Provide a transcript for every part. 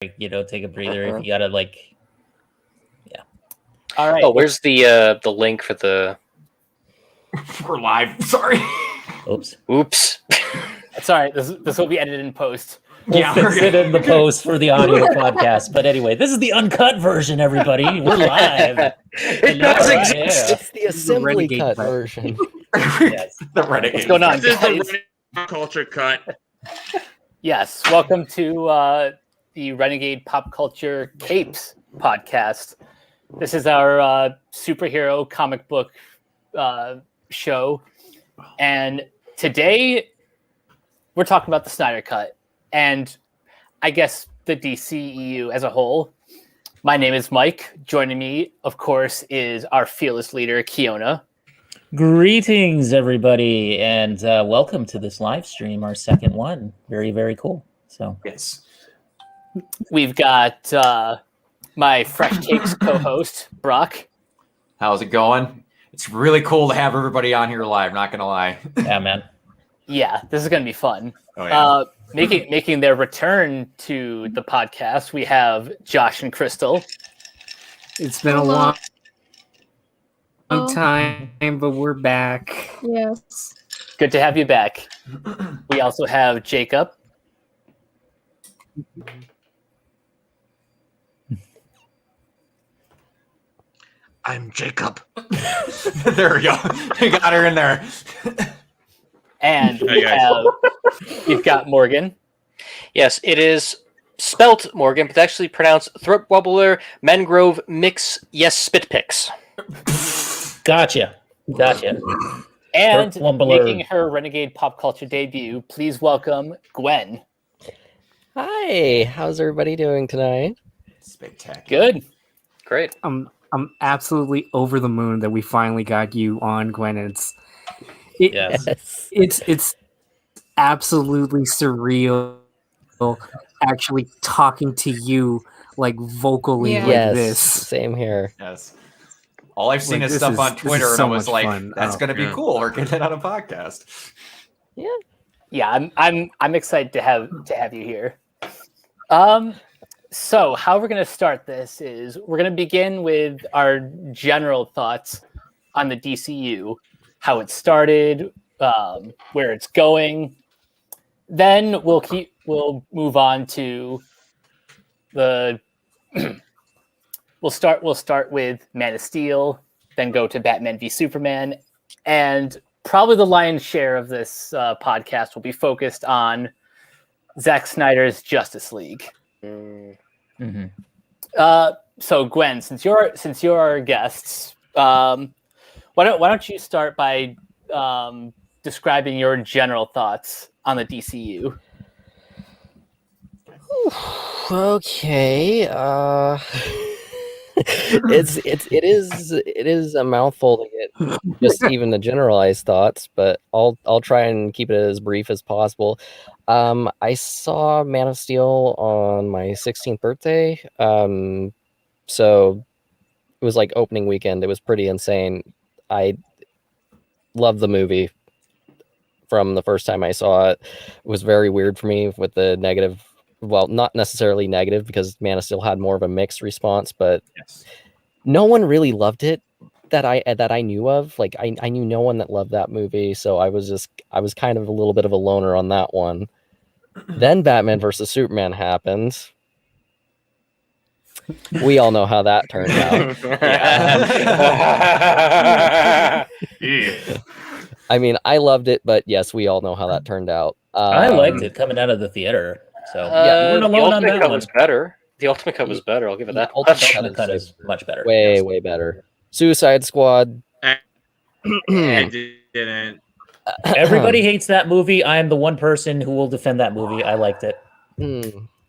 take a breather if you gotta yeah. All right. Oh, where's the link for the? We're live. Sorry. Oops. It's all right. This will be edited in post. We'll fix it in the post for the audio podcast. But anyway, this is the uncut version, everybody. We're live. It does exist. It's the assembly cut version. Yes. The renegade. What's going on, This is guys? the Renegade Culture Cut. Yes, welcome to the Renegade Pop Culture Capes podcast. This is our superhero comic book show, and today we're talking about the Snyder Cut and I guess the DCEU as a whole. My name is Mike. Joining me, of course, is our fearless leader, Kiona. Greetings, everybody, and welcome to this live stream, our second one. Very, very cool. So Yes. We've got my Fresh Takes co-host, Brock. How's it going? It's really cool to have everybody on here live, not gonna lie. yeah, man. Yeah, this is going to be fun. Oh, yeah. Making their return to the podcast, we have Josh and Crystal. It's been a long time, but we're back. Yes. Good to have you back. We also have Jacob. I'm Jacob. There we go. We got her in there. And Hey, guys. we've got Morgan. Yes, it is spelt Morgan, but actually pronounced throat wobbler, mangrove mix. Yes, spit picks. Gotcha. And Wombler. making her Renegade Pop Culture debut, please welcome Gwen. Hi, how's everybody doing tonight? Spectacular. Good. Great. I'm absolutely over the moon that we finally got you on, Gwen. Yes. It's absolutely surreal actually talking to you like vocally Yeah. like Yes, this. same here. Yes. All I've seen Like, is this stuff is- on this is Twitter, and so I was much like, fun. "That's gonna be yeah. cool. We're getting it on a podcast." Yeah, I'm excited to have you here. So how we're gonna start this is we're gonna begin with our general thoughts on the DCU, how it started, where it's going. Then we'll move on to the we'll start with Man of Steel, then go to Batman v Superman, and probably the lion's share of this podcast will be focused on Zack Snyder's Justice League. Mm-hmm. So Gwen, since you're our guests, why don't you start by describing your general thoughts on the DCU? Okay. It is a mouthful to get just even the generalized thoughts, but I'll try and keep it as brief as possible. I saw Man of Steel on my 16th birthday. So it was like opening weekend. It was pretty insane. I loved the movie from the first time I saw it. It was very weird for me with the negative. Well, not necessarily negative because Man of Steel had more of a mixed response, but Yes. no one really loved it that I knew of. Like I knew no one that loved that movie, so I was kind of a little bit of a loner on that one. Then Batman versus Superman happened. We all know how that turned out. Yeah. I mean, I loved it, but yes, we all know how that turned out. I liked it coming out of the theater. So yeah, we weren't The alone on Ultimate that Cut one. was better. The Ultimate Cut was better. I'll give it that. Ultimate Cut is much better. way better. Suicide Squad. I didn't. Everybody hates that movie. I am the one person who will defend that movie. I liked it.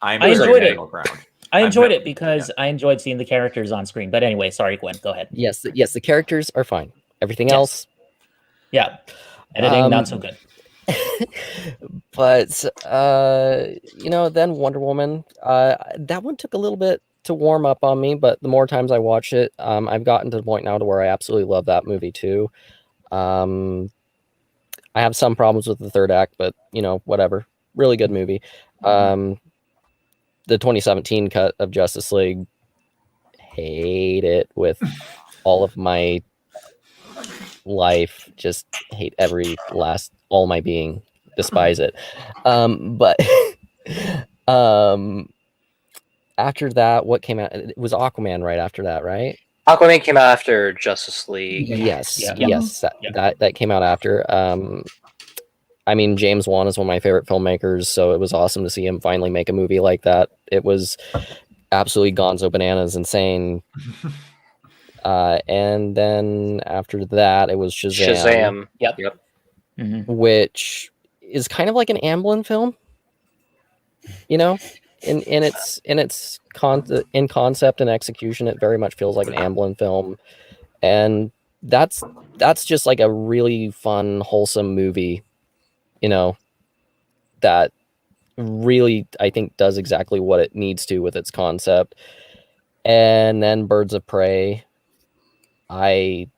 I enjoyed it. Ground. I enjoyed it because I enjoyed seeing the characters on screen. But anyway, sorry, Gwen. Go ahead. Yes, the characters are fine. Everything else, Yeah. Editing, not so good. but then Wonder Woman, that one took a little bit to warm up on me, but the more times I watch it, I've gotten to the point now to where I absolutely love that movie too. I have some problems with the third act, but whatever. Really good movie. The the 2017 cut of Justice League, hate it with all of my life. Just hate all my being. Despise it. But after that, what came out? It was Aquaman right after that, right? Aquaman came out after Justice League. Yes, Yeah. yes, that came out after. I mean, James Wan is one of my favorite filmmakers, so it was awesome to see him finally make a movie like that. It was absolutely gonzo bananas, insane. And then after that, it was Shazam. Yep. Mm-hmm. which is kind of like an Amblin film, you know, in concept and execution. It very much feels like an Amblin film, and that's just like a really fun, wholesome movie, you know, that really, I think, does exactly what it needs to with its concept. And then Birds of Prey. Harley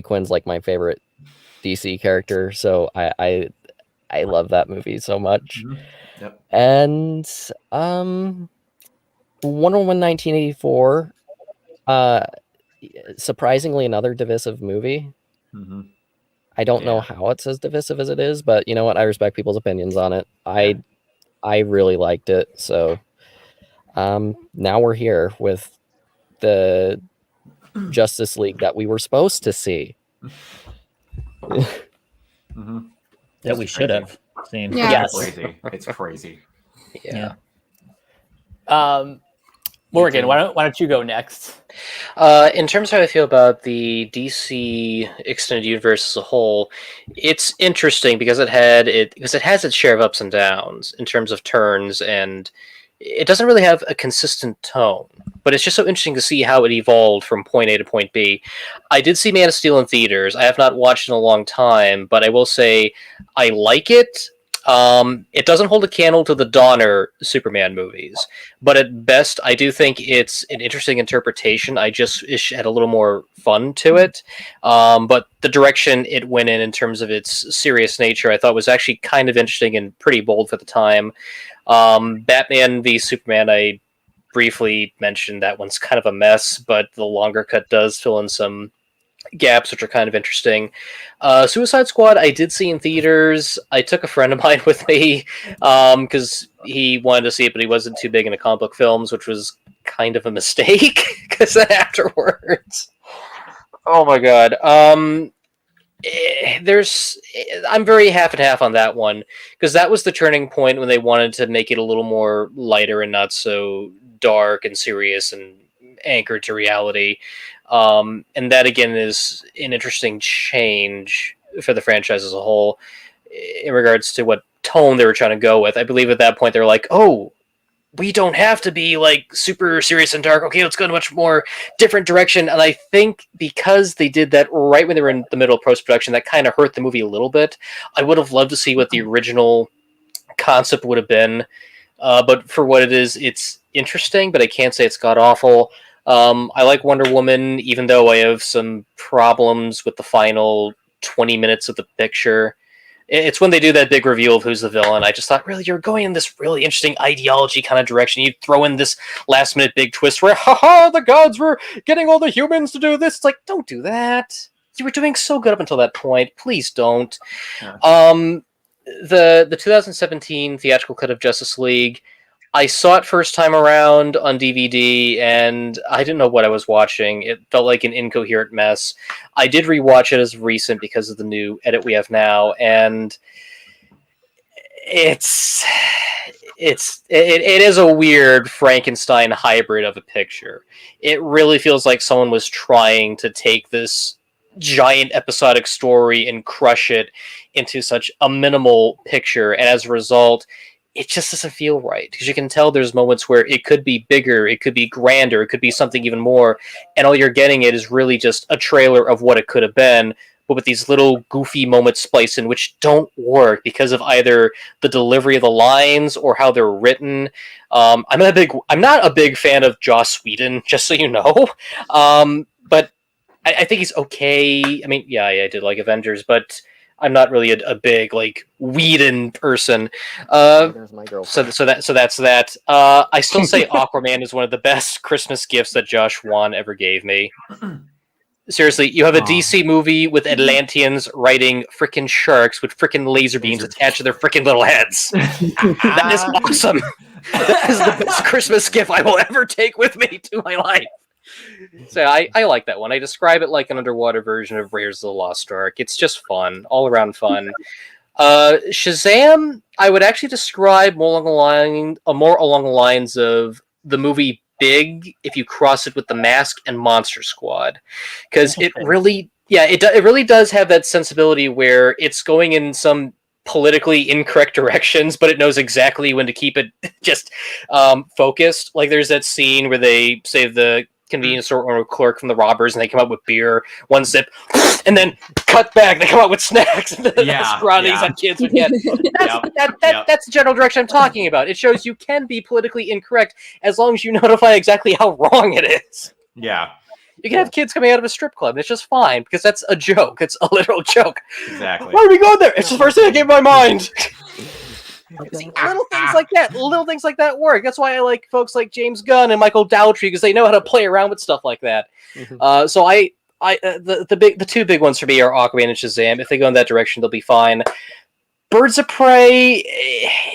Quinn's like my favorite DC character, so I love that movie so much. Mhm. Yep. And Wonder Woman 1984, surprisingly another divisive movie. Mm-hmm. I don't know Yeah. how it's as divisive as it is, but you know what? I respect people's opinions on it. I really liked it. So now we're here with the Justice League that we were supposed to see. Mm-hmm. That we should have seen. Yeah. Yes. Crazy. It's crazy. Yeah. Morgan, why don't you go next? In terms of how I feel about the DC extended universe as a whole, it's interesting because it has its share of ups and downs in terms of turns, and it doesn't really have a consistent tone. But it's just so interesting to see how it evolved from point A to point B. I did see Man of Steel in theaters. I have not watched it in a long time, but I will say I like it. It doesn't hold a candle to the Donner Superman movies, but at best, I do think it's an interesting interpretation. I just wish it had a little more fun to it. But the direction it went in terms of its serious nature, I thought was actually kind of interesting and pretty bold for the time. Batman v Superman, I briefly mentioned that one's kind of a mess, but the longer cut does fill in some gaps, which are kind of interesting. Suicide Squad, I did see in theaters. I took a friend of mine with me because he wanted to see it, but he wasn't too big into comic book films, which was kind of a mistake because then afterwards, oh my god, I'm very half and half on that one because that was the turning point when they wanted to make it a little more lighter and not so dark and serious and anchored to reality. And that again is an interesting change for the franchise as a whole in regards to what tone they were trying to go with. I believe at that point they were like, oh, we don't have to be like super serious and dark. Okay, let's go in a much more different direction. And I think because they did that right when they were in the middle of post-production, that kind of hurt the movie a little bit. I would have loved to see what the original concept would have been. But for what it is, it's interesting, but I can't say it's god-awful. I like Wonder Woman, even though I have some problems with the final 20 minutes of the picture. It's when they do that big reveal of who's the villain. I just thought, really, you're going in this really interesting ideology kind of direction. You throw in this last-minute big twist where, haha, the gods were getting all the humans to do this. It's like, don't do that. You were doing so good up until that point. Please don't. Yeah. The 2017 theatrical cut of Justice League, I saw it first time around on DVD, and I didn't know what I was watching. It felt like an incoherent mess. I did rewatch it as recent because of the new edit we have now, and it is a weird Frankenstein hybrid of a picture. It really feels like someone was trying to take this giant episodic story and crush it into such a minimal picture, and as a result, it just doesn't feel right, because you can tell there's moments where it could be bigger, it could be grander, it could be something even more, and all you're getting it is really just a trailer of what it could have been, but with these little goofy moments spliced in which don't work because of either the delivery of the lines or how they're written. I'm not a big fan of Joss Whedon, just so you know, but I think he's okay. I mean, yeah, I did like Avengers, but I'm not really a big like Whedon person. There's my So girlfriend. that's that. I still say Aquaman is one of the best Christmas gifts that Josh Wan ever gave me. Seriously, you have a DC movie with Atlanteans riding frickin' sharks with frickin' laser beams attached to their frickin' little heads. That is awesome. That is the best Christmas gift I will ever take with me to my life. So I like that one. I describe it like an underwater version of Raiders of the Lost Ark. It's just fun, all around fun. Shazam, I would actually describe more along the lines of the movie Big if you cross it with The Mask and Monster Squad, because it really does have that sensibility where it's going in some politically incorrect directions, but it knows exactly when to keep it just focused. Like there's that scene where they save the convenience store owner clerk from the robbers, and they come out with beer, one sip, and then cut back. They come out with snacks and scrawnies that kids would get. That's the general direction I'm talking about. It shows you can be politically incorrect as long as you notify exactly how wrong it is. Yeah. You can have kids coming out of a strip club, and it's just fine because that's a joke. It's a literal joke. Exactly. Why are we going there? It's the first thing that came to my mind. See, little things like that work. That's why I like folks like James Gunn and Michael Dowtry, because they know how to play around with stuff like that. So the two big ones for me are Aquaman and Shazam. If they go in that direction, they'll be fine. Birds of Prey,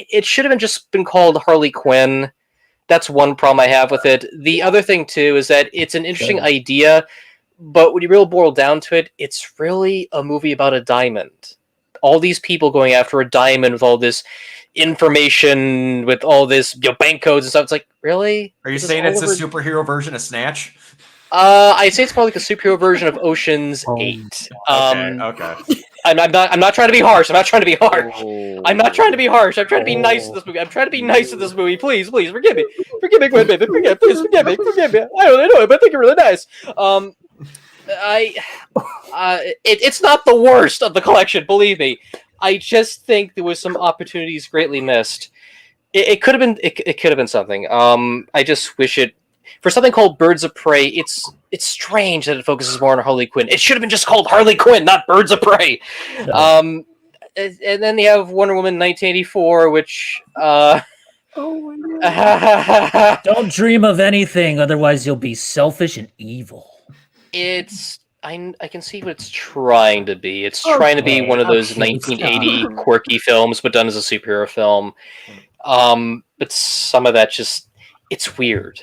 it should have just been called Harley Quinn. That's one problem I have with it. The other thing too is that it's an interesting idea, but when you really boil down to it, it's really a movie about a diamond. All these people going after a diamond with all this information, with all this bank codes and stuff. It's like, really? Are you saying it's a superhero version of Snatch? I'd say it's more like a superhero version of Ocean's 8. Okay. I'm not trying to be harsh. I'm not trying to be harsh. I'm not trying to be harsh. I'm trying to be nice to this movie. I'm trying to be nice to this movie. Please, forgive me. Forgive me, Gwen, baby. Please forgive me. I don't know it, but I think you're really nice. It's not the worst of the collection, believe me. I just think there was some opportunities greatly missed. It could have been. It could have been something. I just wish it for something called Birds of Prey. It's strange that it focuses more on Harley Quinn. It should have been just called Harley Quinn, not Birds of Prey. And then you have Wonder Woman 1984, which. Don't dream of anything, otherwise you'll be selfish and evil. I can see what it's trying to be. It's trying to be one of those 1980 quirky films, but done as a superhero film. But some of that it's weird.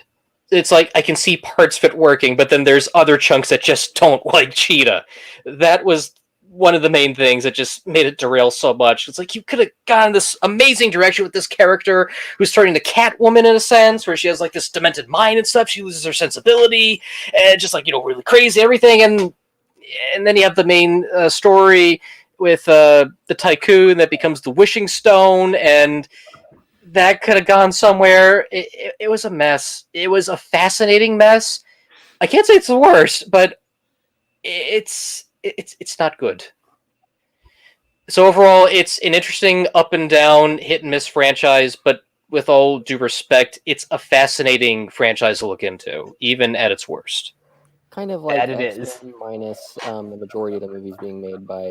It's like I can see parts of it working, but then there's other chunks that just don't, like Cheetah. That was one of the main things that just made it derail so much. It's like you could have gone this amazing direction with this character who's turning to Catwoman in a sense, where she has like this demented mind and stuff. She loses her sensibility and just really crazy everything. And then you have the main story with the tycoon that becomes the Wishing Stone, and that could have gone somewhere. It was a mess. It was a fascinating mess. I can't say it's the worst, but it's not good. So overall, it's an interesting up and down, hit and miss franchise, but with all due respect, it's a fascinating franchise to look into, even at its worst. Kind of like That it X-Men is. minus the majority of the movies being made by.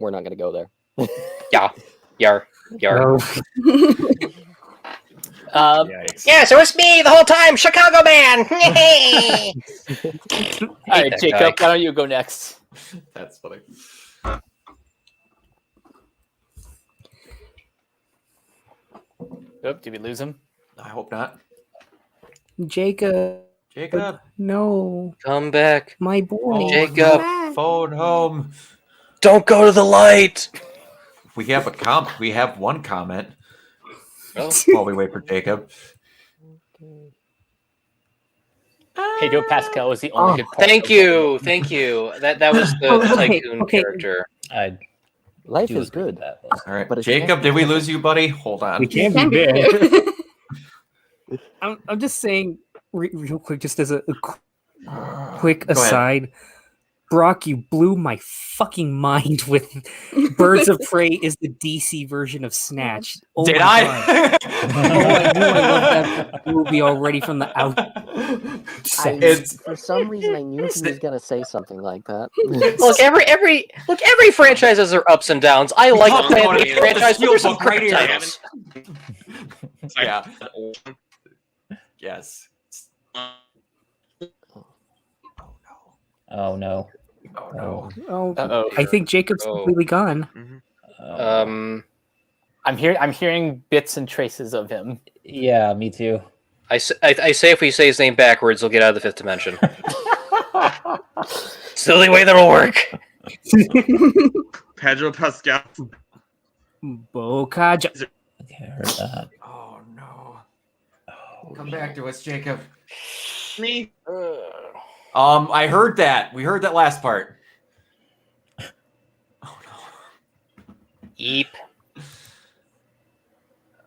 We're not going to go there. Yeah, yar. Yikes. So it's me the whole time, Chicago man. All right, that Jacob, guy. why don't you go next? That's funny. Oh, did we lose him? I hope not. Jacob, no, Come back, my boy. Jacob. Phone home. Don't go to the light. We have We have one comment Oh. while we wait for Jacob. Pedro Pascal was the only good part. Thank you. That was the tycoon character. Life Do is agree with good. that, though. All right, But it's Jacob, did we lose you, buddy? Hold on. We can't be big. I'm just saying real quick, just as a quick Go ahead. aside. Brock, you blew my fucking mind with Birds of Prey is the DC version of Snatch. Oh Did my I? God. Oh, I knew I loved that movie already from the outset. For some reason, I knew he was gonna say something like that. Look, every franchise has their ups and downs. I like talked the about it. franchise, but there's some Steelbook right great here. titles. Yeah. Yes. Oh no. Oh no. Oh, Uh-oh. I think Jacob's Oh. completely gone. I'm hearing bits and traces of him. Yeah, me too. I say if we say his name backwards, he'll get out of the fifth dimension. It's the only way that'll work. Pedro Pascal. Bocaja. Okay, I heard that. Oh no. Come back to us, Jacob. Me. I heard that. We heard that last part. Oh no. Eep.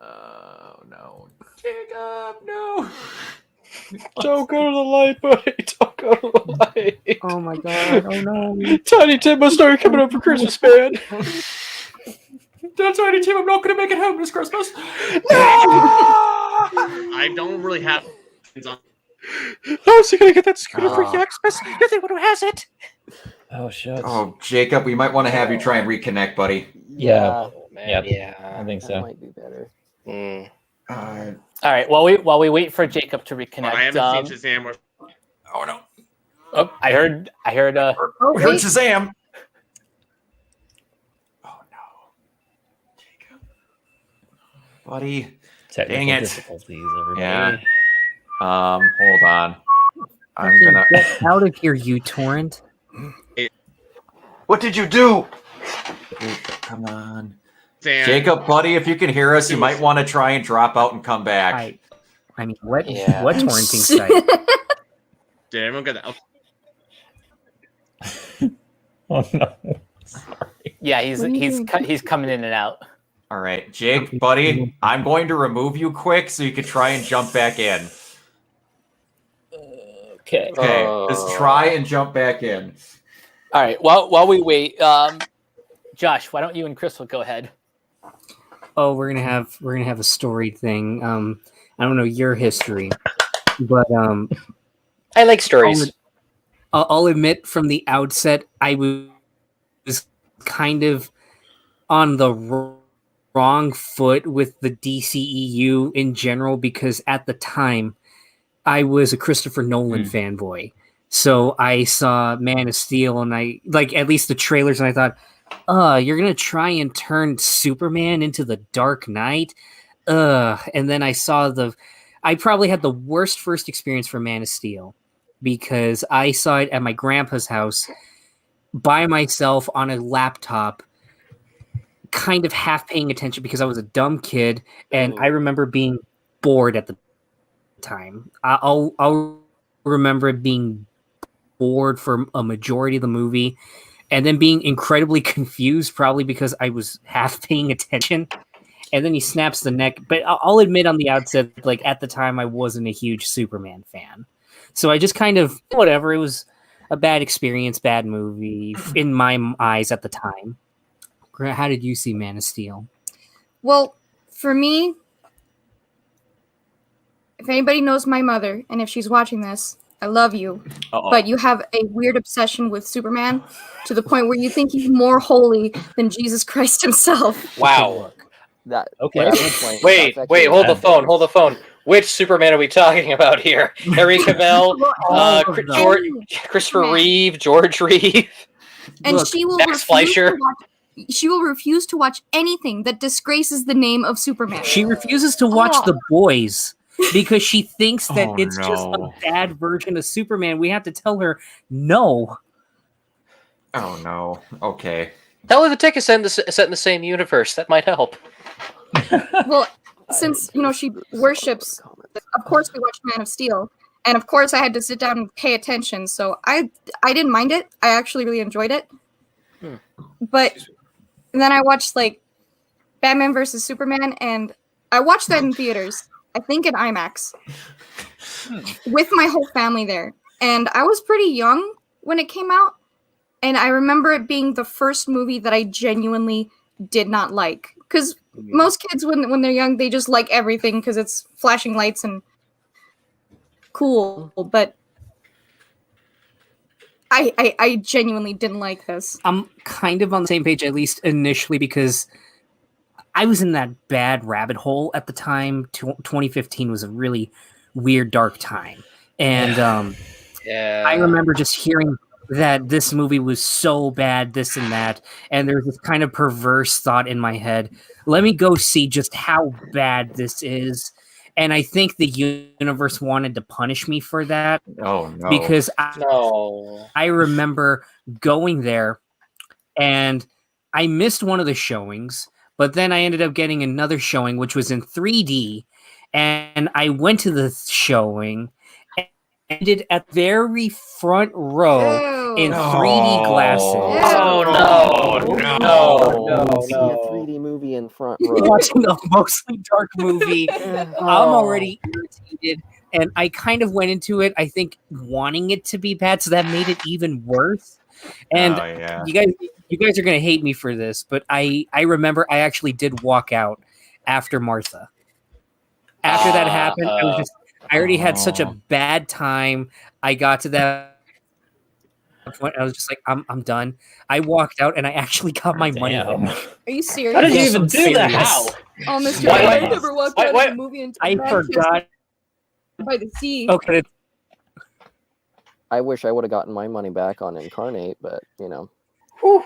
Oh no. Jacob, no. Don't go to the light, buddy. Don't go to the light. Oh my God. Oh no. Tiny Tim must know you're coming up for Christmas, man. That's right, Tim. I'm not going to make it home this Christmas. I don't really have. How's he gonna get that scooter for Xmas? You're the one who has it. Oh shit. Oh, Jacob, we might want to have you try and reconnect, buddy. Yeah. Oh, man. Yep. Yeah. I think That so. might be better. Mm. All right. While we wait for Jacob to reconnect, I haven't seen Shazam. Or... Oh no. oh, I heard. We heard Shazam. Oh no. Jacob. Buddy. Technical Dang it. difficulties, everybody. Yeah. Hold on. I'm Fucking gonna. get out of here, you torrent. What did you do? Come on. Sam. Jacob, buddy, if you can hear us, you might want to try and drop out and come back. I mean, what Yeah. what torrenting site? Did everyone get that? Oh no. Sorry. Yeah, he's coming in and out. All right, Jake, buddy, I'm going to remove you quick so you can try and jump back in. Okay. Okay, just try and jump back in. All right. While we wait, Josh, why don't you and Crystal go ahead? Oh, we're gonna have a story thing. I don't know your history, but I like stories. I'll admit from the outset I was kind of on the wrong foot with the DCEU in general because at the time I was a Christopher Nolan fanboy. So I saw Man of Steel and I like at least the trailers and I thought, you're gonna try and turn Superman into the Dark Knight? And then I saw I probably had the worst first experience for Man of Steel because I saw it at my grandpa's house by myself on a laptop, kind of half paying attention because I was a dumb kid and I remember being bored at the time. I'll remember being bored for a majority of the movie and then being incredibly confused probably because I was half paying attention. And then he snaps the neck. But I'll admit on the outset, like at the time, I wasn't a huge Superman fan. So I just kind of, whatever, it was a bad experience, bad movie in my eyes at the time. How did you see Man of Steel? Well, for me, if anybody knows my mother, and if she's watching this, I love you. But you have a weird obsession with Superman to the point where you think he's more holy than Jesus Christ himself. Wow. That Okay. at one point, Wait, that's actually- hold the phone. Which Superman are we talking about here? Henry Cavill, Christopher Reeve, George Reeve, And Look, she will Max Fleischer. she will refuse to watch anything that disgraces the name of Superman. She refuses to watch The Boys because she thinks that Oh, it's just a no. bad version of Superman. We have to tell her, no. Oh no. Okay. Tell her the tick is set in the same universe. That might help. Well, since she worships, of course we watched Man of Steel, and of course I had to sit down and pay attention. So I didn't mind it. I actually really enjoyed it. But then I watched like Batman versus Superman, and I watched that in theaters. I think in IMAX with my whole family there, and I was pretty young when it came out. And I remember it being the first movie that I genuinely did not like. Because most kids, when they're young, they just like everything because it's flashing lights and cool. But I genuinely didn't like this. I'm kind of on the same page, at least initially, because I was in that bad rabbit hole at the time. 2015 was a really weird, dark time. And I remember just hearing that this movie was so bad, this and that. And there's this kind of perverse thought in my head. Let me go see just how bad this is. And I think the universe wanted to punish me for that. Oh, no. Because No. I remember going there and I missed one of the showings, but then I ended up getting another showing, which was in 3D. And I went to the showing and ended at the very front row in 3D glasses. Oh, no. See a 3D movie in front row. Watching a mostly dark movie. I'm already irritated. And I kind of went into it, I think, wanting it to be bad, so that made it even worse. And you guys are gonna hate me for this, but I remember I actually did walk out after Martha. After that happened, I already had such a bad time. I got to that point, I was just like, I'm done. I walked out and I actually got my money back. Are you serious? How did you Yes, even I'm do that? serious. How? Oh, Mr. Why- I never walked out of the movie until I forgot. by the sea. Okay. I wish I would have gotten my money back on Incarnate, but you know. So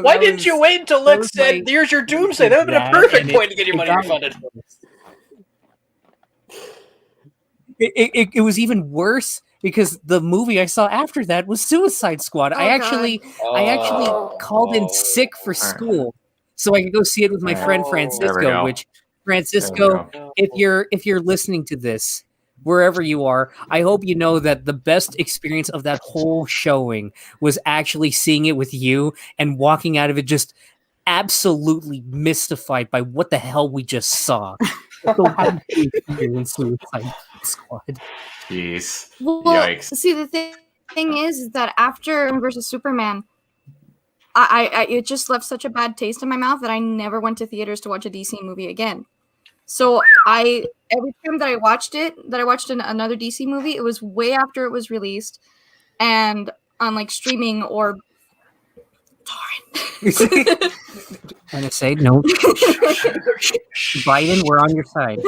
Why that didn't was- you wait until that Lex was said, my- "Here's your doomsday"? That would have been a that, perfect and point to get your it money got- refunded. It was even worse because the movie I saw after that was Suicide Squad. I actually called in sick for school so I could go see it with my friend There we Francisco. go. Which Francisco, if you're listening to this, wherever you are, I hope you know that the best experience of that whole showing was actually seeing it with you and walking out of it just absolutely mystified by what the hell we just saw. So how did you experience Suicide Squad? Jeez. Well, Yikes. see, the thing is that after versus Superman, I it just left such a bad taste in my mouth that I never went to theaters to watch a DC movie again. So every time that I watched another DC movie, it was way after it was released, and on like streaming or torrent. NSA, no. Biden, we're on your side.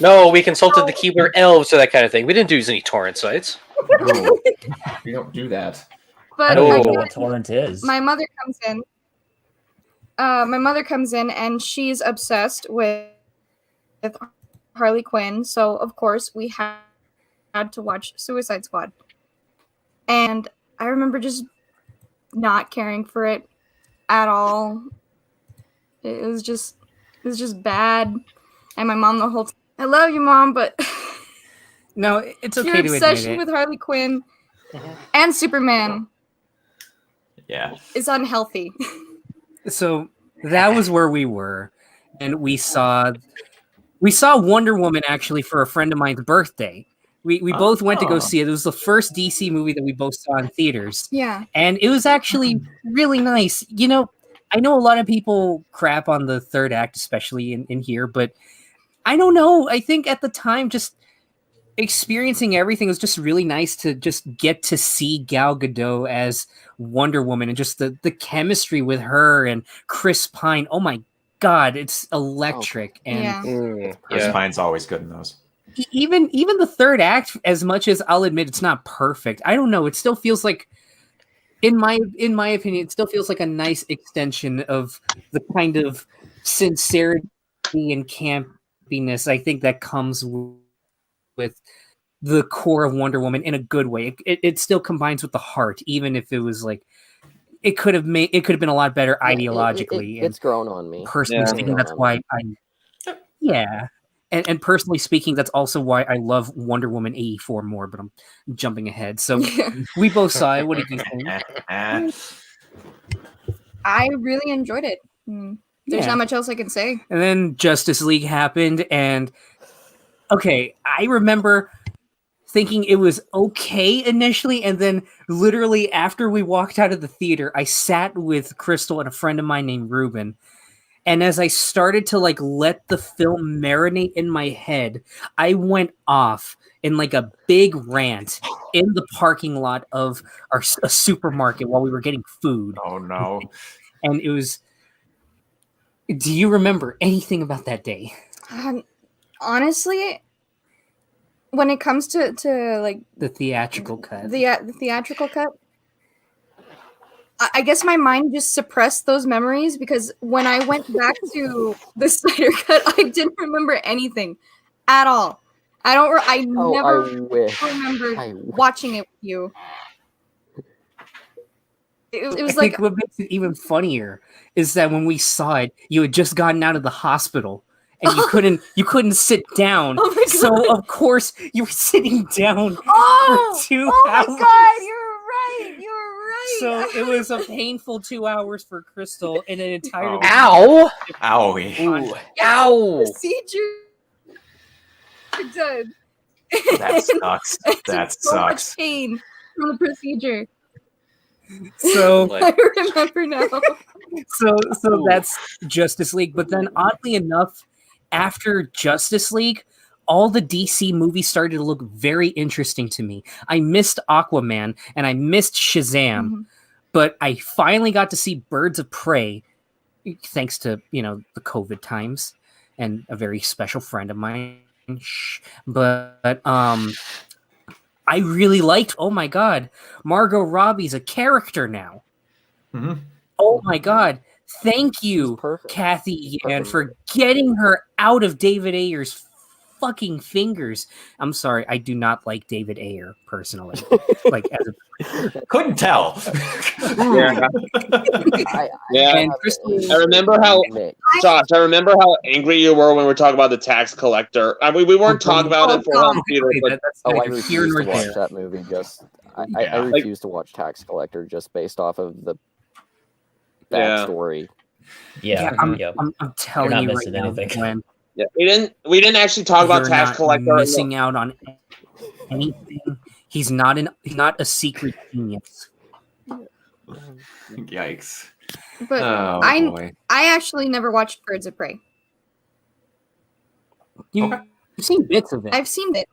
No, we consulted the keyboard elves or that kind of thing. We didn't use any torrent sites. No, we don't do that. I But don't even know again, what torrent is. my mother comes in. My mother comes in and she's obsessed with Harley Quinn. So of course we had to watch Suicide Squad. And I remember just not caring for it at all. It was just bad. And my mom the whole time, I love you, Mom, but No, it's okay your to admit obsession it. with Harley Quinn and Superman Yeah. is unhealthy. So that was where we were, and we saw Wonder Woman actually for a friend of mine's birthday. We both went to go see it. It was the first DC movie that we both saw in theaters. Yeah. And it was actually really nice. You know, I know a lot of people crap on the third act, especially in here, but I don't know. I think at the time, just experiencing everything was just really nice to just get to see Gal Gadot as Wonder Woman and just the chemistry with her and Chris Pine. Oh my God, it's electric. And Yeah. Chris Pine's always good in those. even the third act, as much as I'll admit it's not perfect, I don't know, it still feels like, in my opinion, it still feels like a nice extension of the kind of sincerity and campiness I think that comes with the core of Wonder Woman in a good way. It still combines with the heart, even if it was like it could have been a lot better ideologically. It's grown on me. Personally speaking, that's why and personally speaking, that's also why I love Wonder Woman 84 more, but I'm jumping ahead. So we both saw it. What did you think? I really enjoyed it. There's Yeah. not much else I can say. And then Justice League happened, and okay, I remember thinking it was okay initially, and then literally after we walked out of the theater, I sat with Crystal and a friend of mine named Ruben. And as I started to like let the film marinate in my head, I went off in like a big rant in the parking lot of a supermarket while we were getting food. Oh no. And it was. Do you remember anything about that day? Honestly, when it comes to like The theatrical cut. the theatrical cut, I guess my mind just suppressed those memories because when I went back to the Snyder cut, I didn't remember anything at all. I never remembered watching it with you. It was I think like what makes it even funnier is that when we saw it, you had just gotten out of the hospital and you couldn't sit down. Oh my So God. of course you were sitting down for 2 oh hours. my God, you're right. So it was a painful 2 hours for Crystal and an entirely Ow! Owie. Ooh. Ow! procedure done. That sucks. That so much sucks. pain from the procedure. So I remember now. So that's Justice League. But then oddly enough, after Justice League, all the DC movies started to look very interesting to me. I missed Aquaman and I missed Shazam, Mhm. but I finally got to see Birds of Prey, thanks to the COVID times and a very special friend of mine. But I really liked. Oh my God, Margot Robbie's a character now. Mhm. Oh my God. Thank you, perfect. Kathy Yan, Perfect. for getting her out of David Ayer's fucking fingers. I'm sorry, I do not like David Ayer personally. Like as a Couldn't tell. Yeah. Yeah. and Crystal, I remember how Josh, I remember how angry you were when we were talking about the tax collector. I mean, we weren't talking about it for home theater, okay, but that's I neither here refuse nor to watch there. that movie. I Yeah. refuse to watch Tax Collector just based off of the Yeah. backstory. Yeah, I'm yep. telling not you right missing now, anything. Glenn, yeah, we didn't actually talk about you're tax not collector. missing out on anything. He's not a secret genius. Yikes. But Oh I boy. actually never watched Birds of Prey. You've seen bits of it. I've seen it,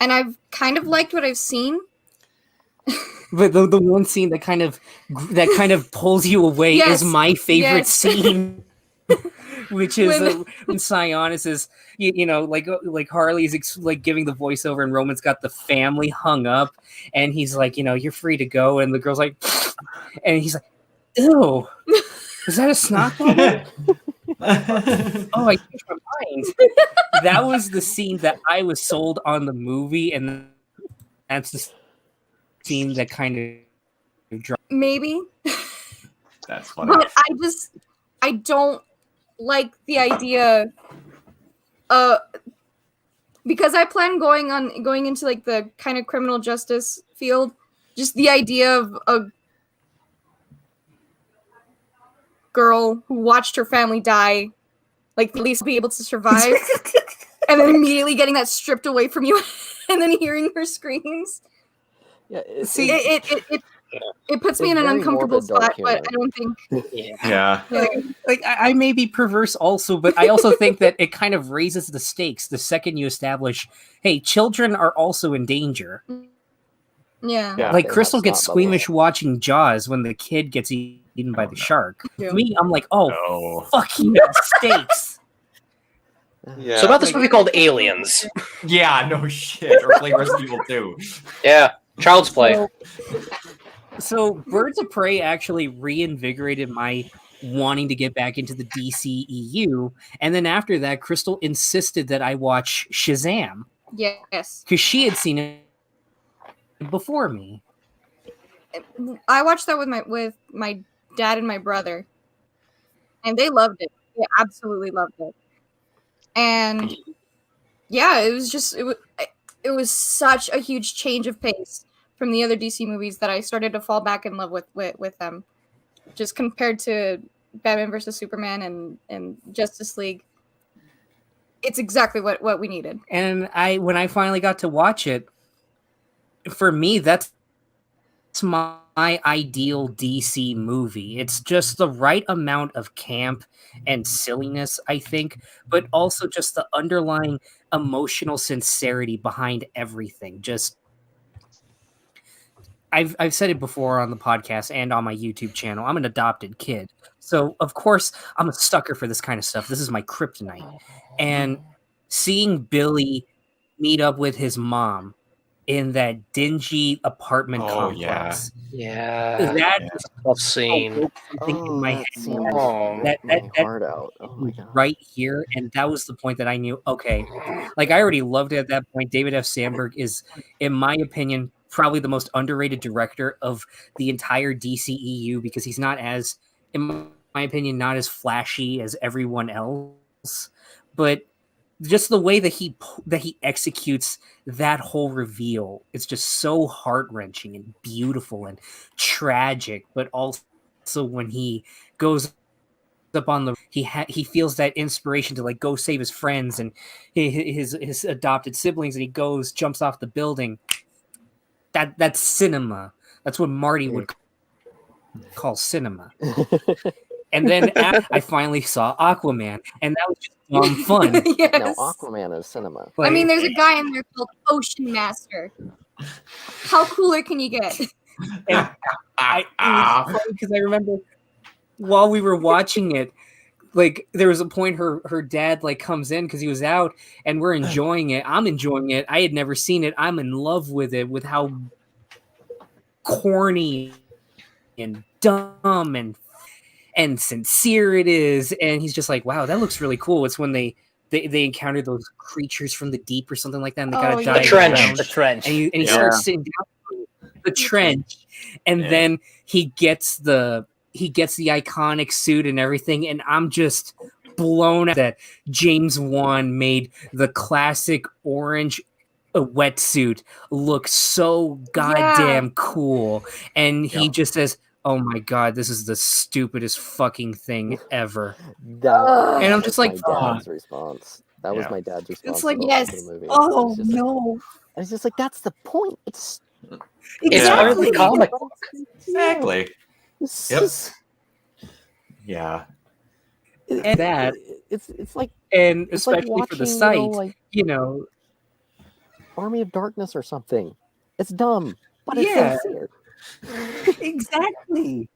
and I've kind of liked what I've seen. But the one scene that kind of pulls you away Yes, is my favorite yes. scene, which is When- when Sionis is like Harley's like giving the voiceover and Roman's got the family hung up and he's like, you're free to go, and the girl's like, and he's like, ew, is that a snot bubble? Oh, I changed my mind. That was the scene that I was sold on the movie, and that's the scene that kind of dropped. Maybe, That's funny. but I don't like the idea. Because I plan going into like the kind of criminal justice field. Just the idea of a girl who watched her family die, like at least be able to survive, and then immediately getting that stripped away from you, and then hearing her screams. Yeah, It puts me in an very uncomfortable morbid dark spot, but humor. I don't think. Yeah. Like I may be perverse also, but I also think that it kind of raises the stakes the second you establish, hey, children are also in danger. Yeah. Yeah. Like they Crystal have gets snot bubbles. squeamish watching Jaws when the kid gets eaten by the shark. Yeah. Me, I'm like, oh, No. fucking stakes. Yeah. So about this movie called Aliens. Yeah, no shit. Or play Resident Evil 2. Yeah, Child's Play. So Birds of Prey actually reinvigorated my wanting to get back into the DCEU, and then after that, Crystal insisted that I watch Shazam Yes. because she had seen it before me. I watched that with my dad and my brother, and they loved it. They absolutely loved it. And yeah, it was such a huge change of pace from the other DC movies that I started to fall back in love with them. Just compared to Batman versus Superman and Justice League. it's exactly what we needed. And when I finally got to watch it, for me, that's my ideal DC movie. It's just the right amount of camp and silliness, I think, but also just the underlying emotional sincerity behind everything. Just I've said it before on the podcast and on my YouTube channel. I'm an adopted kid. So of course I'm a sucker for this kind of stuff. This is my kryptonite. And seeing Billy meet up with his mom in that dingy apartment complex. Yeah. That Tough scene. something in my head. That my heart out. Oh my god. Right here, and that was the point that I knew, okay, like I already loved it at that point. David F. Sandberg is, in my opinion, probably the most underrated director of the entire DCEU because he's not as, in my opinion, not as flashy as everyone else, but just the way that he executes that whole reveal, it's just so heart-wrenching and beautiful and tragic, but also when he goes up on the he feels that inspiration to like go save his friends and his adopted siblings, and he jumps off the building. That's cinema. That's what Marty would call cinema. And then I finally saw Aquaman, and that was just fun. Yes. No, Aquaman is cinema. I mean, there's a guy in there called Ocean Master. How cooler can you get? And it was funny because I remember while we were watching it, like there was a point her dad like comes in because he was out, and we're enjoying it. I'm enjoying it. I had never seen it. I'm in love with it, with how corny and dumb and sincere it is. And he's just like, wow, that looks really cool. It's when they encounter those creatures from the deep or something like that, and they gotta dive down. The trench. And he starts sitting down the trench, and then he gets the iconic suit and everything, and I'm just blown out that James Wan made the classic orange wetsuit look so goddamn cool. And he just says, oh my god, this is the stupidest fucking thing ever. And I'm just like, my dad's response. That was my dad's response. It's like, to yes. the movie. Oh It's just no. It's just like, that's the point. It's part of the comic book. Exactly. It's Yep. just- Yeah. and that, it's like, and it's like especially for the watching, site, like you know, Army of Darkness or something. It's dumb, but it's Yeah. sincere. exactly.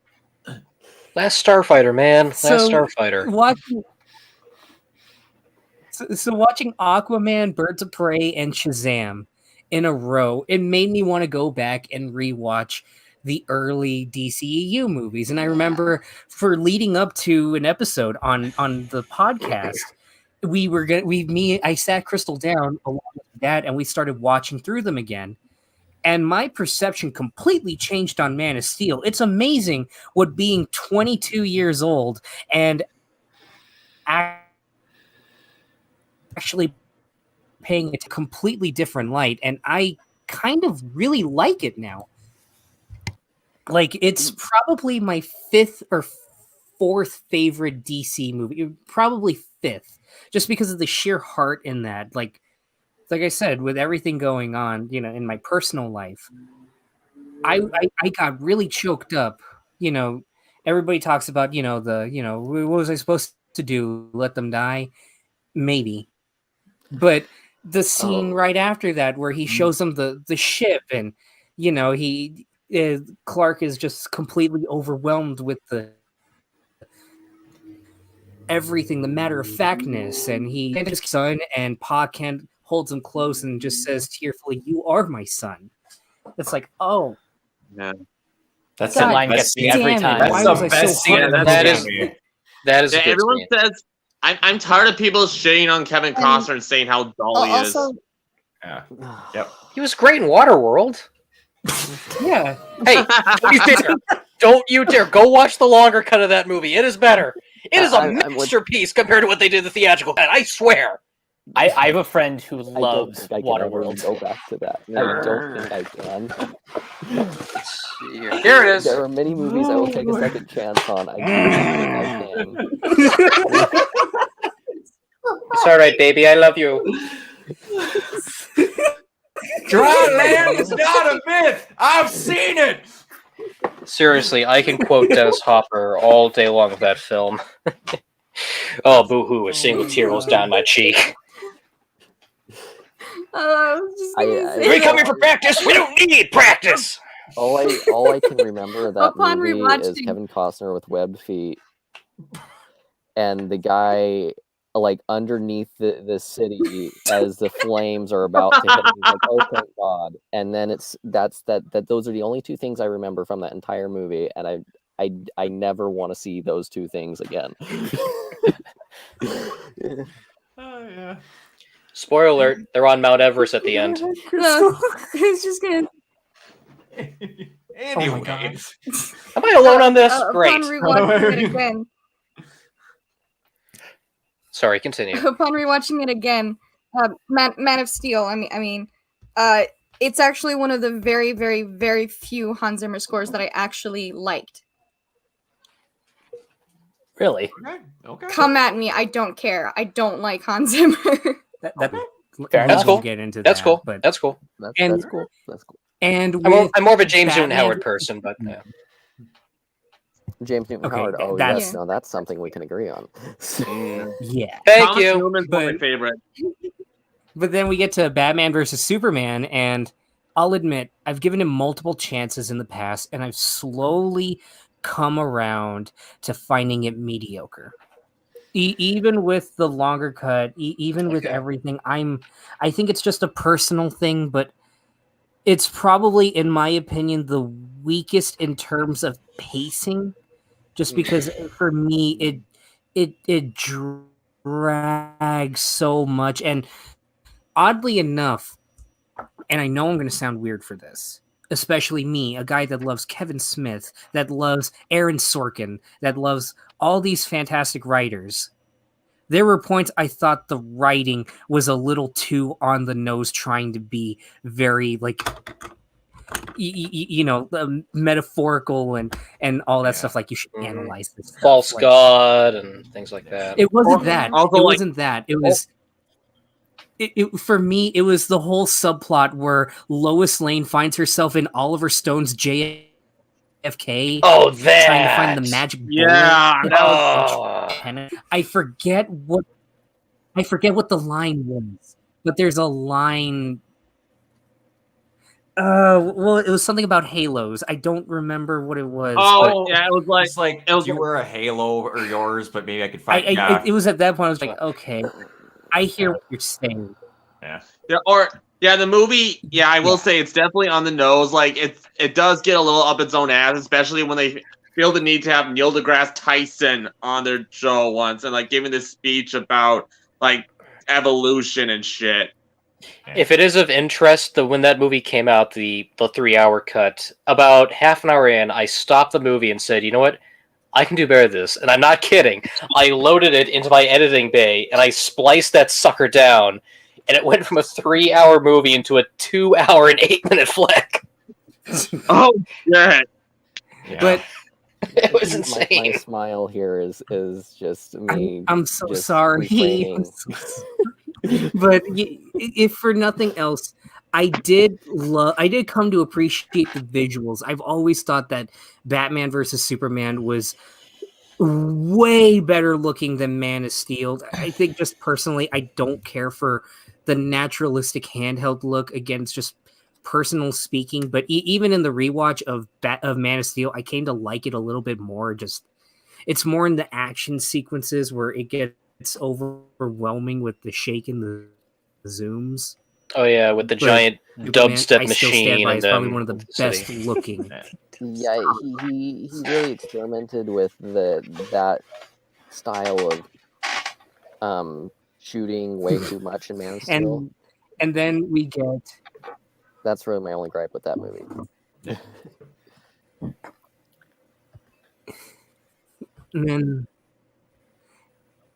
Last Starfighter, man. Last So, Starfighter. Watching Aquaman, Birds of Prey, and Shazam in a row, it made me want to go back and rewatch the early DCEU movies. And I remember for leading up to an episode on the podcast, I sat Crystal down along with Dad, and we started watching through them again. And my perception completely changed on Man of Steel. It's amazing what being 22 years old and actually paying it a completely different light. And I kind of really like it now. Like, it's probably my fifth or fourth favorite DC movie. Probably fifth, just because of the sheer heart in that. Like I said, with everything going on, you know, in my personal life, I got really choked up. You know, everybody talks about, what was I supposed to do? Let them die? Maybe. But the scene right after that, where he shows them the ship, and, you know, Clark is just completely overwhelmed with everything, the matter of factness, and his son, and Pa Kent holds him close and just says tearfully, "You are my son." It's like, oh, Yeah. That line gets me every time. That's Why the was I best so scene in hard? That the is- movie. That is a good Everyone scene. says I'm tired of people shitting on Kevin Costner and saying how dull he is. Also, Yeah. Yep. He was great in Waterworld. yeah. Hey, don't you dare. Don't you dare. Go watch the longer cut of that movie. It is better. It is a I'm with- masterpiece compared to what they did in the theatrical cut. I swear. I have a friend who I don't loves think I can ever Waterworld. go back to that. I don't think I can. Here it is. There are many movies I will take a second chance on. I don't think I can. all right, baby. I love you. Dry land is not a myth. I've seen it. Seriously, I can quote Dennis Hopper all day long of that film. Oh, boo-hoo, a single tear rolls down my cheek. I was just gonna say We come that. here for practice. We don't need practice. All I can remember of that Upon movie is rewatching- Kevin Costner with webbed feet, and the guy like underneath the city as the flames are about to hit him. He's like, oh, thank God! And then that's those are the only two things I remember from that entire movie, and I never want to see those two things again. Oh yeah. Spoiler alert, they're on Mount Everest at the end. No, I was just gonna. Anyway, God. Am I alone on this? Upon Great. rewatching it again, Sorry, continue. upon rewatching it again, Man of Steel. It's actually one of the very, very, very few Hans Zimmer scores that I actually liked. Really? okay. Come at me, I don't care. I don't like Hans Zimmer. That, Fair enough. we'll Cool. get into That's that, cool. But That's cool. That's And- cool. That's cool. and I'm more of a with James Newton Batman- Howard person, but yeah. James Newton Okay, Howard. Oh, that's- yes, no, that's something we can agree on. Yeah. Thank Thomas you. Newman's one of my But- favorite. But then we get to Batman versus Superman, and I'll admit I've given him multiple chances in the past, and I've slowly come around to finding it mediocre. Even with the longer cut, even with Okay. everything, I think it's just a personal thing, but it's probably, in my opinion, the weakest in terms of pacing. Just because for me, it drags so much, and oddly enough, and I know I'm going to sound weird for this, especially me, a guy that loves Kevin Smith, that loves Aaron Sorkin, that loves all these fantastic writers. There were points I thought the writing was a little too on the nose, trying to be very like, metaphorical and all that Yeah. stuff. Like you should Mhm. analyze this stuff. False Like, God and things like that. It wasn't that. Also, It like- wasn't that. It was. It for me, it was the whole subplot where Lois Lane finds herself in Oliver Stone's JFK, Oh, that. trying to find the magic bullet. Yeah, that was. Oh. I forget what the line was, but there's a line. Well, it was something about halos. I don't remember what it was. Oh, yeah, it was like. It's like it was you like- were a Halo or yours, but maybe I could I, find. I yeah. it was at that point I was like, okay, I hear what you're saying. Yeah, the movie. Yeah, I will say it's definitely on the nose. Like it does get a little up its own ass, especially when they feel the need to have Neil deGrasse Tyson on their show once and like giving this speech about like evolution and shit. If it is of interest, when that movie came out, the 3-hour cut, about half an hour in, I stopped the movie and said, you know what? I can do better than this. And I'm not kidding. I loaded it into my editing bay and I spliced that sucker down. And it went from a 3-hour movie into a 2-hour and 8-minute flick. Oh, yeah. Yeah. But It was My insane. smile here is just me. I'm so just sorry. refraining. But if for nothing else, I did come to appreciate the visuals. I've always thought that Batman versus Superman was way better looking than Man of Steel. I think just personally, I don't care for the naturalistic handheld look. Again, it's just personal speaking. But even in the rewatch of Man of Steel, I came to like it a little bit more. Just it's more in the action sequences where it gets overwhelming with the shake and the zooms. Oh, yeah, with the But giant Superman, dubstep I still stand machine. by, And is probably then one of the the best city. looking. Yeah, he really experimented with that style of shooting way too much in Man of Steel. And then we get That's really my only gripe with that movie.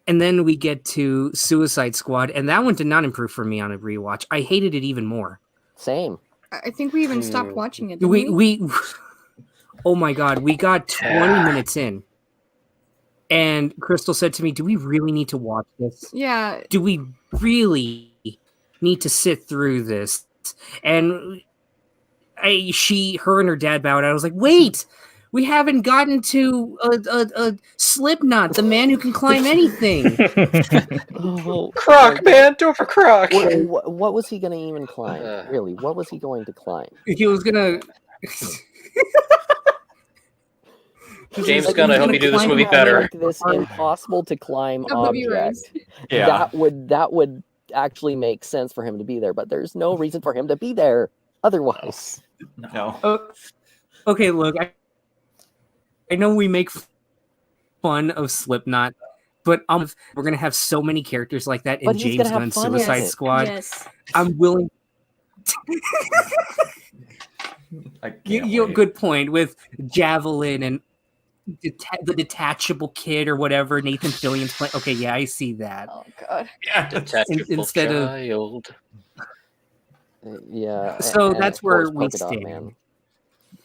and then we get to Suicide Squad, and that one did not improve for me on a rewatch. I hated it even more. Same. I think we even stopped watching it. Didn't we? We oh my god, we got 20 minutes in. And Crystal said to me, "Do we really need to watch this? Yeah. Do we really need to sit through this?" And her and her dad bowed out. I was like, "Wait, we haven't gotten to a Slipknot, the man who can climb anything." Oh, Croc, man, do it for Croc. What was he going to even climb? Really, what was he going to climb? He was gonna. James Gunn, I hope you do this movie better. Make this impossible to climb Of the object. viewers. Yeah. That would actually make sense for him to be there, but there's no reason for him to be there otherwise. No. Okay, look, I know we make fun of Slipknot, but we're gonna have so many characters like that in But he's James gonna have Gunn's fun with Suicide it. Squad. Yes. I'm willing. I can't wait. Good point with Javelin and the detachable kid or whatever Nathan Fillion's playing. Okay, yeah, I see that. Oh god. Yeah. Detachable Instead of- child. Yeah. So and that's of course, where we Polka Dot stand. Man.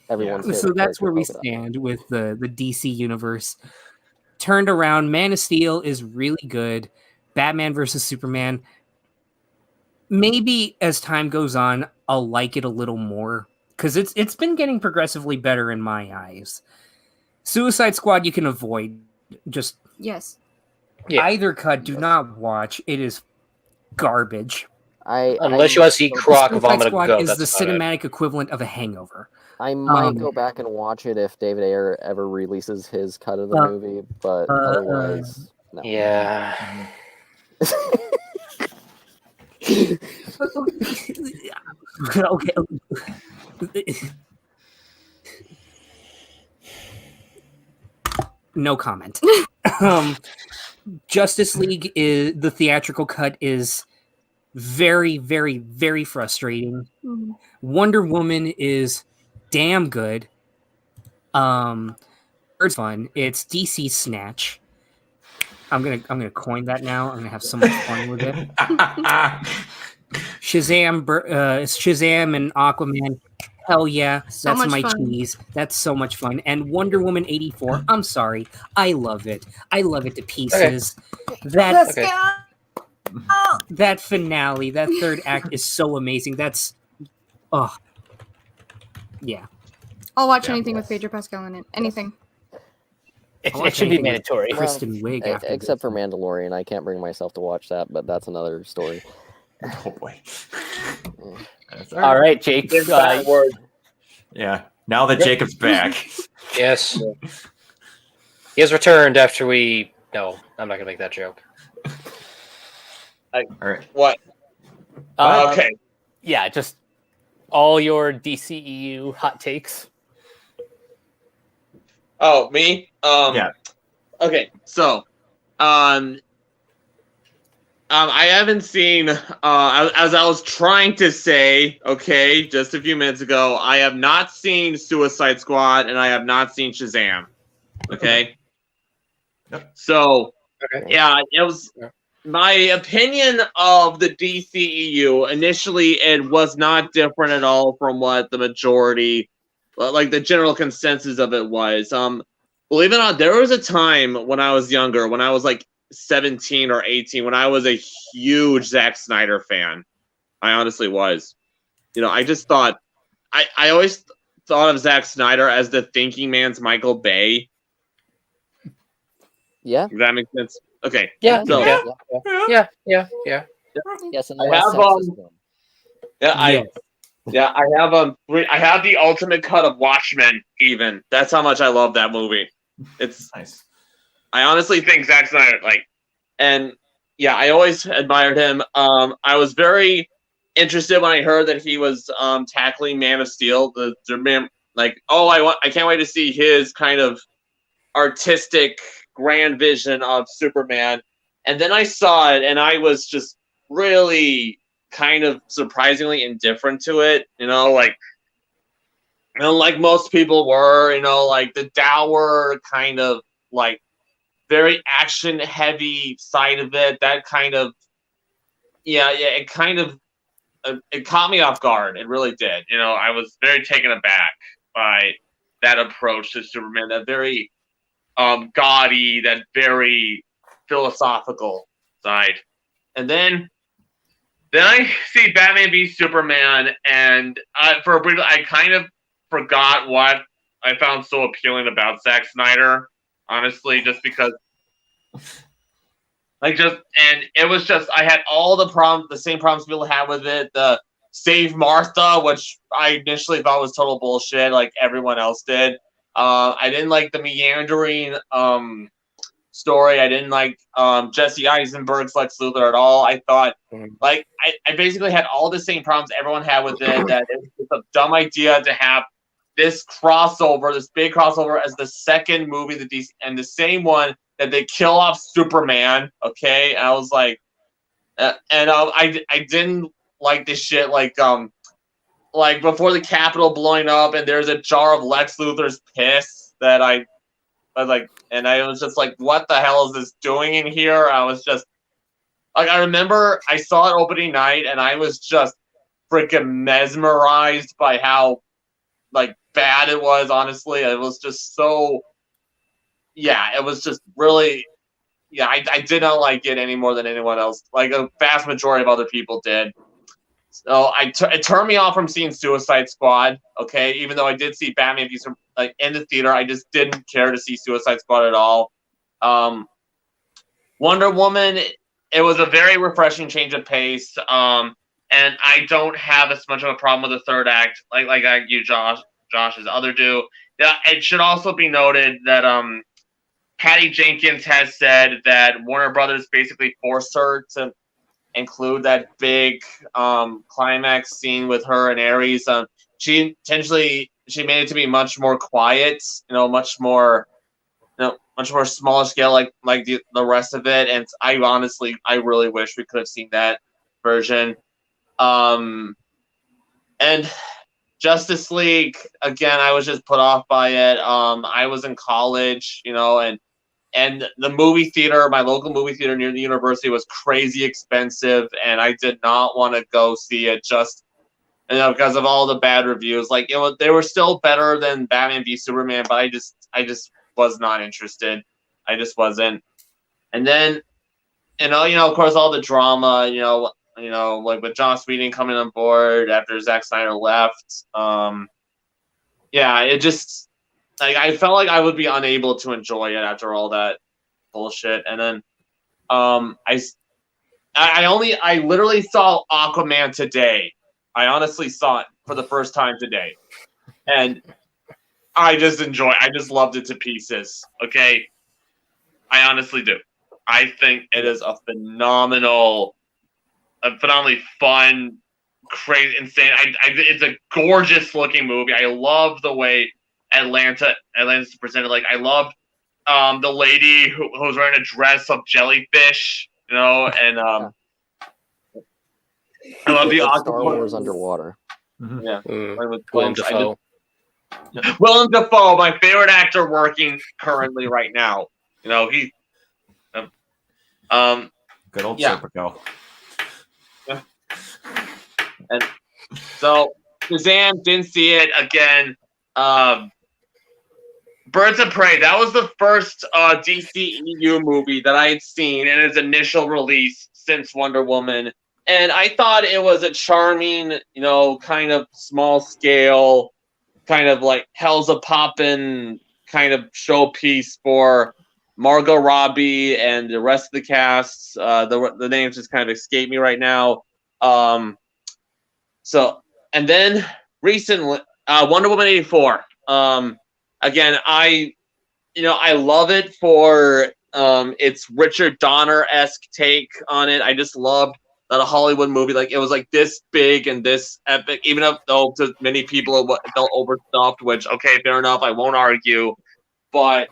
Everyone's So favorite that's where we character, Polka Dot Man. stand with the DC universe. Turned around, Man of Steel is really good. Batman versus Superman. Maybe as time goes on, I'll like it a little more because it's been getting progressively better in my eyes. Suicide Squad you can avoid. Just Yes. Yeah. either cut. Do not watch. It is garbage. Unless you want to see Croc Suicide vomit a Squad goat. is That's the about it. cinematic equivalent of a hangover. I might Um, go back and watch it if David Ayer ever releases his cut of the Uh, movie, but otherwise, no. Yeah. Okay. No comment. Justice League is the theatrical cut is very, very, very frustrating. Mhm. Wonder Woman is damn good. It's fun. It's DC Snatch. I'm gonna coin that now. I'm gonna have so much fun with it. Shazam and Aquaman. Hell yeah, So that's much my fun. cheese. That's so much fun. And Wonder Woman 84. I'm sorry, I love it. I love it to pieces. That Okay. that finale, that third act is so amazing. That's yeah. I'll watch Yeah. anything with Pedro Pascal in it. Anything. It I like should be anything with mandatory. Well, Kristen Wiig after except this. for Mandalorian. I can't bring myself to watch that, but that's another story. Oh boy. That's All right, Jake. Yeah. Now that Jacob's back. Yes. He has returned after we. No, I'm not gonna make that joke. All right. What? Okay. Yeah, just all your DCEU hot takes. Oh, me? Yeah. Okay, so, I haven't seen, as I was trying to say, okay, just a few minutes ago, I have not seen Suicide Squad and I have not seen Shazam. Okay? Yep. So, Okay. yeah, it was my opinion of the DCEU. Initially, it was not different at all from what the majority, like the general consensus of it was. Believe it or not, there was a time when I was younger, when I was like 17 or 18, when I was a huge Zack Snyder fan. I honestly was. You know, I just thought, I always thought of Zack Snyder as the thinking man's Michael Bay. Yeah. Does that make sense? Okay. Yeah. So, Yeah. Yes, and I less have, sexist one. Yeah, I have the ultimate cut of Watchmen. Even that's how much I love that movie. It's Nice. I honestly think Zack Snyder and yeah, I always admired him. I was very interested when I heard that he was tackling Man of Steel. The man, I can't wait to see his kind of artistic grand vision of Superman. And then I saw it, and I was just really kind of surprisingly indifferent to it, like most people were, like the dour kind of like very action heavy side of it, that kind of, it kind of, it caught me off guard. It really did. I was very taken aback by that approach to Superman, that very gaudy, that very philosophical side. And then I see Batman v Superman, and for a brief, I kind of forgot what I found so appealing about Zack Snyder. Honestly, just because, and it was just I had all the same problems people had with it. The Save Martha, which I initially thought was total bullshit, like everyone else did. I didn't like the meandering story. I didn't like Jesse Eisenberg's Lex Luthor at all. I thought, like, I basically had all the same problems everyone had with it, that it was just a dumb idea to have this crossover, this big crossover, as the second movie that and the same one that they kill off Superman, okay? And I was like, I didn't like this shit, like before the Capitol blowing up, and there's a jar of Lex Luthor's piss that I like, and I was just like, what the hell is this doing in here? I was just like, I remember I saw it opening night, and I was just freaking mesmerized by how like bad it was. Honestly, it was just so, it was just really, I did not like it any more than anyone else. Like a vast majority of other people did. So it turned me off from seeing Suicide Squad. Okay, even though I did see Batman in the theater, I just didn't care to see Suicide Squad at all. Wonder Woman, it was a very refreshing change of pace. And I don't have as much of a problem with the third act, like you, Josh, as other do. Yeah, it should also be noted that Patty Jenkins has said that Warner Brothers basically forced her to include that big climax scene with her and Ares. She made it to be much more quiet, much more smaller scale, like the rest of it. And I really wish we could have seen that version. And Justice League, again, I was just put off by it. I was in college, and the movie theater, my local movie theater near the university, was crazy expensive, and I did not want to go see it just, because of all the bad reviews. Like, they were still better than Batman v Superman, but I just was not interested. I just wasn't. And then, of course, all the drama, like with Joss Whedon coming on board after Zack Snyder left. It just, like, I felt like I would be unable to enjoy it after all that bullshit. And then I literally saw Aquaman today. I honestly saw it for the first time today. And I just loved it to pieces. Okay? I honestly do. I think it is a phenomenally fun, crazy, insane. It's a gorgeous looking movie. I love the way Atlantis presented. Like, I loved the lady who was wearing a dress of jellyfish, and I love the Star Wars underwater. Yeah, Willem Dafoe. Willem Dafoe, my favorite actor working currently right now. He, good old Serpico. Yeah. And so Shazam, didn't see it again. Birds of Prey, that was the first DCEU movie that I had seen in its initial release since Wonder Woman. And I thought it was a charming, kind of small scale, kind of like Hell's a Poppin' kind of showpiece for Margot Robbie and the rest of the cast. The names just kind of escape me right now. So, and then recently, Wonder Woman 84. Again, I love it for its Richard Donner-esque take on it. I just loved that a Hollywood movie, like, it was like this big and this epic, even though to many people it felt overstuffed, which, okay, fair enough, I won't argue. But,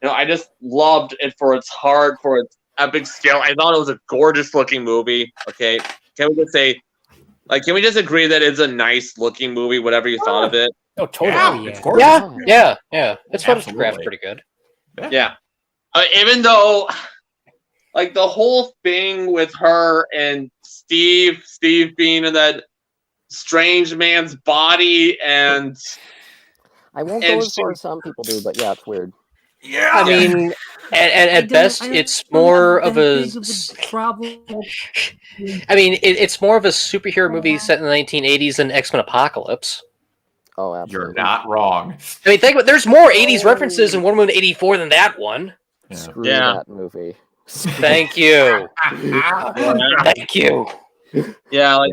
I just loved it for its heart, for its epic scale. I thought it was a gorgeous looking movie. Okay. Can we just say, can we just agree that it's a nice looking movie, whatever you thought of it? Oh, totally. Yeah. It's gorgeous. Yeah. It's Absolutely. photographed pretty good. Yeah. Even though, like, the whole thing with her and Steve being in that strange man's body, and I won't go as far as some people do, but yeah, it's weird. Yeah. I mean, at best, it's more of a. problem. I mean, it's more of a superhero movie set in the 1980s than X-Men Apocalypse. Oh, absolutely. You're not wrong. I mean, think about there's more 80s references in Wonder Woman 84 than that one. Yeah. Screw Yeah. that movie. Thank you. Thank you. Yeah, like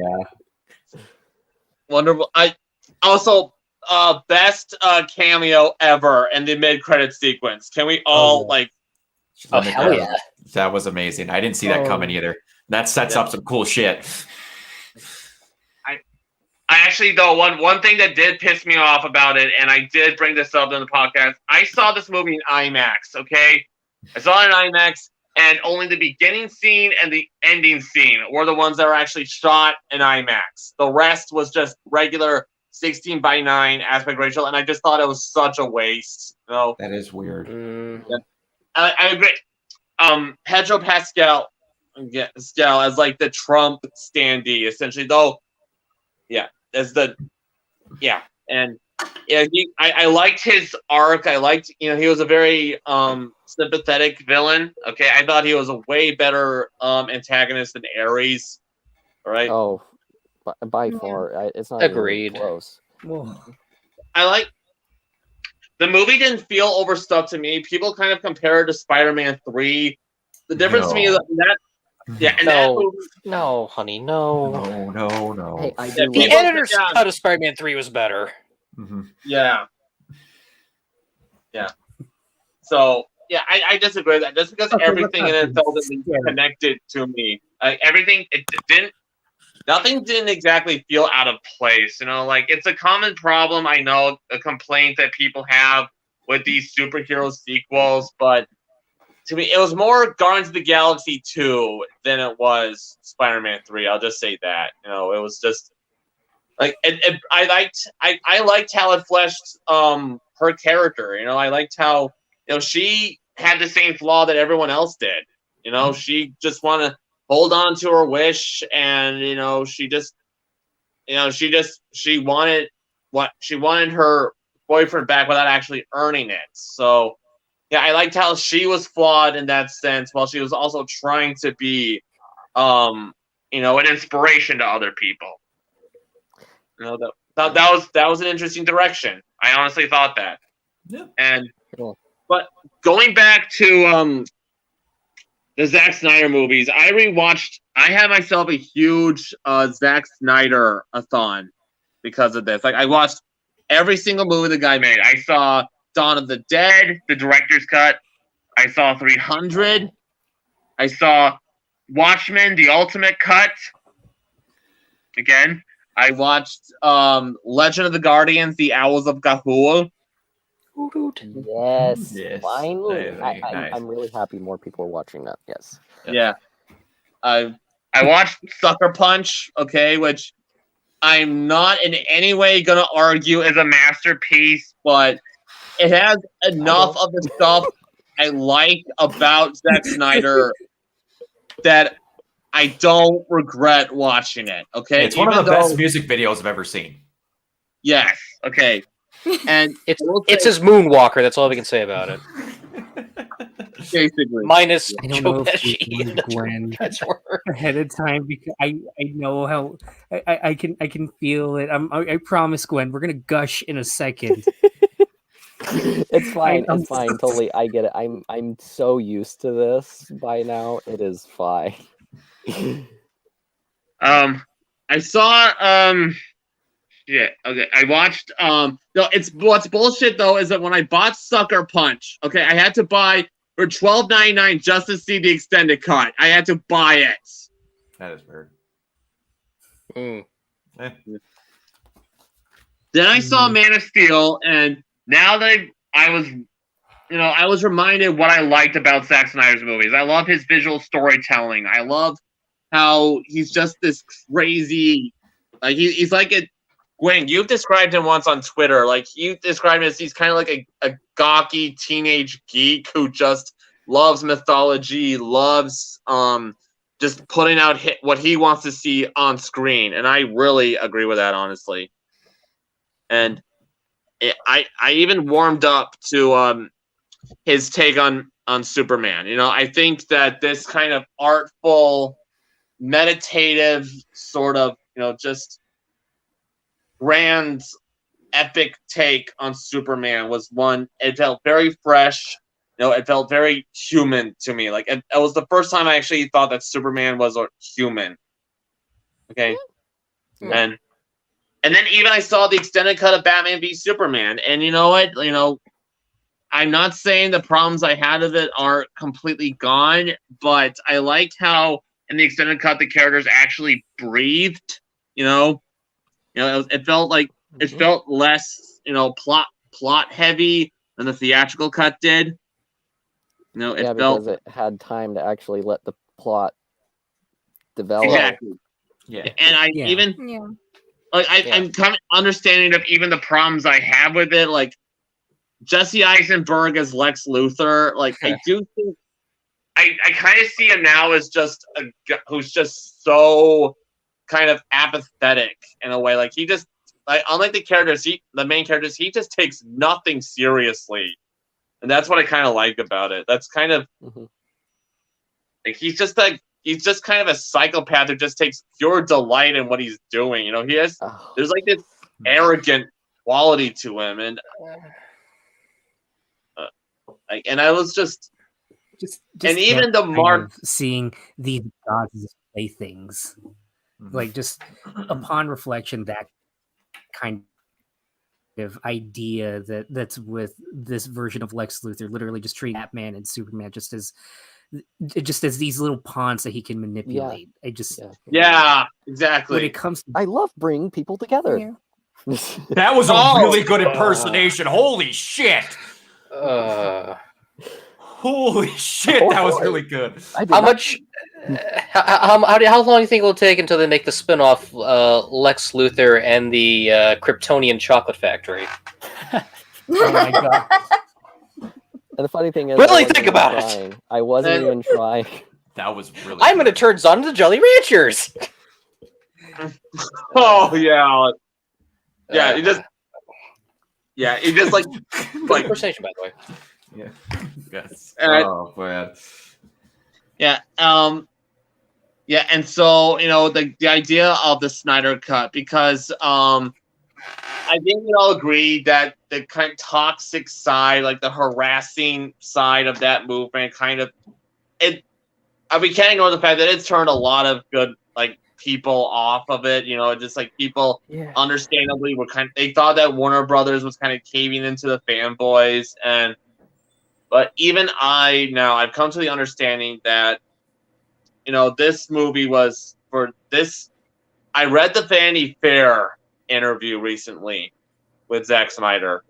Wonderful. I also best cameo ever in the mid-credit sequence. Can we all like? Oh, hell yeah. That was amazing. I didn't see that coming either. That sets up some cool shit. I actually, though, one thing that did piss me off about it, and I did bring this up in the podcast, I saw this movie in IMAX, okay? I saw it in IMAX, and only the beginning scene and the ending scene were the ones that were actually shot in IMAX. The rest was just regular 16:9 aspect ratio, and I just thought it was such a waste. You know? That is weird. Yeah. I agree. Pedro Pascal as like the Trump standee, essentially, though. Yeah, as and I liked his arc. I liked, he was a very sympathetic villain. Okay, I thought he was a way better antagonist than Ares. All right. Oh, by far, it's not Agreed. Even close. I like the movie. Didn't feel overstuffed to me. People kind of compare it to Spider-Man 3. The difference to me is that. Yeah, and no, honey, no. Hey, I do The editor's cut of Spider-Man 3 was better. Mm-hmm. Yeah. So yeah, I disagree with that. Just because everything in it felt connected to me, everything nothing didn't exactly feel out of place. Like it's a common problem. I know, a complaint that people have with these superhero sequels, but. To me, it was more Guardians of the Galaxy 2 than it was Spider-Man 3. I'll just say that. It was just like I liked how it fleshed her character. I liked how she had the same flaw that everyone else did. She just wanted to hold on to her wish, and she wanted her boyfriend back without actually earning it. So. Yeah, I liked how she was flawed in that sense, while she was also trying to be, an inspiration to other people. That was an interesting direction. I honestly thought that. Yeah. But going back to the Zack Snyder movies, I had myself a huge Zack Snyder-a-thon because of this. Like, I watched every single movie the guy made. I saw Dawn of the Dead, the director's cut. I saw 300. I saw Watchmen, the ultimate cut. Again, I watched Legend of the Guardians, the Owls of Ga'Hoole. Yes, finally. Nice. I'm really happy more people are watching that. Yes. Yeah. I watched Sucker Punch, okay, which I'm not in any way going to argue is a masterpiece, but it has enough of the stuff I like about Zack Snyder that I don't regret watching it. Okay, it's one of the best music videos I've ever seen. Yes. Okay, and it's his Moonwalker. That's all we can say about it. Basically, minus I don't Joe know if Pesci we and Gwen Transformer ahead of time, because I know how I can feel it. I promise, Gwen, we're gonna gush in a second. It's fine. It's fine. Totally, I get it. I'm so used to this by now. It is fine. I saw yeah, okay. I watched no, it's what's bullshit though is that when I bought Sucker Punch, okay, I had to buy for $12.99 just to see the extended cut. I had to buy it. That is weird. Then I saw Man of Steel, and now that I was reminded what I liked about Zack Snyder's movies. I love his visual storytelling. I love how he's just this crazy, like he's like a Gwen. You've described him once on Twitter. Like you described him as he's kind of like a gawky teenage geek who just loves mythology, loves just putting out what he wants to see on screen, and I really agree with that, honestly. And I even warmed up to his take on Superman. You know, I think that this kind of artful, meditative sort of, you know, just grand epic take on Superman was one. It felt very fresh. You know, it felt very human to me. Like it was the first time I actually thought that Superman was a human. Okay, and then even I saw the extended cut of Batman v Superman, and you know what? You know, I'm not saying the problems I had with it are completely gone, but I liked how in the extended cut the characters actually breathed. You know, it felt like it felt less, you know, plot heavy than the theatrical cut did. You know, it felt because it had time to actually let the plot develop. Exactly. Yeah. And I'm kind of understanding of even the problems I have with it, like Jesse Eisenberg as Lex Luthor. Like I do think I kind of see him now as just a guy who's just so kind of apathetic in a way. Like he just unlike the main characters, he just takes nothing seriously, and that's what I kind of like about it. That's kind of like he's just kind of a psychopath who just takes pure delight in what he's doing. You know, there's like this arrogant quality to him, and and I was just and even the mark seeing these gods as playthings, like just upon reflection, that kind of idea that's with this version of Lex Luthor, literally just treating Batman and Superman just as these little pawns that he can manipulate. Exactly. When it comes to, I love bringing people together. Yeah. That was a really good impersonation. Holy shit! Holy shit, that was really good. How much? How long do you think it will take until they make the spin-off Lex Luthor and the Kryptonian Chocolate Factory? oh my god! And the funny thing is, really think about it. I wasn't even trying. That was really. I'm going to turn Zon into Jolly Ranchers. Oh yeah, yeah. He just like conversation, by the way. Yeah. Yes. Oh man. Yeah. Yeah, and so you know the idea of the Snyder Cut, because I think we all agree that the kind of toxic side, like the harassing side of that movement, kind of we can't ignore the fact that it's turned a lot of good people off of it. You know, just like people understandably were they thought that Warner Brothers was kind of caving into the fanboys, but even I've come to the understanding that, you know, this movie was for this. I read the Vanity Fair interview recently with Zack Snyder,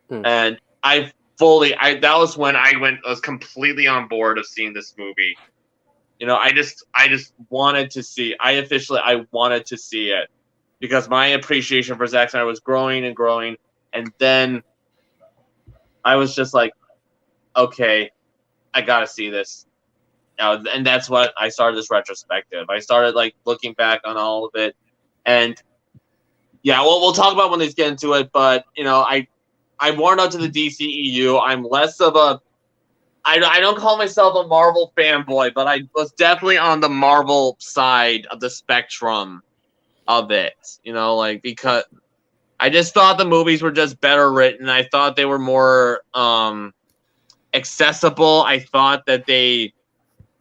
and that was when I was completely on board of seeing this movie. You know, I just wanted to see. I wanted to see it because my appreciation for Zack Snyder was growing and growing, and then I was just like, okay, I gotta see this. And that's what I started this retrospective. I started looking back on all of it, and we'll talk about when they get into it. But you know, I'm more out to the DCEU. I'm less of a. I don't call myself a Marvel fanboy, but I was definitely on the Marvel side of the spectrum of it. You know, because I just thought the movies were just better written. I thought they were more accessible. I thought that they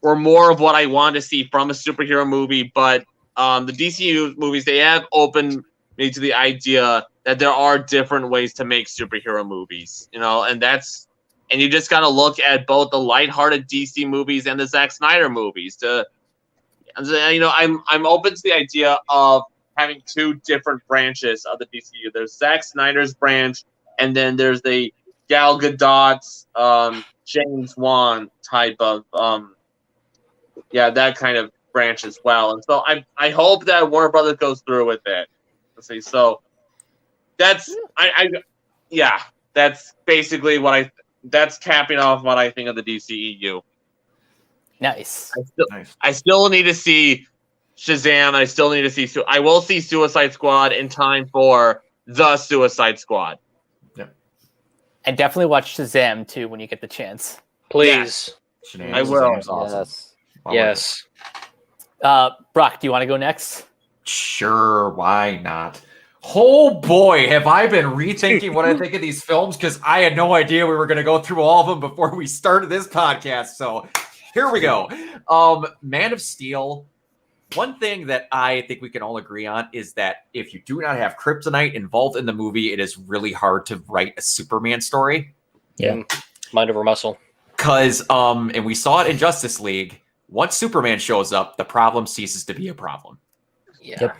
were more of what I wanted to see from a superhero movie, but the DCU movies, they have opened me to the idea that there are different ways to make superhero movies, you know, and you just got to look at both the lighthearted DC movies and the Zack Snyder movies you know, I'm open to the idea of having two different branches of the DCU. There's Zack Snyder's branch, and then there's the Gal Gadot's, James Wan type of, that kind of branch as well. And so I hope that Warner Brothers goes through with it. Let's see. So that's that's basically that's capping off what I think of the DCEU. Nice. I still need to see Shazam. I still need to see. I will see Suicide Squad in time for the Suicide Squad. And definitely watch Shazam too when you get the chance. Please. Shazam I will. is awesome. Yes. Yes. Brock, do you want to go next? Sure, why not? Oh boy, have I been rethinking what I think of these films because I had no idea we were going to go through all of them before we started this podcast. So here we go. Man of Steel. One thing that I think we can all agree on is that if you do not have kryptonite involved in the movie, it is really hard to write a Superman story. Yeah. Mind over muscle. Because, and we saw it in Justice League, once Superman shows up, the problem ceases to be a problem. Yeah. Yep.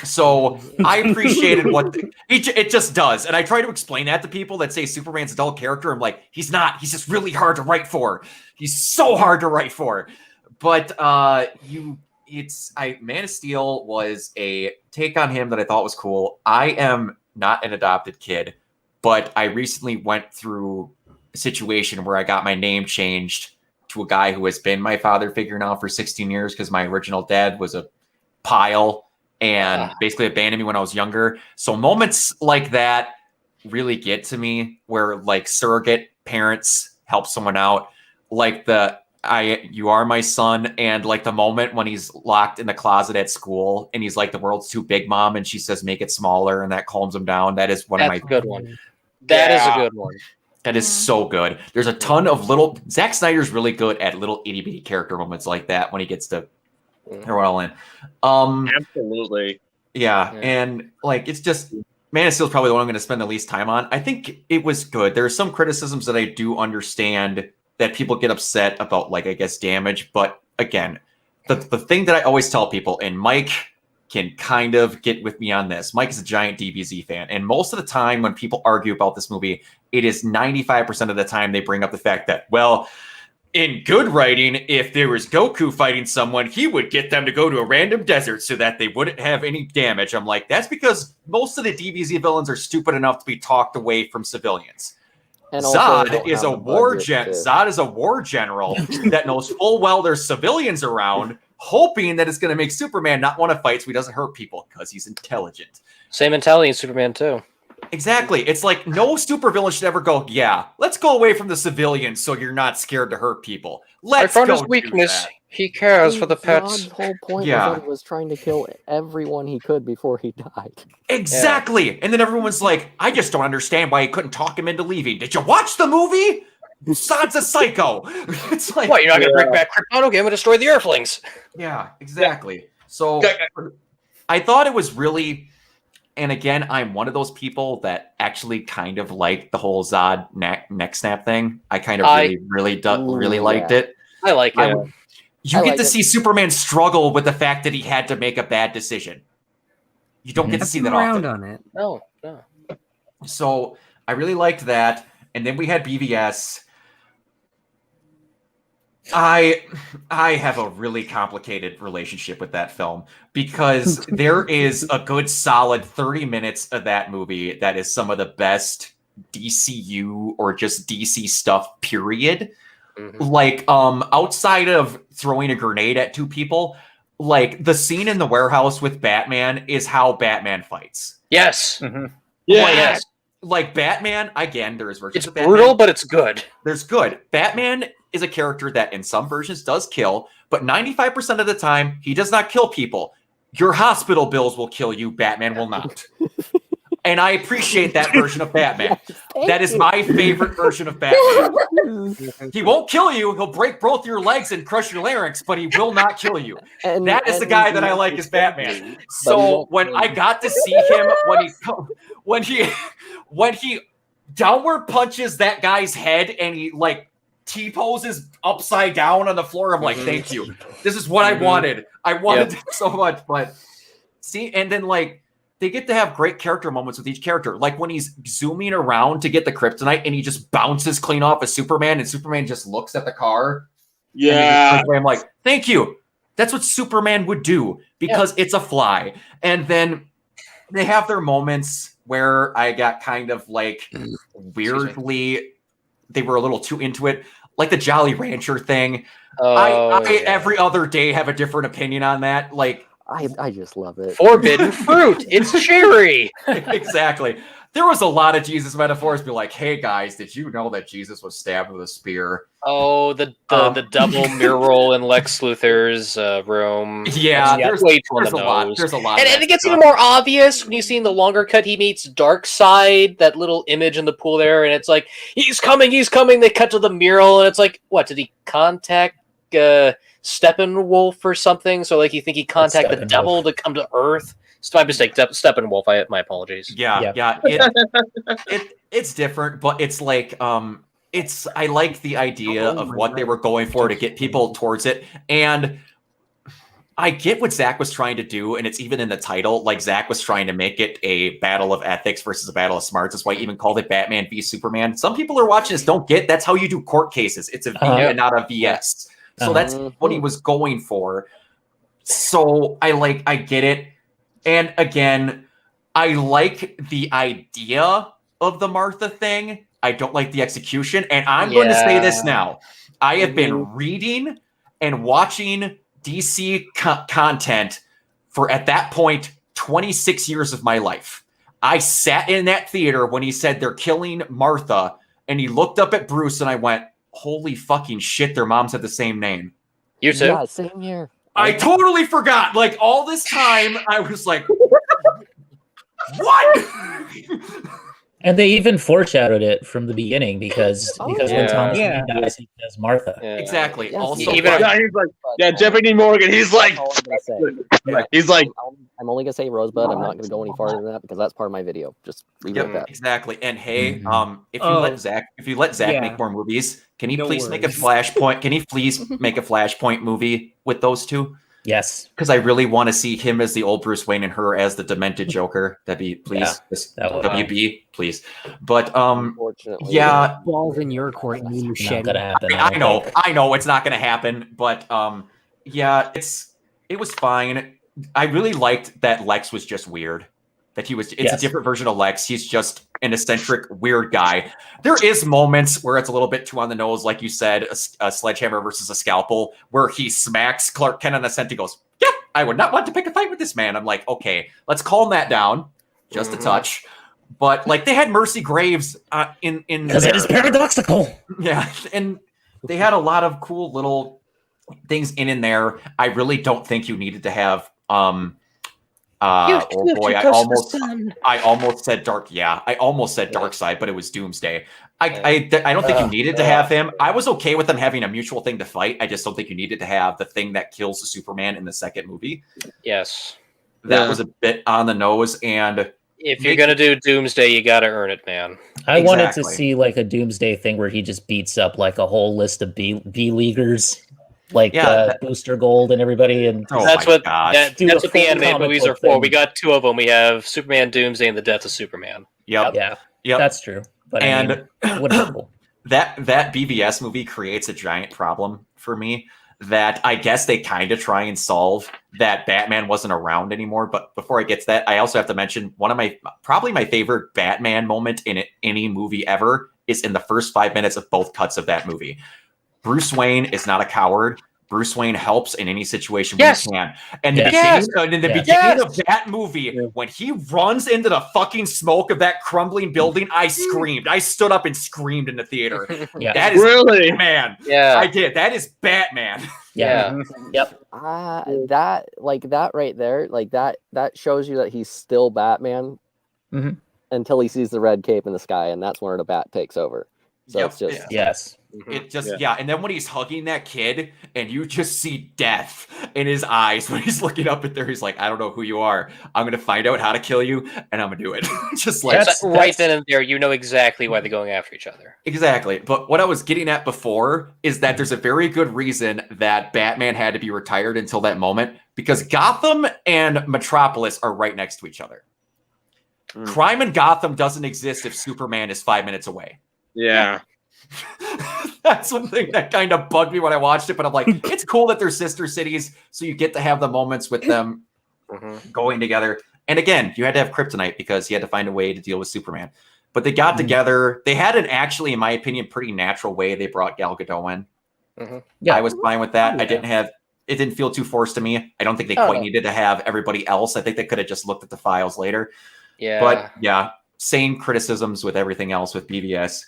So I appreciated it just does. And I try to explain that to people that say Superman's a dull character. I'm like, he's not. He's just really hard to write for. He's so hard to write for. But Man of Steel was a take on him that I thought was cool. I am not an adopted kid, but I recently went through a situation where I got my name changed to a guy who has been my father figure now for 16 years because my original dad was a pile and basically abandoned me when I was younger. So moments like that really get to me where like surrogate parents help someone out. Like you are my son. And like the moment when he's locked in the closet at school and he's like, the world's too big, Mom. And she says, make it smaller. And that calms him down. That is one of my good one. That is a good one. That is so good. There's a ton of Zack Snyder's really good at little itty bitty character moments like that when he gets to throw it all in. Absolutely. Yeah. And like, it's just, Man of Steel is probably the one I'm going to spend the least time on. I think it was good. There are some criticisms that I do understand that people get upset about, like, I guess, damage. But again, the thing that I always tell people, and Mike can kind of get with me on this. Mike is a giant DBZ fan. And most of the time when people argue about this movie, it is 95% of the time they bring up the fact that, well, in good writing, if there was Goku fighting someone, he would get them to go to a random desert so that they wouldn't have any damage. I'm like, that's because most of the DBZ villains are stupid enough to be talked away from civilians. And Zod is a war general that knows full well there's civilians around, hoping that it's going to make Superman not want to fight so he doesn't hurt people because he's intelligent. Same mentality in Superman too. Exactly. It's like no supervillain should ever go, yeah, let's go away from the civilians so you're not scared to hurt people. Let's I found go his do weakness. that. He cares for the pets. Zod's whole point was that he was trying to kill everyone he could before he died. Exactly. Yeah. And then everyone's like, I just don't understand why he couldn't talk him into leaving. Did you watch the movie? Zod's a psycho. It's like, what, you're not going to bring back Krypton? Okay, I'm going to destroy the Earthlings. Yeah, exactly. So I thought it was really, and again, I'm one of those people that actually kind of like the whole Zod neck snap thing. I kind of really liked it. I like it. You get to see Superman struggle with the fact that he had to make a bad decision. You don't get to see that often. On it. No. So I really liked that. And then we had BVS. I have a really complicated relationship with that film because there is a good solid 30 minutes of that movie that is some of the best DCU or just DC stuff, period. Mm-hmm. Like, outside of throwing a grenade at two people, like the scene in the warehouse with Batman is how Batman fights. Yes. Mm-hmm. Yeah. Yes. Like Batman, again, there is versions of Batman. It's brutal, but it's good. There's good. Batman is a character that in some versions does kill, but 95% of the time, he does not kill people. Your hospital bills will kill you, Batman will not. And I appreciate that version of Batman. That is my favorite version of Batman. He won't kill you. He'll break both your legs and crush your larynx, but he will not kill you. That is the guy that I like as Batman. So when I got to see him, when he downward punches that guy's head and he like T-poses upside down on the floor, I'm like, thank you. This is what I wanted. I wanted it so much, but see, and then like, they get to have great character moments with each character. Like when he's zooming around to get the kryptonite and he just bounces clean off of Superman and Superman just looks at the car. Yeah. I'm like, thank you. That's what Superman would do because it's a fly. And then they have their moments where I got kind of like weirdly, they were a little too into it. Like the Jolly Rancher thing. I every other day have a different opinion on that. Like, I just love it. Forbidden fruit. It's cherry. Exactly. There was a lot of Jesus metaphors. Be like, hey guys, did you know that Jesus was stabbed with a spear? Oh, the double mural in Lex Luthor's room. Yeah, That's there's way too on a the lot. nose. There's a lot. And it gets even more obvious when you see in the longer cut he meets Darkseid, that little image in the pool there, and it's like, he's coming. They cut to the mural, and it's like, what, did he contact Steppenwolf or something? So like you think he contacted the devil to come to Earth? It's my mistake. Steppenwolf. My apologies. Yeah. It's different, but it's like I like the idea of what they were going for to get people towards it, and I get what Zach was trying to do, and it's even in the title. Like Zach was trying to make it a battle of ethics versus a battle of smarts. That's why he even called it Batman v Superman. Some people who are watching this don't get that's how you do court cases. It's a V and not a VS. So that's what he was going for. So I get it. And again, I like the idea of the Martha thing. I don't like the execution. And I'm going to say this now. I have been reading and watching DC content for, at that point, 26 years of my life. I sat in that theater when he said they're killing Martha, and he looked up at Bruce, and I went, holy fucking shit, their moms had the same name. You too? Yeah, same here. I totally forgot. Like, all this time, I was like, what? And they even foreshadowed it from the beginning because when Thomas Wayne dies, he says Martha. Yeah. Exactly. Yes. Also, he's like, Jeffrey Morgan. He's like, he's like, I'm only gonna say Rosebud. I'm not gonna go any farther than that because that's part of my video. Just leave it at that. exactly. And hey, if you let Zach make more movies, can he please make a Flashpoint? Can he please make a Flashpoint movie with those two? Yes, because I really want to see him as the old Bruce Wayne and her as the demented Joker. That'd be please, WB, please. But unfortunately, balls in your court. And you not gonna happen. I know it's not gonna happen. But it was fine. I really liked that Lex was just weird. That it's a different version of Lex. He's just an eccentric, weird guy. There is moments where it's a little bit too on the nose, like you said, a sledgehammer versus a scalpel, where he smacks Clark Kent on the scent. He goes, "Yeah, I would not want to pick a fight with this man." I'm like, okay, let's calm that down, just a touch. But like they had Mercy Graves in because it is paradoxical. Yeah, and they had a lot of cool little things in there. I really don't think you needed to have I almost said Darkseid, but it was Doomsday. I don't think you needed to have him. I was okay with them having a mutual thing to fight. I just don't think you needed to have the thing that kills the Superman in the second movie. Yes. That was a bit on the nose, and if you're gonna do Doomsday, you gotta earn it, man. I wanted to see like a Doomsday thing where he just beats up like a whole list of B-leaguers. Like Booster Gold and everybody, and that's what the anime movies are for. We got two of them. We have Superman, Doomsday, and the Death of Superman. Yep. That's true. But whatever. that BVS movie creates a giant problem for me that I guess they kind of try and solve. That Batman wasn't around anymore. But before I get to that, I also have to mention one of probably my favorite Batman moment in any movie ever is in the first 5 minutes of both cuts of that movie. Bruce Wayne is not a coward. Bruce Wayne helps in any situation when he can. And in the beginning of that movie, when he runs into the fucking smoke of that crumbling building, I screamed. I stood up and screamed in the theater. That is really Batman. Yeah, I did. That is Batman. Yep. That right there, like that shows you that he's still Batman until he sees the red cape in the sky, and that's where the bat takes over. So it's just It just and then when he's hugging that kid and you just see death in his eyes when he's looking up at there, he's like, I don't know who you are. I'm gonna find out how to kill you and I'm gonna do it. Just like that's right then and there, you know exactly why they're going after each other. Exactly. But what I was getting at before is that there's a very good reason that Batman had to be retired until that moment, because Gotham and Metropolis are right next to each other. Crime in Gotham doesn't exist if Superman is 5 minutes away. Yeah. That's something that kind of bugged me when I watched it, but I'm like, it's cool that they're sister cities, so you get to have the moments with them going together. And again, you had to have Kryptonite because you had to find a way to deal with Superman. But they got together. They had an actually, in my opinion, pretty natural way they brought Gal Gadot in. I was fine with that. I didn't have it didn't feel too forced to me. I don't think they quite needed to have everybody else. I think they could have just looked at the files later. Yeah. But yeah, same criticisms with everything else with BVS.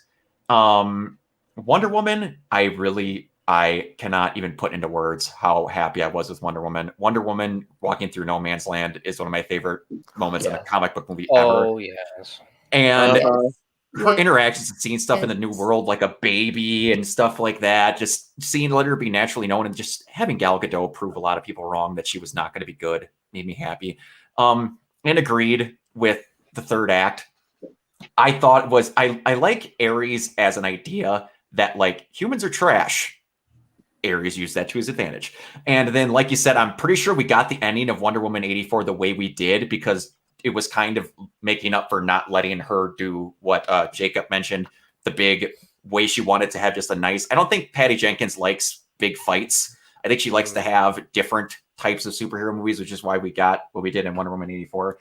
Wonder Woman, I cannot even put into words how happy I was with Wonder Woman. Wonder Woman walking through no man's land is one of my favorite moments in a comic book movie ever. Oh, yes. And her interactions and seeing stuff in the new world, like a baby and stuff like that, just seeing let her be naturally known and just having Gal Gadot prove a lot of people wrong that she was not going to be good made me happy. And agreed with the third act. I thought it was, I like Ares as an idea that like humans are trash. Ares used that to his advantage. And then, like you said, I'm pretty sure we got the ending of Wonder Woman 84 the way we did because it was kind of making up for not letting her do what Jacob mentioned, the big way she wanted to have just a nice, I don't think Patty Jenkins likes big fights. I think she likes to have different types of superhero movies, which is why we got what we did in Wonder Woman 84.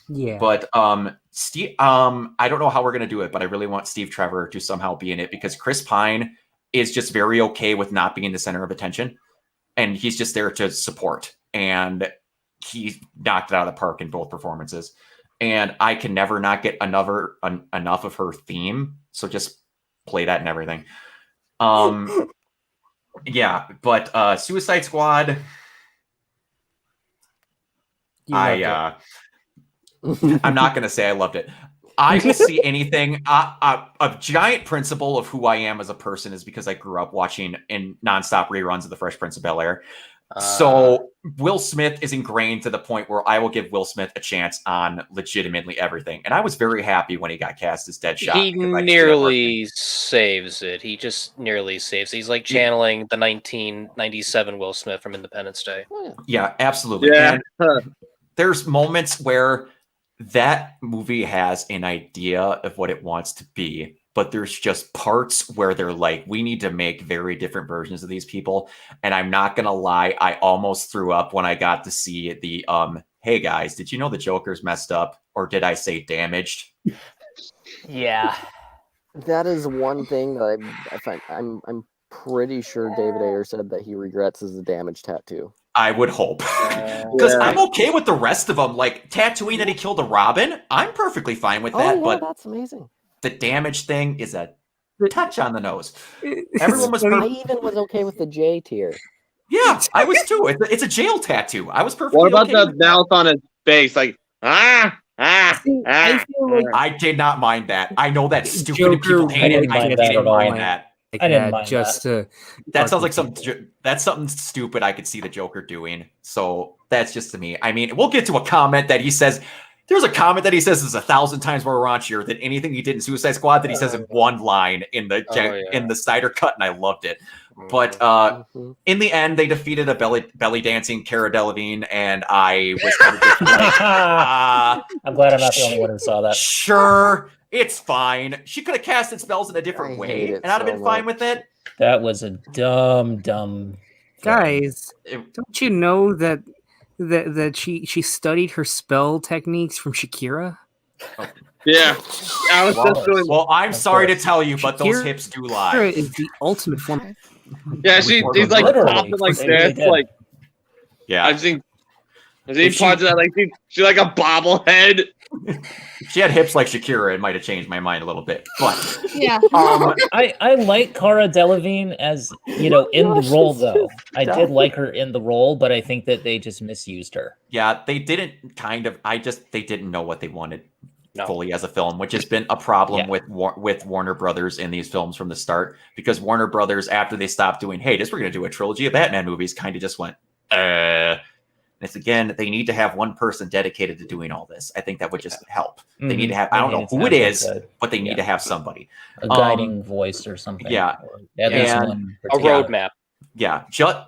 Yeah. But Steve, I don't know how we're going to do it, but I really want Steve Trevor to somehow be in it because Chris Pine is just very okay with not being the center of attention. And he's just there to support. And he knocked it out of the park in both performances. And I can never not get enough of her theme. So just play that and everything. Yeah, but Suicide Squad, I'm not going to say I loved it. I will see anything. A giant principle of who I am as a person is because I grew up watching in nonstop reruns of The Fresh Prince of Bel-Air. So Will Smith is ingrained to the point where I will give Will Smith a chance on legitimately everything. And I was very happy when he got cast as Deadshot. He nearly saves it. He just nearly saves it. He's like channeling the 1997 Will Smith from Independence Day. Yeah, absolutely. Yeah. And there's moments where that movie has an idea of what it wants to be, but there's just parts where they're like, we need to make very different versions of these people. And I'm not going to lie, I almost threw up when I got to see the, hey guys, did you know the Joker's messed up? Or did I say damaged? Yeah. That is one thing that I'm pretty sure David Ayer said that he regrets is the damage tattoo. I would hope. Because I'm okay with the rest of them. Like, tattooing that he killed a Robin, I'm perfectly fine with that. But that's amazing. The damage thing is a touch on the nose. Everyone was I even was okay with the J tier. Yeah, I was too. It's a jail tattoo. I was perfectly What about okay the mouth on his face? Like, I feel like I did not mind that. I know that's stupid. Joker, People hate it. I didn't mind that. I didn't mind just that. That sounds like that's something stupid I could see the Joker doing. So that's just to me. I mean, we'll get to a comment that he says. There's a comment that he says is 1,000 times more raunchier than anything he did in Suicide Squad that he says in one line in the Snyder cut, and I loved it. But in the end, they defeated a belly dancing Cara Delevingne, and I was kind of just like, I'm glad I'm not the only one who saw that. Sure, it's fine. She could have casted spells in a different way, and I'd have been fine with it. That was a dumb. Guys, don't you know that she studied her spell techniques from Shakira? Oh. Yeah, I was just doing. Well, I'm sorry to tell you, but those hips do lie. Shakira is the ultimate form. Yeah, she's like popping like this, like. Yeah, I've seen parts of that, like she's like a bobblehead. If she had hips like Shakira, it might have changed my mind a little bit. But yeah, I like Cara Delevingne as in the role though. I did like her in the role, but I think that they just misused her. Yeah, they didn't they didn't know what they wanted fully as a film, which has been a problem with Warner Brothers in these films from the start. Because Warner Brothers, after they stopped doing, hey, we're going to do a trilogy of Batman movies, kind of just went, It's again, they need to have one person dedicated to doing all this. I think that would just help. They need to have, I don't know who it is, but they need to have somebody. A guiding voice or something. Yeah. At least one a roadmap. Yeah.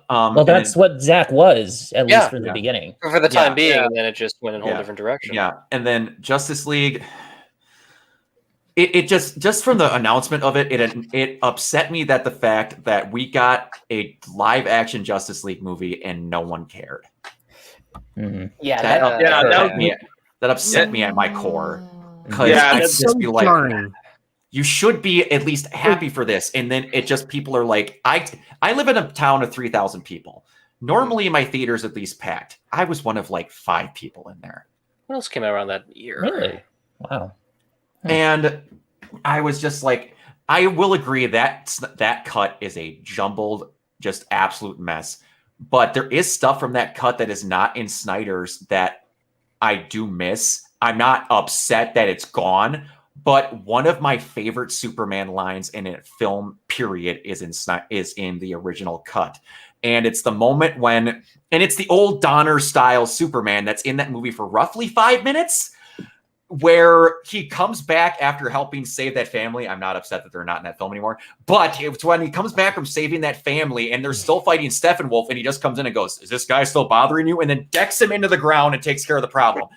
Well, that's what Zach was, at least for the beginning. For the time being, and then it just went in a whole different direction. Yeah. And then Justice League, it just from the announcement of it upset me that the fact that we got a live action Justice League movie and no one cared. Mm-hmm. Yeah, that upset me at my core. That's so jarring. You should be at least happy for this, and then it just people are like, I live in a town of 3,000 people. Normally, my theater's at least packed. I was one of like 5 people in there. What else came out around that year? Really? Wow. And I was just like, I will agree that that cut is a jumbled, just absolute mess. But there is stuff from that cut that is not in Snyder's that I do miss. I'm not upset that it's gone, but one of my favorite Superman lines in a film, period, is in the original cut. And it's the moment when, and it's the old Donner style Superman that's in that movie for roughly 5 minutes, where he comes back after helping save that family. I'm not upset that they're not in that film anymore, but it's when he comes back from saving that family and they're still fighting Steppenwolf, and he just comes in and goes, "Is this guy still bothering you?" And then decks him into the ground and takes care of the problem.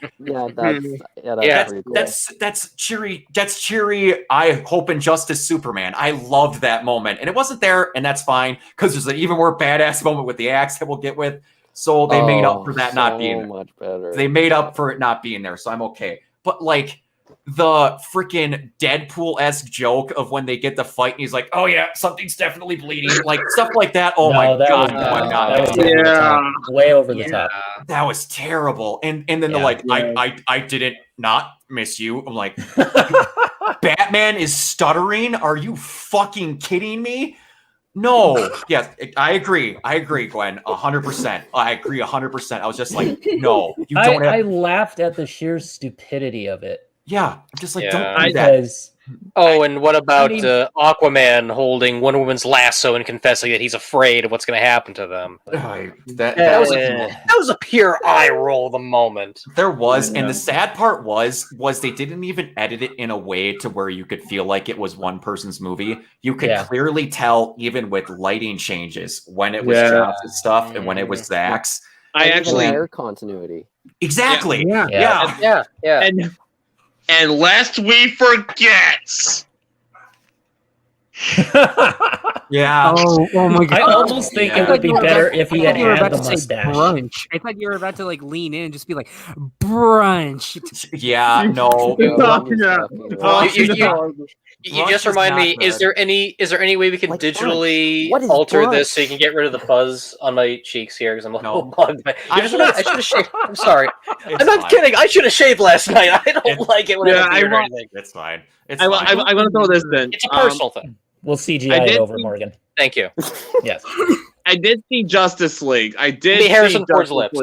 That's cheery. That's cheery. I hope in Justice Superman. I loved that moment, and it wasn't there, and that's fine because there's an even more badass moment with the axe that we'll get with. So they made up for that not being much better. They made up for it not being there, so I'm okay. But like the freaking Deadpool-esque joke of when they get the fight and he's like, "Oh yeah, something's definitely bleeding," like stuff like that. Oh my god! Way over the top. That was terrible. And then they're like, I didn't not miss you. I'm like, Batman is stuttering? Are you fucking kidding me? No. Yes, I agree. I agree, Gwen. 100%. I agree 100%. I was just like, no. You don't I laughed at the sheer stupidity of it. Yeah. I'm just like, don't do that. And what about Aquaman holding Wonder Woman's lasso and confessing that he's afraid of what's going to happen to them? That was a pure eye roll. The moment there was, and the sad part was they didn't even edit it in a way to where you could feel like it was one person's movie. You could clearly tell, even with lighting changes, when it was John's stuff and when it was Zach's. I actually air continuity. Exactly. Yeah. And lest we forget. Yeah. Oh my god. I almost think it would be better if he had the mustache. Brunch. I thought you were about to like lean in and just be like brunch. Yeah, no. You just remind me. Is there any way we can digitally alter this so you can get rid of the fuzz on my cheeks here? Because I'm a little bugged. I should have shaved. I'm sorry. I'm not kidding. I should have shaved last night. I don't like it when I have anything. It's fine. I want to throw this in. It's a personal thing. We'll CGI it over, Morgan. Thank you. Yes. I did see Justice League. I did see Harrison Ford's lips.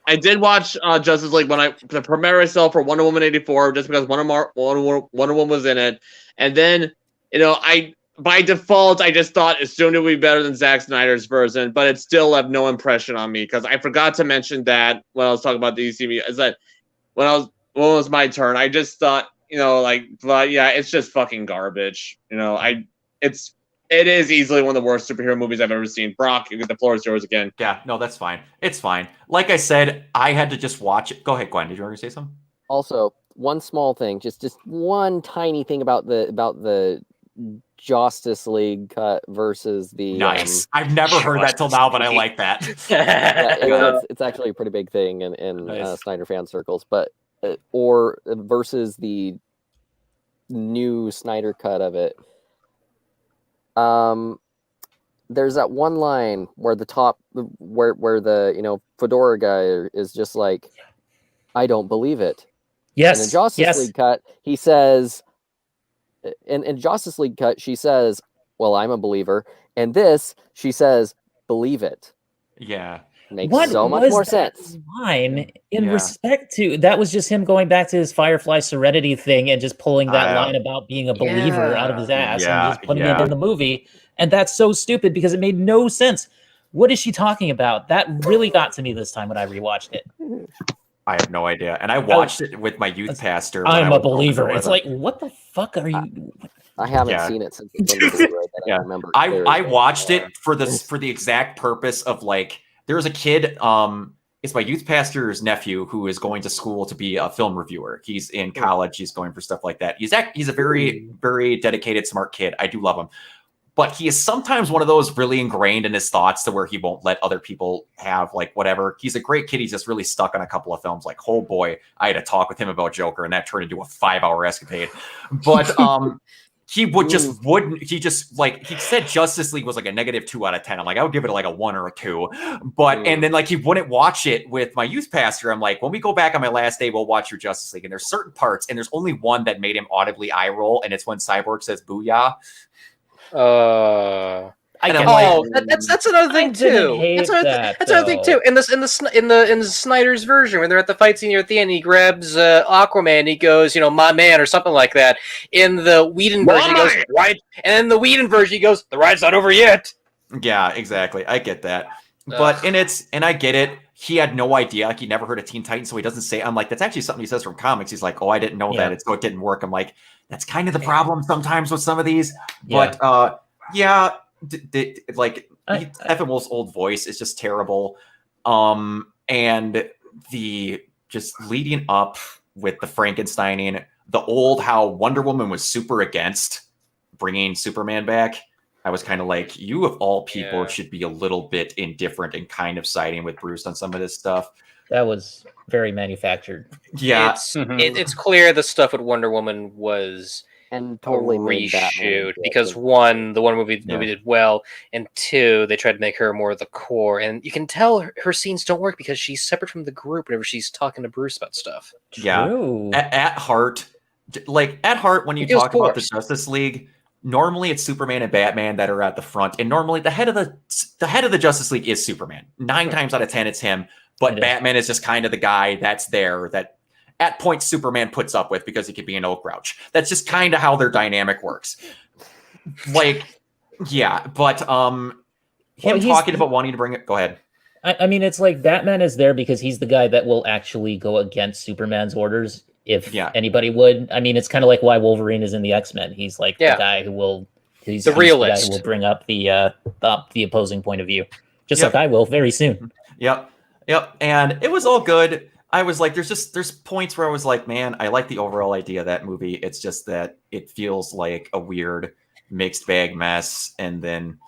I did watch Justice League when the premiere itself for Wonder Woman 84, just because Wonder Woman was in it. And then, I by default, I just thought assumed it would be better than Zack Snyder's version, but it still left no impression on me because I forgot to mention that when I was talking about the DCU, is that when it was my turn, I just thought, but yeah, it's just fucking garbage. It is easily one of the worst superhero movies I've ever seen. Brock, the floor is yours again. Yeah, no, that's fine. It's fine. Like I said, I had to just watch it. Go ahead, Gwen. Did you want to say something? Also, one small thing, just one tiny thing about the Justice League cut versus the nice. I've never heard that till now, but I like that. It's actually a pretty big thing in Snyder fan circles, but or versus the new Snyder cut of it. There's that one line where where the fedora guy is just like, "I don't believe it." Yes. In the Justice League cut, he says, in Justice League cut, she says, "Well, I'm a believer." And this, she says, "Believe it." Yeah. Makes so much more sense. Line in respect to that was just him going back to his Firefly Serenity thing and just pulling that line about being a believer out of his ass and just putting it in the movie. And that's so stupid because it made no sense. What is she talking about? That really got to me this time when I rewatched it. I have no idea. And I watched it with my youth pastor. I'm a believer. It's like, what the fuck are you? I haven't seen it since I remember. I watched it for the exact purpose of like, there's a kid, it's my youth pastor's nephew who is going to school to be a film reviewer. He's in college. He's going for stuff like that. He's a very, very dedicated, smart kid. I do love him. But he is sometimes one of those really ingrained in his thoughts to where he won't let other people have like whatever. He's a great kid. He's just really stuck on a couple of films. Like, oh boy, I had to talk with him about Joker and that turned into a 5-hour escapade. But he wouldn't. He just like he said Justice League was like a -2 out of 10. I'm like, I would give it like a 1 or a 2. But and then like he wouldn't watch it with my youth pastor. I'm like, when we go back on my last day, we'll watch your Justice League. And there's certain parts, and there's only one that made him audibly eye roll, and it's when Cyborg says "Booyah." That's another thing too. That's another thing too. In the Snyder's version, when they're at the fight scene here at the end, he grabs Aquaman. He goes, my man, or something like that. In the Whedon version, he goes, right, and in the Whedon version, he goes, the ride's not over yet. Yeah, exactly. I get that, but and I get it. He had no idea. Like he never heard of Teen Titans, so he doesn't say. I'm like, that's actually something he says from comics. He's like, oh, I didn't know that, so it didn't work. I'm like, that's kind of the problem sometimes with some of these, but like Stephen Wolf's old voice is just terrible, and the just leading up with the Frankensteining, the old how Wonder Woman was super against bringing Superman back. I was kind of like, you of all people should be a little bit indifferent and kind of siding with Bruce on some of this stuff. That was very manufactured. Yeah, it's clear the stuff with Wonder Woman was and totally reshoot because one, the one movie did well, and two, they tried to make her more the core, and you can tell her scenes don't work because she's separate from the group whenever she's talking to Bruce about stuff. Yeah, at heart, when you talk about the Justice League, normally it's Superman and Batman that are at the front, and normally the head of the Justice League is Superman. 9 times out of 10, it's him, but Batman is just kind of the guy that's there that at points Superman puts up with because he could be an old grouch. That's just kind of how their dynamic works. But him talking about wanting to bring it. Go ahead. I mean, it's like Batman is there because he's the guy that will actually go against Superman's orders if anybody would. I mean, it's kind of like why Wolverine is in the X-Men. He's like the guy who will. He's the realist. The guy who will bring up the opposing point of view, just like I will very soon. Yep. And it was all good. I was like, there's points where I was like, man, I like the overall idea of that movie. It's just that it feels like a weird mixed bag mess, and then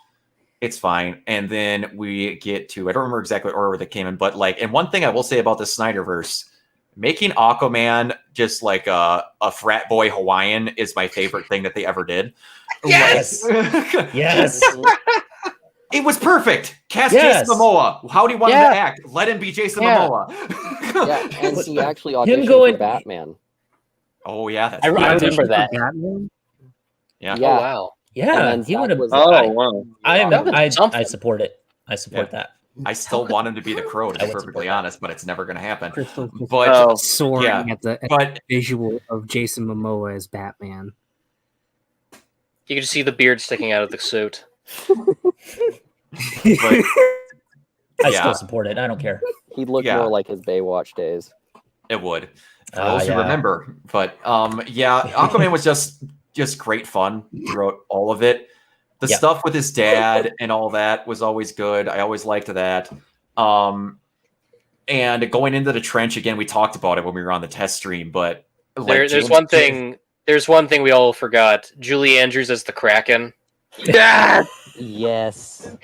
it's fine. And then we get to, I don't remember exactly what order that came in, but like, and one thing I will say about the Snyderverse, making Aquaman just like a frat boy Hawaiian is my favorite thing that they ever did. Yes. Yes. It was perfect. Cast Jason Momoa. How do you want him to act? Let him be Jason Momoa. And he actually auditioned for Batman. Oh yeah, I remember that. Yeah. Oh wow. Yeah, he would have. Wow. I support it. I support that. I still want him to be the Crow, to be perfectly honest, but it's never going to happen. But soaring at the visual of Jason Momoa as Batman. You can just see the beard sticking out of the suit. I still support it. I don't care. He'd look more like his Baywatch days. It would. For those who remember. But Aquaman was just great fun throughout all of it. The stuff with his dad and all that was always good. I always liked that. And going into the trench again, we talked about it when we were on the test stream, but there's one thing we all forgot. Julie Andrews as the Kraken. Yeah. Yes.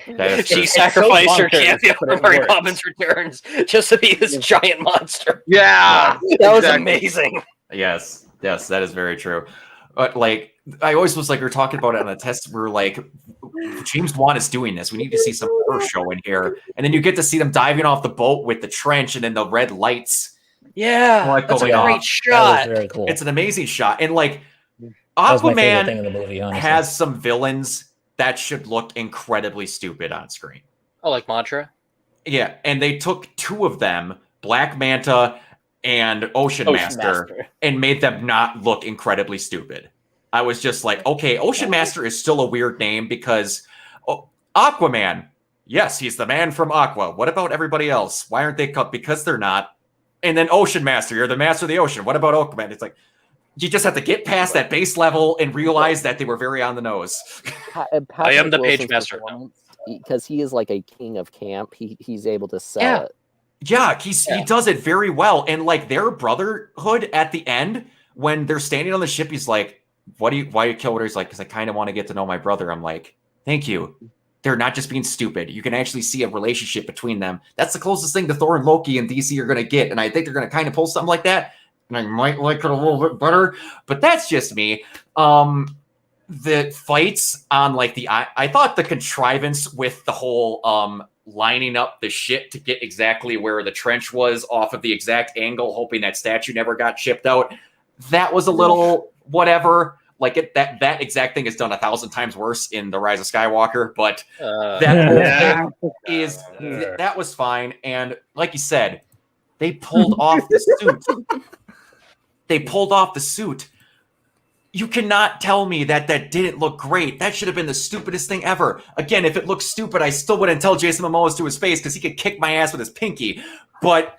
She sacrificed her cameo for Robin's Returns just to be this giant monster. Yeah. That was amazing. Yes, that is very true. But like, I always was like, we were talking about it on the test. We are like, James Wan is doing this. We need to see some horror show in here. And then you get to see them diving off the boat with the trench and then the red lights. Yeah, that's a great shot. That was very cool. It's an amazing shot. And like, Aquaman in the movie, has some villains that should look incredibly stupid on screen. Oh, like Mantra? Yeah, and they took 2 of them, Black Manta and Ocean Master, and made them not look incredibly stupid. I was just like, okay, Ocean Master is still a weird name because Aquaman, yes, he's the man from Aqua. What about everybody else? Why aren't they cut? Because they're not. And then Ocean Master, you're the master of the ocean. What about Aquaman? It's like, you just have to get past that base level and realize that they were very on the nose. I am the page master because he is like a king of camp. He's able to sell it. Yeah, he does it very well. And like their brotherhood at the end, when they're standing on the ship, he's like, why you kill her? He's like, because I kind of want to get to know my brother. I'm like, thank you. They're not just being stupid. You can actually see a relationship between them. That's the closest thing to Thor and Loki and DC are going to get. And I think they're going to kind of pull something like that. And I might like it a little bit better, but that's just me. the fights on like I thought the contrivance with the whole lining up the shit to get exactly where the trench was off of the exact angle, hoping that statue never got chipped out, that was a little whatever. Like that exact thing is done 1,000 times worse in The Rise of Skywalker, but that was fine. And like you said, they pulled off the suit. You cannot tell me that didn't look great. That should have been the stupidest thing ever. Again, if it looked stupid, I still wouldn't tell Jason Momoa to his face because he could kick my ass with his pinky. But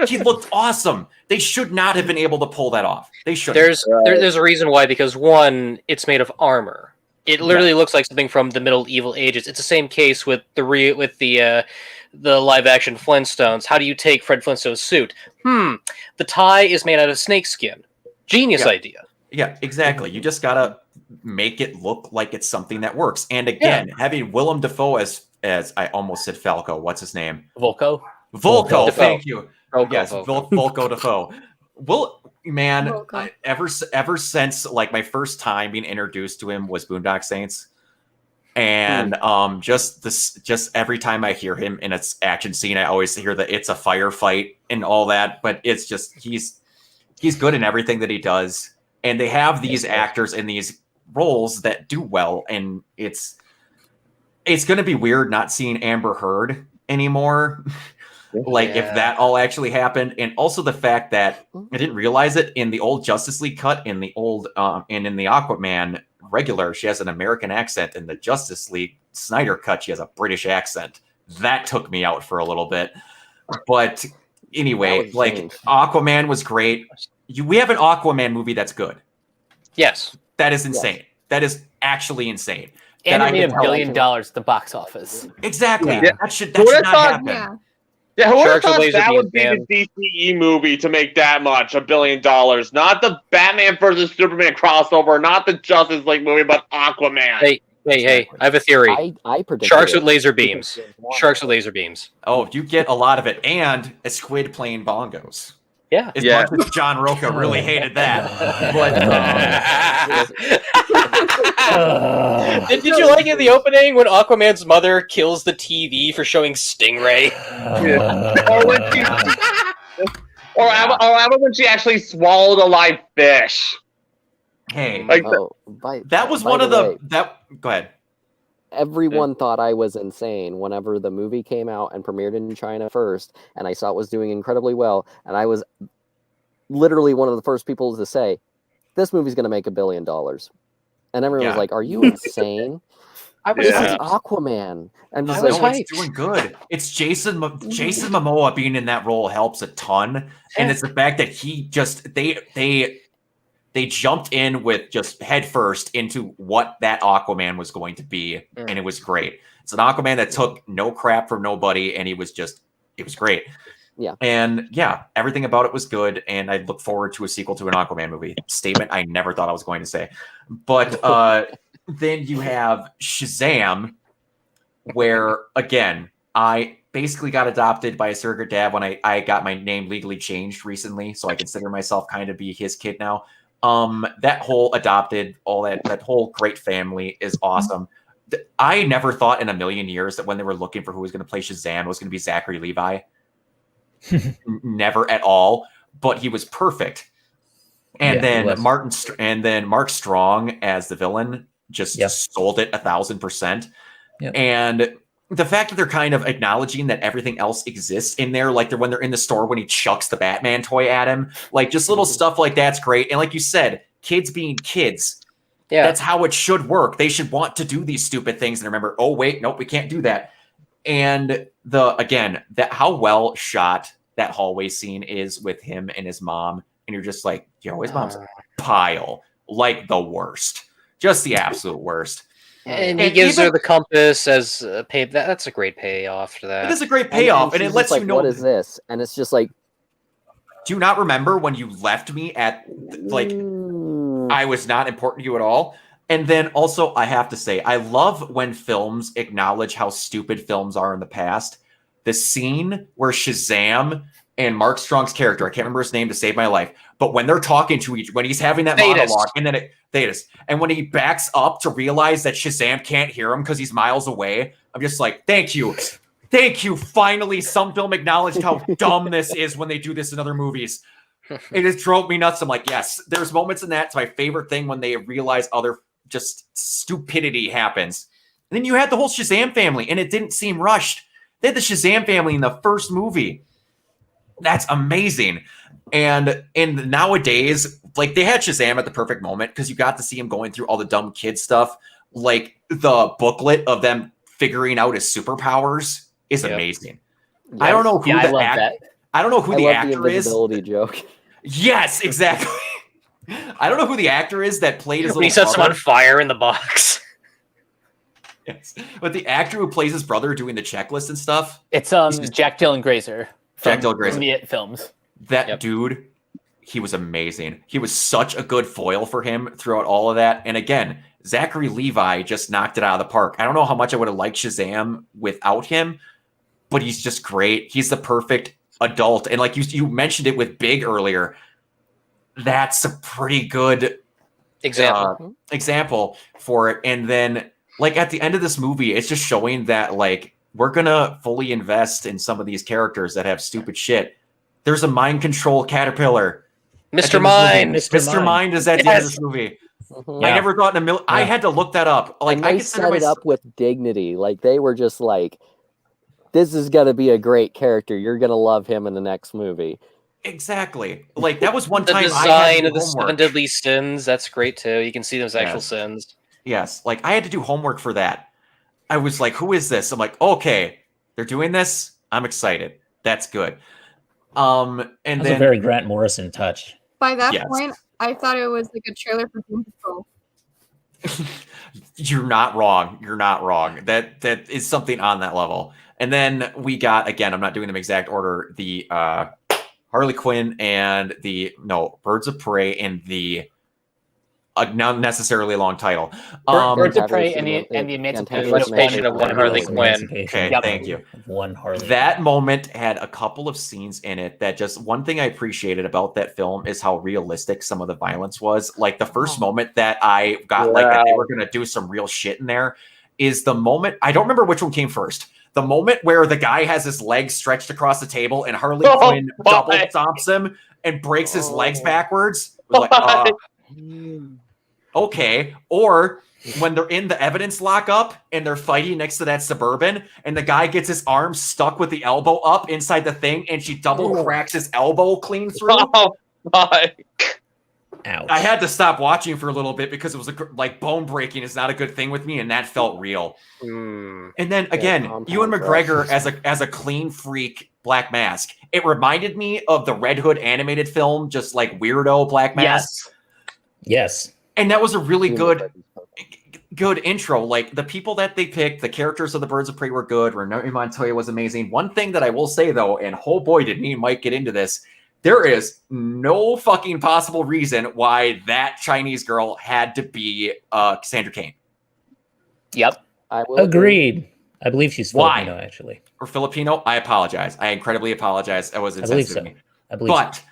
he looked awesome. They should not have been able to pull that off. They should. There's a reason why, because one, it's made of armor. It literally looks like something from the medieval ages. It's the same case with the live action Flintstones. How do you take Fred Flintstone's suit? The tie is made out of snakeskin. Genius idea. Yeah, exactly. You just gotta make it look like it's something that works. And again, having Willem Dafoe as I almost said Falco. What's his name? Volko. Thank you. Yes, Volko Dafoe. Ever since like my first time being introduced to him was Boondock Saints, and just every time I hear him in its action scene, I always hear that it's a firefight and all that. But it's just he's good in everything that he does. And they have these actors in these roles that do well, and it's going to be weird not seeing Amber Heard anymore. If that all actually happened, and also the fact that I didn't realize it in the old Justice League cut, in the old and in the Aquaman regular, she has an American accent. In the Justice League Snyder cut, she has a British accent. That took me out for a little bit, but anyway, Aquaman was great. We have an Aquaman movie that's good. Yes. That is insane. Yes. That is actually insane. And it made $1 billion at the box office. Exactly. Yeah. That should not happen. Yeah, who would have thought that would be the DCE movie to make that much, $1 billion? Not the Batman vs. Superman crossover, not the Justice League movie, but Aquaman. Hey, I have a theory. I predict sharks with laser beams. Sharks with laser beams. Oh, you get a lot of it. And a squid playing bongos. Yeah. As much as John Roca really hated that. But, did you like in the opening when Aquaman's mother kills the TV for showing Stingray? Or when she actually swallowed a live fish. Hey, that was one of the... Go ahead. Everyone thought I was insane whenever the movie came out and premiered in China first, and I saw it was doing incredibly well, and I was literally one of the first people to say, this movie's going to make $1 billion. And everyone was like, are you insane? This is Aquaman. And it's doing good. It's Jason Momoa being in that role helps a ton, and it's the fact that he just... They jumped in with just head first into what that Aquaman was going to be, and it was great. It's an Aquaman that took no crap from nobody, and it was great. Yeah. And everything about it was good, and I look forward to a sequel to an Aquaman movie. Statement I never thought I was going to say. But then you have Shazam, where, again, I basically got adopted by a surrogate dad when I got my name legally changed recently, so I consider myself kind of be his kid now. That whole adopted, all that whole great family is awesome. I never thought in a million years that when they were looking for who was going to play Shazam, it was going to be Zachary Levi. Never at all, but he was perfect. And then Mark Strong as the villain just sold it 1,000%. Yep. And the fact that they're kind of acknowledging that everything else exists in there, like when they're in the store when he chucks the Batman toy at him, like just little stuff like that's great. And like you said, kids being kids, that's how it should work. They should want to do these stupid things and remember, oh wait, nope, we can't do that. And how well shot that hallway scene is with him and his mom, and you're just like, yo, his mom's a pile, like the worst, just the absolute worst. And he gives her the compass as a pay. That's a great payoff to that. It is a great payoff, and it lets you know what is this. And it's just like, do you not remember when you left me at I was not important to you at all? And then also, I have to say, I love when films acknowledge how stupid films are in the past. The scene where Shazam and Mark Strong's character, I can't remember his name to save my life, but when they're talking to when he's having that monologue, and then Thetis, and when he backs up to realize that Shazam can't hear him because he's miles away, I'm just like, thank you. Thank you. Finally, some film acknowledged how dumb this is when they do this in other movies. It just drove me nuts. I'm like, yes, there's moments in that. It's my favorite thing when they realize other just stupidity happens. And then you had the whole Shazam family, and it didn't seem rushed. They had the Shazam family in the first movie. That's amazing. And nowadays, like, they had Shazam at the perfect moment because you got to see him going through all the dumb kid stuff. Like, the booklet of them figuring out his superpowers is amazing. Yes. I don't know who I don't know who the actor is. Invisibility joke. Yes, exactly. I don't know who the actor is that played his little He sets him brother. on fire in the box. Yes. But the actor who plays his brother doing the checklist and stuff. It's Jack Dylan Grazer. Jack Dylan Grazer. From the It films. That dude, he was amazing. He was such a good foil for him throughout all of that. And again, Zachary Levi just knocked it out of the park. I don't know how much I would have liked Shazam without him, but he's just great. He's the perfect adult. And like you mentioned it with Big earlier, that's a pretty good example for it. And then, like, at the end of this movie, it's just showing that, like, we're going to fully invest in some of these characters that have stupid shit. There's a mind control caterpillar. Mr. Mind. Mr. Mind is at the end of this movie. Mm-hmm. I never thought in a million. I had to look that up. Like, and they set it up with dignity. Like, they were just like, this is going to be a great character. You're going to love him in the next movie. Exactly. Like, that was one The time design I had to of do the homework. 7 deadly sins, that's great too. You can see those actual sins. Yes. Like, I had to do homework for that. I was like, who is this? I'm like, okay, they're doing this. I'm excited. That's good. And That's then a very Grant Morrison touch. By that point, I thought it was like a trailer for Doom Patrol. You're not wrong. You're not wrong. That is something on that level. And then we got, again, I'm not doing them exact order, the Harley Quinn and Birds of Prey and the not necessarily a long title. Birds of Prey and the Emancipation of One Harley Quinn. Okay, thank you. One Harley. That moment had a couple of scenes in it that just, one thing I appreciated about that film is how realistic some of the violence was. Like, the first moment that I got, like, that they were going to do some real shit in there is the moment, I don't remember which one came first. The moment where the guy has his legs stretched across the table and Harley Quinn double stomps him and breaks his legs backwards. It was like, okay. Or when they're in the evidence lockup and they're fighting next to that Suburban and the guy gets his arm stuck with the elbow up inside the thing and she double cracks his elbow clean through. Oh my. Ouch. I had to stop watching for a little bit because it was like, bone breaking is not a good thing with me, and that felt real. And then again, Ewan McGregor as a clean freak Black Mask. It reminded me of the Red Hood animated film, just like weirdo Black Mask. Yes. And that was a really good intro. Like, the people that they picked, the characters of the Birds of Prey were good. Renee Montoya was amazing. One thing that I will say though, and oh boy, did me and Mike get into this. There is no fucking possible reason why that Chinese girl had to be Cassandra Cain. Yep. I will Agreed. I believe she's Why? Filipino, actually. Or Filipino? I apologize. I incredibly apologize. That was insensitive to me. I believe but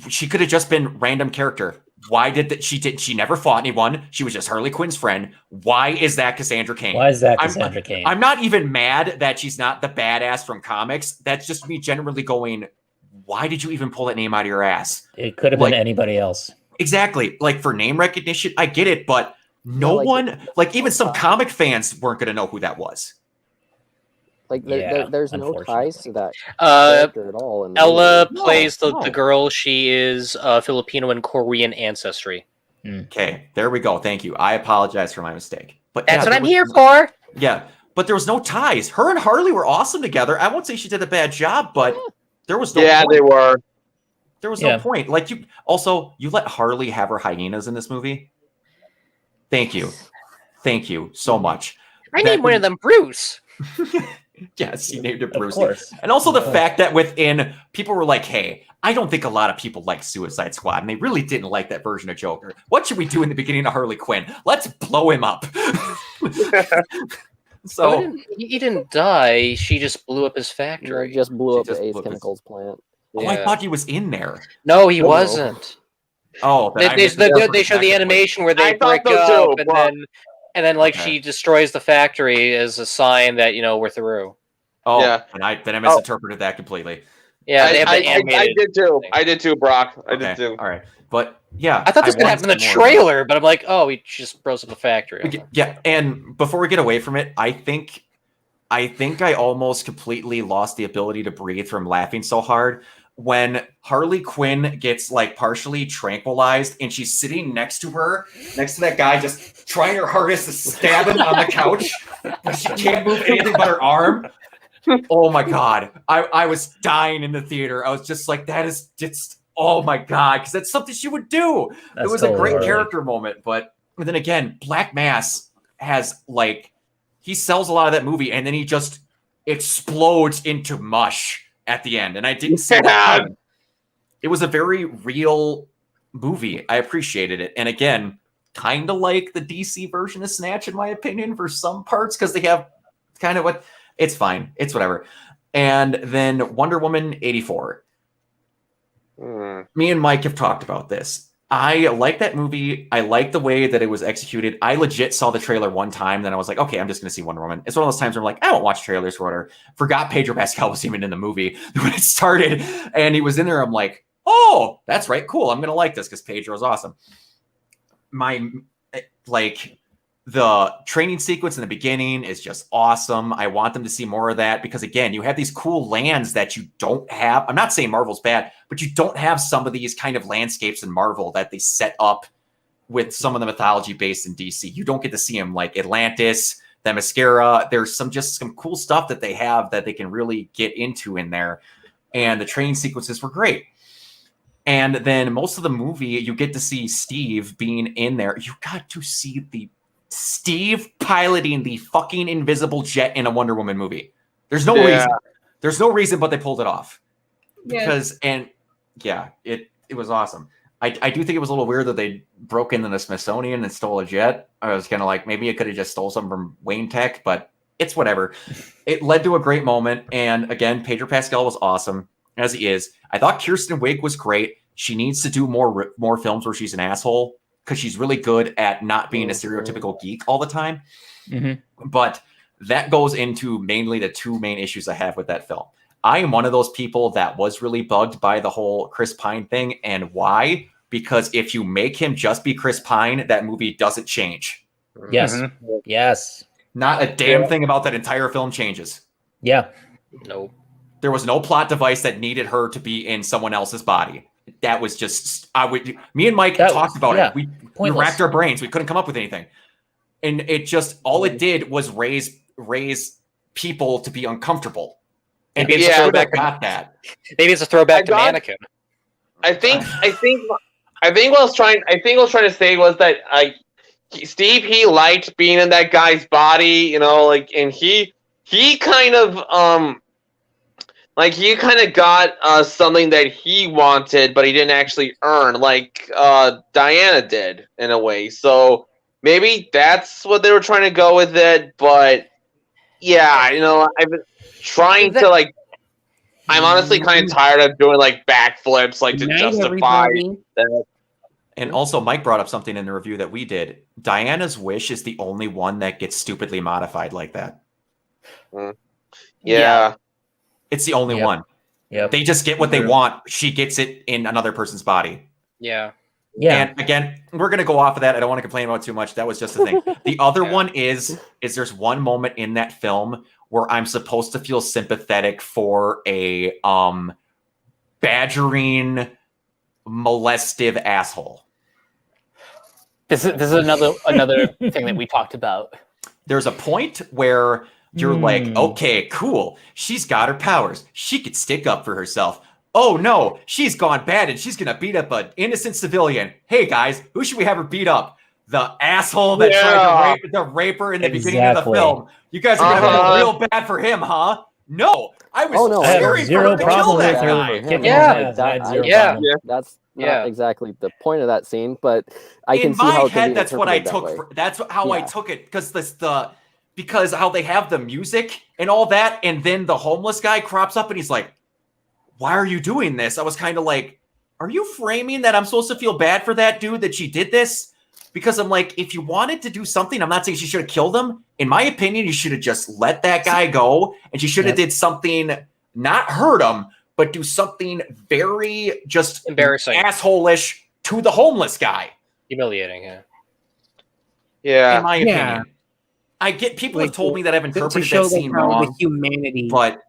she could have just been random character. Why did that? She never fought anyone. She was just Harley Quinn's friend. Why is that Cassandra Cain? Why is that Cassandra Cain? I'm not even mad that she's not the badass from comics. That's just me generally going, why did you even pull that name out of your ass? It could have been anybody else. Exactly. Like, for name recognition, I get it, but even some comic fans weren't going to know who that was. Like, there's no ties to that character at all. Ella plays the girl. She is Filipino and Korean ancestry. Okay, there we go. Thank you. I apologize for my mistake. But that's what I'm here for. Yeah, but there was no ties. Her and Harley were awesome together. I won't say she did a bad job, but there was no point. they were. There was no point. Like, you let Harley have her hyenas in this movie. Thank you so much. I named one of them Bruce. Yes, he named it Bruce. Of course. And also the fact that within, people were like, hey, I don't think a lot of people like Suicide Squad, and they really didn't like that version of Joker. What should we do in the beginning of Harley Quinn? Let's blow him up. So he didn't die. She just blew up his factory. Just blew up the Ace Chemicals plant. Oh, I thought he was in there. No, he wasn't. Oh, they show the animation where they break up, and then like she destroys the factory as a sign that we're through. Oh, yeah. And I misinterpreted that completely. Yeah, I did too. I did too, Brock. I did too. All right, but yeah, I thought this was gonna happen in the trailer, but I'm like, oh, he just blows up the factory. Yeah, and before we get away from it, I think I almost completely lost the ability to breathe from laughing so hard when Harley Quinn gets like partially tranquilized and she's sitting next to that guy, just trying her hardest to stab him on the couch, but she can't move anything but her arm. Oh my God. I was dying in the theater. I was just like, that is just, oh my God, because that's something she would do. It was a great character moment. But then again, Black Mass has like, he sells a lot of that movie and then he just explodes into mush at the end. And I didn't see that coming. It was a very real movie. I appreciated it. And again, kind of like the DC version of Snatch, in my opinion, for some parts, because they have kind of what, it's fine. It's whatever. And then Wonder Woman 84. Me and Mike have talked about this. I like that movie. I like the way that it was executed. I legit saw the trailer one time, then I was like, okay, I'm just going to see Wonder Woman. It's one of those times where I'm like, I won't watch trailers for whatever. Forgot Pedro Pascal was even in the movie when it started, and he was in there. I'm like, oh, that's right, cool. I'm going to like this because Pedro's awesome. The training sequence in the beginning is just awesome. I want them to see more of that because, again, you have these cool lands that you don't have. I'm not saying Marvel's bad, but you don't have some of these kind of landscapes in Marvel that they set up with some of the mythology based in DC. You don't get to see them, like Atlantis, Themyscira. There's some cool stuff that they have that they can really get into in there. And the training sequences were great. And then most of the movie, you get to see Steve being in there. You got to see Steve piloting the fucking invisible jet in a Wonder Woman movie. There's no reason. There's no reason, but they pulled it off. Because, it was awesome. I do think it was a little weird that they broke into the Smithsonian and stole a jet. I was kind of like, maybe it could have just stole something from Wayne Tech, but it's whatever. It led to a great moment. And again, Pedro Pascal was awesome, as he is. I thought Kirsten Wiig was great. She needs to do more films where she's an asshole, because she's really good at not being a stereotypical geek all the time. Mm-hmm. But that goes into mainly the two main issues I have with that film. I am one of those people that was really bugged by the whole Chris Pine thing. And why? Because if you make him just be Chris Pine, that movie doesn't change. Yes. Mm-hmm. Yes. Not a damn thing about that entire film changes. Yeah. No. There was no plot device that needed her to be in someone else's body. That was just, me and Mike talked about it. We racked our brains. We couldn't come up with anything. And it just, all it did was raise people to be uncomfortable. And maybe it's a throwback got that. Maybe it's a throwback to Mannequin. I think what I was trying to say was that Steve, he liked being in that guy's body, and he kind of he kind of got something that he wanted, but he didn't actually earn, like Diana did in a way. So maybe that's what they were trying to go with it. But yeah, I've been trying to I'm honestly kind of tired of doing backflips to justify that. And also, Mike brought up something in the review that we did. Diana's wish is the only one that gets stupidly modified like that. Yeah. It's the only one. Yep. They just get what they want. She gets it in another person's body. Yeah. Yeah. And again, we're going to go off of that. I don't want to complain about too much. That was just the thing. The other one is there's one moment in that film where I'm supposed to feel sympathetic for a badgering, molestive asshole. This is another thing that we talked about. There's a point where you're like, okay, cool. She's got her powers. She could stick up for herself. Oh no, she's gone bad and she's gonna beat up an innocent civilian. Hey guys, who should we have her beat up? The asshole that tried to rape her in the beginning of the film. You guys are gonna feel real bad for him, huh? No, I was cheering for her to kill that guy. That's not exactly the point of that scene, but I can see how in my head that's what I took. That's how I took it, because because how they have the music and all that, and then the homeless guy crops up and he's like, why are you doing this? I was kind of like, are you framing that I'm supposed to feel bad for that dude that she did this? Because I'm like, if you wanted to do something, I'm not saying she should have killed him. In my opinion, you should have just let that guy go, and she should have did something, not hurt him, but do something very just embarrassing, asshole-ish to the homeless guy. Humiliating, yeah. In my opinion. I get people have told me that I've interpreted that scene wrong. The humanity. But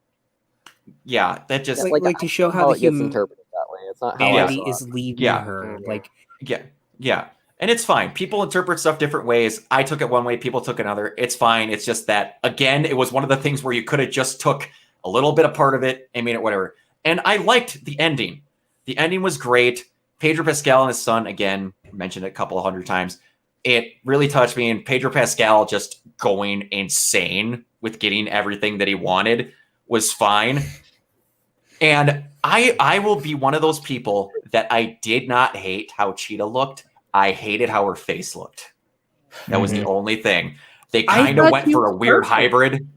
yeah, that just like to show how the it gets interpreted that way. It's not how humanity is leaving her. Like yeah. And it's fine. People interpret stuff different ways. I took it one way, people took another. It's fine. It's just that, again, it was one of the things where you could have just took a little bit of part of it and made it whatever. And I liked the ending. The ending was great. Pedro Pascal and his son, again, mentioned it a couple of hundred times. It really touched me. And Pedro Pascal just going insane with getting everything that he wanted was fine. And I will be one of those people that I did not hate how Cheetah looked. I hated how her face looked. That was the only thing. They kind of went for a weird hybrid.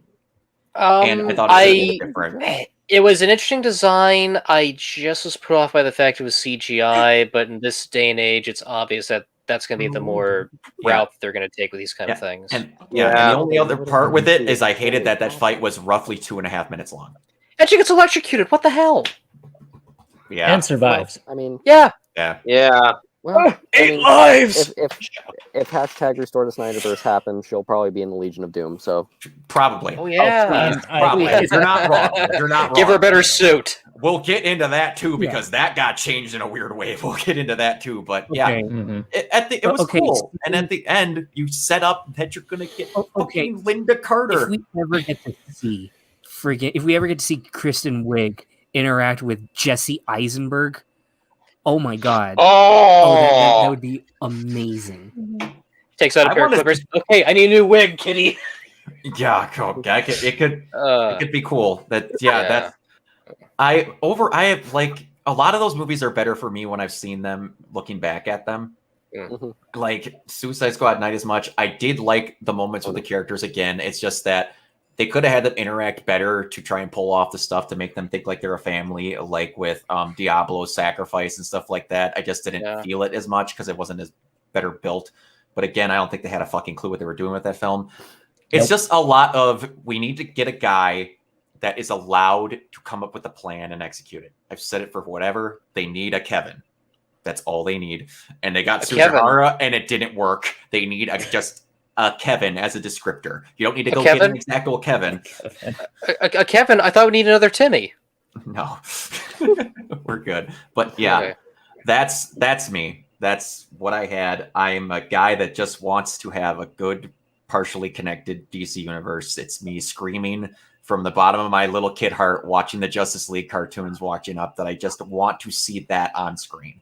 And I thought it was different. It was an interesting design. I just was put off by the fact it was CGI, but in this day and age, it's obvious that that's going to be the more route they're going to take with these kind of things. And the only other part with it is I hated that fight was roughly 2.5 minutes long. And she gets electrocuted. What the hell? Yeah. And survives. Well, I mean, yeah. Well, 8 lives. If hashtag Restore the Snyderverse happens, she'll probably be in the Legion of Doom. So probably. Oh yeah. Probably. You're not wrong. You're not wrong. Give her a better suit. We'll get into that too because that got changed in a weird way. We'll get into that too. But yeah, it was cool. And at the end, you set up that you're gonna get fucking Linda Carter. If we ever get to see Kristen Wiig interact with Jesse Eisenberg. Oh my god! That would be amazing. Takes out a pair of clippers. Okay, I need a new wig, kitty. Yeah, it could be cool. That's I have like a lot of those movies are better for me when I've seen them looking back at them. Like Suicide Squad, not as much. I did like the moments with the characters again. It's just that they could have had them interact better to try and pull off the stuff to make them think like they're a family, like with Diablo's sacrifice and stuff like that. I just didn't feel it as much because it wasn't as better built. But again, I don't think they had a fucking clue what they were doing with that film. It's just a lot of, we need to get a guy that is allowed to come up with a plan and execute it. I've said it for whatever. They need a Kevin. That's all they need. And they got Suzuhara and it didn't work. They need just a Kevin as a descriptor. You don't need to go get an exact old Kevin. A Kevin? I thought we need another Timmy. No. We're good. But yeah, that's me. That's what I had. I'm a guy that just wants to have a good, partially connected DC universe. It's me screaming from the bottom of my little kid heart, watching the Justice League cartoons, watching up, that I just want to see that on screen.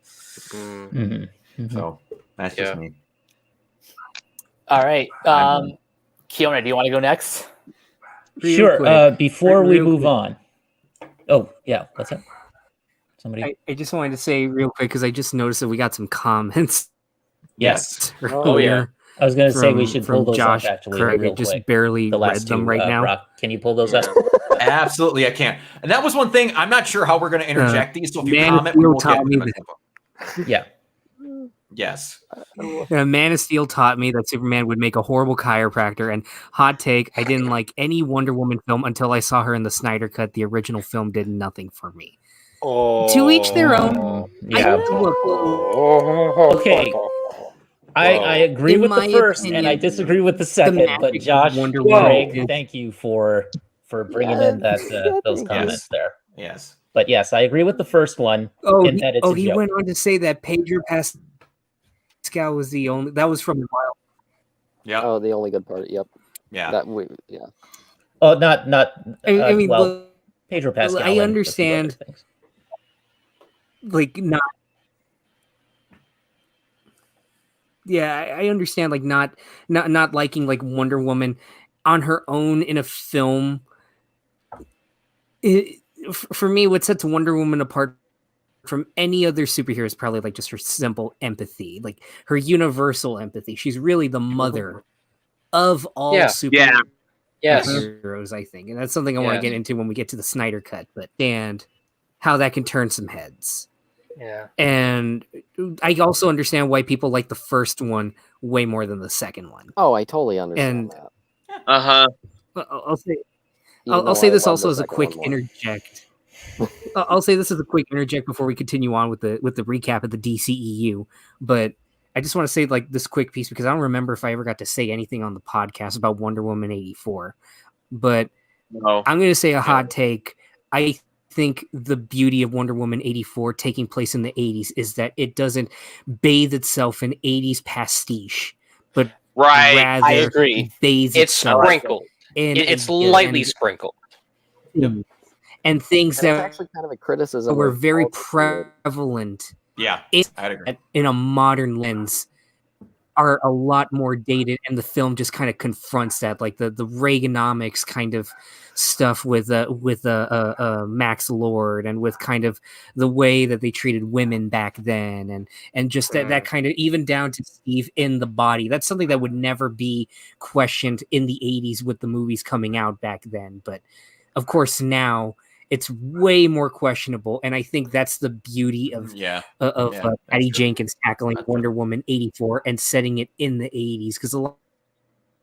So that's just me. All right. Kiona, do you want to go next? Sure. Before we move on. Oh, yeah. What's that? Somebody? I just wanted to say real quick, because I just noticed that we got some comments. Yes. Earlier. I was going to say we should pull those Josh up, actually. Craig, real just quick. barely read them right now. Brock, can you pull those up? Absolutely, I can. And that was one thing. I'm not sure how we're going to interject these. So if you comment, we will get them. Yeah. Yes. Man of Steel taught me that Superman would make a horrible chiropractor. And hot take, I didn't like any Wonder Woman film until I saw her in the Snyder Cut. The original film did nothing for me. To each their own. Yeah. Okay. I agree with the first, and I disagree with the second. But Josh, Craig, thank you for bringing in that those comments there. Yes. But yes, I agree with the first one. He went on to say that Pedro Pascal was the only. That was from the Wild. Yeah. Oh, the only good part. Yep. Yeah. Oh, not. I mean, well, Pedro Pascal. I understand. Like not. Yeah, I understand. Like not liking like Wonder Woman on her own in a film. For me, what sets Wonder Woman apart from any other superhero is probably like just her simple empathy, like her universal empathy. She's really the mother of all superheroes. Yes. heroes, I think, and that's something I want to get into when we get to the Snyder cut. But and how that can turn some heads. Yeah. And I also understand why people like the first one way more than the second one. Oh, I totally understand that. I'll say this also as a quick interject. I'll say this as a quick interject before we continue on with the recap of the DCEU. But I just want to say like this quick piece because I don't remember if I ever got to say anything on the podcast about Wonder Woman 84. But I'm going to say a hot take. I think the beauty of Wonder Woman 84 taking place in the 80s is that it doesn't bathe itself in 80s pastiche, but rather I agree. bathes It's itself sprinkled. It's lightly sprinkled. And things that actually kind of a criticism were very prevalent in a modern lens are a lot more dated, and the film just kind of confronts that, like the Reaganomics kind of stuff with Max Lord, and with kind of the way that they treated women back then, and just that kind of even down to Steve in the body. That's something that would never be questioned in the 80s with the movies coming out back then, but of course now it's way more questionable, and I think that's the beauty of Patty Jenkins tackling Wonder Woman 84 and setting it in the 80s, because a lot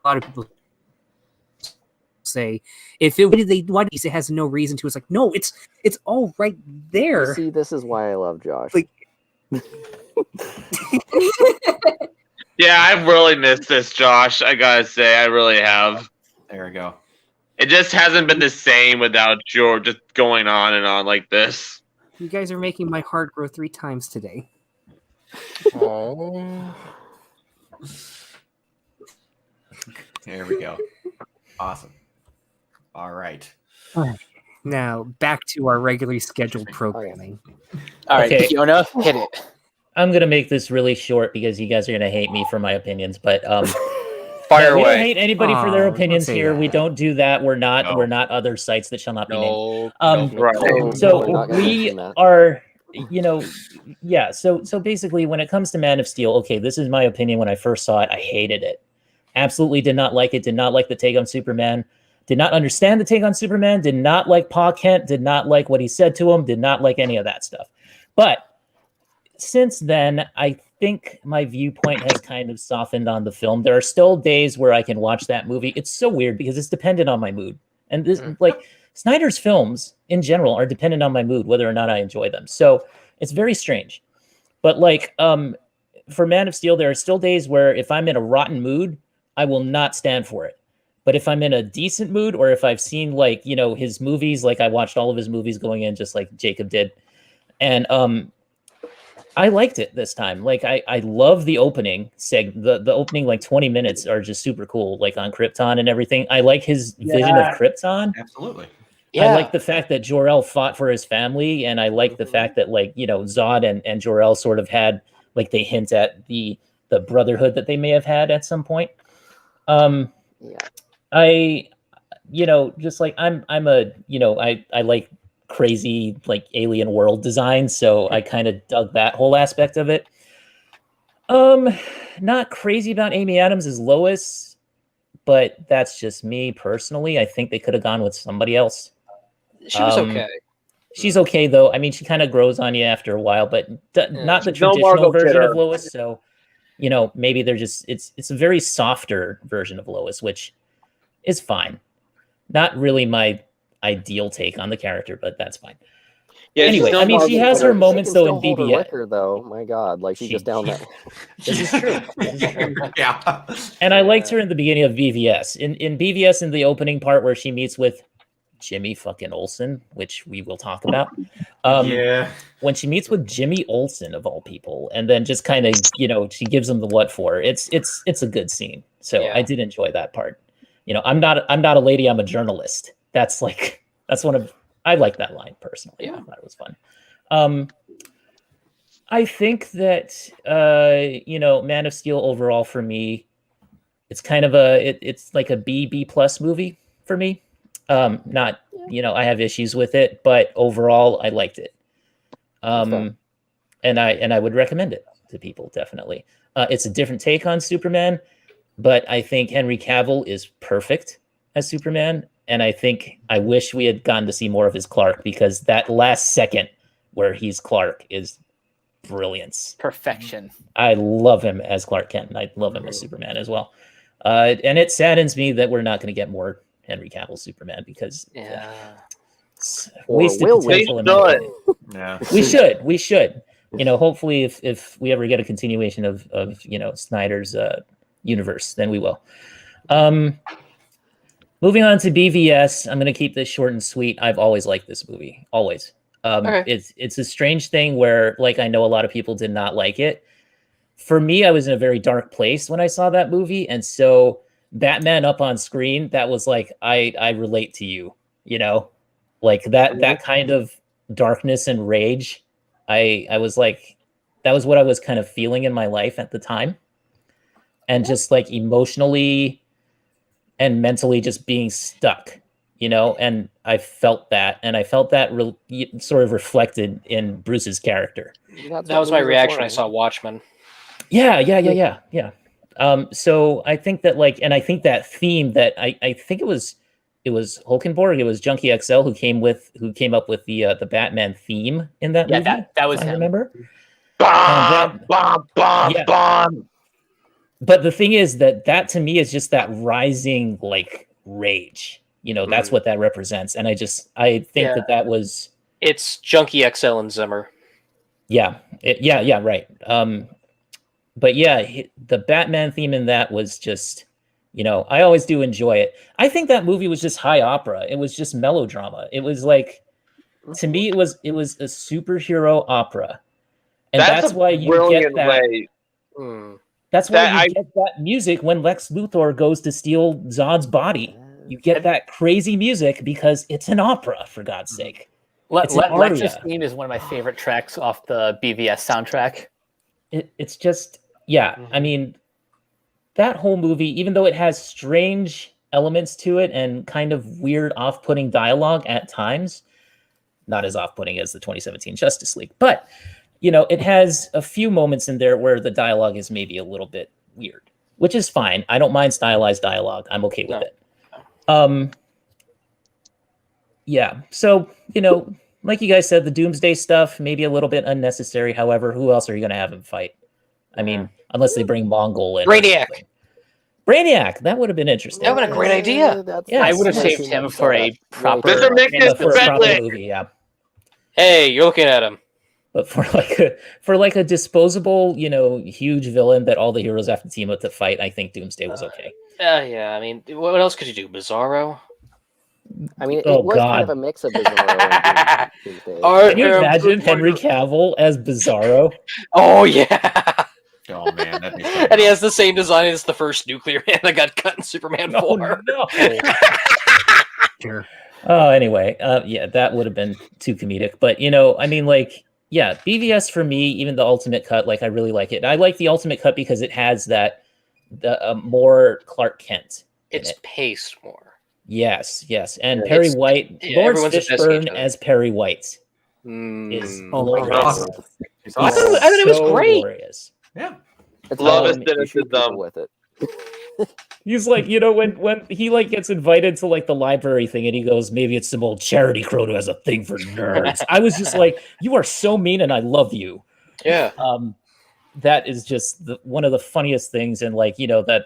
of people say it has no reason to. It's like, no, it's all right there. You see, this is why I love Josh. Yeah, I've really missed this, Josh. I gotta say, I really have. There we go. It just hasn't been the same without George just going on and on like this. You guys are making my heart grow 3 times today. Oh. There we go. Awesome. All right. Now, back to our regularly scheduled programming. All right, Okay. Fiona, hit it. I'm going to make this really short because you guys are going to hate me for my opinions, but Fire we away. don't hate anybody for their opinions say here. that. We don't do that. We're not other sites that shall not be named. So we are, so basically when it comes to Man of Steel, okay, this is my opinion. When I first saw it, I hated it. Absolutely did not like it. Did not like the take on Superman. Did not understand the take on Superman. Did not like Pa Kent. Did not like what he said to him. Did not like any of that stuff. But since then, I think my viewpoint has kind of softened on the film. There are still days where I can watch that movie. It's so weird because it's dependent on my mood. And this, like, Snyder's films in general are dependent on my mood, whether or not I enjoy them. So it's very strange. But like, for Man of Steel, there are still days where if I'm in a rotten mood, I will not stand for it. But if I'm in a decent mood, or if I've seen like, his movies, like I watched all of his movies going in, just like Jacob did. And, I liked it this time. Like I love the opening the opening like 20 minutes are just super cool, like on Krypton and everything. I like his vision of Krypton. Absolutely. Yeah. I like the fact that Jor-El fought for his family, and I like the fact that like, Zod and Jor-El sort of had like they hint at the brotherhood that they may have had at some point. I just like I like crazy like alien world design, so I kind of dug that whole aspect of it. Not crazy about Amy Adams as Lois, but that's just me personally. I think they could have gone with somebody else. She was okay. She's okay though. I mean, she kind of grows on you after a while, but not the traditional version of Lois. So, maybe they're just it's a very softer version of Lois, which is fine. Not really my ideal take on the character, but that's fine. Yeah, anyway, I mean, she has her moments though in BBS. Liquor, though, my God, like she's just down there. This is true. Yeah. And I liked her in the beginning of BVS. In BVS, in the opening part where she meets with Jimmy fucking Olsen, which we will talk about. When she meets with Jimmy Olsen of all people, and then just kind of she gives him the what for. It's a good scene. So I did enjoy that part. I'm not a lady. I'm a journalist. That's one of, I like that line personally. Yeah, I thought it was fun. I think that Man of Steel overall for me, it's kind of it's like a B plus movie for me. Not I have issues with it, but overall I liked it. And I would recommend it to people definitely. It's a different take on Superman, but I think Henry Cavill is perfect as Superman, and I wish we had gotten to see more of his Clark, because that last second where he's Clark is brilliance. Perfection. I love him as Clark Kent, and I love him as Superman as well. And it saddens me that we're not going to get more Henry Cavill Superman, because wasted potential. We should. Hopefully if we ever get a continuation of Snyder's universe, then we will. Moving on to BVS, I'm going to keep this short and sweet. I've always liked this movie, always. It's a strange thing where, like, I know a lot of people did not like it. For me, I was in a very dark place when I saw that movie, and so Batman up on screen, that was like, I relate to you, like that kind of darkness and rage. I was like, that was what I was kind of feeling in my life at the time, and just like emotionally and mentally just being stuck, and I felt that, sort of reflected in Bruce's character. That was my reaction when I saw Watchmen. Yeah. So I think that, like, and I think that theme that I think it was Hulkenborg, it was Junkie XL who came up with the Batman theme in that movie. that was him. I remember. Bomb. But the thing is that to me is just that rising, like, rage. That's what that represents, and I think that was. It's Junkie XL and Zimmer. Yeah, right. But yeah, the Batman theme in that was just, I always do enjoy it. I think that movie was just high opera. It was just melodrama. It was like, to me, it was a superhero opera, and that's why you get that. That's why you get that music when Lex Luthor goes to steal Zod's body. You get that crazy music because it's an opera, for God's sake. Lex's theme is one of my favorite tracks off the BVS soundtrack. It's just, I mean, that whole movie, even though it has strange elements to it and kind of weird, off-putting dialogue at times, not as off-putting as the 2017 Justice League, but, it has a few moments in there where the dialogue is maybe a little bit weird, which is fine. I don't mind stylized dialogue. I'm okay with it. So, like you guys said, the Doomsday stuff, maybe a little bit unnecessary. However, who else are you going to have him fight? I mean, unless they bring Mongol in. Brainiac, that would have been interesting. That would have been a great idea. I would have saved him for a proper movie. Yeah. Hey, you're looking at him. But for a disposable, huge villain that all the heroes have to team up to fight, I think Doomsday was okay. I mean, what else could you do? Bizarro? I mean, it was kind of a mix of Bizarro and Doomsday. Can you imagine Henry Cavill as Bizarro? Oh, yeah. Oh, man. That'd be and he has the same design as the first nuclear man that got cut in Superman 4. No. Sure. Oh, anyway. That would have been too comedic. But, I mean, like, BVS for me, even the Ultimate Cut, like, I really like it. I like the Ultimate Cut because it has the more Clark Kent. It's paced more. Yes, and Perry White, Lawrence Fishburne as Perry White is awesome. I thought it was great. Glorious. Yeah, love his cynicism with it. He's like, when he like gets invited to like the library thing, and he goes, maybe it's some old charity crowd who has a thing for nerds. I was just like, you are so mean, and I love you. Yeah. That is just one of the funniest things, and like, that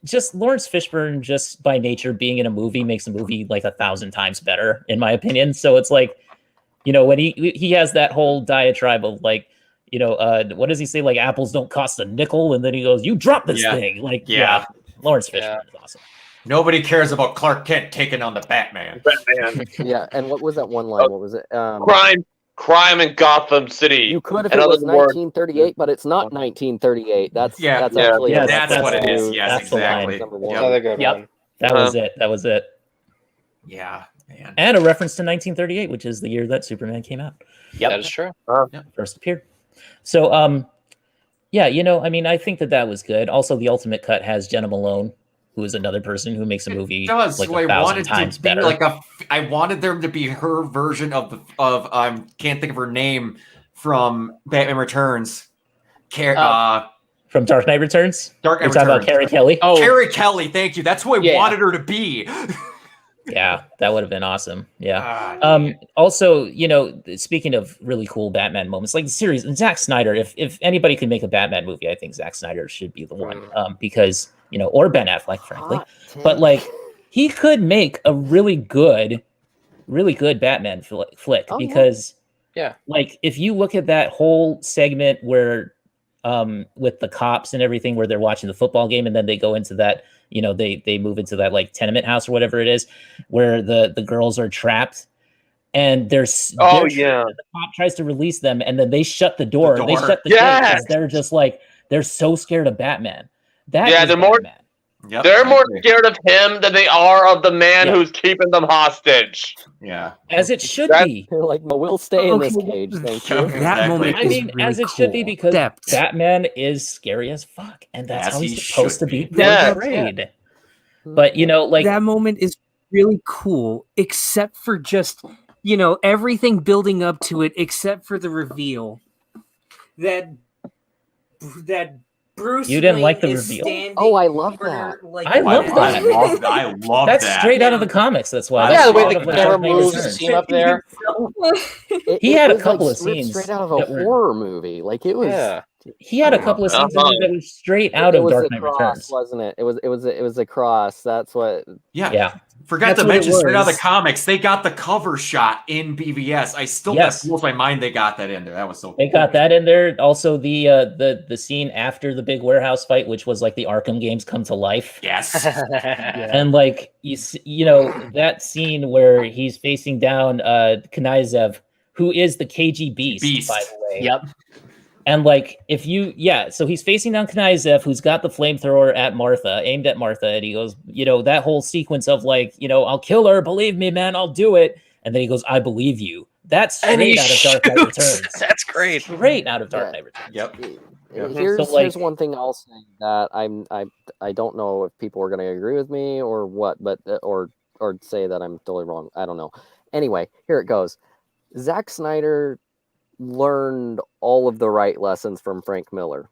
just Lawrence Fishburne, just by nature being in a movie, makes a movie like 1,000 times better, in my opinion. So it's like, when he has that whole diatribe of like, what does he say? Like, apples don't cost a nickel, and then he goes, "You drop this thing!" Like, Lawrence Fishburne is awesome. Nobody cares about Clark Kent taking on the Batman. Yeah, and what was that one line? What was it? Crime in Gotham City. You could if it was 1938, but it's not 1938. That's actually that's what it is. Yes, exactly. Number one. Another good one. That was it. Yeah, man. And a reference to 1938, which is the year that Superman came out. Yep, that is true. First appeared. So, I mean, I think that was good. Also, the Ultimate Cut has Jenna Malone, who is another person who makes a movie like 1,000 times better. I wanted there to be her version of can't think of her name from Batman Returns. From Dark Knight Returns? Dark Knight You're talking about Returns. Carrie Kelly? Oh, Carrie Kelly, thank you. That's who I wanted her to be. Yeah, that would have been awesome. Yeah. Ah, Also, you know, speaking of really cool Batman moments, like the series, and Zack Snyder, if anybody could make a Batman movie, I think Zack Snyder should be the one. Because, you know, or Ben Affleck, frankly. But like he could make a really good Batman flick because like if you look at that whole segment where with the cops and everything where they're watching the football game and then they go into that, you know, they move into that like tenement house or whatever it is where the girls are trapped and the cop tries to release them and then they shut the door. They shut the door because they're just like they're so scared of Batman. They're more Batman. They're more scared of him than they are of the man who's keeping them hostage. Yeah, as it should be. They're like, no, we'll stay in this cage. Thank you. That moment, I mean, really as it should be because Batman is scary as fuck, and that's how he's supposed to be portrayed. But you know, like that moment is really cool, except for just everything building up to it, except for the reveal that Bruce you didn't Wayne like the reveal. Oh, I love that. I love that. I love that's that. straight out of the comics. That's why. Yeah, the way the camera moves, the scene up there. He had a couple of scenes straight out of a horror movie. Like it was. Yeah. He had a couple of scenes in there that were straight out of Dark Knight Returns, wasn't it? It was a cross. That's what. Yeah. Forgot to mention straight out of the comics, they got the cover shot in BVS. I still that blows my mind they got that in there. That was so cool. They got that in there. Also the scene after the big warehouse fight, which was like the Arkham games come to life. Yes. And like you know that scene where he's facing down Knaizev, who is the KG Beast, by the way. Yep. And like so he's facing down Knaizev, who's got the flamethrower at Martha, aimed at Martha, and he goes, that whole sequence of like, I'll kill her, believe me, man, I'll do it. And then he goes, I believe you. That's straight out of Dark Knight Returns. That's great. Straight out of Dark Knight Returns. Yep. Here's one thing I'll say that I don't know if people are going to agree with me or what, but or say that I'm totally wrong. I don't know. Anyway, here it goes. Zack Snyder learned all of the right lessons from Frank Miller.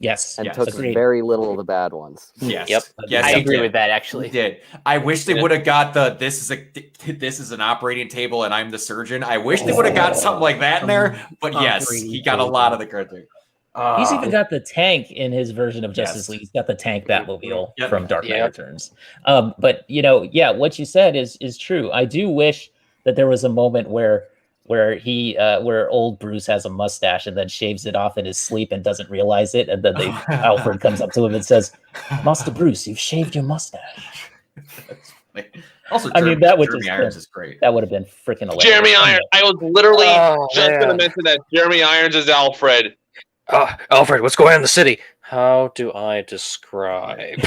Yes. And took very little of the bad ones. Yes. Yep. Yes, I agree with that, actually. He did. I wish they would have got this is an operating table and I'm the surgeon. I wish they would have got something like that in there. But yes, he got a lot of the credit. He's even got the tank in his version of Justice League. He's got the tank Batmobile from Dark Knight Returns. But what you said is true. I do wish that there was a moment where old Bruce has a mustache and then shaves it off in his sleep and doesn't realize it, and then Alfred comes up to him and says, "Master Bruce, you've shaved your mustache." Also, I mean, that would Jeremy Irons is great. That would have been freaking hilarious. Jeremy Irons. I was literally going to mention that Jeremy Irons is Alfred. Alfred, what's going on in the city? How do I describe?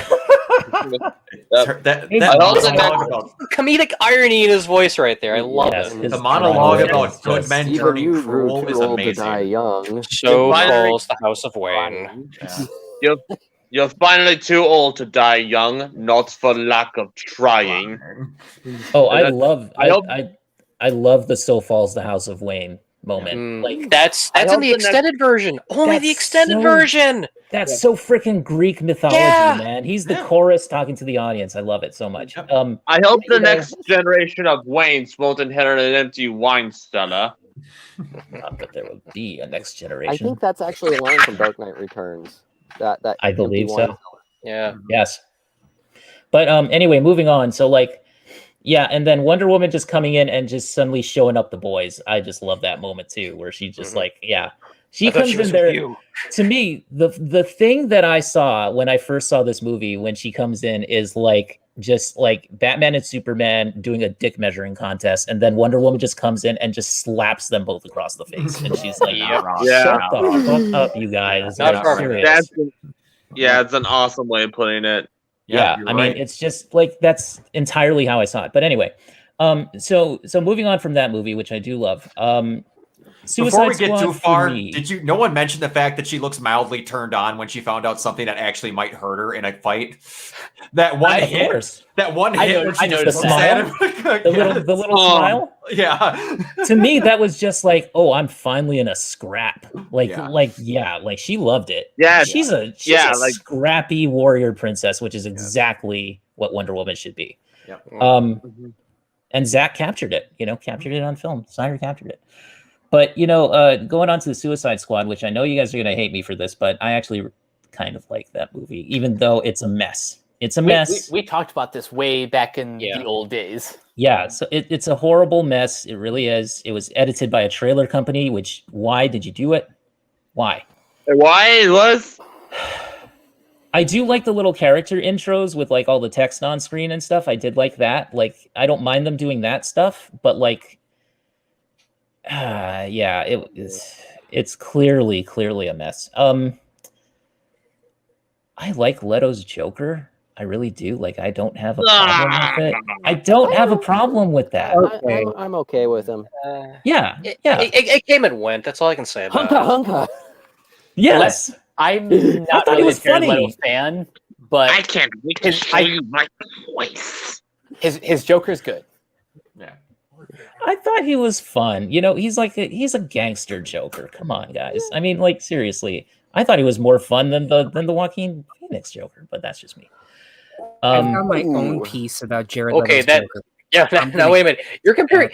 Comedic irony in his voice right there. I love it. The monologue about good men turning cruel is amazing. To die young. So falls the House of Wayne. Yeah. You're finally too old to die young, not for lack of trying. Oh, I love the "So Falls the House of Wayne" moment. Like that's in the extended version. Only the extended version. That's so freaking Greek mythology, man. He's the chorus talking to the audience. I love it so much. I hope the next generation of Waynes won't inherit an empty wine cellar. Not that there will be a next generation. I think that's actually a line from Dark Knight Returns. That I believe so. Yeah. Yes. But anyway, moving on. So and then Wonder Woman just coming in and just suddenly showing up the boys. I just love that moment too, where she just she comes in there. To me, the thing that I saw when I first saw this movie, when she comes in, is just like Batman and Superman doing a dick measuring contest, and then Wonder Woman just comes in and just slaps them both across the face, and she's like, "Shut the fuck up, you guys!" It's an awesome way of putting it. Yeah, I mean, it's just like that's entirely how I saw it. But anyway, so moving on from that movie, which I do love. Before we Suicide get Squad too for far, me. no one mention the fact that she looks mildly turned on when she found out something that actually might hurt her in a fight? That one Of hit. course. That one I hit know- where she I just noticed looks that. at him. The little smile. Yeah. To me, that was just like, oh, I'm finally in a scrap. Like she loved it. Yeah, She's a like scrappy warrior princess, which is exactly what Wonder Woman should be. Yep. And Zach captured it. Captured it on film. Snyder captured it. But going on to the Suicide Squad, which I know you guys are gonna hate me for this, but I actually kind of like that movie, even though it's a mess. It's a mess. We talked about this way back in the old days. Yeah, so it's a horrible mess. It really is. It was edited by a trailer company, which, why did you do it? Why? Why it was? I do like the little character intros with like all the text on screen and stuff. I did like that. Like, I don't mind them doing that stuff, but like, it's clearly a mess. I like Leto's Joker. I really do. Like, I don't have a problem with it. I don't have a problem with that. I'm okay with him. It came and went. That's all I can say about it. Hunka. Yes. I'm I not thought really it was a Jared funny. Leto fan, but I can't wait to show you my voice. his Joker's good. Yeah. I thought he was fun. He's a gangster Joker. Come on, guys. I mean, like, seriously. I thought he was more fun than the Joaquin Phoenix Joker, but that's just me. I've got my own piece about Jared Okay, Leto's Joker. Yeah, now wait a minute. You're comparing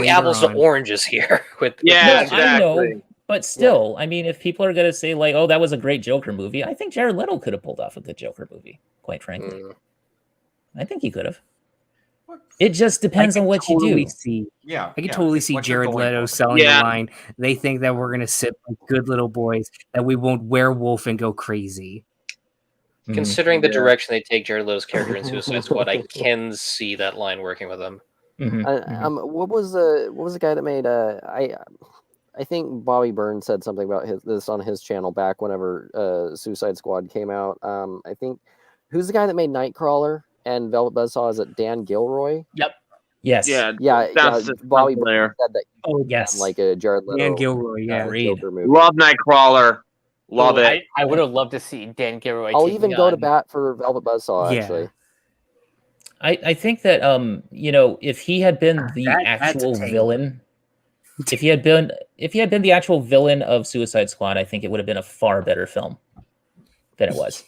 later apples on. to oranges here. I know, but still, I mean, if people are gonna say like, "Oh, that was a great Joker movie," I think Jared Leto could have pulled off a good Joker movie. Quite frankly, I think he could have. It just depends on what you do. I can totally see Jared Leto selling the line. They think that we're gonna sit like good little boys, that we won't werewolf and go crazy. Considering the direction they take Jared Leto's character in Suicide Squad, I can see that line working with him. What was the guy that made I think Bobby Burns said something about this on his channel back whenever Suicide Squad came out. I think who's the guy that made Nightcrawler and Velvet Buzzsaw? Is it Dan Gilroy? Yep. Yes. Yeah. Bobby Burns said that. Oh yes. Like a Jared Leto. Dan Gilroy. Yeah. Joker movie. Love Nightcrawler. Love it. I would have loved to see Dan Gilroy. I'll even go to bat for Velvet Buzzsaw. Actually. I think that if he had been the actual villain, if he had been the actual villain of Suicide Squad, I think it would have been a far better film than it was.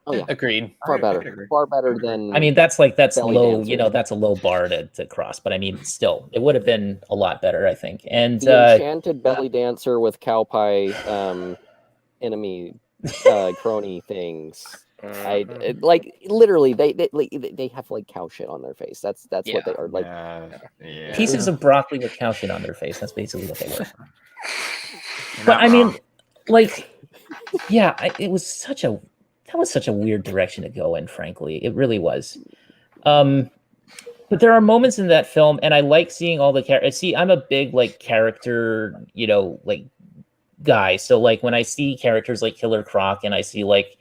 Oh yeah, agreed. Far better than. I mean, that's low. Dancer. That's a low bar to cross. But I mean, still, it would have been a lot better, I think. And the enchanted belly dancer with cow pie enemy crony things. Like literally they have like cow shit on their face. That's what they are like. Pieces of broccoli with cow shit on their face. That's basically what they were. But I mean, like, it was such a weird direction to go in. Frankly, it really was. But there are moments in that film, and I like seeing all the characters. See, I'm a big like character, like guy. So like when I see characters like Killer Croc, and I see like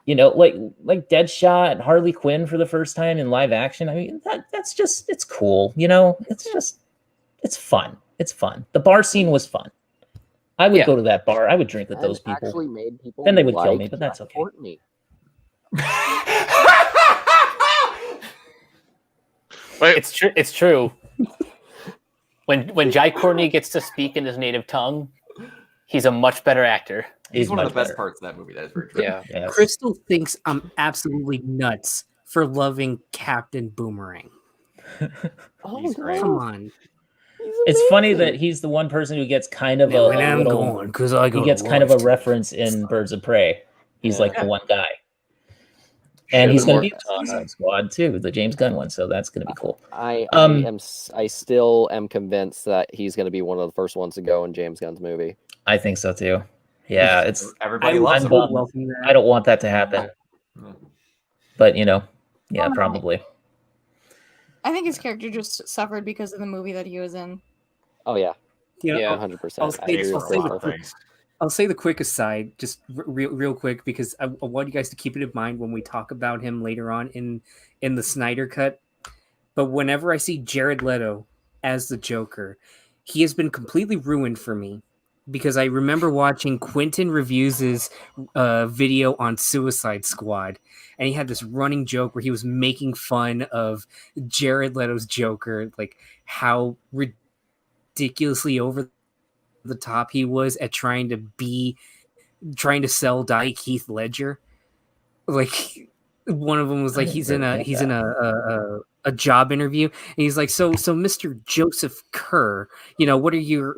Deadshot and Harley Quinn for the first time in live action. I mean, that's just, it's cool. It's fun. It's fun. The bar scene was fun. I would go to that bar. I would drink with those people. Actually made people. Then they would kill me, but that's okay. Courtney. It's true. It's true. When Jai Courtney gets to speak in his native tongue, he's a much better actor. He's one of the best parts of that movie. That is very true. Yeah. Yes. Crystal thinks I'm absolutely nuts for loving Captain Boomerang. Oh, Come on. It's funny that he's the one person who gets kind of he gets kind of a reference in Birds of Prey. He's like the one guy. And he's going to be in Suicide Squad too, the James Gunn one. So that's going to be cool. I still am convinced that he's going to be one of the first ones to go in James Gunn's movie. I think so too. Yeah, it's everybody loves him. I don't want that to happen. But probably. I think his character just suffered because of the movie that he was in. Oh yeah. Yeah, 100%. I'll say the quick aside, just real quick, because I want you guys to keep it in mind when we talk about him later on in the Snyder Cut. But whenever I see Jared Leto as the Joker, he has been completely ruined for me because I remember watching Quentin Reviews' video on Suicide Squad, and he had this running joke where he was making fun of Jared Leto's Joker, like how ridiculously over the top he was at trying to sell die Heath Ledger. Like one of them was like he's in a job interview, and he's like, so Mr. Joseph Kerr, what are your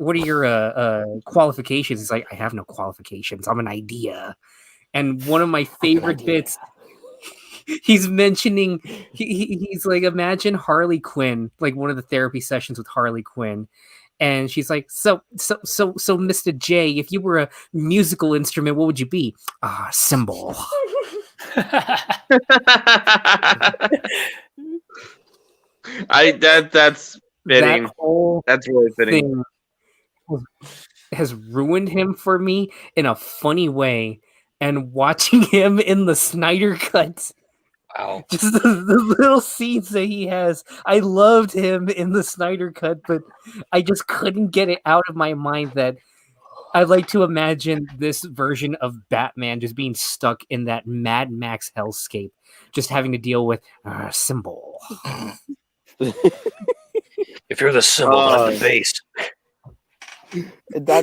qualifications? He's like, I have no qualifications, I'm an idea. And one of my favorite bits, he's mentioning, he's like, imagine Harley Quinn, like one of the therapy sessions with Harley Quinn, and she's like, so Mr. J, if you were a musical instrument, what would you be? Cymbal. That's fitting. That's really fitting. Has ruined him for me in a funny way, and watching him in the Snyder Cut, wow, just the little scenes that he has, I loved him in the Snyder Cut, but I just couldn't get it out of my mind that I like to imagine this version of Batman just being stuck in that Mad Max hellscape, just having to deal with symbol. If you're the symbol, not the base. That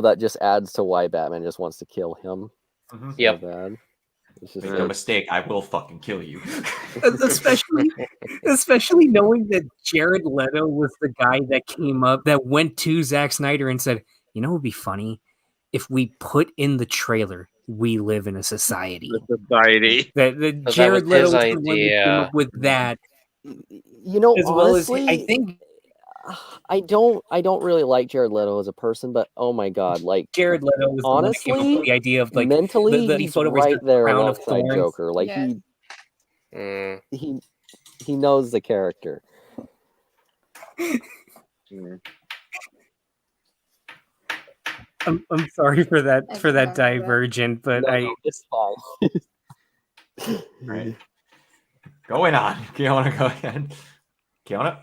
that just adds to why Batman just wants to kill him. Mm-hmm. Yep. So bad. Make no mistake, I will fucking kill you. especially knowing that Jared Leto was the guy that went to Zack Snyder and said, it would be funny if we put in the trailer, we live in a society. That Jared Leto was the one that came up with that. Honestly, I think I don't really like Jared Leto as a person, but oh my god, like Jared Leto was honestly the one that came up with the idea of like mentally the he's photo right there crown of alongside Joker. Like he knows the character. I'm sorry for that divergent, but it's fine. Right. Going on. Kiona, go ahead. Kiona?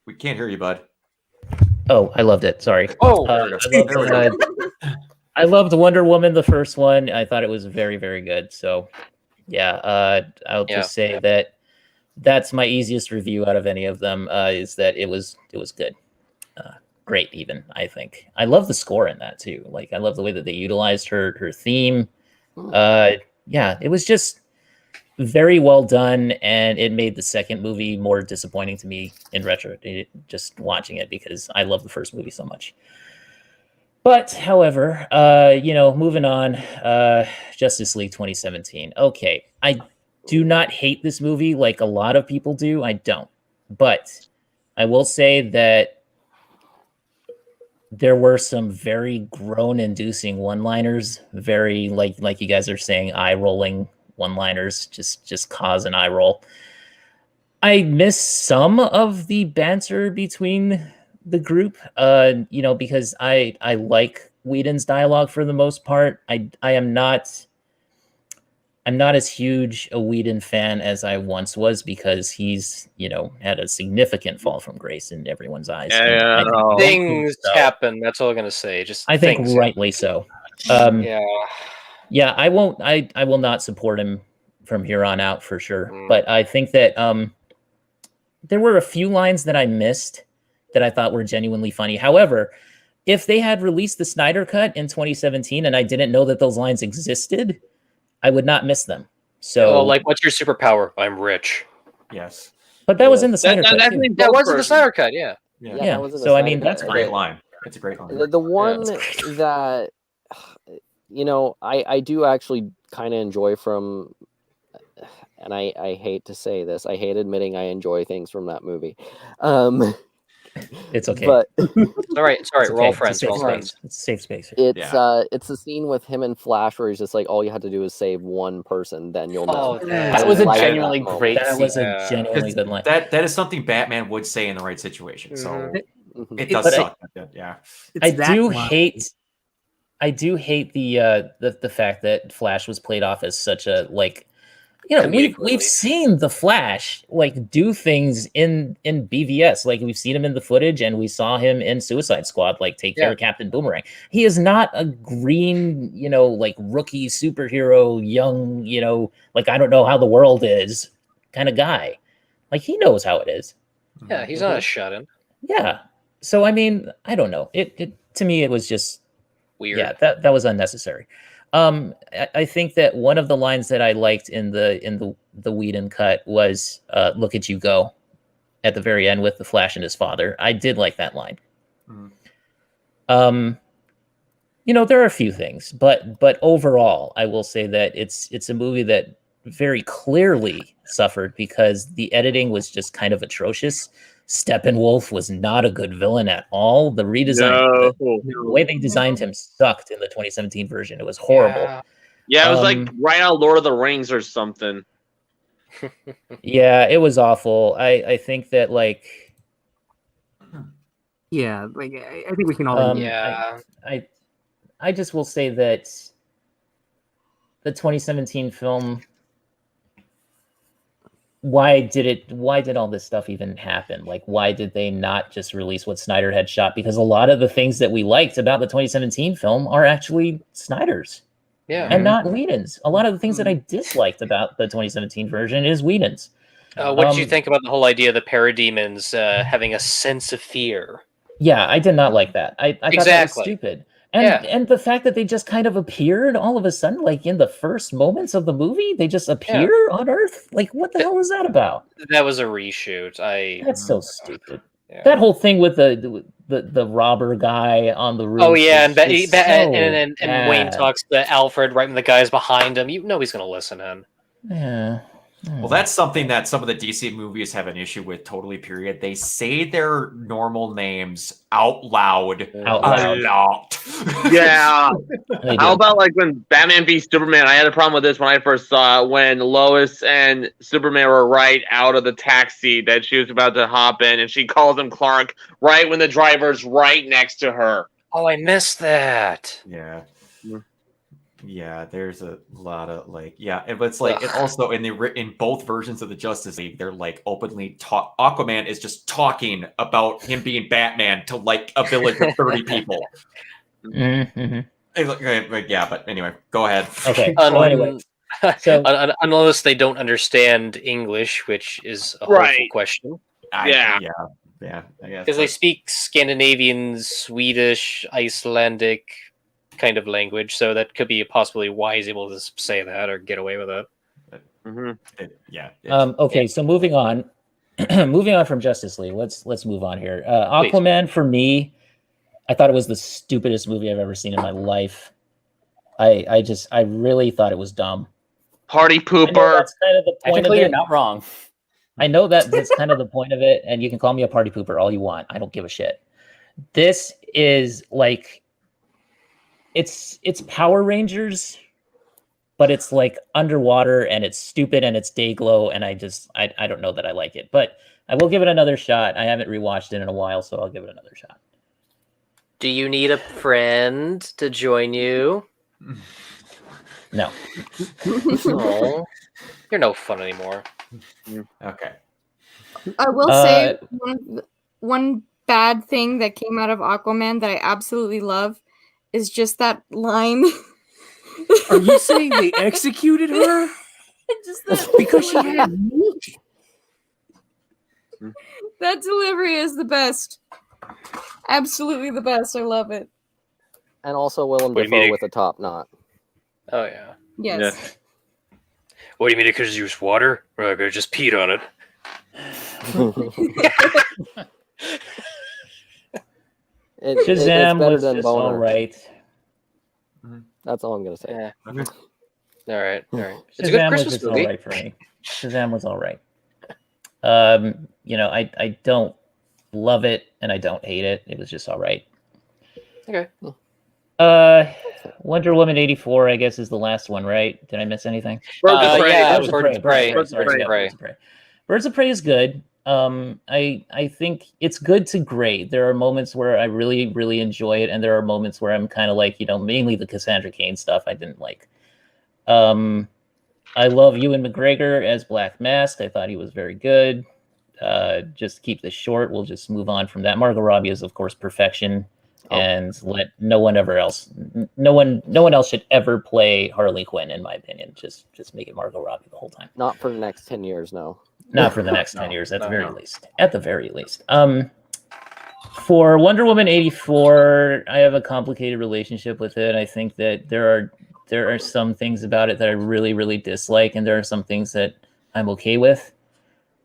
We can't hear you, bud. Oh, I loved it. Sorry. Oh, I loved Wonder Woman, the first one. I thought it was very, very good. So, yeah, I'll just say that that's my easiest review out of any of them. Is that it was good, great. Even I think I love the score in that too. Like I love the way that they utilized her theme. Yeah, it was just very well done, and it made the second movie more disappointing to me in retro, just watching it, because I love the first movie so much. But however, moving on, Justice League 2017. Okay, I do not hate this movie like a lot of people do. I don't. But I will say that there were some very groan-inducing one-liners, very like you guys are saying, eye-rolling one-liners, just cause an eye roll. I miss some of the banter between the group, because I like Whedon's dialogue for the most part. I'm not as huge a Whedon fan as I once was, because he's had a significant fall from grace in everyone's eyes. Yeah, things happen. That's all I'm gonna say. I think rightly so. Yeah, I won't. I will not support him from here on out for sure. But I think that there were a few lines that I missed that I thought were genuinely funny. However, if they had released the Snyder Cut in 2017 and I didn't know that those lines existed, I would not miss them. So, like, what's your superpower? I'm rich. Yes, but that was in the Snyder Cut. That was in the Snyder Cut. Yeah. So I mean, that's a great line. It's a great line. The one that I do actually kind of enjoy from, and I hate to say this, I hate admitting I enjoy things from that movie. It's okay. But all right. Sorry, we're all friends. It's a safe space. It's the scene with him and Flash where he's just like, all you had to do is save one person, then you'll know. That was a genuinely great scene. That was a genuinely good line. That is something Batman would say in the right situation. So it does suck. I do hate the fact that Flash was played off as such a you know, we've seen the Flash like do things in BVS. Like we've seen him in the footage, and we saw him in Suicide Squad, like take care of Captain Boomerang. He is not a green, you know, like rookie superhero, young, you know, like I don't know how the world is kind of guy. Like he knows how it is. Yeah, he's not a shut-in. Yeah. So I mean, I don't know. It to me it was just weird. Yeah, that was unnecessary. I think that one of the lines that I liked in the Whedon cut was "Look at you go," at the very end with the Flash and his father. I did like that line. You know, there are a few things, but overall, I will say that it's a movie that very clearly suffered because the editing was just kind of atrocious. Steppenwolf was not a good villain at all. The redesign, the way they designed him sucked in the 2017 version. It was horrible. Yeah, it was like right out of Lord of the Rings or something. Yeah, it was awful. I think that like yeah, like I think we can all I just will say that the 2017 film, why did all this stuff even happen? Like, why did they not just release what Snyder had shot? Because a lot of the things that we liked about the 2017 film are actually Snyder's. Yeah. And not Whedon's. A lot of the things that I disliked about the 2017 version is Whedon's. What did you think about the whole idea of the parademons having a sense of fear? Yeah, I did not like that. I thought that was stupid. And the fact that they just kind of appeared all of a sudden, like in the first moments of the movie, they just appear on Earth. Like, what the hell is that about? That was a reshoot. That's so stupid. Yeah. That whole thing with the robber guy on the roof. Oh yeah, and Wayne talks to Alfred right when the guy's behind him. You know he's gonna listen in. Yeah. Well, that's something that some of the DC movies have an issue with. Totally, period. They say their normal names out loud. A lot. Yeah. How about like when Batman v Superman? I had a problem with this when I first saw it. When Lois and Superman were right out of the taxi that she was about to hop in, and she calls him Clark right when the driver's right next to her. Oh, I missed that. Yeah. Yeah, there's a lot of like, yeah, but it's like, it also in both versions of the Justice League, they're like openly Aquaman is just talking about him being Batman to like a village of 30 people. Yeah, but anyway, go ahead. Okay. Anyway, so unless they don't understand English, which is a hopeful question. Yeah, I guess because they speak Scandinavian, Swedish, Icelandic kind of language, so that could be possibly why he's able to say that or get away with it. Okay, so moving on from Justice League, let's move on here. Aquaman, for me, I thought it was the stupidest movie I've ever seen in my life. I really thought it was dumb. Party pooper. That's kind of the point of it. You're not wrong. I know that's kind of the point of it, and you can call me a party pooper all you want. I don't give a shit. This is like, it's Power Rangers, but it's like underwater and it's stupid and it's Dayglow, and I don't know that I like it, but I will give it another shot. I haven't rewatched it in a while, so I'll give it another shot. Do you need a friend to join you? No. Oh, you're no fun anymore. Okay. I will say one bad thing that came out of Aquaman that I absolutely love is just that line. Are you saying they executed her? Just that because she had meat. That delivery is the best. Absolutely the best. I love it. And also Willem Dafoe with a top knot. Oh yeah. Yes. Yeah. What do you mean it could just use water? Or I could just peed on it? Shazam was just all right. That's all I'm gonna say. Yeah. All right. It's a good Christmas movie. All right for me. Shazam was all right. You know, I don't love it and I don't hate it. It was just all right. Okay. Wonder Woman 84, I guess, is the last one, right? Did I miss anything? Birds of Prey. Birds of Prey is good. I think it's good to great. There are moments where I really, really enjoy it, and there are moments where I'm kind of like, you know, mainly the Cassandra Cain stuff I didn't like. I love Ewan McGregor as Black Mask. I thought he was very good. Just keep this short. We'll just move on from that. Margot Robbie is, of course, perfection, and let no one else should ever play Harley Quinn, in my opinion. Just make it Margot Robbie the whole time. Not for the next 10 years, no. Not for the next 10 years, at the very least. At the very least. For Wonder Woman 84, I have a complicated relationship with it. I think that there are some things about it that I really, really dislike, and there are some things that I'm okay with.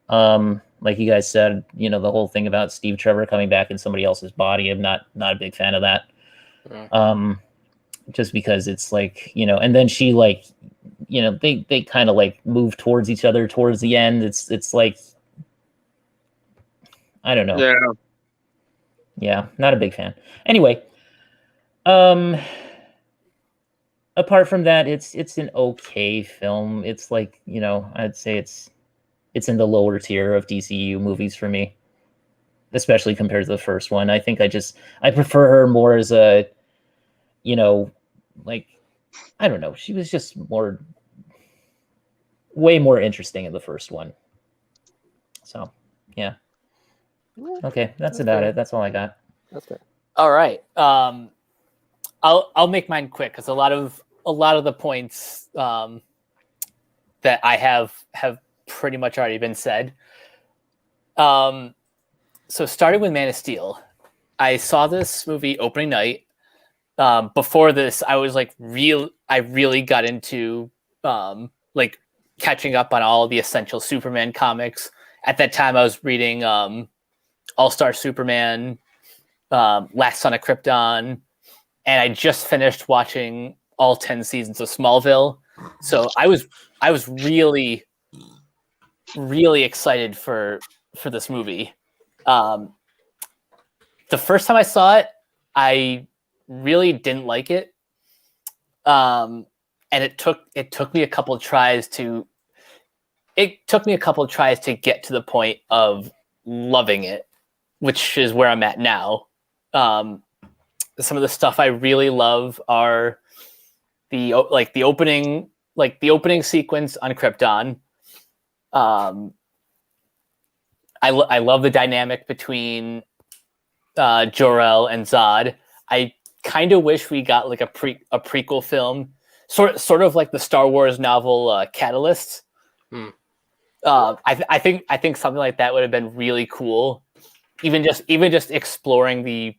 Like you guys said, the whole thing about Steve Trevor coming back in somebody else's body, I'm not a big fan of that. Just because it's like, and then she they kind of move towards each other towards the end. It's like, I don't know. Yeah, not a big fan. Anyway, apart from that, it's an okay film. It's like, I'd say it's in the lower tier of DCU movies for me, especially compared to the first one. I think I prefer her more as a, I don't know. She was just way more interesting in the first one. So, yeah. Okay, that's about it. That's all I got. That's fair. All right. I'll make mine quick because a lot of the points that I have pretty much already been said. So starting with Man of Steel, I saw this movie opening night. Before this, I was I really got into catching up on all the essential Superman comics. At that time, I was reading All-Star Superman, Last Son of Krypton, and I just finished watching all 10 seasons of Smallville. So I was really, really excited for this movie. The first time I saw it, I really didn't like it, and it took me a couple of tries to get to the point of loving it, which is where I'm at now. Some of the stuff I really love are the opening sequence on Krypton. I love the dynamic between Jor-El and Zod. I kind of wish we got a prequel film, sort of like the Star Wars novel Catalyst. I think something like that would have been really cool. Even just exploring the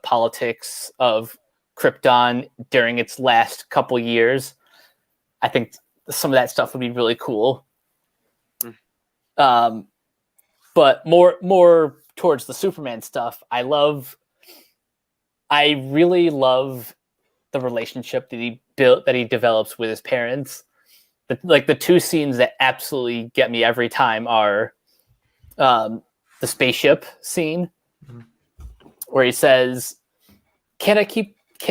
politics of Krypton during its last couple years. I think some of that stuff would be really cool. But more towards the Superman stuff, I really love the relationship that he develops with his parents. The two scenes that absolutely get me every time are the spaceship scene where he says, "Can I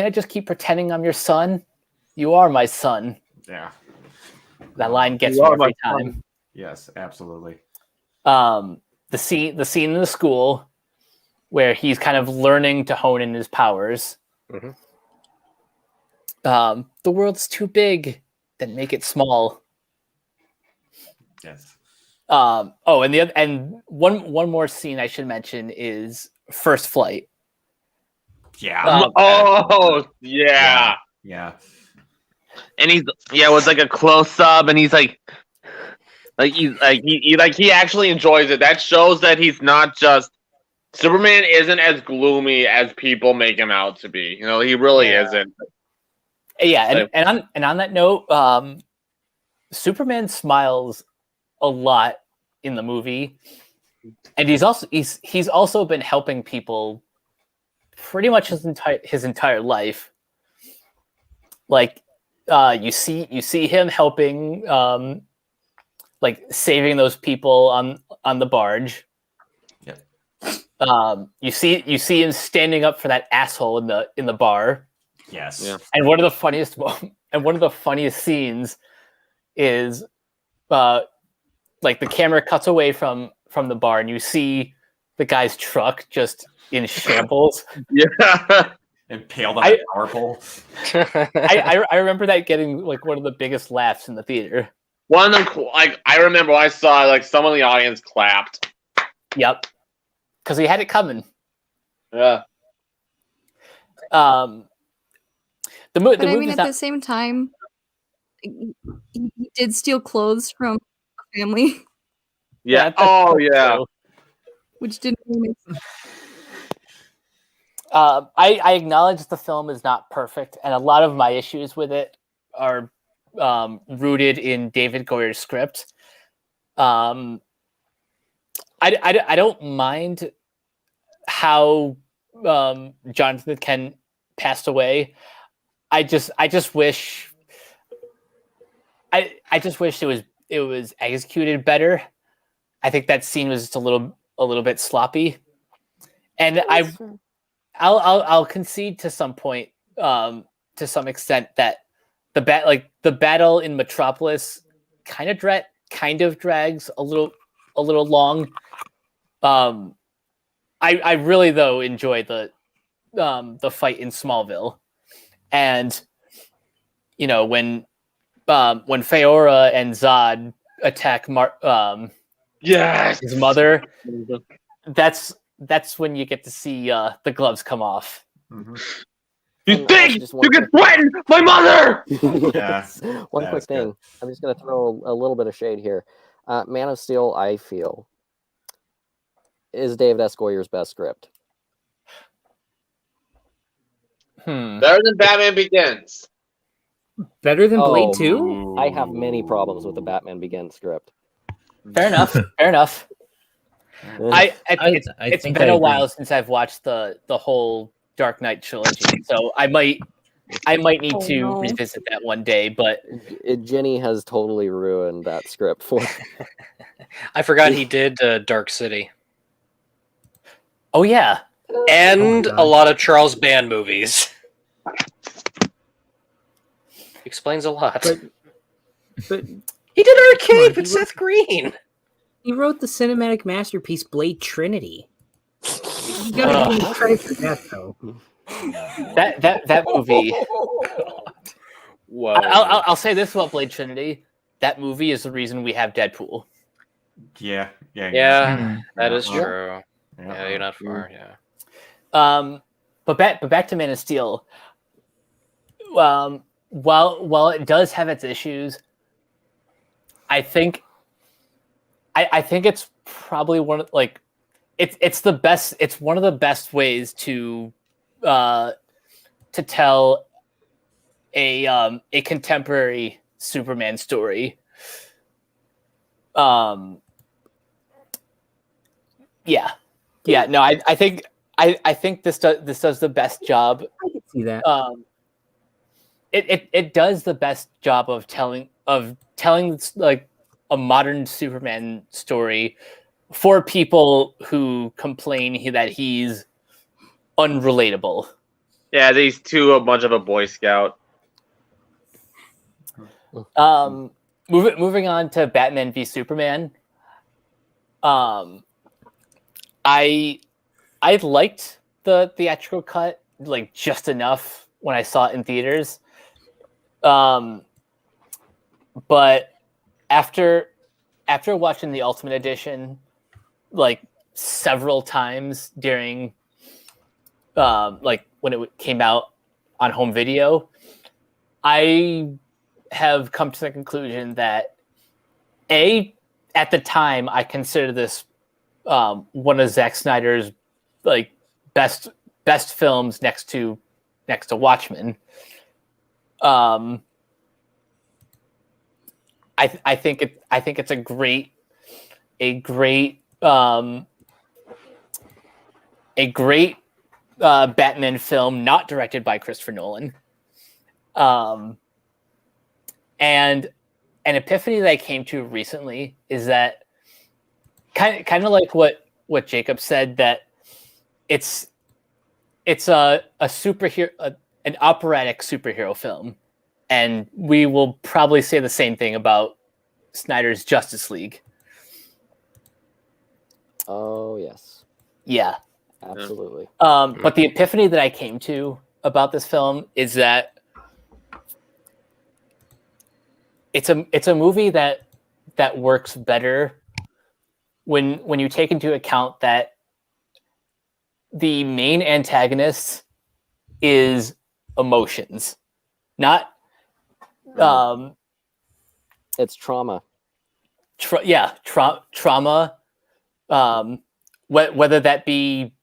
just keep pretending I'm your son? You are my son." Yeah. That line gets me every time. Yes, absolutely. The scene in the school where he's kind of learning to hone in his powers. The world's too big, then make it small. Yes. And one more scene I should mention is First Flight. Yeah. Yeah. And it was like a close up, and he's he actually enjoys it. That shows that he's not just Superman isn't as gloomy as people make him out to be. He really isn't. Yeah, and on that note, Superman smiles a lot in the movie, and he's also been helping people pretty much his entire life. You see him helping, saving those people on the barge. Yep. You see him standing up for that asshole in the bar. Yes. Yeah. And one of the funniest scenes is the camera cuts away from the bar and you see the guy's truck just in shambles. Yeah. Impaled on a power pole. I remember that getting like one of the biggest laughs in the theater. One of them, like I remember when I saw like someone in the audience clapped. Yep, because he had it coming. Yeah. The movie. But I mean, at the same time, he did steal clothes from a family. Yeah. Oh yeah. Which didn't really make sense. I acknowledge the film is not perfect, and a lot of my issues with it are rooted in David Goyer's script. I don't mind how Jonathan Kent passed away. I just wish it was executed better. I think that scene was just a little bit sloppy, and I'll concede to some point, to some extent, that the battle in Metropolis kind of drags a little long. I really though enjoy the fight in Smallville, and when Feora and Zod attack his mother, that's when you get to see the gloves come off. Mm-hmm. You think you can threaten my mother? Yes. One quick thing. Good. I'm just going to throw a little bit of shade here. Man of Steel, I feel, is David S. Goyer's best script. Better than Batman Begins. Better than Blade 2? I have many problems with the Batman Begins script. Fair enough. Fair enough. It's been a while since I've watched the whole Dark Knight trilogy, so I might need to revisit that one day. But Jenny has totally ruined that script for me. I forgot he did Dark City. Oh yeah, and a lot of Charles Band movies. Explains a lot. But he did Arcade with Seth Green. He wrote the cinematic masterpiece Blade Trinity. You gotta give him credit for that, though. That movie. Whoa! I'll say this about Blade Trinity: that movie is the reason we have Deadpool. Yeah. That is true. Yeah, you're not far. Yeah. But back to Man of Steel. While it does have its issues, I think it's probably one of it's the best. It's one of the best ways to tell a contemporary Superman story. No, I think this does the best job. I can see that. It does the best job of telling like a modern Superman story for people who complain that he's unrelatable. Yeah, he's too much of a Boy Scout. Moving on to Batman v Superman. I liked the theatrical cut like just enough when I saw it in theaters. But after watching the Ultimate Edition like several times during like when it came out on home video, I have come to the conclusion that at the time I consider this one of Zack Snyder's like best films next to Watchmen. I think it's a great Batman film, not directed by Christopher Nolan. And an epiphany that I came to recently is that kind of like what Jacob said, that it's a superhero, an operatic superhero film, and we will probably say the same thing about Snyder's Justice League. Oh yes, yeah, absolutely. But the epiphany that I came to about this film is that it's a movie that works better when you take into account that the main antagonist is emotions, not it's trauma. Trauma. Whether that be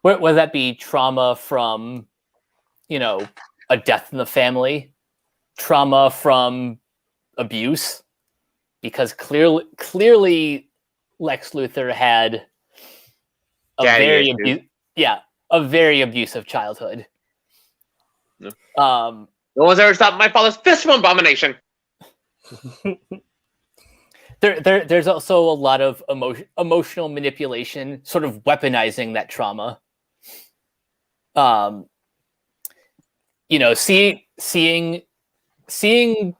whether that be trauma from, a death in the family, trauma from abuse, because clearly Lex Luthor had a very abusive childhood. No one's ever stopped my father's fist from abomination. There's also a lot of emotional manipulation, sort of weaponizing that trauma. Seeing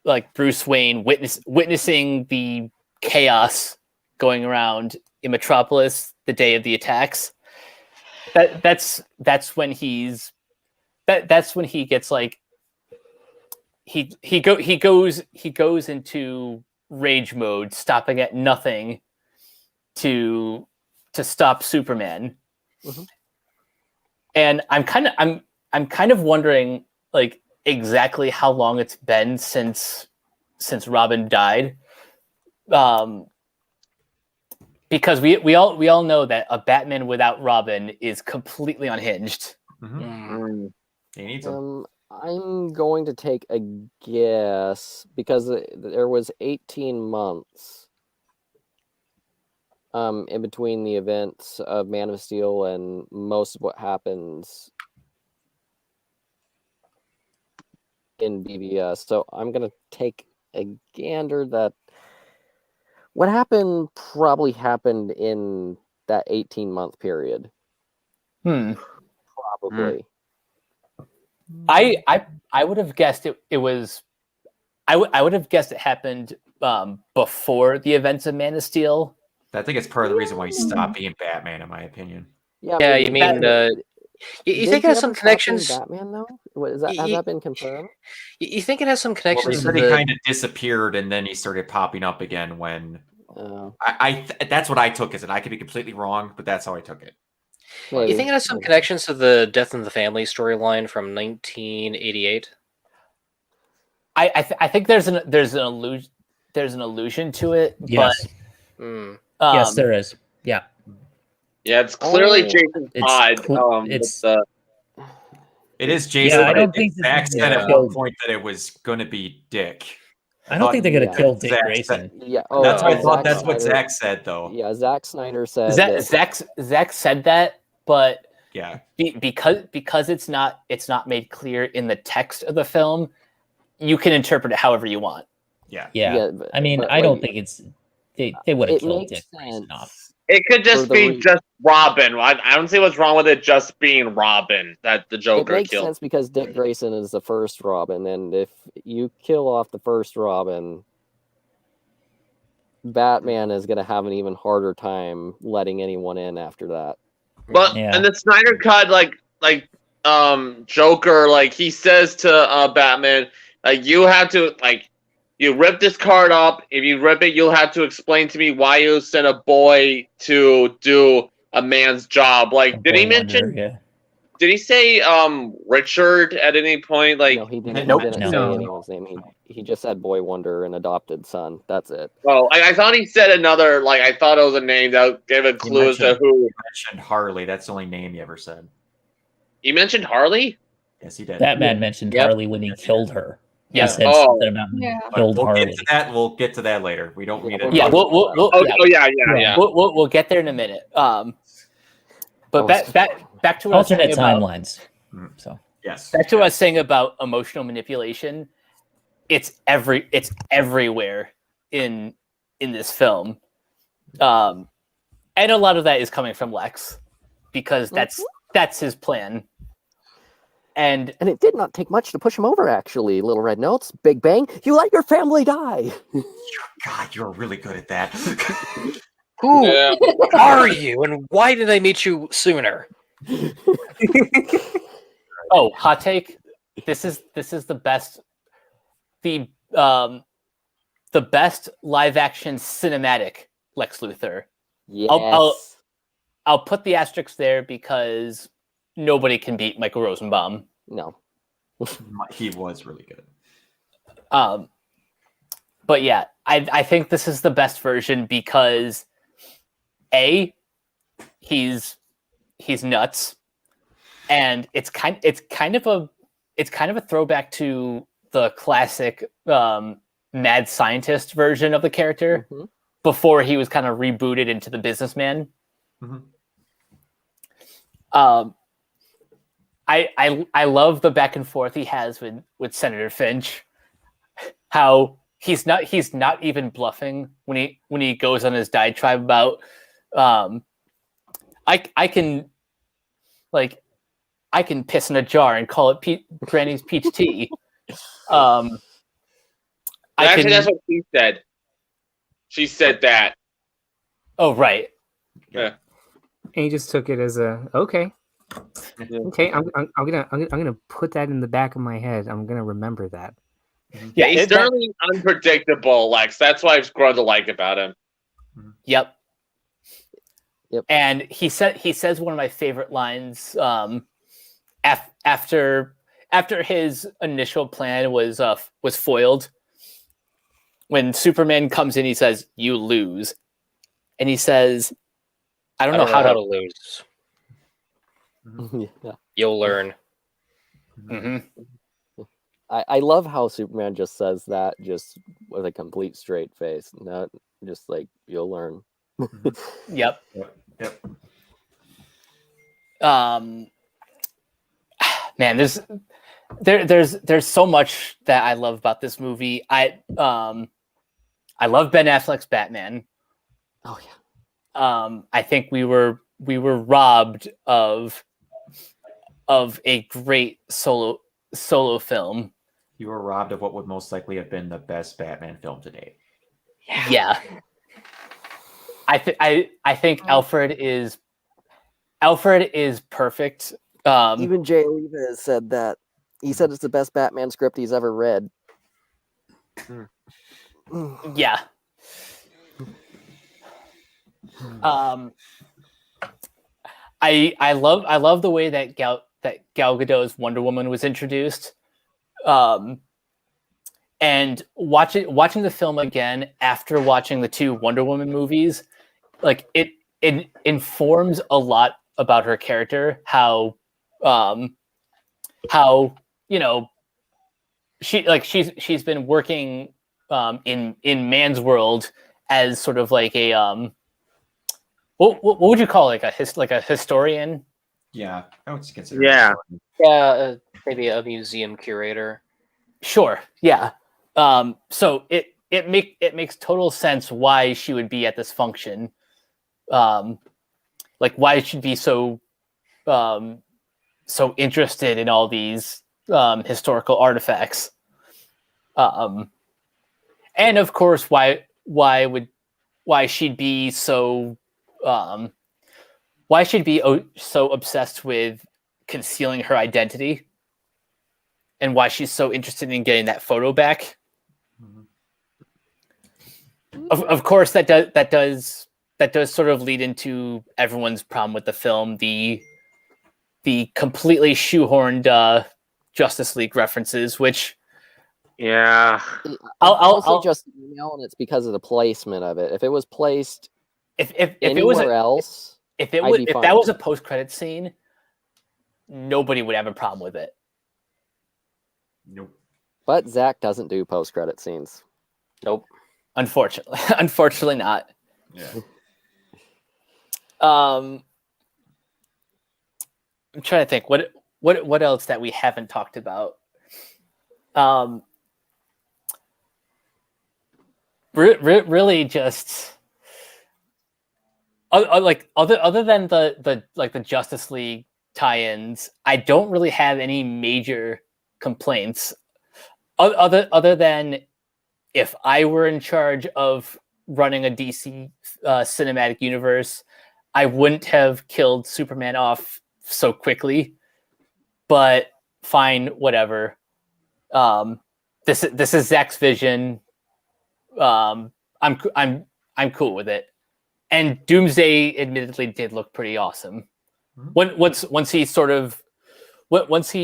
like Bruce Wayne witnessing the chaos going around in Metropolis the day of the attacks. That's when he gets like he goes into rage mode, stopping at nothing to stop Superman. Mm-hmm. And I'm kind of wondering, like, exactly how long it's been since Robin died, because we all know that a Batman without Robin is completely unhinged. Mm-hmm. He needs him. I'm going to take a guess because there was 18 months in between the events of Man of Steel and most of what happens in BVS. So I'm going to take a gander that what happened probably happened in that 18-month period. Probably. I would have guessed it was. I would have guessed it happened before the events of Man of Steel. I think it's part of the reason why he stopped being Batman, in my opinion. Yeah, you mean you think it has some connections? Batman, though, has that been confirmed? You think it has some connections? Well, he kind of disappeared, and then he started popping up again when. That's what I took as it. I could be completely wrong, but that's how I took it. You think it has some connections to the Death in the Family storyline from 1988? I think there's an allusion to it. Yes. But, yes, there is. Yeah. Yeah, it's clearly Jason Todd. It is Jason. Yeah, I don't think Zach said at one point that it was going to be Dick. I don't think they're going to kill Dick Grayson. That's what I thought. That's what Zach said, though. Yeah, Zack Snyder said. Zach said that, but yeah, because it's not made clear in the text of the film, you can interpret it however you want. Yeah. I mean, I don't think it's they would have killed Dick Grayson off. It could just be just Robin. I don't see what's wrong with it just being Robin that the Joker killed. It makes killed. sense because Dick Grayson is the first Robin, and if you kill off the first Robin, Batman is going to have an even harder time letting anyone in after that. But and the Snyder cut, Joker, he says to Batman, you have to you rip this card up. If you rip it, you'll have to explain to me why you sent a boy to do a man's job. Did he mention? Did he say Richard at any point? No, he didn't. Nope. He didn't say anyone's name. He just said Boy Wonder, an adopted son. That's it. Oh, I thought he said another. I thought it was a name that gave a clue as to who. He mentioned Harley. That's the only name he ever said. He mentioned Harley? Yes, he did. Batman mentioned Harley when he killed her. Yeah. He said something about killed Harley. Get to that. We'll get to that later. We don't need it. Yeah, we'll get there in a minute. But back to what alternate timelines. So yes, back to what I was saying about emotional manipulation. It's everywhere in this film, and a lot of that is coming from Lex, because that's his plan. And it did not take much to push him over, actually. Little Red Notes, Big Bang. You let your family die. God, you're really good at that. Who are you, and why did I meet you sooner? Oh, hot take. This is the best the best live action cinematic Lex Luthor. Yes. I'll put the asterisk there because nobody can beat Michael Rosenbaum. No. He was really good. But yeah, I think this is the best version because A, he's nuts, and it's kind of a throwback to the classic mad scientist version of the character before he was kind of rebooted into the businessman. I love the back and forth he has with Senator Finch. How he's not even bluffing when he goes on his diatribe about I can piss in a jar and call it Granny's peach tea. Actually, that's what she said. She said that. Oh, right. Yeah. And he just took it as a okay. Okay, I'm gonna put that in the back of my head. I'm gonna remember that. Yeah, he's certainly unpredictable, Lex. That's what I've grown to like about him. Yep. And he says one of my favorite lines after his initial plan was foiled. When Superman comes in, he says, "You lose," and he says, "I don't know how to lose. Yeah. You'll learn." I love how Superman just says that just with a complete straight face. Not just like you'll learn. Yep. Man, there's so much that I love about this movie. I love Ben Affleck's Batman. Oh yeah. I think we were robbed of a great solo film. You were robbed of what would most likely have been the best Batman film to date. Yeah. I think Alfred is perfect. Even Jay Leva has said that. He said it's the best Batman script he's ever read. Yeah. I love the way that Gal Gadot's Wonder Woman was introduced. And watching the film again after watching the two Wonder Woman movies, like it informs a lot about her character. How she's been working in man's world as sort of like a what would you call it? Like a historian? Yeah, I would consider. Yeah. Maybe a museum curator. Sure. Yeah. So it makes total sense why she would be at this function. Like why she'd be so interested in all these historical artifacts. And of course, why she'd be so obsessed with concealing her identity, and why she's so interested in getting that photo back. Of course, that does sort of lead into everyone's problem with the film, the completely shoehorned Justice League references, which I'll say just email, and it's because of the placement of it. If it was placed if anywhere else, if that was a post-credit scene, nobody would have a problem with it. Nope. But Zach doesn't do post-credit scenes. Nope. Unfortunately not. Yeah. I'm trying to think what else that we haven't talked about. Really just like other than the Justice League tie-ins, I don't really have any major complaints other than if I were in charge of running a DC cinematic universe, I wouldn't have killed Superman off so quickly. But fine, whatever. This is Zach's vision. I'm cool with it. And Doomsday admittedly did look pretty awesome. Once he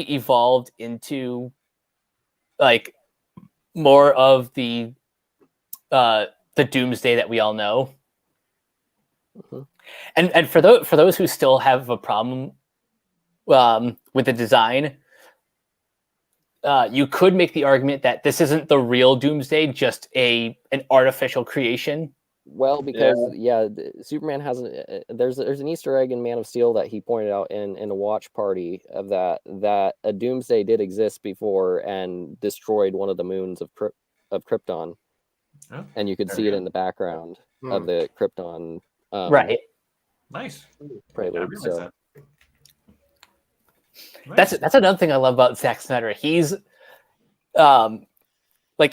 evolved into like more of the Doomsday that we all know. And for those who still have a problem with the design, you could make the argument that this isn't the real Doomsday, just an artificial creation. Well, because Superman has there's an Easter egg in Man of Steel that he pointed out in a watch party of that a Doomsday did exist before and destroyed one of the moons of Krypton, and you could see it in the background of the Krypton. Right. Nice. Prelude. So. Nice. That's another thing I love about Zack Snyder. He's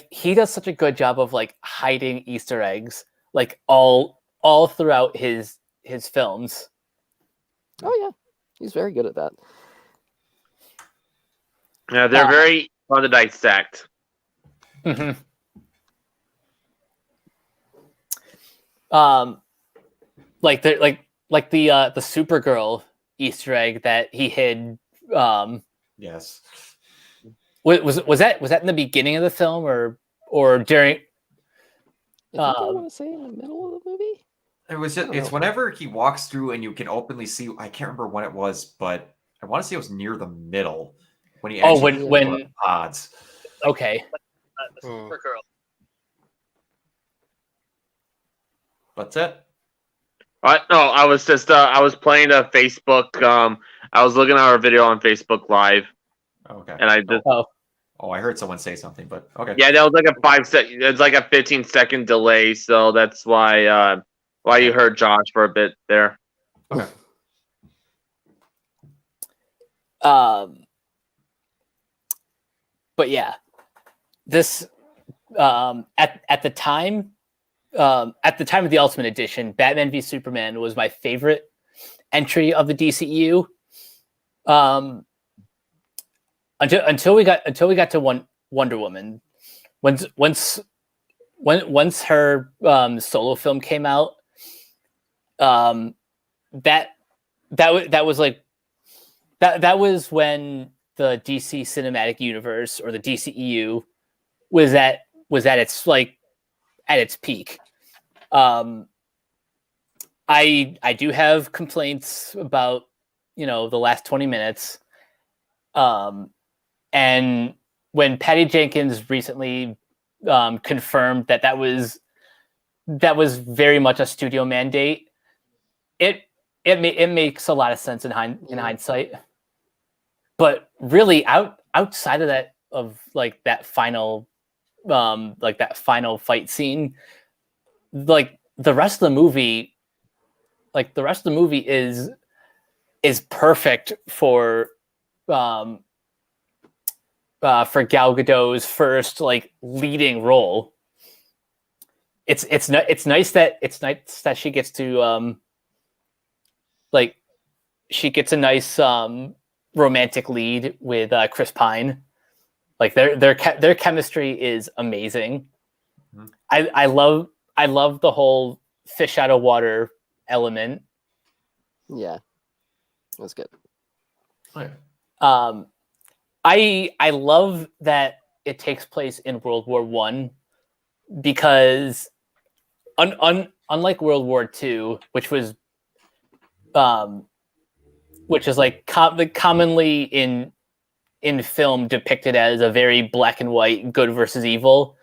he does such a good job of like hiding Easter eggs like all throughout his films. Oh yeah, he's very good at that. Yeah, they're very fun to dissect. Mm-hmm. Like the Supergirl Easter egg that he hid. Yes. Was that in the beginning of the film or during? I want to say in the middle of the movie. It's whenever he walks through and you can openly see. I can't remember when it was, but I want to say it was near the middle when he. When odds. Okay. Supergirl. What's that? No, I was just I was playing a Facebook. I was looking at our video on Facebook Live. Okay. And I just. Oh, I heard someone say something, but okay. Yeah, that was like a 5-second. It's like a 15-second delay, so that's why you heard Josh for a bit there. Okay. But yeah, this at the time of the Ultimate Edition, Batman v Superman was my favorite entry of the DCEU. Until we got to Wonder Woman, once her solo film came out, that was when the DC Cinematic Universe or the DCEU was at its peak. I do have complaints about the last 20 minutes. And when Patty Jenkins recently confirmed that was very much a studio mandate, it makes a lot of sense in hindsight. But really, outside of that, that final fight scene, the rest of the movie is perfect for Gal Gadot's first leading role. It's nice that she gets to she gets a nice romantic lead with Chris Pine. Their chemistry is amazing. Mm-hmm. I love the whole fish out of water element. Yeah, that's good. Oh, yeah. I love that it takes place in World War I because unlike World War II, which is commonly in film depicted as a very black and white good versus evil,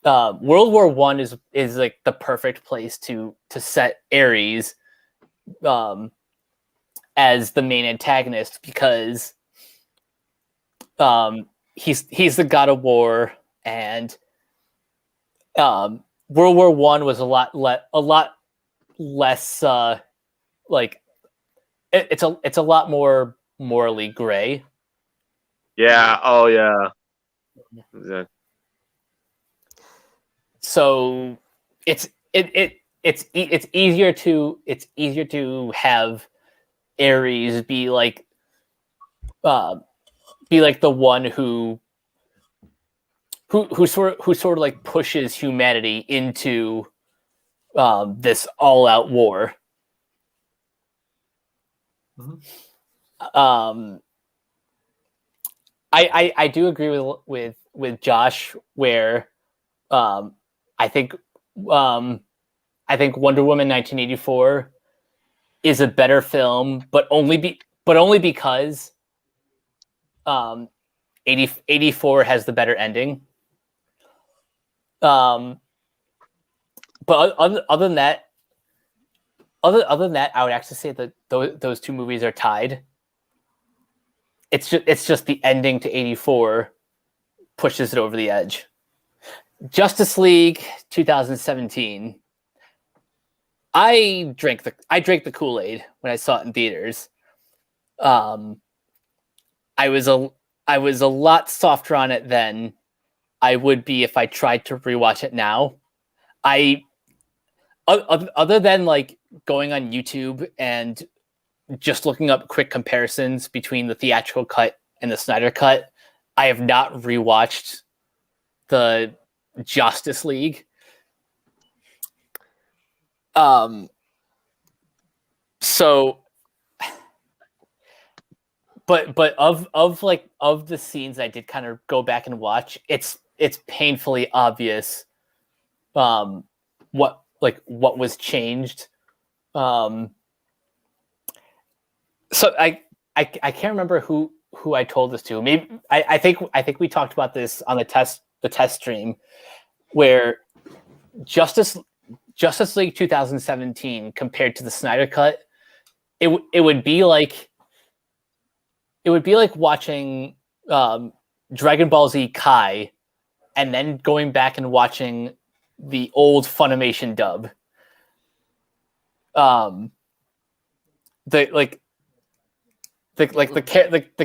World War I is like the perfect place to set Ares as the main antagonist because he's the god of war, and World War I was a lot less it's a lot more morally gray. Yeah. Oh yeah. Exactly. So it's easier to have Ares be like the one who sort of like pushes humanity into this all-out war. Mm-hmm. I do agree with Josh where I think Wonder Woman 1984 is a better film, but only because 84 has the better ending. But other than that, I would actually say that those two movies are tied. It's just the ending to 84 pushes it over the edge. Justice League 2017. I drank the Kool-Aid when I saw it in theaters. I was a lot softer on it then I would be if I tried to rewatch it now. Other than like going on YouTube and just looking up quick comparisons between the theatrical cut and the Snyder cut, I have not rewatched the Justice League. So, but of the scenes I did kind of go back and watch, it's painfully obvious what was changed. So I can't remember who I told this to. Maybe I think we talked about this on the test stream, where Justice League 2017 compared to the Snyder cut, it would be like watching Dragon Ball Z Kai and then going back and watching the old Funimation dub. The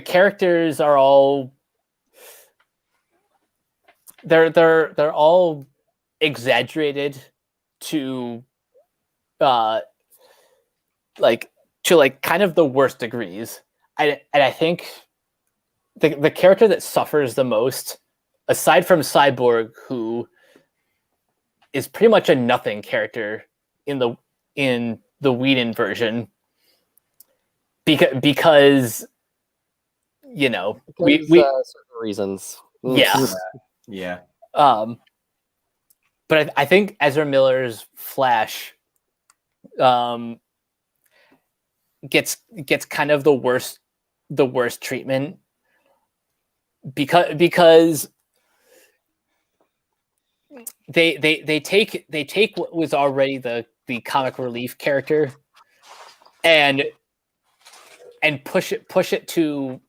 characters are all they're all exaggerated to kind of the worst degrees. And I think the character that suffers the most, aside from Cyborg, who is pretty much a nothing character in the Whedon version, because certain reasons. Yeah. But I think Ezra Miller's Flash gets kind of the worst treatment because they take what was already the comic relief character and push it to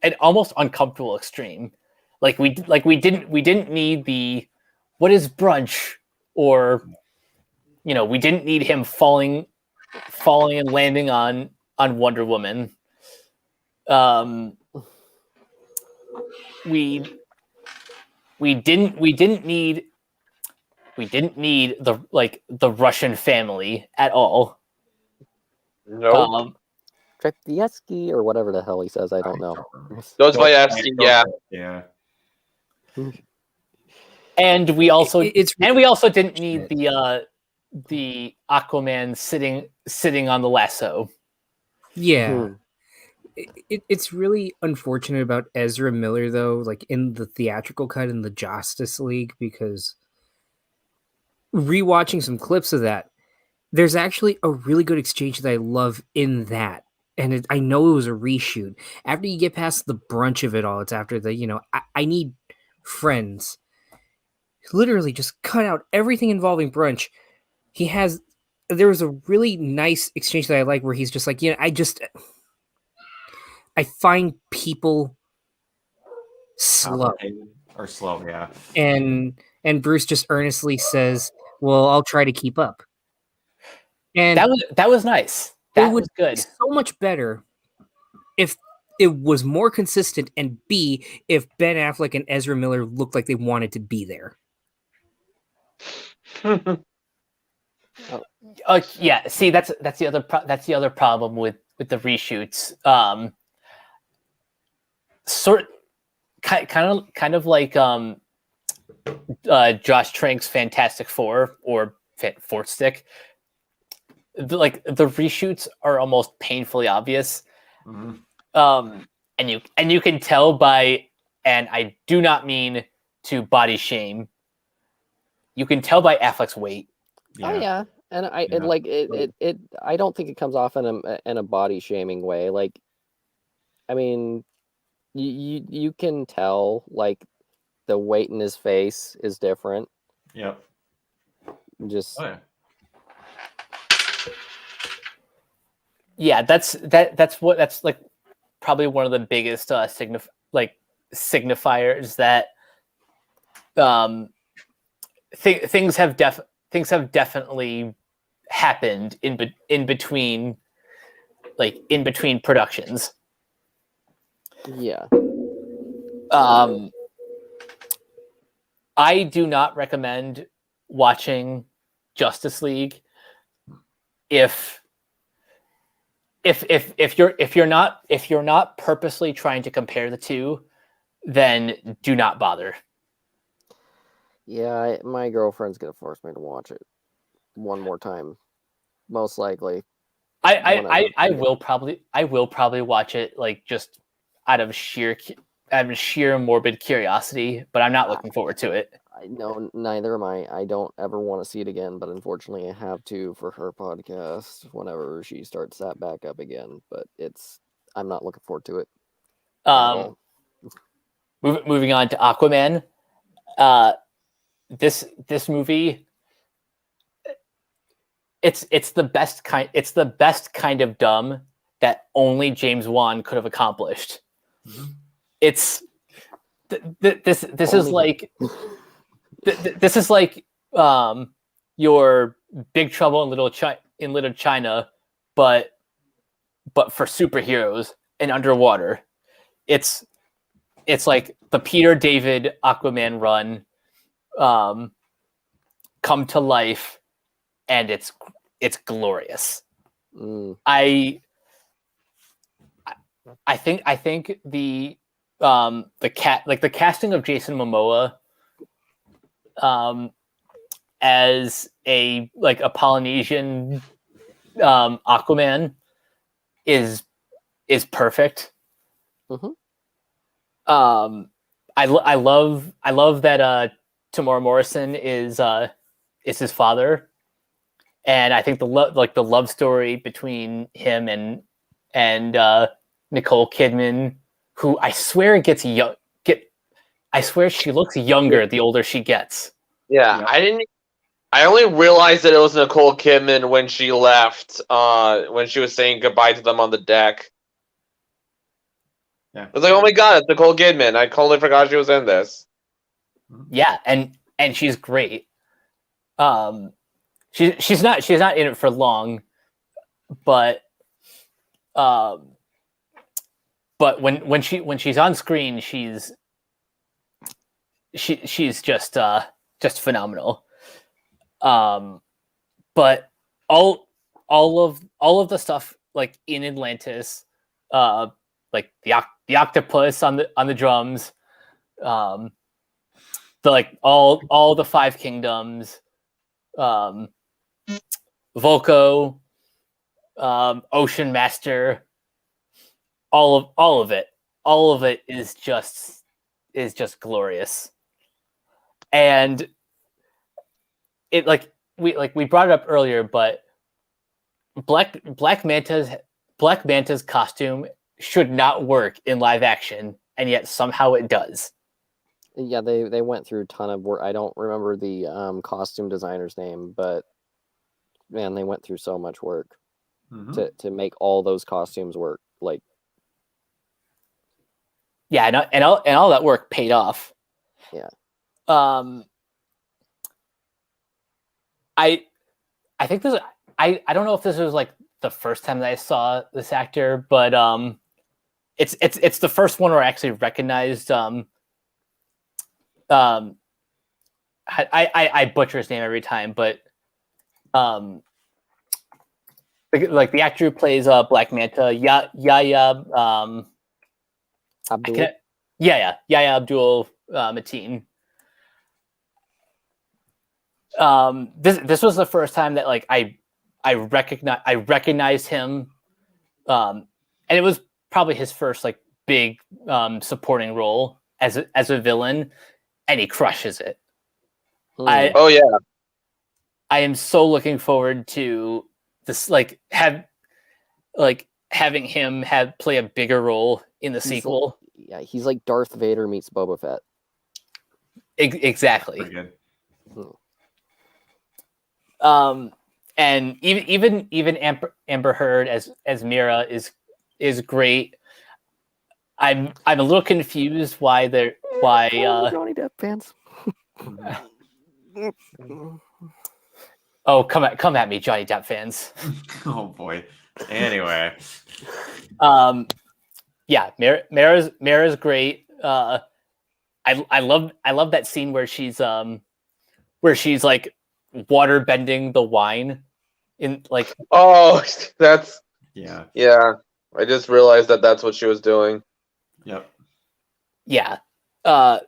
an almost uncomfortable extreme. Like we didn't need the what is brunch, or we didn't need him falling and landing on Wonder Woman. We didn't need the Russian family at all. No. Trepieski or whatever the hell he says, I don't know. Dostoevsky, yeah. Yeah. And we also didn't need the Aquaman sitting on the lasso. Yeah. It's really unfortunate about Ezra Miller, though, like in the theatrical cut in the Justice League, because rewatching some clips of that, there's actually a really good exchange that I love in that. And I know it was a reshoot. After you get past the brunch of it all, it's after the, I need friends. Literally just cut out everything involving brunch. There was a really nice exchange that I like where he's just like, I find people slow. Or slow, yeah. And Bruce just earnestly says, well, I'll try to keep up. And that was nice. That was good. So much better if it was more consistent, and B, if Ben Affleck and Ezra Miller looked like they wanted to be there. Yeah. See, that's the other problem with the reshoots. Kind of like Josh Trank's Fantastic Four or Fourth Stick. Like the reshoots are almost painfully obvious. And you can tell by, and I do not mean to body shame. You can tell by Affleck's weight. Oh yeah, and I don't think it comes off in a body shaming way. Like, I mean, you can tell like the weight in his face is different. Yep. Just. Oh, yeah. That's like probably one of the biggest signifiers that things have definitely happened in between productions. Yeah. I do not recommend watching Justice League if you're not purposely trying to compare the two, then do not bother. Yeah, my girlfriend's gonna force me to watch it one more time, most likely. I will probably watch it like just out of sheer morbid curiosity, but I'm not looking forward to it. No, neither am I. I don't ever want to see it again, but unfortunately I have to for her podcast whenever she starts that back up again. But I'm not looking forward to it. Moving on to Aquaman. This movie, it's the best kind of dumb that only James Wan could have accomplished. Mm-hmm. This is like your Big Trouble in Little China, but for superheroes and underwater. It's like the Peter David Aquaman run come to life, and it's glorious. I think the casting of Jason Momoa as a Polynesian Aquaman is perfect. Mm-hmm. I love that Tamora Morrison is his father, and I think the love story between him and Nicole Kidman, who I swear I swear she looks younger the older she gets. Yeah, I only realized that it was Nicole Kidman when she left, when she was saying goodbye to them on the deck. Yeah. I was like, oh my god, it's Nicole Kidman. I totally forgot she was in this. Yeah, and she's great. She's not in it for long, but when she's on screen, she's just phenomenal. But all of the stuff like in Atlantis, like the octopus on the drums, all the Five Kingdoms, Volko, Ocean Master, all of it is just glorious. And it we brought it up earlier, but Black Manta's costume should not work in live action, and yet somehow it does. Yeah, they went through a ton of work. I don't remember the costume designer's name, but man, they went through so much work to make all those costumes work. Like, yeah, and all that work paid off. Yeah. I think this. I don't know if this was like the first time that I saw this actor, but it's the first one where I actually recognized I butcher his name every time, but like the actor who plays Black Manta, Yahya Abdul. Yahya Abdul Mateen. This was the first time that like I recognized him, and it was probably his first like big supporting role as a villain, and he crushes it. I am so looking forward to this, like having him play a bigger role in the sequel. He's like Darth Vader meets Boba Fett. Exactly. Pretty good. And even Amber Heard as Mira is great. I'm a little confused why Johnny Depp fans. Oh, come at me, Johnny Depp fans. Oh boy. Anyway. Yeah, Mira's great. I love that scene where she's like water bending the wine in like. Oh, that's yeah. I just realized that that's what she was doing. Yep. Yeah. That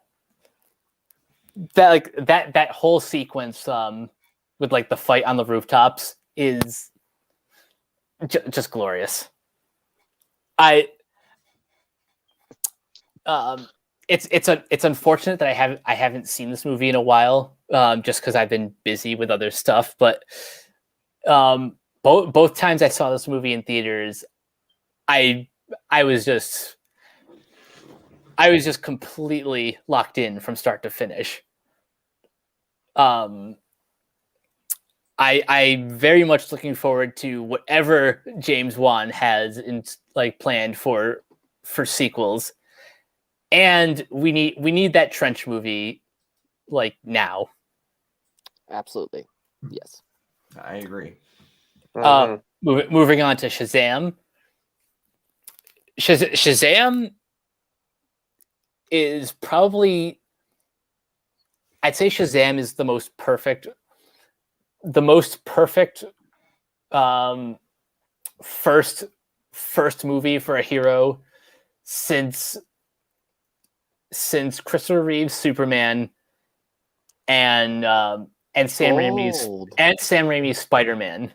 whole sequence with like the fight on the rooftops is just glorious. It's unfortunate that I haven't seen this movie in a while, just because I've been busy with other stuff. But both times I saw this movie in theaters, I was just completely locked in from start to finish. I very much looking forward to whatever James Wan has planned for sequels, and we need that Trench movie like now. Absolutely, yes. I agree. Moving on to Shazam. Shazam is probably, I'd say Shazam is the most perfect first movie for a hero since Christopher Reeve's Superman and Sam Raimi's Spider-Man.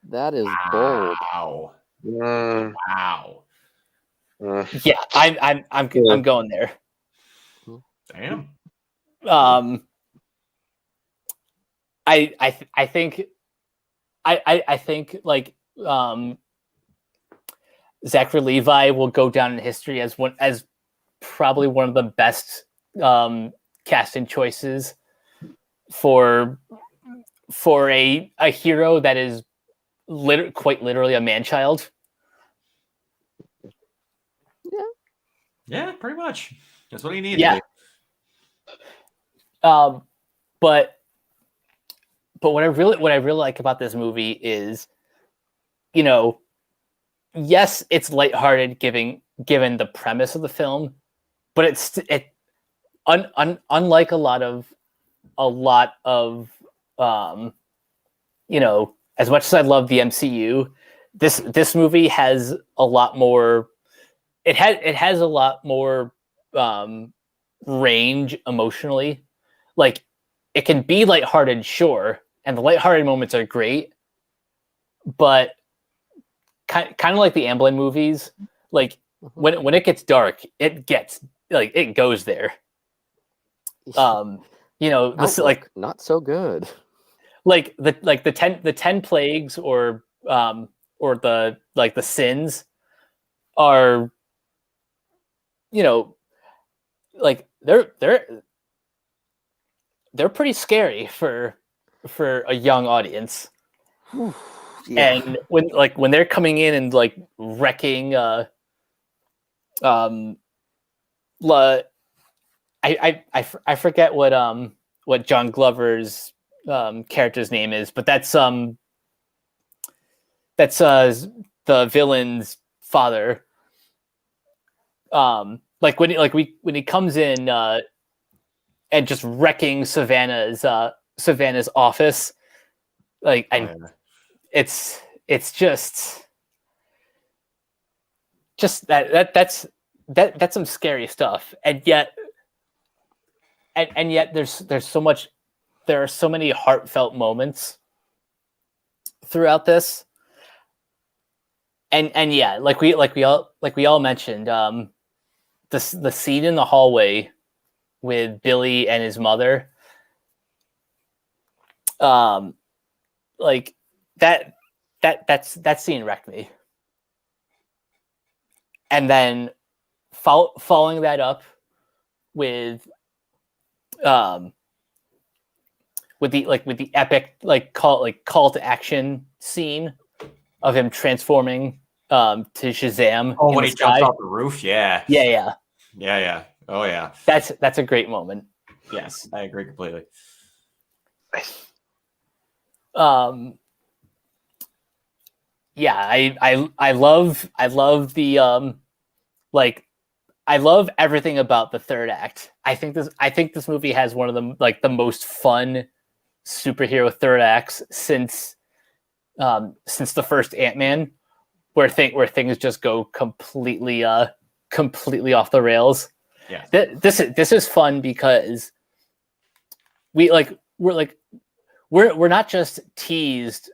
That is bold. Wow. Yeah, I'm going there. Damn. I think like Zachary Levi will go down in history as probably one of the best casting choices for a hero that is quite literally a man-child. Yeah, pretty much. That's what he needed. Yeah. But what I really like about this movie is, yes, it's lighthearted given the premise of the film, but unlike a lot of as much as I love the MCU, this movie has a lot more. It has a lot more range emotionally. Like, it can be lighthearted, sure, and the lighthearted moments are great, but kind of like the Amblin movies, like when it gets dark, it goes there. This like not so good. Like the 10 plagues or the sins are, like they're pretty scary for a young audience. Yeah. And when they're coming in and like wrecking I forget what John Glover's character's name is, but that's the villain's father. When he comes in just wrecking Savannah's office. Like, it's just that's some scary stuff, and yet there's so much. There are so many heartfelt moments throughout this, and yeah, like we all mentioned, the scene in the hallway with Billy and his mother, like that scene wrecked me, and then following that up with the epic call to action scene of him transforming to Shazam. Oh, when he jumps off the roof, yeah. Oh yeah. That's a great moment. Yes, I agree completely. Yeah, I love the I love everything about the third act. I think this movie has one of the most fun superhero third acts since the first Ant-Man, where things just go completely off the rails. Yeah. This is fun because we're not just teased,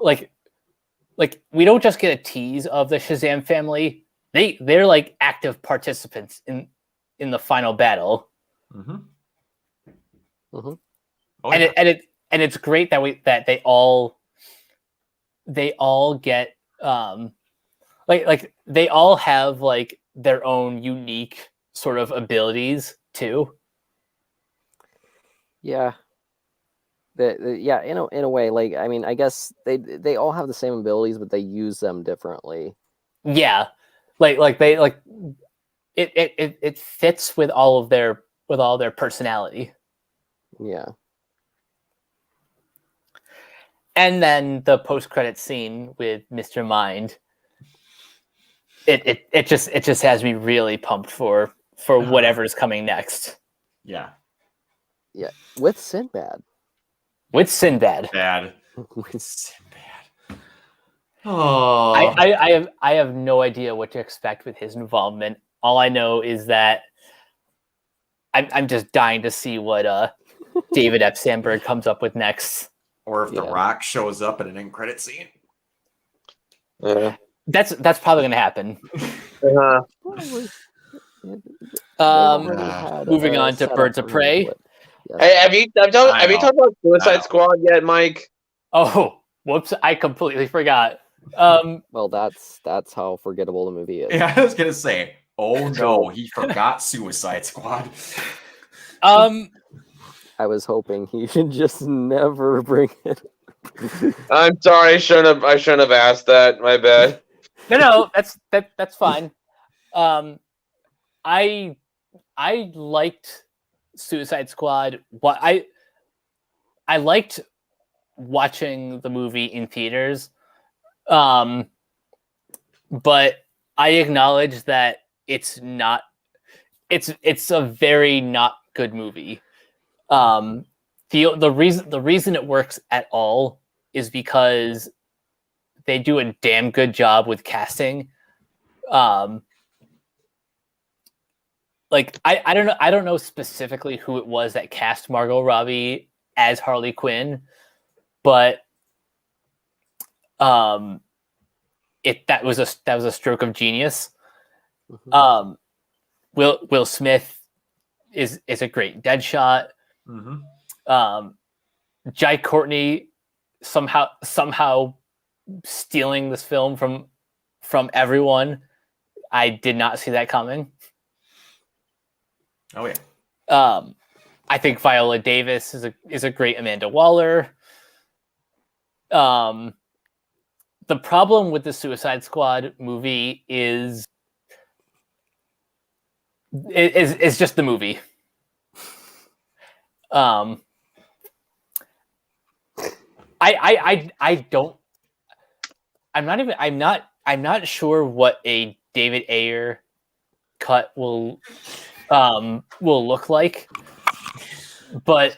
like we don't just get a tease of the Shazam family. They're like active participants in the final battle. Mm-hmm. Mm-hmm. Oh, yeah. and it's great that they all get they all have like their own unique sort of abilities too. Yeah. Yeah, in a way, like, I mean, I guess they all have the same abilities, but they use them differently. Yeah, it fits with all their personality. Yeah. And then the post-credit scene with Mr. Mind, it just has me really pumped for whatever's coming next. Yeah. Yeah, with Sinbad. With Sinbad. With Sinbad. Oh. I have no idea what to expect with his involvement. All I know is that I'm just dying to see what David F. Sandberg comes up with next. Or if The Rock shows up in an end credit scene. That's probably going to happen. Moving on to Birds of Prey. Hey, have you talked about Suicide Squad yet, Mike? Oh, whoops! I completely forgot. Well, that's how forgettable the movie is. Yeah, I was gonna say. Oh no, he forgot Suicide Squad. I was hoping he should just never bring it. I'm sorry, I shouldn't have asked that. My bad. No, that's fine. I liked Suicide Squad. I liked watching the movie in theaters, but I acknowledge that it's not. It's a very not good movie. The reason it works at all is because they do a damn good job with casting. Like I don't know specifically who it was that cast Margot Robbie as Harley Quinn, but that was a stroke of genius. Mm-hmm. Will Smith is a great Deadshot. Mm-hmm. Jai Courtney somehow stealing this film from everyone. I did not see that coming. Oh yeah. I think Viola Davis is a great Amanda Waller. The problem with the Suicide Squad movie is just the movie. I don't. I'm not sure what a David Ayer cut will will look like, but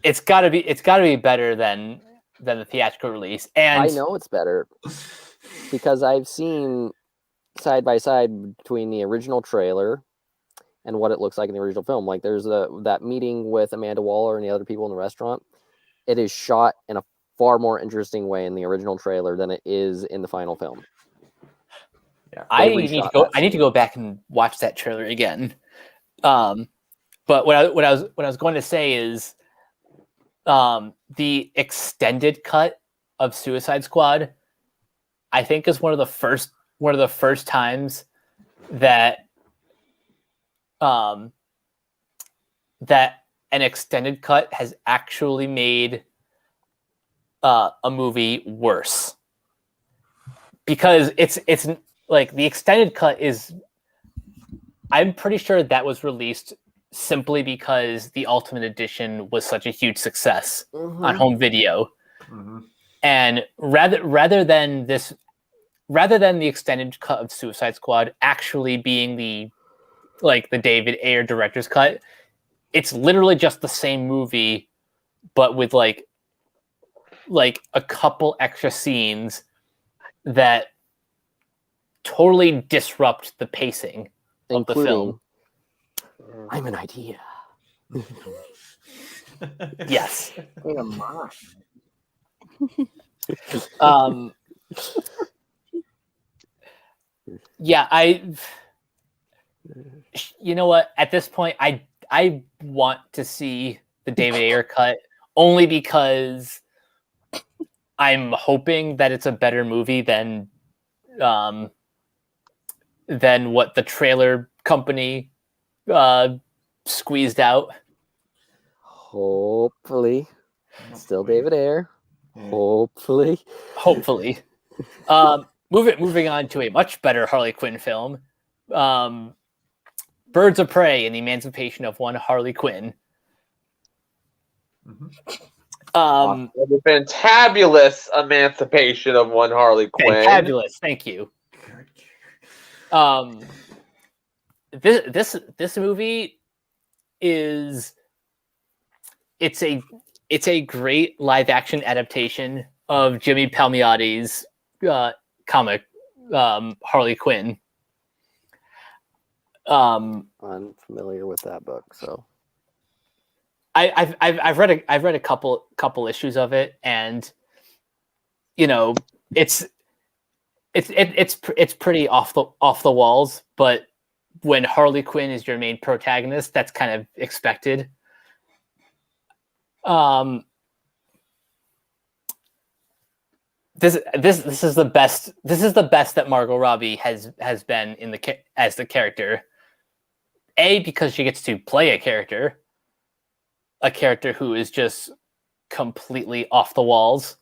it's got to be better than the theatrical release. And I know it's better because I've seen side by side between the original trailer and what it looks like in the original film. Like there's that meeting with Amanda Waller and the other people in the restaurant. It is shot in a far more interesting way in the original trailer than it is in the final film. Yeah, I need to go back and watch that trailer again. But what I was going to say is, the extended cut of Suicide Squad, I think, is one of the first times that that an extended cut has actually made a movie worse, because it's like the extended cut is, I'm pretty sure that was released simply because the Ultimate Edition was such a huge success on home video. And rather than the extended cut of Suicide Squad actually being the David Ayer director's cut, it's literally just the same movie, but with like a couple extra scenes that totally disrupt the pacing of the film. I'm an idea. Yes. Yeah, you know what? At this point, I want to see the David Ayer cut only because I'm hoping that it's a better movie than what the trailer company squeezed out. Hopefully. Still David Ayer. Hopefully. Moving on to a much better Harley Quinn film. Birds of Prey and the Emancipation of One Harley Quinn. The fantabulous emancipation of one Harley Quinn. Fantabulous, thank you. This movie is it's a great live action adaptation of Jimmy Palmiotti's comic Harley Quinn. I'm familiar with that book, so I've read a couple issues of it, and you know it's pretty off the walls, but when Harley Quinn is your main protagonist, that's kind of expected. This is the best. This is the best that Margot Robbie has been in as the character. A, because she gets to play a character who is just completely off the walls.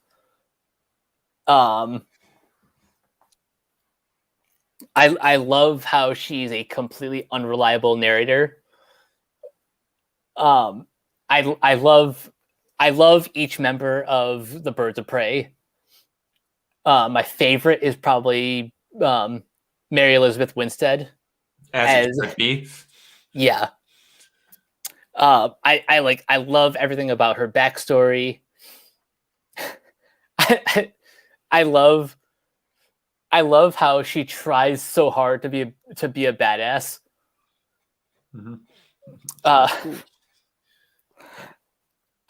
I love how she's a completely unreliable narrator. I love each member of the Birds of Prey. My favorite is probably Mary Elizabeth Winstead as Rigby. Yeah. I love everything about her backstory. I love how she tries so hard to be a badass.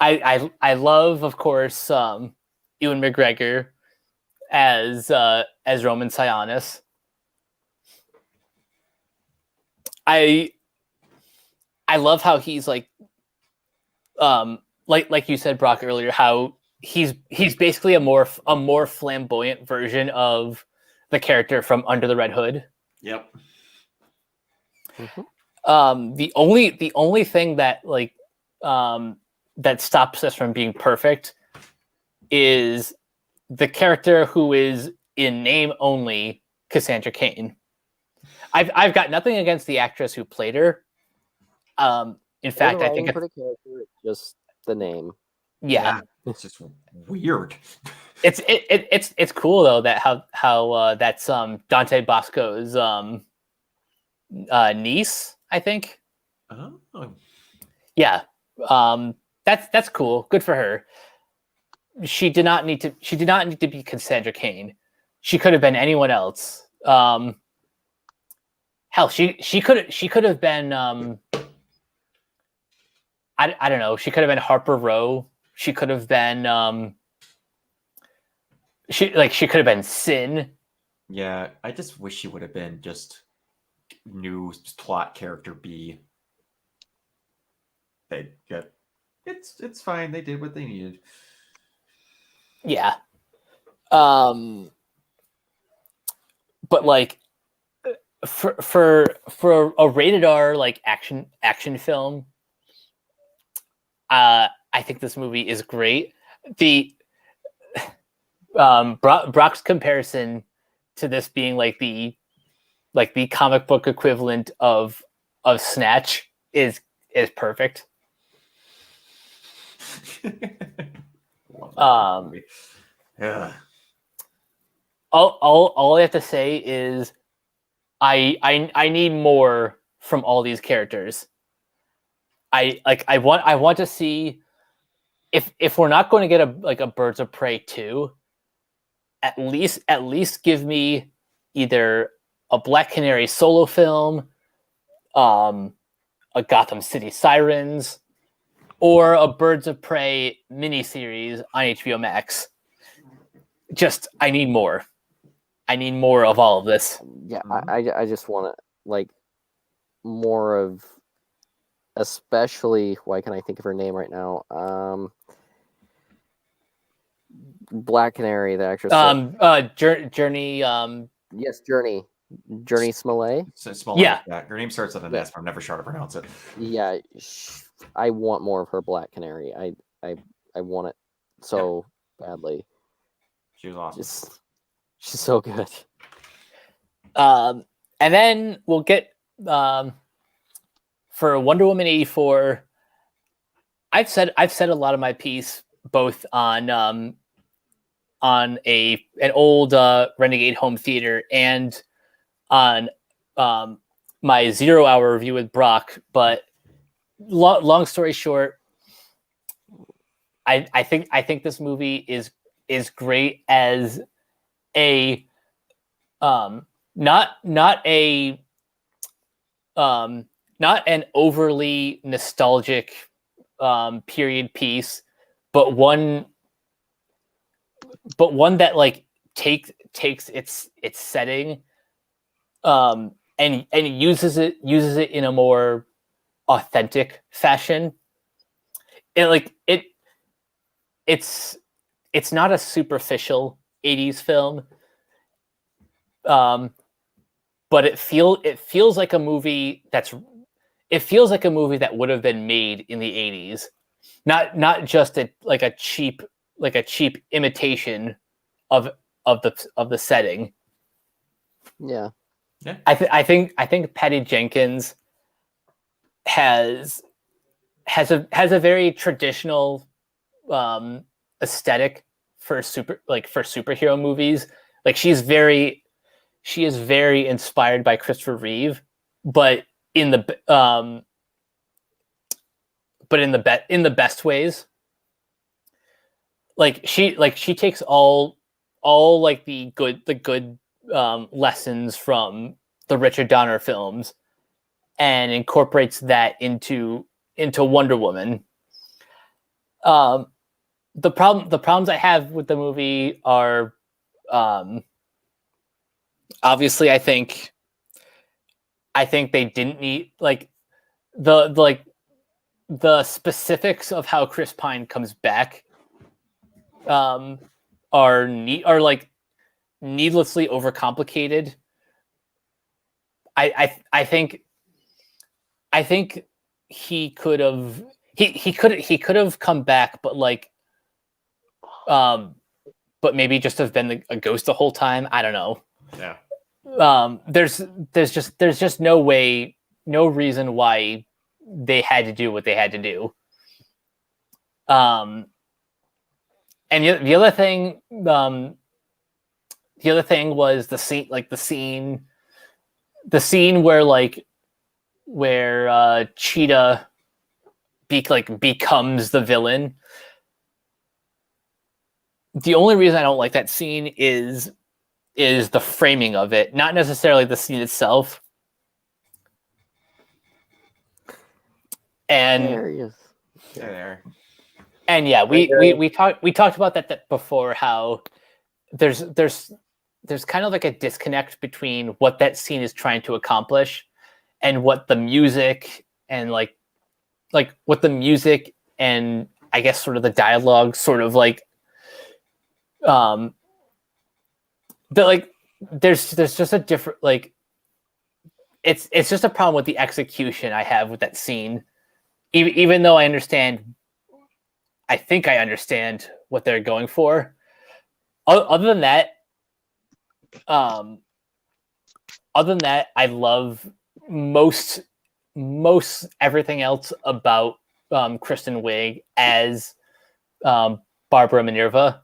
I love, of course, Ewan McGregor as Roman Sionis. I love how he's like you said, Brock, earlier, how he's basically a more flamboyant version of the character from Under the Red Hood. Yep. The only thing that that stops us from being perfect is the character who is in name only Cassandra Cain. I've got nothing against the actress who played her. In fact, I think for the character, it's just the name. Yeah, it's just weird. It's cool though that how that's Dante Bosco's niece, I think. Oh. Yeah. That's cool. Good for her. She did not need to be Cassandra Cain. She could have been anyone else. Hell, she could have been I don't know. She could have been Harper Row. She could have been she could have been Sin. Yeah, I just wish she would have been just new plot character B. They get it's fine. They did what they needed. Yeah. But like for a rated R like action film, I think this movie is great. The Brock's comparison to this being like the comic book equivalent of Snatch is perfect. Yeah. All I have to say is I need more from all these characters. I want to see if we're not going to get a Birds of Prey 2, at least give me either a Black Canary solo film, a Gotham City Sirens, or a Birds of Prey miniseries on HBO Max. Just I need more. I need more of all of this. Yeah, I just want to like more of, especially why can't I think of her name right now? Black Canary, the actress. Journey. Yes, Journey Smollett. Smollett. Yeah. Her name starts with an S, but I'm never sure how to pronounce it. Yeah, I want more of her Black Canary. I want it so badly. She was awesome. She's so good. And then we'll get for Wonder Woman 84. I've said a lot of my piece both on an old Renegade home theater and on my 0 hour review with Brock. But long story short, I think this movie is great as a not an overly nostalgic period piece, but one that like takes its setting and uses it in a more authentic fashion. It's not a superficial 80s film, but it feels like a movie that would have been made in the 80s, not just a cheap imitation of the setting. Yeah. I think Patty Jenkins has a very traditional aesthetic for superhero movies. Like she is very inspired by Christopher Reeve, but in the best ways. Like she takes all like the good lessons from the Richard Donner films and incorporates that into Wonder Woman. The problems I have with the movie are obviously I think they didn't need like the specifics of how Chris Pine comes back are like needlessly overcomplicated. I think he could have come back, but like but maybe just have been a ghost the whole time. I don't know. Yeah. There's just no reason why they had to do what they had to do. And the other thing was the scene where like where Cheetah becomes the villain. The only reason I don't like that scene is the framing of it, not necessarily the scene itself. And there. And yeah, we talked about that before. How there's kind of like a disconnect between what that scene is trying to accomplish and what the music and like what the music and I guess sort of the dialogue sort of like there's just a different like it's just a problem with the execution I have with that scene. Even though I think I understand what they're going for. Other than that, I love most everything else about Kristen Wiig as Barbara Minerva,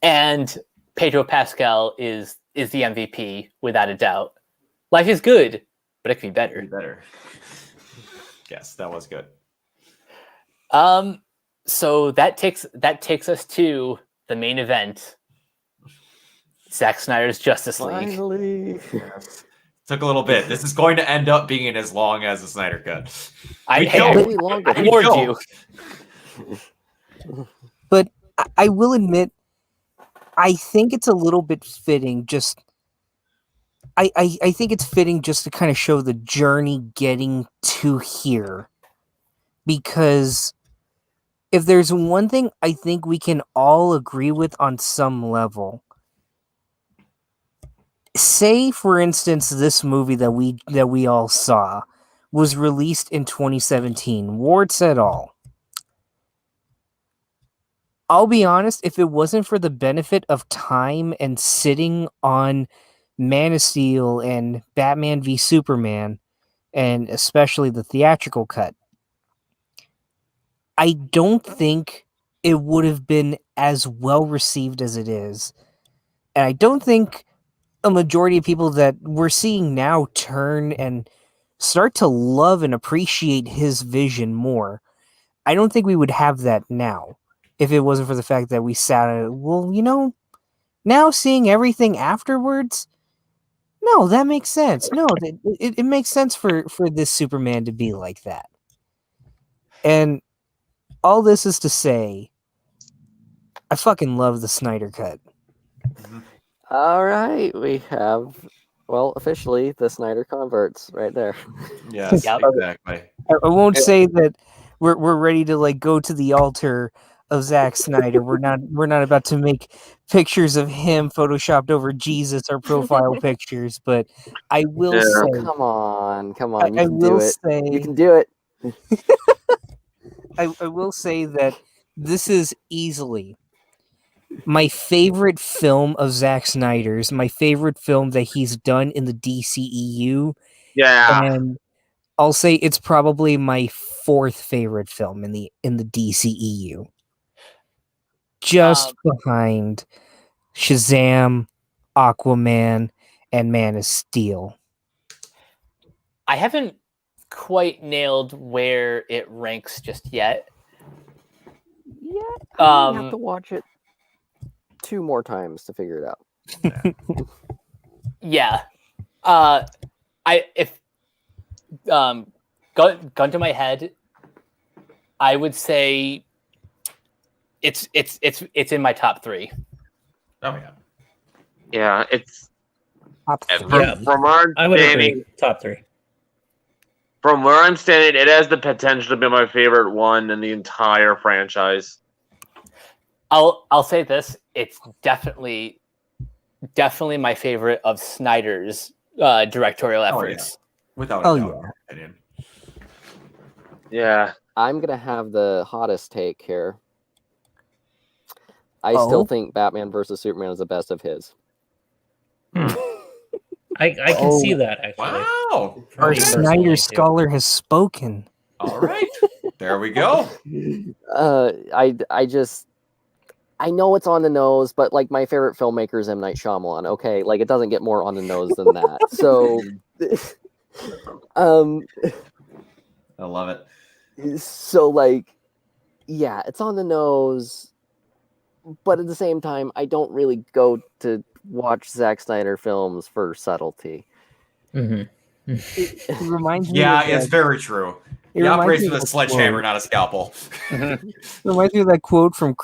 and Pedro Pascal is the MVP without a doubt. Life is good, but it could be better. Yes, that was good. So that takes us to the main event. Zack Snyder's Justice League. Finally. Yes. Took a little bit. This is going to end up being as long as the Snyder Cut. I warned you. But I will admit, I think it's a little bit fitting. I think it's fitting just to kind of show the journey getting to here. Because if there's one thing I think we can all agree with on some level, say for instance this movie that we all saw was released in 2017, warts at all. I'll be honest, if it wasn't for the benefit of time and sitting on Man of Steel and Batman v Superman, and especially the theatrical cut, I don't think it would have been as well received as it is. And I don't think a majority of people that we're seeing now turn and start to love and appreciate his vision more. I don't think we would have that now if it wasn't for the fact that we sat at it. Well, now seeing everything afterwards, no, that makes sense. No, it makes sense for this Superman to be like that. And all this is to say, I fucking love the Snyder Cut. All right, we have, officially the Snyder converts right there. Yes, Yep. exactly. I won't say that we're ready to go to the altar of Zack Snyder. We're not about to make pictures of him photoshopped over Jesus or profile pictures, but I will say, come on, you can do it. I will say that this is easily my favorite film of Zack Snyder's, my favorite film that he's done in the DCEU. Yeah. And I'll say it's probably my fourth favorite film in the DCEU. Just behind Shazam, Aquaman, and Man of Steel. I haven't quite nailed where it ranks just yet. Yeah, I have to watch it 2 more times to figure it out. Yeah. If gun to my head, I would say it's in my top 3. Oh yeah. Yeah, it's Top 3. from our I would agree. standing. Top 3. From where I'm standing, it has the potential to be my favorite one in the entire franchise. I'll say this: it's definitely my favorite of Snyder's directorial efforts. Without a doubt. Opinion. Yeah. I'm gonna have the hottest take here. I still think Batman versus Superman is the best of his. I can see that, actually. Wow. Our Snyder scholar has spoken. All right. There we go. I know it's on the nose, but like my favorite filmmaker is M. Night Shyamalan. Okay, like it doesn't get more on the nose than that. So I love it. So, like, yeah, it's on the nose, but at the same time, I don't really go to watch Zack Snyder films for subtlety. Mm-hmm. It reminds me. Yeah, it's very true. He operates with a sledgehammer, not a scalpel. Reminds me of that quote from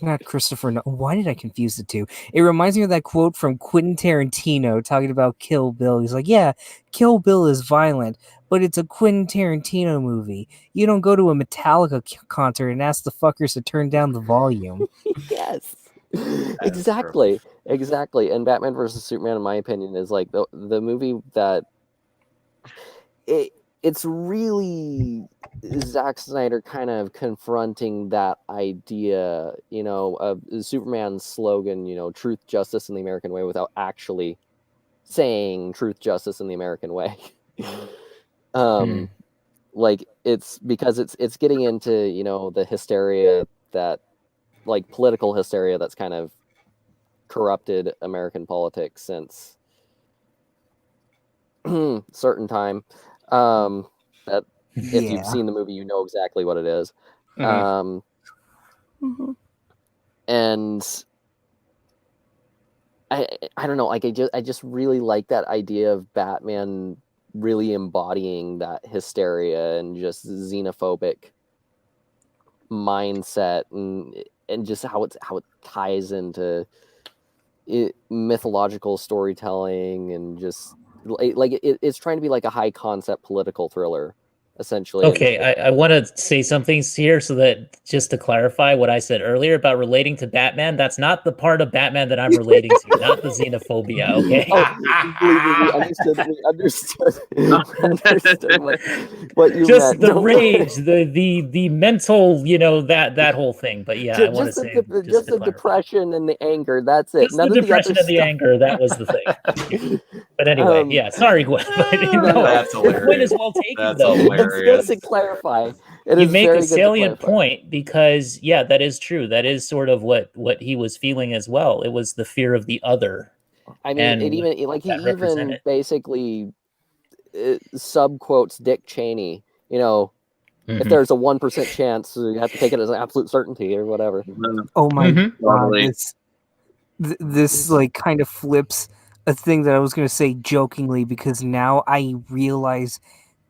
not Christopher. No, why did I confuse the two? It reminds me of that quote from Quentin Tarantino talking about Kill Bill. He's like, "Yeah, Kill Bill is violent, but it's a Quentin Tarantino movie. You don't go to a Metallica concert and ask the fuckers to turn down the volume." Yes, exactly. And Batman versus Superman, in my opinion, is like the movie that it's really Zack Snyder kind of confronting that idea, of Superman's slogan, truth, justice, and the American way, without actually saying truth, justice, and the American way. Like, it's because it's getting into, the hysteria that, like, political hysteria that's kind of corrupted American politics since certain time. That if you've seen the movie, you know exactly what it is. And I don't know, like, I just really like that idea of Batman really embodying that hysteria and just xenophobic mindset, and just how it ties into mythological storytelling, and just like it's trying to be like a high concept political thriller, essentially. Okay, I want to say something here, so that just to clarify what I said earlier about relating to Batman, that's not the part of Batman that I'm relating to, not the xenophobia, okay? We understood what you just meant. the rage, the mental, that whole thing. But yeah, I want to say just the depression and the anger. That's it. Just the depression and the anger. That was the thing. But anyway, yeah. Sorry, Gwen. But, that's hilarious. The point is well taken, that's though. Hilarious. It's good to clarify. You make a salient point, because that is true. That is sort of what he was feeling as well. It was the fear of the other. I mean, he even basically subquotes Dick Cheney. If there's a 1% chance, you have to take it as an absolute certainty or whatever. Oh my god! This like kind of flips a thing that I was going to say jokingly, because now I realize,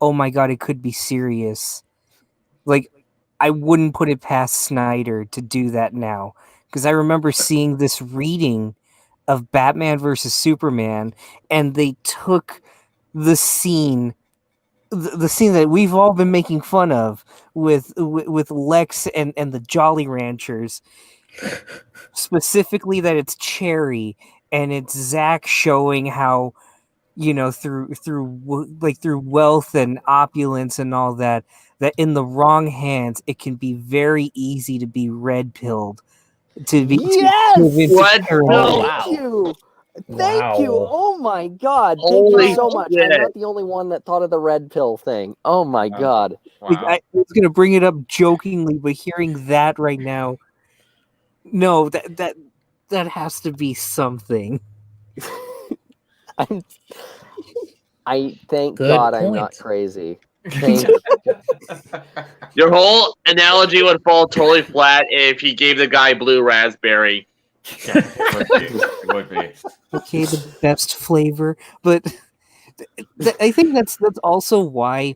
oh my god, it could be serious. Like, I wouldn't put it past Snyder to do that now, because I remember seeing this reading of Batman versus Superman, and they took the scene that we've all been making fun of with Lex and the Jolly Ranchers, specifically that it's Cherry, and it's Zach showing how, through wealth and opulence and all that in the wrong hands it can be very easy to be red pilled. Thank you. Thank you. Oh my god. Thank you so much. I'm not the only one that thought of the red pill thing. Oh my god. Like, I was going to bring it up jokingly, but hearing that right now, no, that has to be something. I thank God I'm not crazy. Thank Your whole analogy would fall totally flat if he gave the guy blue raspberry. It would be. Okay, the best flavor, but I think that's also why,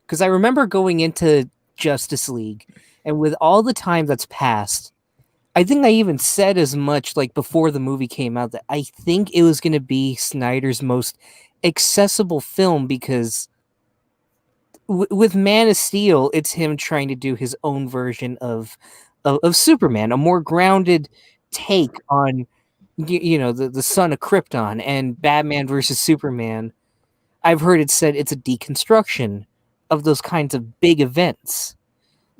because I remember going into Justice League, and with all the time that's passed, I think I even said as much, like, before the movie came out, that I think it was going to be Snyder's most accessible film, because with Man of Steel, it's him trying to do his own version of Superman, a more grounded take on the son of Krypton. And Batman versus Superman, I've heard it said it's a deconstruction of those kinds of big events.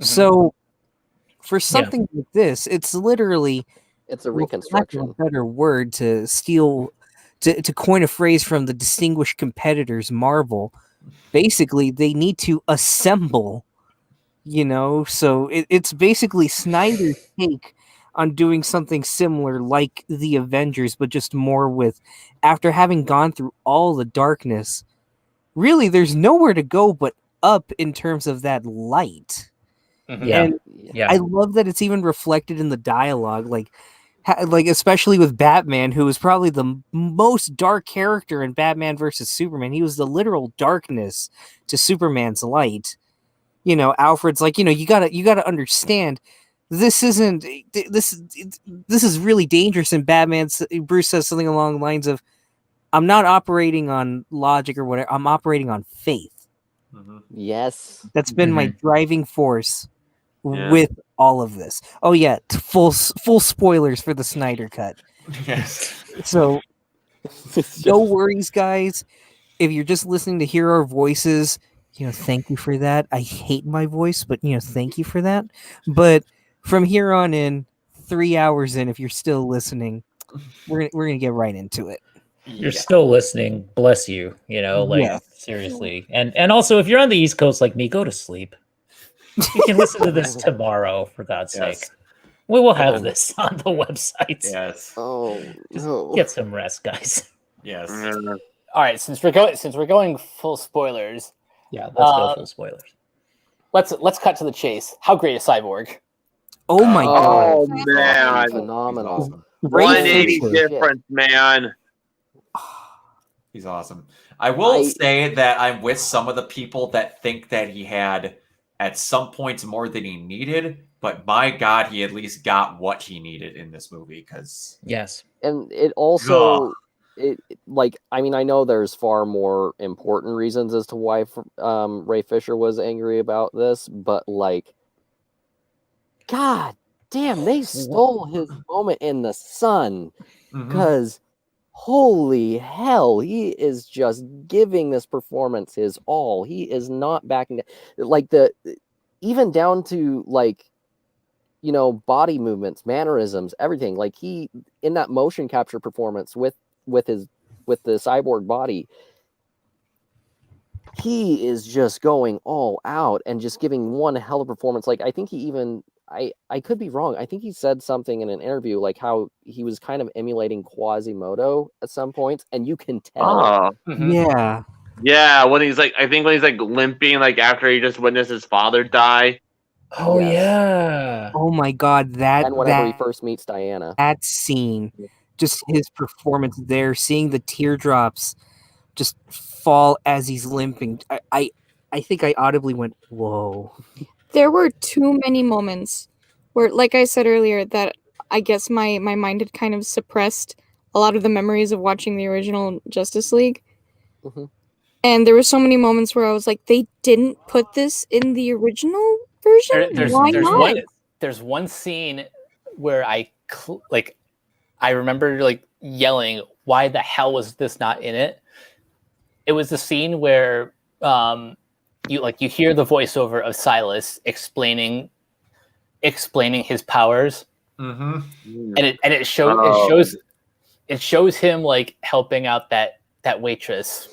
So for something like this, it's literally a reconstruction. A better word to steal, to coin a phrase from the distinguished competitors, Marvel. Basically, they need to assemble, so it's basically Snyder's take on doing something similar like the Avengers, but just more with, after having gone through all the darkness, really, there's nowhere to go but up in terms of that light. Yeah. And I love that it's even reflected in the dialogue, like especially with Batman, who was probably the most dark character in Batman versus Superman. He was the literal darkness to Superman's light. You know, Alfred's like, you gotta understand, this is really dangerous. And Bruce says something along the lines of, I'm not operating on logic or whatever. I'm operating on faith. Yes. That's been my driving force with all of this. Oh yeah, full spoilers for the Snyder Cut. Yes. So no worries, guys. If you're just listening to hear our voices, thank you for that. I hate my voice, but thank you for that. But from here on in, 3 hours in, if you're still listening, we're gonna get right into it. You're still listening. Bless you. Seriously. And also, if you're on the East Coast like me, go to sleep. You can listen to this tomorrow, for God's sake. We will have this on the website. Yes. Oh, no. Get some rest, guys. Yes. All right, since we're going full spoilers. Yeah, let's go full spoilers. Let's cut to the chase. How great is Cyborg? Oh my god. Oh man. Phenomenal. 180 difference, man. He's awesome. I will say that I'm with some of the people that think that he had at some points more than he needed, but my God, he at least got what he needed in this movie. Because and it also, I know there's far more important reasons as to why Ray Fisher was angry about this, but God damn, they stole his moment in the sun. Because holy hell, he is just giving this performance his all. He is not backing down. Even down to body movements, mannerisms, everything. He in that motion capture performance with the cyborg body, he is just going all out and just giving one hell of a performance. I think he even I could be wrong. I think he said something in an interview how he was kind of emulating Quasimodo at some points, and you can tell. Yeah, when he's limping, after he just witnessed his father die. Oh yeah. Oh my god, and whenever he first meets Diana, that scene, just his performance there, seeing the teardrops just fall as he's limping. I think I audibly went, whoa. There were too many moments where, like I said earlier, that I guess my mind had kind of suppressed a lot of the memories of watching the original Justice League. And there were so many moments where I was like, they didn't put this in the original version? Why not? There's one scene where I remember yelling, why the hell was this not in it? It was the scene where you hear the voiceover of Silas explaining his powers, and it shows him helping out that waitress,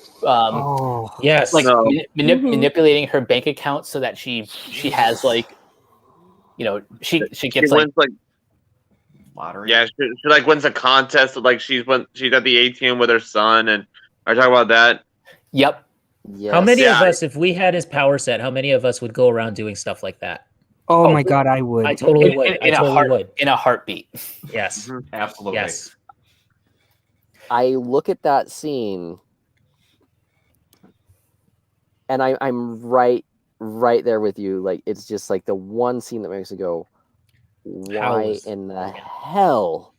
manipulating her bank account so that she has she gets lottery. Yeah, she wins a contest. She's at the ATM with her son, and are you talking about that? Yep. Yes. How many of us, if we had his power set, how many of us would go around doing stuff like that? Oh my God, I would. I totally would. Would. In a heartbeat. Yes. Absolutely. Yes. I look at that scene, and I'm right there with you. It's just the one scene that makes me go, why in the hell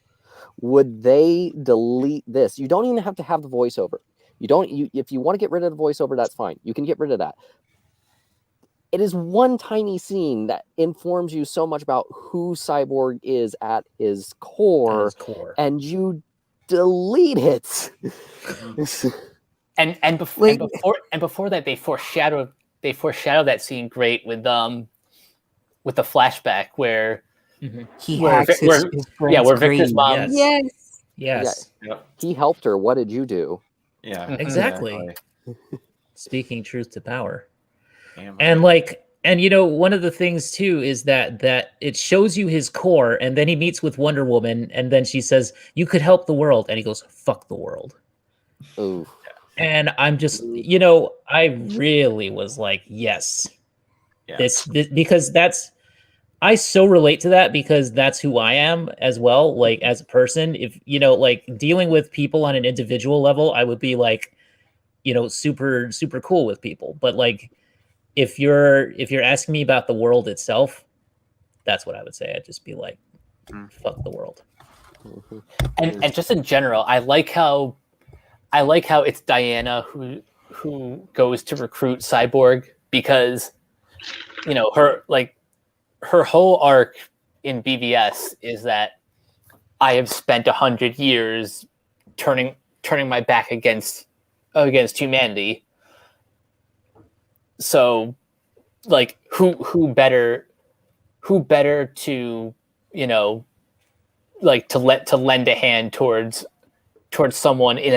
would they delete this? You don't even have to have the voiceover. If you want to get rid of the voiceover, that's fine. You can get rid of that. It is one tiny scene that informs you so much about who Cyborg is at his core. And you delete it. and before that, they foreshadowed that scene great with the flashback where where Victor's mom. Yes. He helped her. What did you do? Yeah, exactly. Speaking truth to power. And one of the things too is that it shows you his core, and then he meets with Wonder Woman, and then she says, "You could help the world," and he goes, "Fuck the world." Ooh. And I'm just, I really was like, yes, this because I so relate to that because that's who I am as well. Like as a person, if like dealing with people on an individual level, I would be like, super, super cool with people. But like, if you're asking me about the world itself, that's what I would say. I'd just be like, fuck the world. And just in general, I like how it's Diana who goes to recruit Cyborg because her whole arc in BVS is that I have spent 100 years turning my back against humanity. So, like, who better to to lend a hand towards someone in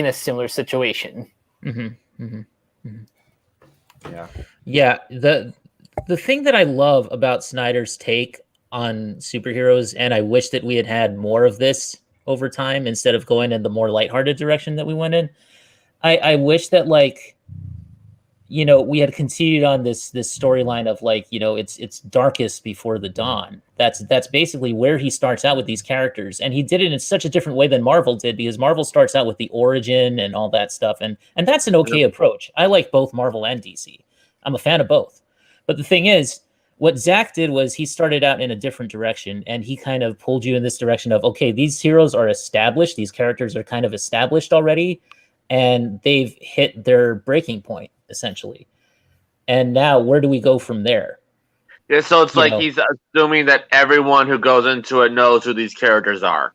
a similar situation. Mm-hmm. Mm-hmm. Mm-hmm. Yeah. The thing that I love about Snyder's take on superheroes, and I wish that we had more of this over time instead of going in the more lighthearted direction that we went in. I wish that we had continued on this storyline of it's darkest before the dawn. That's basically where he starts out with these characters, and he did it in such a different way than Marvel did, because Marvel starts out with the origin and all that stuff, and that's an okay approach. I like both Marvel and DC. I'm a fan of both. But the thing is, what Zach did was he started out in a different direction, and he kind of pulled you in this direction of, okay, these heroes are established, these characters are kind of established already, and they've hit their breaking point, essentially. And now where do we go from there? Yeah, so it's he's assuming that everyone who goes into it knows who these characters are.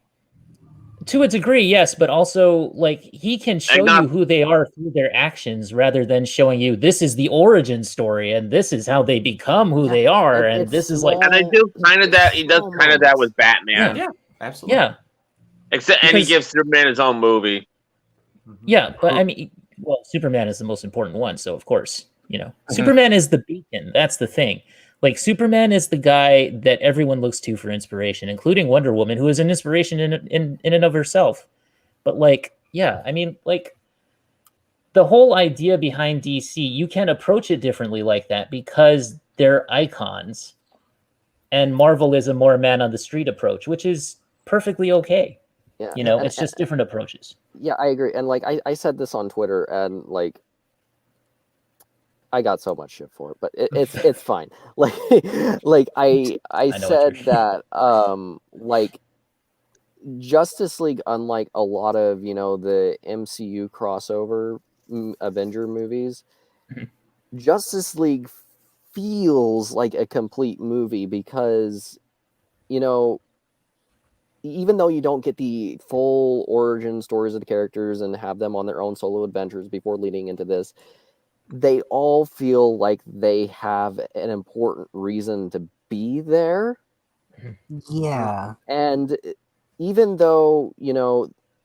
To a degree, yes, but also he can show you who they are through their actions rather than showing you this is the origin story and this is how they become who they are, and this is and they do kind of that. He does kind of that with Batman. Yeah, absolutely. Yeah, and he gives Superman his own movie. Yeah, but I mean, well, Superman is the most important one, so of course, Superman is the beacon. That's the thing. Superman is the guy that everyone looks to for inspiration, including Wonder Woman, who is an inspiration in and of herself. But I mean, the whole idea behind DC, you can approach it differently like that because they're icons, and Marvel is a more man on the street approach, which is perfectly okay. Yeah, it's just different approaches. Yeah, I agree. And I said this on Twitter, and I got so much shit for it, but it's fine. I said that Justice League, unlike a lot of the MCU crossover Avenger movies, Justice League feels like a complete movie because even though you don't get the full origin stories of the characters and have them on their own solo adventures before leading into this, they all feel like they have an important reason to be there. Yeah. And even though,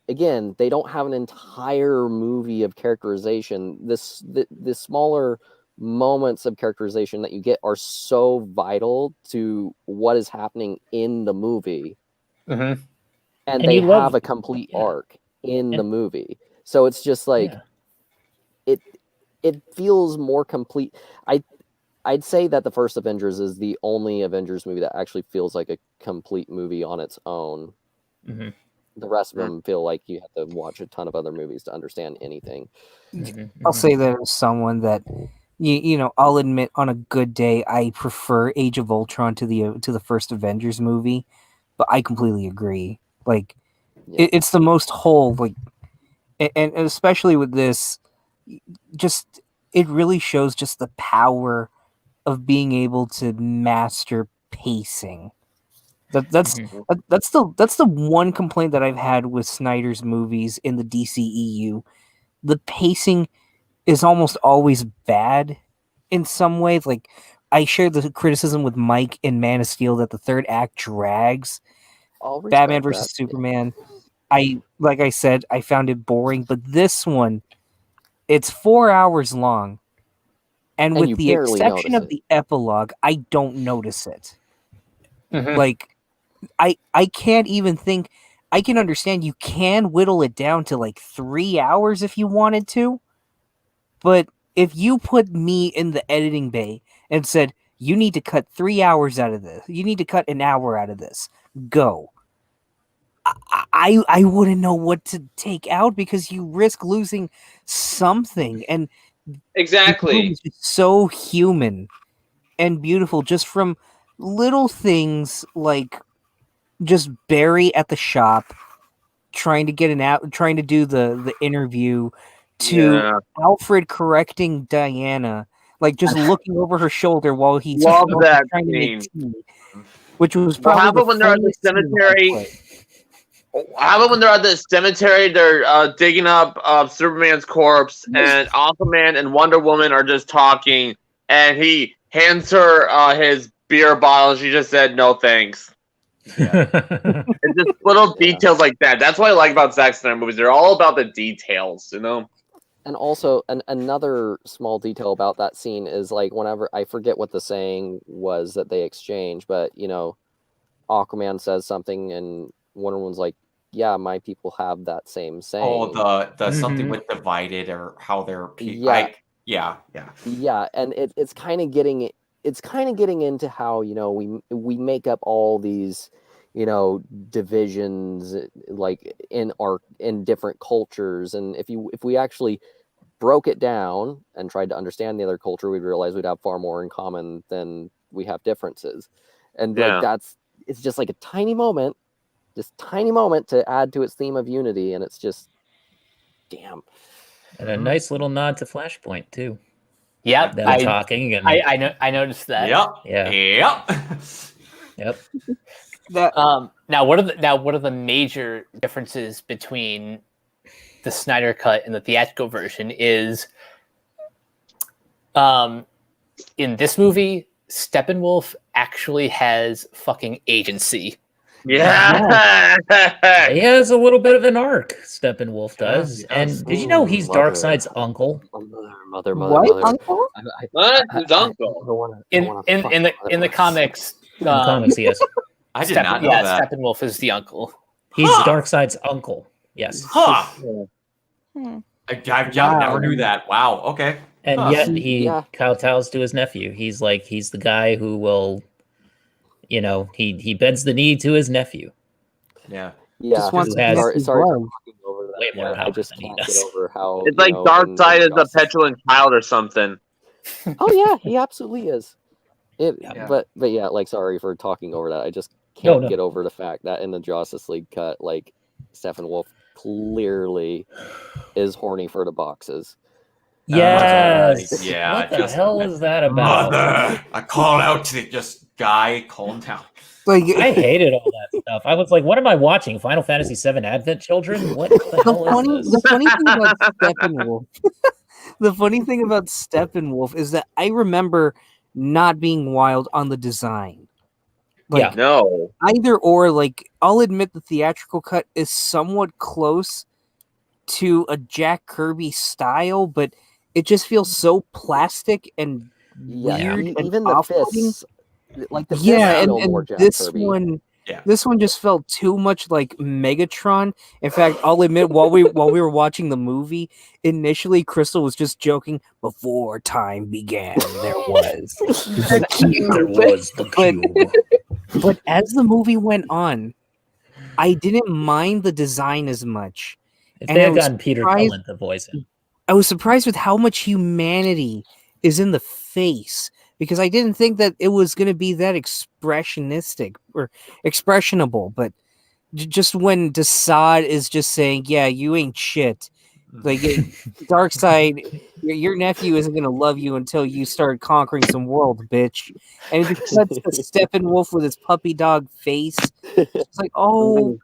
again, they don't have an entire movie of characterization, the smaller moments of characterization that you get are so vital to what is happening in the movie. Mm-hmm. And they have a complete arc in the movie. So it's just it feels more complete. I'd say that the first Avengers is the only Avengers movie that actually feels like a complete movie on its own. Mm-hmm. The rest of them feel like you have to watch a ton of other movies to understand anything. I'll say that as someone that I'll admit on a good day I prefer Age of Ultron to the first Avengers movie, but I completely agree. It's the most whole, and especially with this, just it really shows just the power of being able to master pacing. That's the one complaint that I've had with Snyder's movies in the DCEU. The pacing is almost always bad in some ways. I shared the criticism with Mike in Man of Steel that the third act drags. Batman versus Superman. Like I said, I found it boring, but this one, it's 4 hours long. And with the exception of the epilogue, I don't notice it. Mm-hmm. I can't even think. I can understand you can whittle it down to like 3 hours if you wanted to. But if you put me in the editing bay and said, you need to cut 3 hours out of this, you need to cut an hour out of this, go. I wouldn't know what to take out because you risk losing something. And exactly, it's so human and beautiful just from little things like just Barry at the shop trying to trying to do the interview to Alfred correcting Diana, like just looking over her shoulder while he's love that trying scene. to make tea, which was Well, probably how about when they're at the cemetery? How about when they're at the cemetery? They're digging up Superman's corpse, and Aquaman and Wonder Woman are just talking, and he hands her his beer bottle, and she just said no thanks. Yeah. It's just little details like that. That's what I like about Zack Snyder movies. They're all about the details, you know. And also, another small detail about that scene is like whenever I forget what the saying was that they exchange, but you know, Aquaman says something, and Wonder Woman's like, "Yeah, my people have that same saying." Oh, the something with divided or how they're yeah, and it's kind of getting into how, you know, we make up all these, you know, divisions like in different cultures, and if we actually broke it down and tried to understand the other culture, we'd realize we'd have far more in common than we have differences. And like it's just like a tiny moment to add to its theme of unity, and it's just damn. And a nice little nod to Flashpoint too. Yep, them talking, and I noticed that. Yep. Now what are the major differences between the Snyder Cut and the theatrical version? Is in this movie, Steppenwolf actually has fucking agency. Yeah. He has a little bit of an arc, Steppenwolf does. And did you know he's Darkseid's uncle? Mother. Uncle? What? His uncle? In the comics. In the comics, yes. I did not know that. Steppenwolf is the uncle. He's Darkseid's uncle. Yes. Huh. I never knew that. Wow. Okay. And yet he kowtows to his nephew. He's the guy who will, you know, he bends the knee to his nephew. Yeah. Just wants to sorry for talking over that. Way more I just can't get over how it's like Darkseid is a petulant child or something. Oh yeah, he absolutely is. But yeah, like sorry for talking over that. I just can't get over the fact that in the Justice League cut, like Steppenwolf clearly is horny for the boxes. Yes. Yeah. What the hell is that about? Mother! I call out to this guy. Calm down. Like, I hated all that stuff. I was like, "What am I watching? Final Fantasy VII Advent Children? What the hell is this?" The funny thing about Steppenwolf, the funny thing about Steppenwolf is that I remember not being wild on the design. Like, no, either or. Like, I'll admit the theatrical cut is somewhat close to a Jack Kirby style, but it just feels so plastic and weird. And even the fists, like the fists and more Jack this Kirby. one. Yeah. This one just felt too much like Megatron. In fact, I'll admit, while we were watching the movie, initially Crystal was just joking. Before time began, there was the cube. But as the movie went on, I didn't mind the design as much. If they had gotten Peter Cullen to voice it, I was surprised with how much humanity is in the face. Because I didn't think that it was going to be that expressionistic or expressionable, but just when Desaad is just saying, "Yeah, you ain't shit," like Darkseid, your nephew isn't going to love you until you start conquering some world, bitch. And it just cuts to Steppenwolf with his puppy dog face. It's like, oh,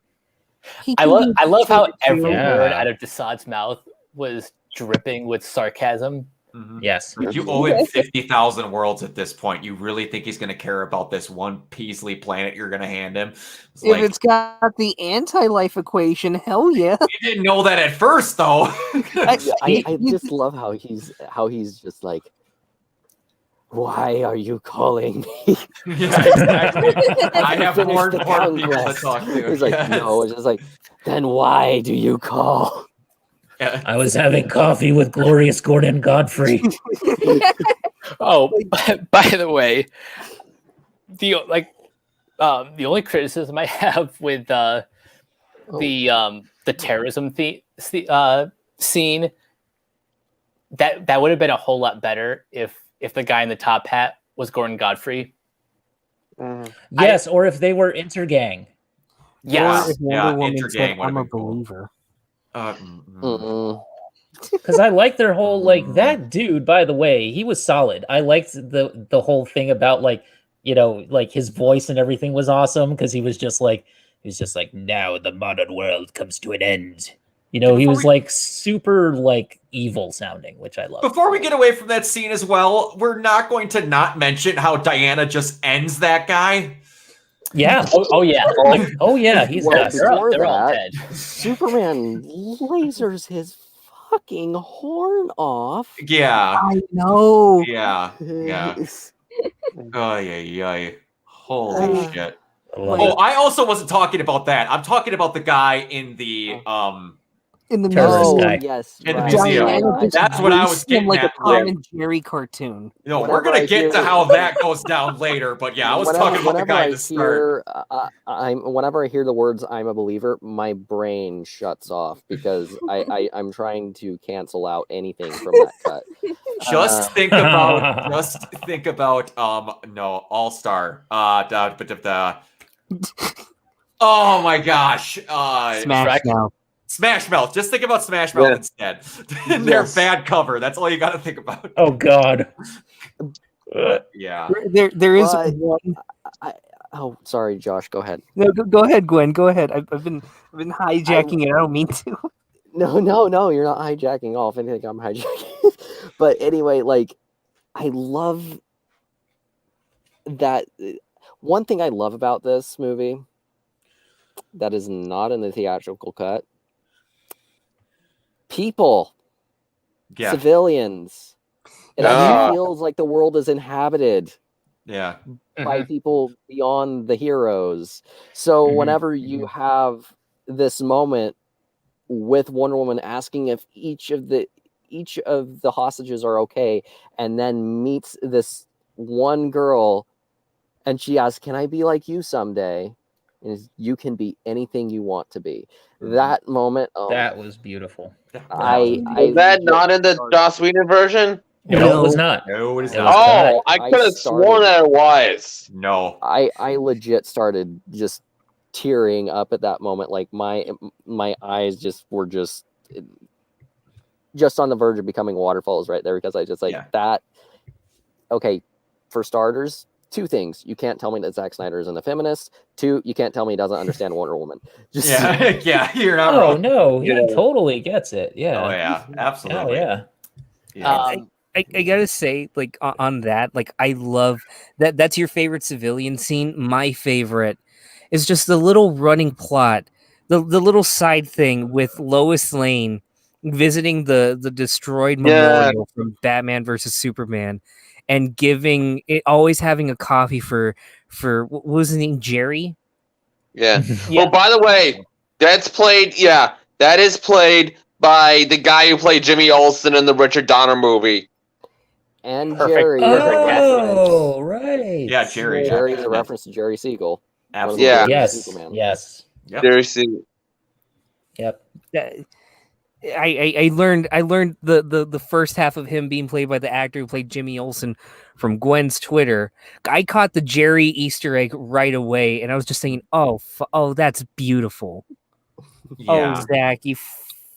I love how every word out of Desaad's mouth was dripping with sarcasm. Mm-hmm. Yes. If you owe him 50,000 worlds at this point, you really think he's going to care about this one Peasley planet you're going to hand him? If it's got the anti-life equation, hell yeah. You didn't know that at first, though. I just love how he's just like, Why are you calling me? Yeah, exactly. I have Finish more the important people to conquest. talk to. He's like, Yes. no, it's just like, then why do you call? Yeah. I was having coffee with Glorious Gordon Godfrey. Oh, by the way, the only criticism I have with the terrorism scene that would have been a whole lot better if the guy in the top hat was Gordon Godfrey. Yes, or if they were intergang. Yes. Or if Wonder Woman Intergang said, would have "I'm a been cool. believer." Because I like their whole that dude. By the way, he was solid. I liked the whole thing about like his voice and everything was awesome because he was just like now the modern world comes to an end. He was like super like evil sounding, which I love. Before we get away from that scene as well, we're not going to not mention how Diana just ends that guy. Yeah. Oh yeah. Oh yeah. He's Well, before they're all that, dead. Superman lasers his fucking horn off. Yeah. I know. Yeah. Yeah. Holy shit. Oh, I also wasn't talking about that. I'm talking about the guy in the In the Terrorist museum. guy. Yes, In the right. museum. Diana just That's what I was wastes him getting like at. a Tom and Jerry cartoon. We're Whenever gonna I get to hear- how that goes down later, but yeah, I was talking about the guy at the start. Whenever I hear the words "I'm a believer," my brain shuts off because I'm trying to cancel out anything from that cut. Just think about All-Star. Oh my gosh. Smash Mouth. Smash Mouth. Just think about Smash Mouth instead. Their bad cover. That's all you got to think about. Oh God. Yeah. There is But- one. Oh, sorry, Josh. Go ahead. No, go ahead, Gwen. Go ahead. I've been hijacking it. I don't mean to. No, you're not hijacking all. If anything, I'm hijacking. But anyway, like, I love that. One thing I love about this movie that is not in the theatrical cut: people, civilians. It actually feels like the world is inhabited. Yeah. By people beyond the heroes. So whenever you have this moment with Wonder Woman asking if each of the hostages are okay, and then meets this one girl, and she asks, "Can I be like you someday?" And you can be anything you want to be. That moment, that was beautiful. Was that not in the Joss Whedon version? No, it was not. No, it is It was not. Oh, I could have sworn that it was. No. I legit started just tearing up at that moment. Like my eyes just were just on the verge of becoming waterfalls right there, because I just that. Okay, for starters, two things: you can't tell me that Zack Snyder isn't a feminist. Two, you can't tell me he doesn't understand Wonder Woman. Just you're not Oh wrong. no, he totally gets it. Yeah. Oh yeah, absolutely. Oh yeah. I gotta say, like on that, like I love that. That's your favorite civilian scene. My favorite is just the little running plot, the little side thing with Lois Lane visiting the destroyed memorial from Batman versus Superman, and giving it, always having a coffee for what was his name, Jerry. Yeah. Well, by the way, that is played by the guy who played Jimmy Olsen in the Richard Donner movie. And Perfect. Jerry. Oh right. Yeah, Jerry. Jerry is a reference to Jerry Siegel. Absolutely. Yeah. Yes. Superman. Yes. Yep. Jerry Siegel. Yep. I learned the first half of him being played by the actor who played Jimmy Olsen from Gwen's Twitter. I caught the Jerry Easter egg right away, and I was just thinking, oh, that's beautiful. Yeah. Oh, Zach, you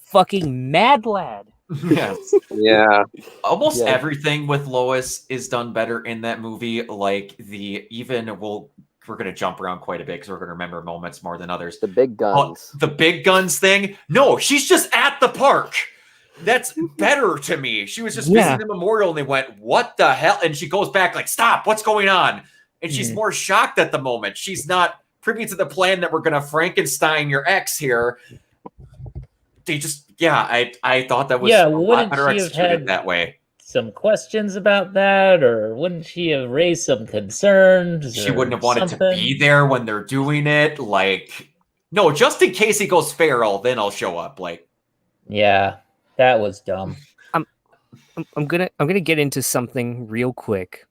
fucking mad lad. Yes. Yeah. Almost everything with Lois is done better in that movie. Like we're going to jump around quite a bit because we're going to remember moments more than others. The big guns. The big guns thing. No, she's just at the park. That's better to me. She was just visiting the memorial and they went, what the hell? And she goes back like, stop, what's going on? And she's more shocked at the moment. She's not privy to the plan that we're going to Frankenstein your ex here. They just, I thought that was a lot better executed that way. some questions about that, or wouldn't she have raised some concerns? She wouldn't have wanted to be there when they're doing it. Like, no, just in case he goes feral, then I'll show up. Like, yeah, that was dumb. I'm gonna get into something real quick,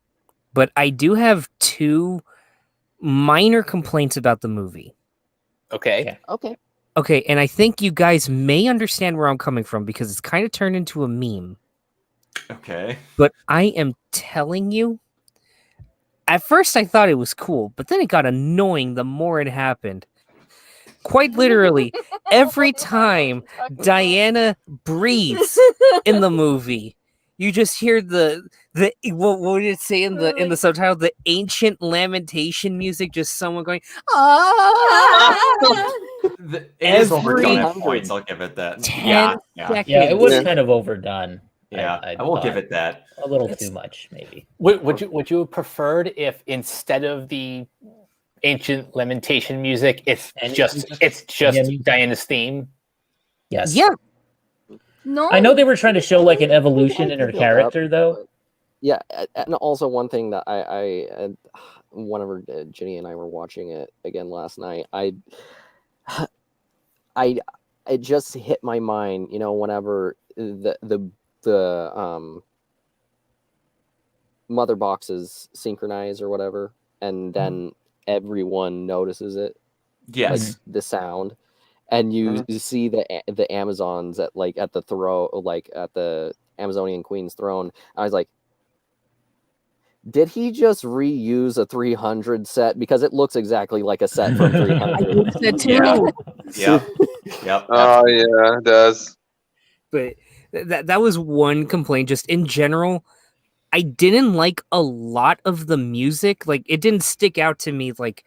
but I do have 2 minor complaints about the movie. Okay. Okay, and I think you guys may understand where I'm coming from because it's kind of turned into a meme. okay. But I am telling you, at first I thought it was cool, but then it got annoying the more it happened. Quite literally, every time Diana breathes in the movie, you just hear the what did it say in the subtitle? The ancient lamentation music, just someone going, It is overdone at points. I'll give it that. Yeah, it was kind of overdone. Yeah, I will give it that. A little too much, maybe. Would you have preferred if instead of the ancient lamentation music, it's just Diana's theme? Yes. Yeah. No, I know they were trying to show like an evolution in her character, though. Yeah, and also one thing that I whenever Ginny and I were watching it again last night, it just hit my mind, whenever the mother boxes synchronize or whatever, and then everyone notices it. Yes, like the sound, and you see the Amazons at the throne, like at the Amazonian Queen's throne. I was like, did he just reuse a 300 set? Because it looks exactly like a set from 300. Yep. Oh yeah, it does. But that was one complaint. Just in general, I didn't like a lot of the music. Like, it didn't stick out to me like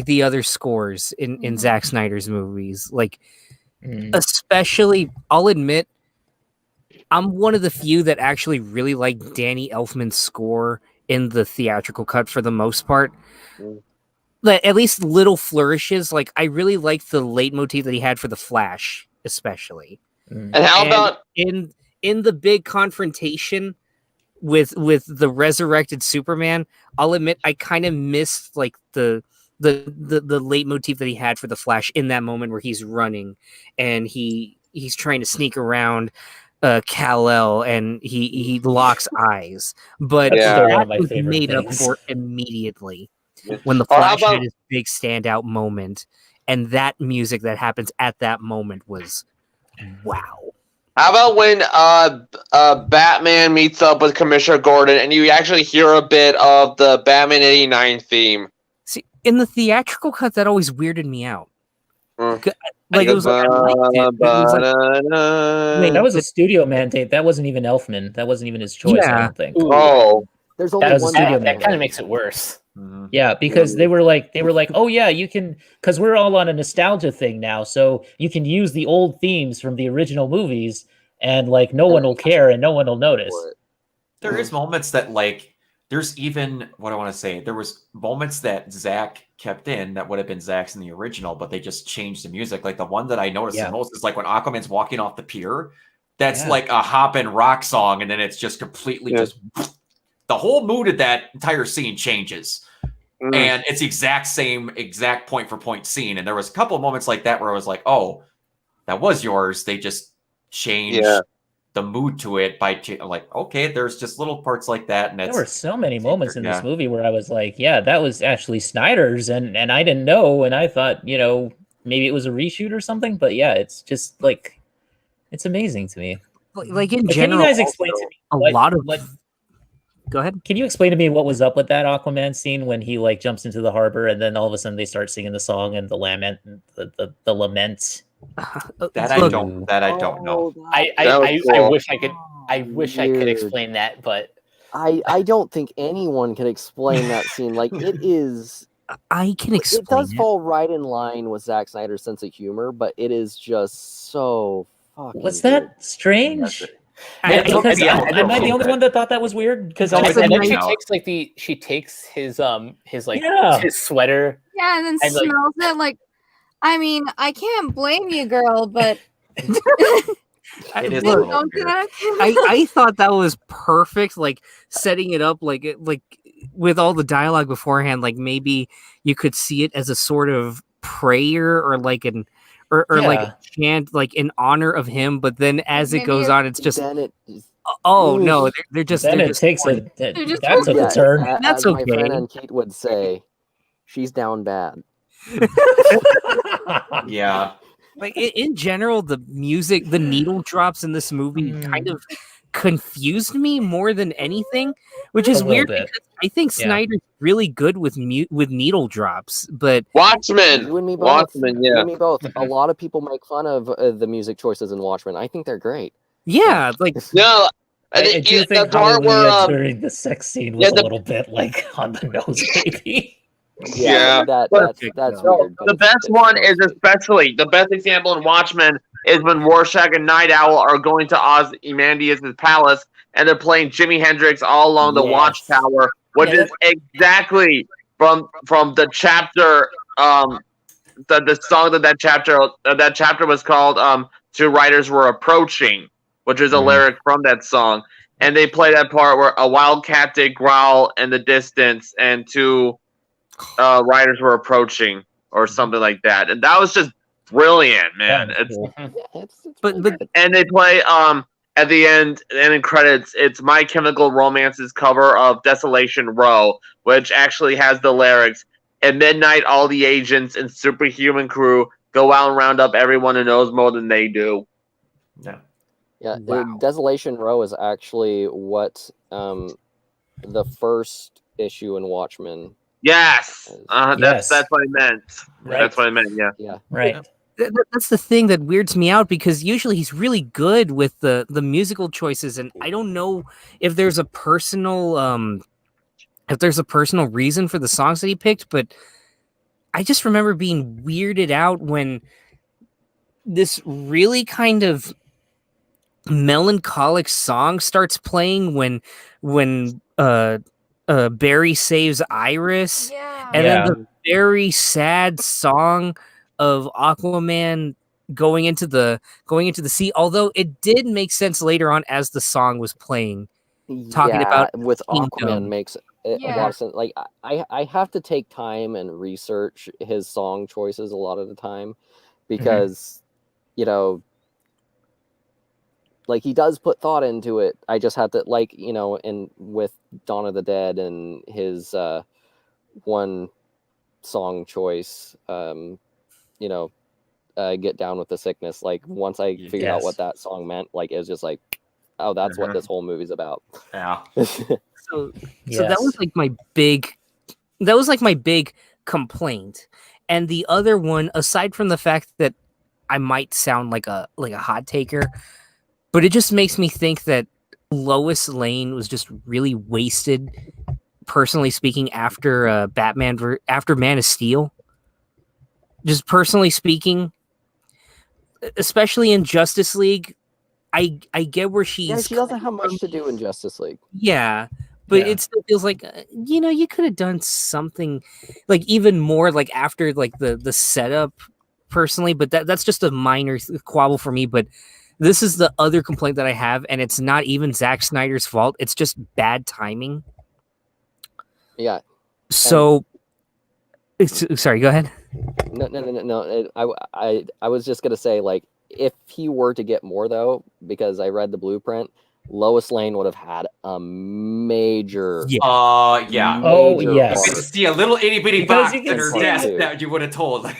the other scores in Zack Snyder's movies. Like, especially, I'll admit, I'm one of the few that actually really like Danny Elfman's score in the theatrical cut for the most part. At least little flourishes. Like, I really like the leitmotif that he had for The Flash, especially. And how about in the big confrontation with the resurrected Superman? I'll admit I kind of missed like the leitmotif that he had for The Flash in that moment where he's running and he's trying to sneak around Kal-El and he locks eyes, but that was made up for immediately when the Flash had his big standout moment, and that music that happens at that moment was wow. How about when Batman meets up with Commissioner Gordon and you actually hear a bit of the Batman '89 theme? See, in the theatrical cut, that always weirded me out. Like, it was like, I liked it, but it was like, wait, that was a studio mandate. That wasn't even Elfman. That wasn't even his choice, I don't think. There's only one studio that kind of makes it worse. Yeah, because they were like, oh yeah, you can, because we're all on a nostalgia thing now, so you can use the old themes from the original movies, and like no one will care and no one will notice. There is moments that like, there's even what I want to say. There was moments that Zach kept in that would have been Zach's in the original, but they just changed the music. Like the one that I noticed the most is like when Aquaman's walking off the pier. That's like a hop and rock song, and then it's just completely just the whole mood of that entire scene changes. And it's the exact point for point scene. And there was a couple of moments like that where I was like, oh, that was yours. They just changed the mood to it by like, okay, there's just little parts like that. And there were so many moments in this movie where I was like, yeah, that was actually Snyder's, and I didn't know, and I thought, maybe it was a reshoot or something. But yeah, it's just like, it's amazing to me. Like in general, can you guys explain to me a lot of Go ahead. Can you explain to me what was up with that Aquaman scene when he like jumps into the harbor and then all of a sudden they start singing the song and the lament, the lament? That I don't know. I wish I could explain that, but I don't think anyone can explain that scene. Like, it is. I can explain. It does fall right in line with Zack Snyder's sense of humor, but it is just so fucking. Was that strange? Am I the only one that thought that was weird? Because and then she takes his his sweater. Yeah, and then smells it. Like, I mean, I can't blame you, girl, but It is a Look, little weird. I thought that was perfect, like setting it up like with all the dialogue beforehand, like maybe you could see it as a sort of prayer or like like a chant like in honor of him, but then as it goes on it's just then it no, they're just Then they're it just takes boring. that took a turn. That's as my friend okay. Ankit would say, she's down bad. Yeah. Like in general, the music, the needle drops in this movie kind of confused me more than anything, which is weird because I think Snyder's really good with needle drops. But Watchmen, You and me both. Watchmen, You yeah. and me both. A lot of people make fun of the music choices in Watchmen. I think they're great. yeah, like No, I do think Hallelujah during the sex scene was a little bit like on the nose, maybe. Yeah, that's no, weird. But the best one is especially the best example in Watchmen is when Rorschach and Night Owl are going to Ozymandias' palace and they're playing Jimi Hendrix all along the Watchtower, which is exactly from the chapter. The song that chapter was called "Two Riders Were Approaching," which is a lyric from that song, and they play that part where a wildcat did growl in the distance and two riders were approaching or something like that, and that was just brilliant, man. But and they play at the end and in credits, it's My Chemical Romance's cover of Desolation Row, which actually has the lyrics: "At midnight, all the agents and superhuman crew go out and round up everyone who knows more than they do." Yeah, Desolation Row is actually what the first issue in Watchmen. Yes, that's what I meant. Right. That's what I meant. Yeah. Right. That's the thing that weirds me out because usually he's really good with the musical choices, and I don't know if there's a personal reason for the songs that he picked, but I just remember being weirded out when this really kind of melancholic song starts playing when Barry saves Iris, and then the very sad song of Aquaman going into the sea. Although it did make sense later on as the song was playing, talking about with Kingdom. Aquaman makes a lot of sense. Like I have to take time and research his song choices a lot of the time because like he does put thought into it. I just have to and with Dawn of the Dead and his one song choice, Get Down with the Sickness. Like once I figured out what that song meant, like it was just like, oh, that's what this whole movie's about. Yeah. So that was like my big complaint. And the other one, aside from the fact that I might sound like a hot taker, but it just makes me think that Lois Lane was just really wasted, personally speaking, after after Man of Steel. Just personally speaking, especially in Justice League, I get where she doesn't have much to do in Justice League. Yeah, but it still feels like you could have done something like even more like after like the setup personally, but that's just a minor quabble for me. But this is the other complaint that I have, and it's not even Zack Snyder's fault. It's just bad timing. Yeah. So, sorry, go ahead. No. I was just gonna say, like, if he were to get more though, because I read the blueprint, Lois Lane would have had a major. Yeah. Oh yes. You could see a little itty bitty box in her desk that you would have told.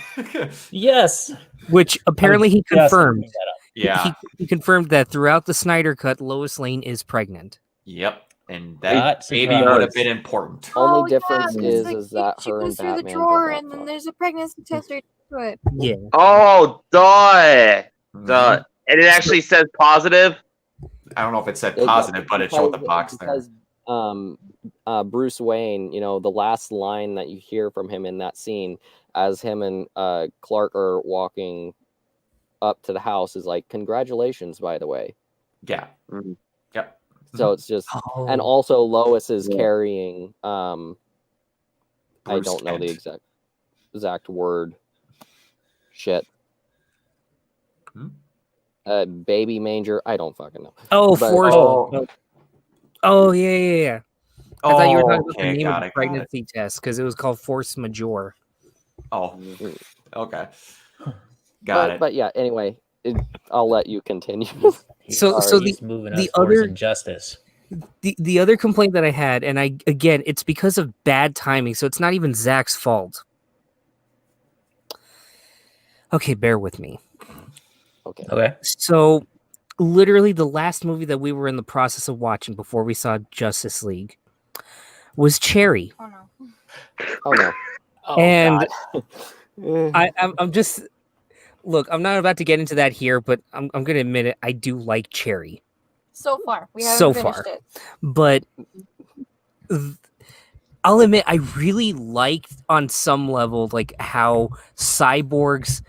Yes. Which apparently he confirmed. Yeah. He confirmed that throughout the Snyder Cut, Lois Lane is pregnant. Yep. And that maybe would have been important. Only difference is that she her goes and through the Batman drawer and then there's a pregnancy test right to it. Yeah. Oh, duh. And it actually says positive. I don't know if it said positive, but it showed the box there. Because Bruce Wayne, the last line that you hear from him in that scene, as him and Clark are walking up to the house, is like, "Congratulations, by the way." Yeah. Mm-hmm. Yep. So it's just, and also Lois is carrying. I don't know the exact word. Shit. baby manger. I don't fucking know. Oh, But- force. Oh, yeah. I thought you were talking about the name of the got it. pregnancy test because it was called force majeure. Oh, okay. Got it. But yeah, anyway, I'll let you continue. So He's moving us the towards other injustice. the other complaint that I had, and again, it's because of bad timing, so it's not even Zach's fault. Okay, bear with me. Okay. So, literally, the last movie that we were in the process of watching before we saw Justice League was Cherry. Oh no. Oh no. Oh, And God. I'm just look. I'm not about to get into that here, but I'm going to admit it. I do like Cherry So far, we haven't so finished far, it. but I'll admit I really liked on some level like how Cyborg's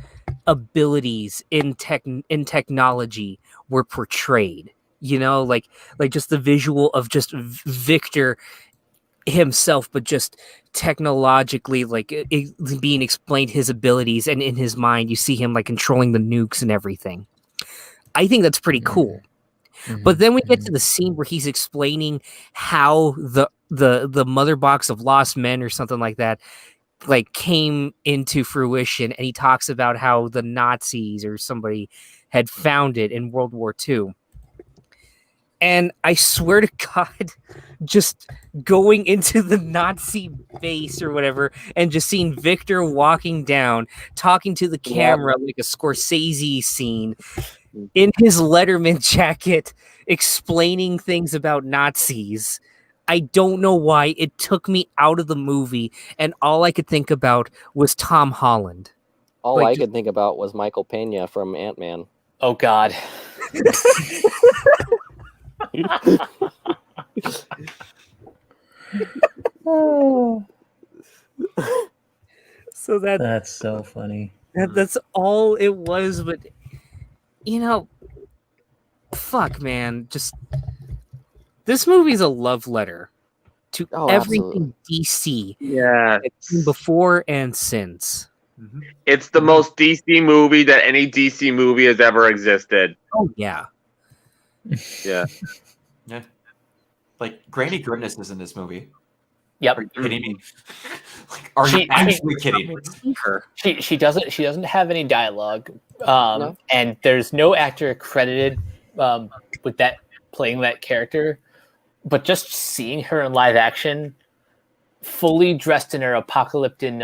abilities in technology were portrayed. You know, like just the visual of just Victor himself, but just technologically being explained his abilities, and in his mind you see him like controlling the nukes and everything. I think that's pretty cool. But then we get to the scene where he's explaining how the mother box of lost men or something like that like came into fruition, and he talks about how the Nazis or somebody had found it in World War II. And I swear to God, just going into the Nazi base or whatever and just seeing Victor walking down, talking to the camera like a Scorsese scene in his Letterman jacket, explaining things about Nazis. I don't know why it took me out of the movie, and all I could think about was Tom Holland. All I could think about was Michael Pena from Ant-Man. Oh, God. So that's so funny. That's all it was, but you know, fuck, man, just this movie's a love letter to everything DC. Yeah, before and since. It's the most DC movie that any DC movie has ever existed. Oh yeah. Yeah. Yeah. Like Granny Goodness is in this movie. Yep. Are you kidding me? Like, are you actually kidding me? She doesn't have any dialogue, and there's no actor credited with that playing that character. But just seeing her in live action, fully dressed in her apocalyptic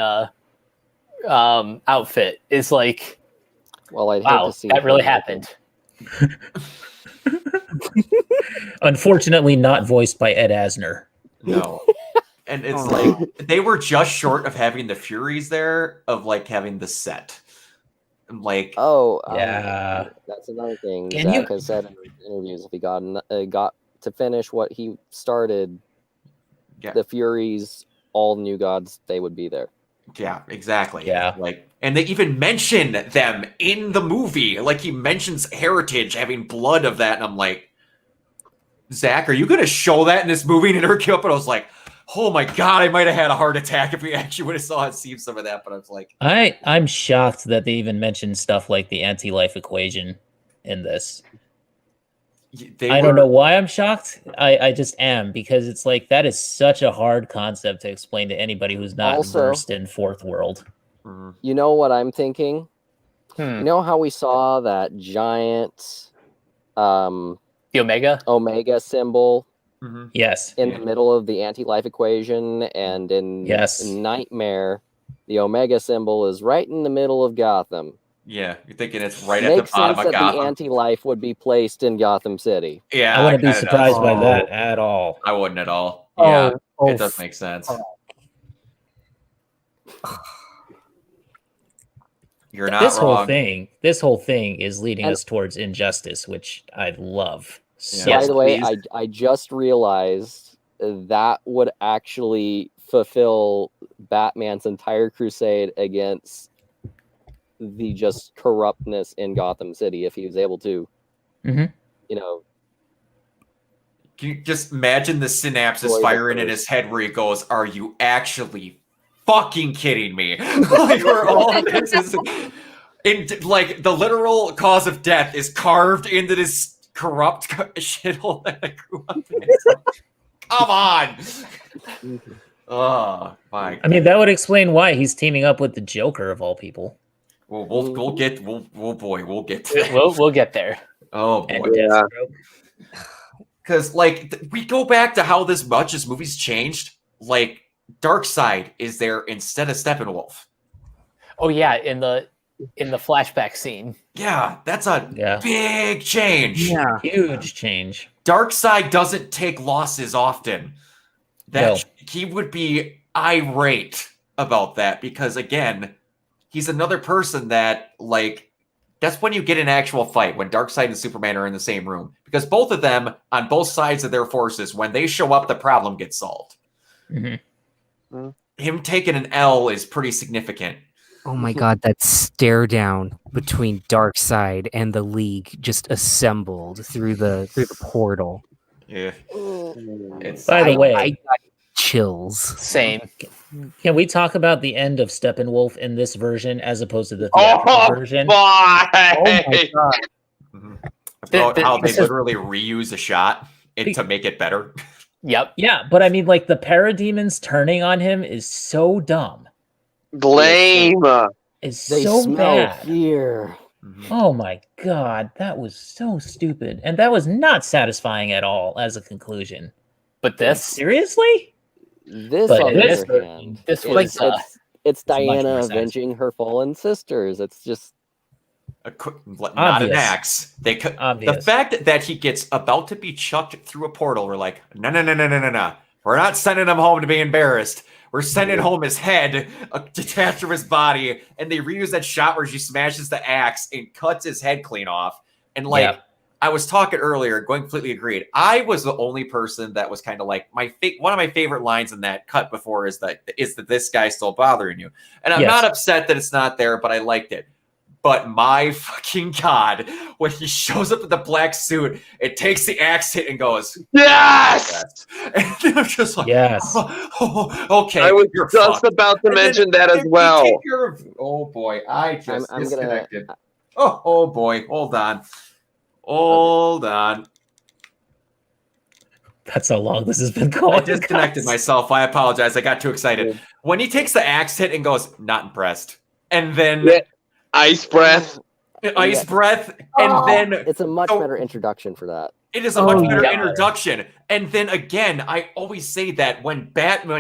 outfit, is like, well, I'd wow, hate to see that really happened. Unfortunately, not voiced by Ed Asner. No. And it's like they were just short of having the Furies there, of like having the set. Like, yeah, that's another thing. And Zach has said in interviews, if he got to finish what he started, the Furies, all New Gods, they would be there. Yeah, exactly. Yeah. Like, and they even mention them in the movie. Like, he mentions Heritage having blood of that, and I'm like, Zach, are you going to show that in this movie? And it came up, and I was like, oh my God, I might have had a heart attack if we actually would have saw and seen some of that. But I was like, I'm shocked that they even mentioned stuff like the anti-life equation in this. I don't know why I'm shocked. I just am, because it's like that is such a hard concept to explain to anybody who's not versed in Fourth World. You know what I'm thinking? You know how we saw that giant the Omega symbol? Yes. In the middle of the anti-life equation, and in Nightmare, the Omega symbol is right in the middle of Gotham. Yeah, you're thinking it's right at the bottom of Gotham. Makes sense that the anti-life would be placed in Gotham City. Yeah, I wouldn't be surprised by that at all. I wouldn't at all. Yeah, it does make sense. You're not wrong. This whole thing is leading us towards injustice, which I love. So by the way, I just realized that would actually fulfill Batman's entire crusade against the just corruptness in Gotham City if he was able to, you know. Can you just imagine the synapses firing in his head where he goes, "Are you actually fucking kidding me?" Like, we're all this is. Like, the literal cause of death is carved into this corrupt shithole that I grew up in. Come on! Oh, my God. I mean, that would explain why he's teaming up with the Joker, of all people. We'll get to that. We'll get there. Oh, boy. Yeah. Because, like, we go back to how this movie's changed. Like, Darkseid is there instead of Steppenwolf. Oh yeah, in the flashback scene. Yeah, that's a big change. Yeah. Huge change. Darkseid doesn't take losses often. He would be irate about that because, again, he's another person that, like, that's when you get an actual fight, when Darkseid and Superman are in the same room. Because both of them, on both sides of their forces, when they show up, the problem gets solved. Mm-hmm. Him taking an L is pretty significant. Oh my god, that stare down between Darkseid and the League just assembled through the portal. Yeah. By the way, I got chills. Same. Can we talk about the end of Steppenwolf in this version as opposed to the theatrical version? Why? Oh my god. About how they literally reuse a shot to make it better. Yep. Yeah, but I mean, like, the parademons turning on him is so dumb. Lame. It's They so smell bad. fear. Oh my god, that was so stupid. And that was not satisfying at all as a conclusion. But this Seriously? This, But on this- the other hand, this was it's much more Diana satisfying. avenging her fallen sisters. It's just Not Obvious. an axe. The Obvious. fact that he gets about to be chucked through a portal, we're like, no. We're not sending him home to be embarrassed. We're sending home his head detached from his body, and they reuse that shot where she smashes the axe and cuts his head clean off. And like, Yeah. I was talking earlier, going completely agreed. I was the only person that was kind of like one of my favorite lines in that cut before is that this guy's still bothering you, and I'm Yes. not upset that it's not there, but I liked it. But my fucking God, when he shows up in the black suit, it takes the axe hit and goes, Yes! and I'm just like, Yes. okay. I was you're just fucked. about to And then mention that as they well. take care of- oh boy, I just I'm disconnected. Oh boy, hold on. Hold on. That's how long this has been I going. disconnected myself. I apologize. I got too excited. When he takes the axe hit and goes, not impressed. And then Yeah. Ice breath. ice Yeah. breath. And then it's a much Oh. better introduction for that. it is a much better yeah. introduction. And then again, I always say that when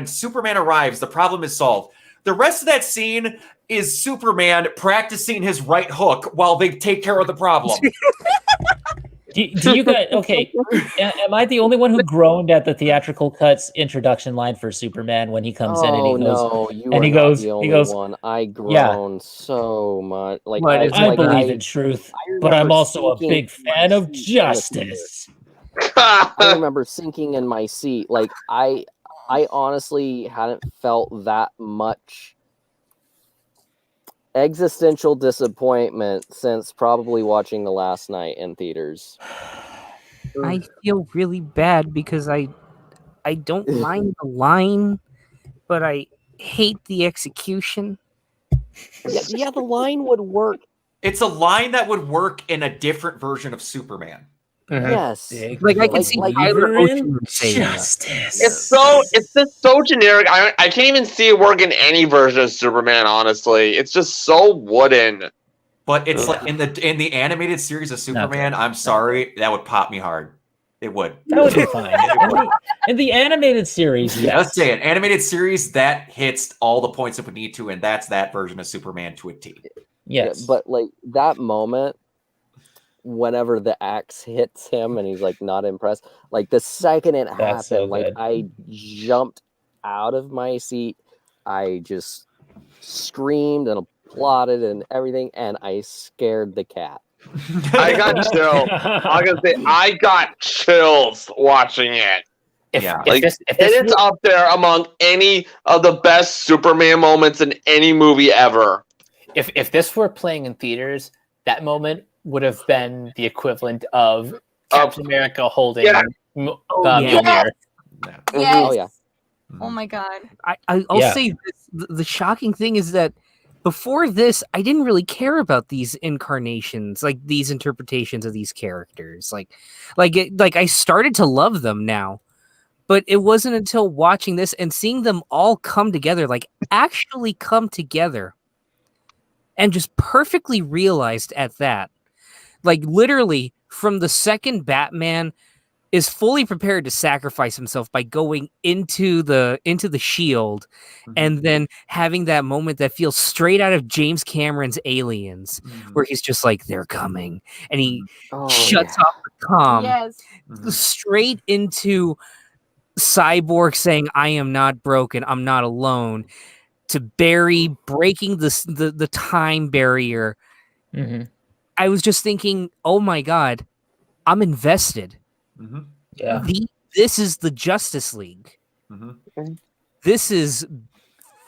Superman arrives, the problem is solved. The rest of that scene is Superman practicing his right hook while they take care of the problem. Do you guys, okay, am I the only one who groaned at the theatrical cuts introduction line for Superman when he comes in and he goes, no, you and are he not goes- the he only goes, one. I yeah. groaned so much. Like What is it? I like believe in truth, but I'm remember also a sinking big in my fan of seat justice. I remember sinking in my seat. Like I honestly hadn't felt that much existential disappointment since probably watching The Last Night in theaters. I feel really bad because I don't mind the line, but I hate the execution. Yeah, the line would work. It's a line that would work in a different version of Superman. Yes. Like I can Like- see like Tyler believer in Ocean saying that. justice. It's just so generic. I can't even see it work in any version of Superman, honestly. It's just so wooden. But it's like in the animated series of Superman, I'm sorry, that would pop me hard. It would. That would be fine. In the animated series, Yeah, let's yes. say it. Animated series that hits all the points it would need to, and that's that version of Superman to a T. Yes. Yeah, but like that moment whenever the axe hits him and he's like not impressed, like the second it That's so happened, like good. I jumped out of my seat. I just screamed and applauded and everything, and I scared the cat. I got chills. I'm gonna say I got chills watching it. If, Yeah. if Like, this, if It this is up there among any of the best Superman moments in any movie ever. if this were playing in theaters, that moment would have been the equivalent of Captain America holding Yeah. Mjolnir. Yes. Oh yeah. Oh my god. I'll Yeah. say this, the shocking thing is that before this, I didn't really care about these incarnations, like these interpretations of these characters. Like I started to love them now, but it wasn't until watching this and seeing them all come together, like actually come together, and just perfectly realized at that, like literally from the second Batman is fully prepared to sacrifice himself by going into the shield, and then having that moment that feels straight out of James Cameron's Aliens, where he's just like, they're coming, and he shuts off the comm, straight into Cyborg saying, I am not broken, I'm not alone, to Barry breaking the time barrier. I was just thinking, oh my God, I'm invested. Yeah. This is the Justice League. This is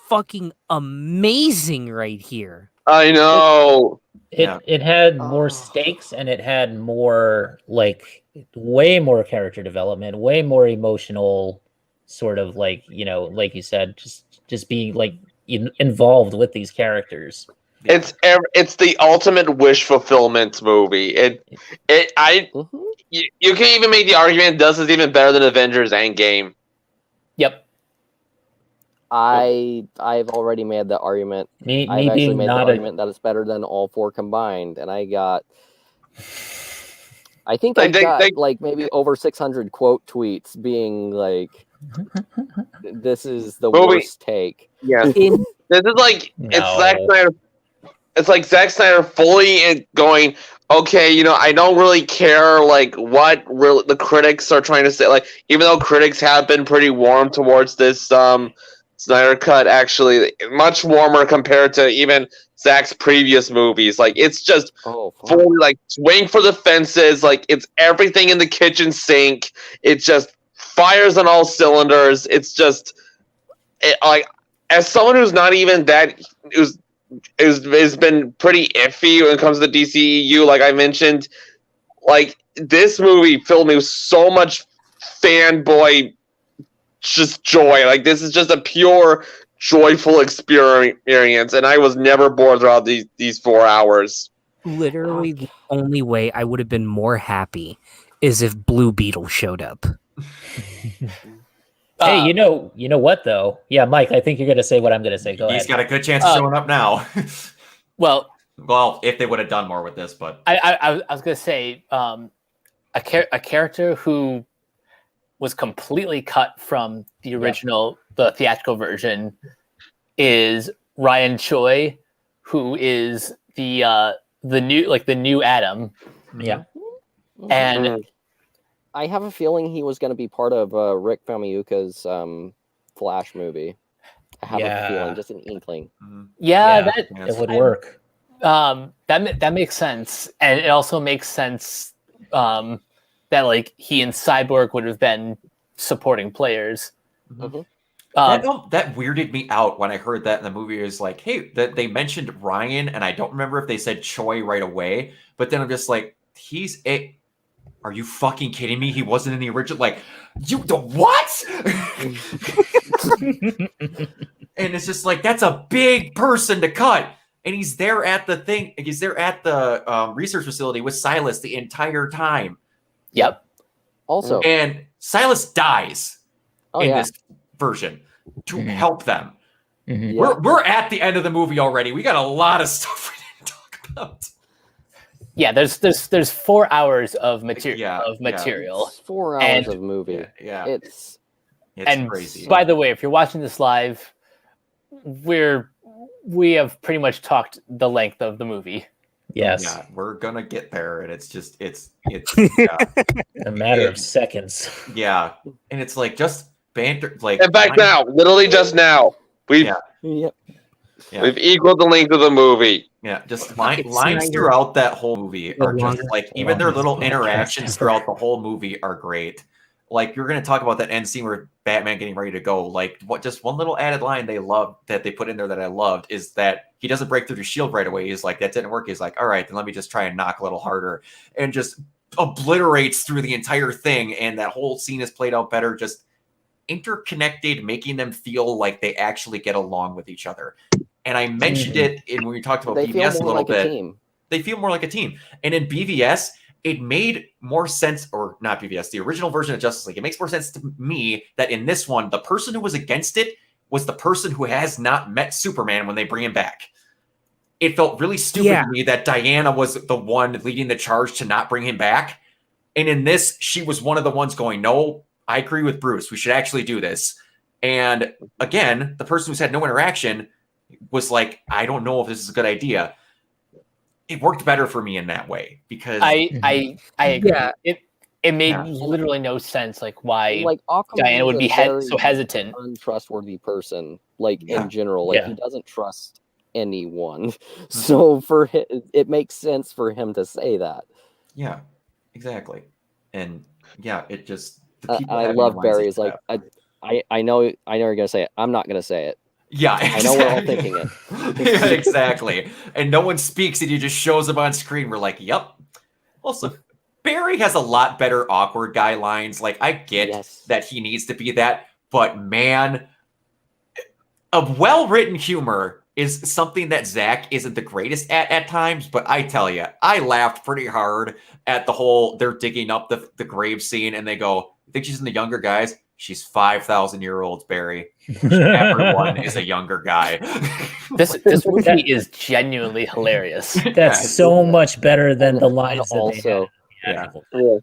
fucking amazing right here. I know. It had more stakes, and it had more, like, way more character development, way more emotional sort of, like, you know, like you said, just being like involved with these characters. It's the ultimate wish fulfillment movie. You can even make the argument this is even better than Avengers Endgame. Yep. I've already made the argument. I've actually made the argument that it's better than all four combined, and I got like maybe over 600 quote tweets being like, "This is the worst take." Yeah, this is like it's Zack Snyder. It's like Zack Snyder fully going, okay, you know, I don't really care like what really the critics are trying to say. Like, even though critics have been pretty warm towards this Snyder Cut, actually much warmer compared to even Zack's previous movies. Like, it's just fully like swing for the fences. Like, it's everything in the kitchen sink. It just fires on all cylinders. It's just like, as someone who's not even that has been pretty iffy when it comes to the DCEU, like I mentioned, like this movie filled me with so much fanboy just joy. Like, this is just a pure joyful experience, and I was never bored throughout these 4 hours. Literally, the only way I would have been more happy is if Blue Beetle showed up. Hey, you know what though? Yeah, Mike, I think you're going to say what I'm going to say. Go ahead. He's got a good chance of showing up now. well, if they would have done more with this, but I was going to say a character who was completely cut from the original, the theatrical version, is Ryan Choi, who is the new Adam. Yeah, and. I have a feeling he was going to be part of Rick Famuyiwa's Flash movie. I have a feeling, just an inkling. That it would work. That makes sense, and it also makes sense that like he and Cyborg would have been supporting players. That weirded me out when I heard that in the movie. It was like, hey, that they mentioned Ryan, and I don't remember if they said Choi right away, but then I'm just like, are you fucking kidding me? He wasn't in the original. Like, what? And it's just like, that's a big person to cut. And he's there at the thing. He's there at the research facility with Silas the entire time. Yep. Also, and Silas dies in this version to help them. We're at the end of the movie already. We got a lot of stuff we didn't talk about. Yeah, there's 4 hours of material. It's 4 hours of movie. Yeah. It's crazy. By the way, if you're watching this live, we have pretty much talked the length of the movie. Yes. Yeah, we're gonna get there, and it's a matter of seconds. Yeah, and it's like just banter. Like, in fact, literally just now, we've equaled the length of the movie. Yeah, just lines throughout that whole movie are just like, even their little interactions throughout the whole movie are great. Like, you're going to talk about that end scene where Batman getting ready to go. Like, just one little added line they loved that they put in there that I loved is that he doesn't break through the shield right away. He's like, that didn't work. He's like, all right, then let me just try and knock a little harder, and just obliterates through the entire thing. And that whole scene is played out better, just interconnected, making them feel like they actually get along with each other. And I mentioned it when we talked about They feel BVS a more little like bit. a team. They feel more like a team. And in BVS, it made more sense, or not BVS, the original version of Justice League. It makes more sense to me that in this one, the person who was against it was the person who has not met Superman when they bring him back. It felt really stupid to me that Diana was the one leading the charge to not bring him back. And in this, she was one of the ones going, no, I agree with Bruce. We should actually do this. And again, the person who's had no interaction was like, I don't know if this is a good idea. It worked better for me in that way because I agree. Yeah. It made literally no sense why Like Diana would be very so hesitant. untrustworthy person, in general. He doesn't trust anyone. So for him, it makes sense for him to say that. Yeah, exactly. And it just I love Barry. Is like I know you're gonna say it. I'm not gonna say it. Yeah, exactly. I know we're all thinking it. Yeah, exactly. And no one speaks, and he just shows them on screen. We're like, yep. Also, Barry has a lot better awkward guy lines. Like, I get that he needs to be that, but man, a well-written humor is something that Zach isn't the greatest at times, but I tell you, I laughed pretty hard at the whole they're digging up the grave scene, and they go, you think she's in the younger guys? She's 5,000-year-olds, Barry. Everyone is a younger guy. This movie is genuinely hilarious. That's so much better than the lines that also, they had.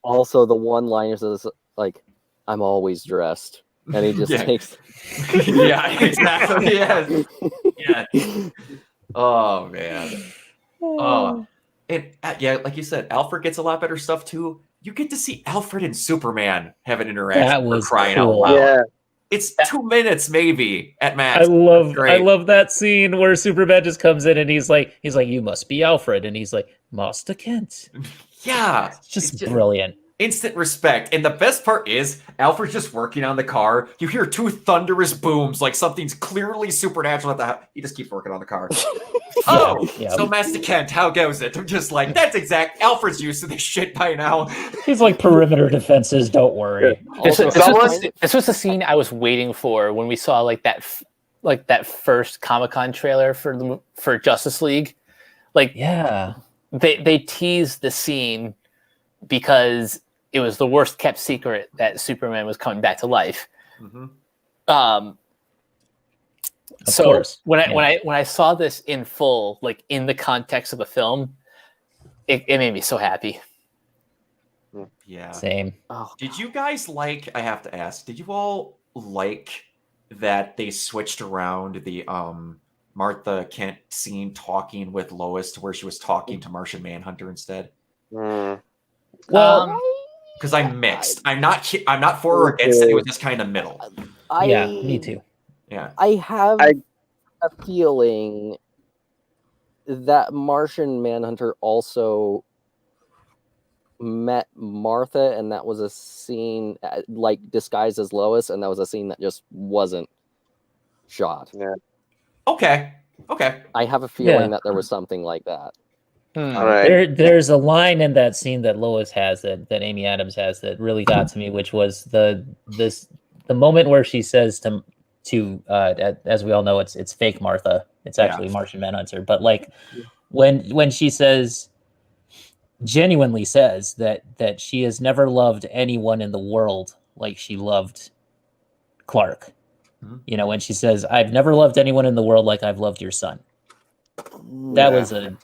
Also, the one-liners is like, "I'm always dressed," and he just takes. Yeah, exactly. Yeah. Oh man. And like you said, Alfred gets a lot better stuff too. You get to see Alfred and Superman have an interaction. That was crying cool. out loud. Yeah. It's 2 minutes maybe at max. I love that scene where Superman just comes in and he's like, you must be Alfred, and he's like, Master Kent. Yeah, it's just brilliant. Instant respect. And the best part is Alfred's just working on the car. You hear two thunderous booms, like something's clearly supernatural at the house. He just keeps working on the car. So Master Kent, how goes it? I'm just like, that's exact. Alfred's used to this shit by now. He's like, perimeter defenses, don't worry. This was the scene I was waiting for when we saw that first Comic-Con trailer for Justice League. They teased the scene because it was the worst kept secret that Superman was coming back to life. Mm-hmm. So when I saw this in full, like in the context of the film, it made me so happy. Yeah. Same. Did you guys I have to ask, did you all like that they switched around the Martha Kent scene talking with Lois to where she was talking to Martian Manhunter instead? Well, because I'm mixed. I'm not for or against it. It was just kind of middle. Yeah, me too. Yeah. I have a feeling that Martian Manhunter also met Martha, and that was a scene disguised as Lois, and that was a scene that just wasn't shot. Yeah. Okay. I have a feeling that there was something like that. All right. There's a line in that scene that Lois has that Amy Adams has that really got to me, which was the moment where she says to as we all know, it's fake Martha. It's actually Martian Manhunter. But when she genuinely says that she has never loved anyone in the world like she loved Clark. Mm-hmm. When she says, I've never loved anyone in the world like I've loved your son. That was a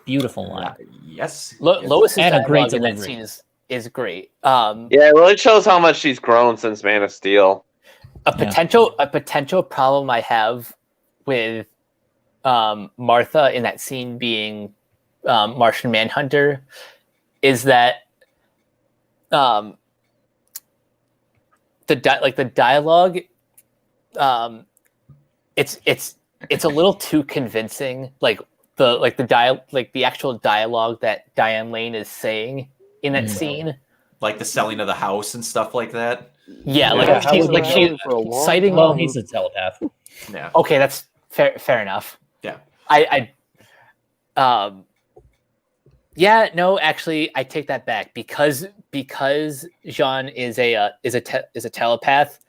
beautiful line. Yes. Lois and a great in that delivery. scene is great. It really shows how much she's grown since Man of Steel. A potential problem I have with Martha in that scene being Martian Manhunter is that the dialogue it's a little too convincing. The actual dialogue that Diane Lane is saying in that scene, like the selling of the house and stuff like that. Yeah, she's citing. Well, he's a telepath. Yeah. Okay, that's fair enough. Yeah. No, actually, I take that back because Jean is a telepath.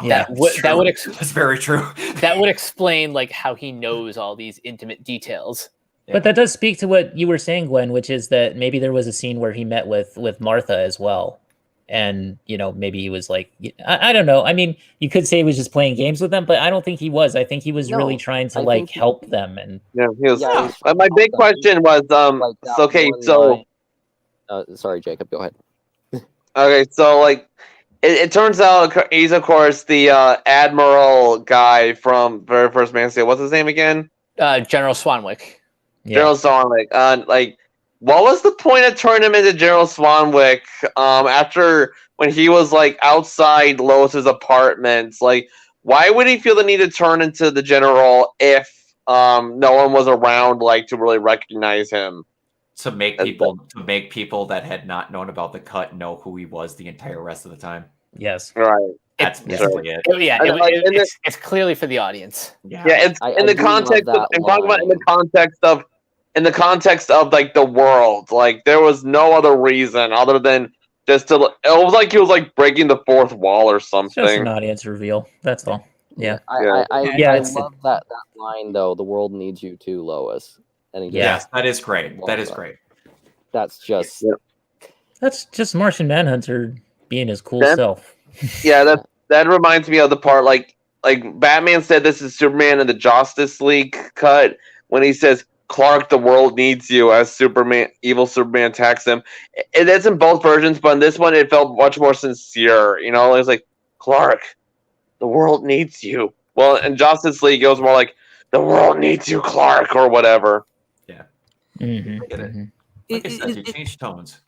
Yeah, that's very true. That would explain like how he knows all these intimate details. But that does speak to what you were saying, Gwen, which is that maybe there was a scene where he met with Martha as well. And, maybe he was like, I don't know. I mean, you could say he was just playing games with them, but I don't think he was. I think he was really trying to help them. And he was. Yeah, my big question was, sorry, Jacob, go ahead. Okay, so it turns out he's of course the Admiral guy from very first Man of Steel. What's his name again? General Swanwick. Yeah. General Swanwick. What was the point of turning him into General Swanwick? After when he was outside Lois's apartments, why would he feel the need to turn into the general if no one was around to really recognize him? To make people that had not known about the cut know who he was the entire rest of the time. Yes. Right. That's basically it. Yeah, it's clearly for the audience. Yeah, it's in the context of the world. There was no other reason other than just to. It was like he was breaking the fourth wall or something. Just an audience reveal. That's all. Yeah. I love that line though. The world needs you too, Lois. And yes, that is great. That is great. That's just Martian Manhunter being his cool self. Yeah, that reminds me of the part like Batman said this is Superman in the Justice League cut when he says, Clark, the world needs you, as evil Superman attacks him. It's in both versions, but in this one it felt much more sincere. It was like, Clark, the world needs you. Well, in Justice League, it was more like, the world needs you, Clark, or whatever. Yeah. Mm-hmm. I get it. Like I said, you change tones.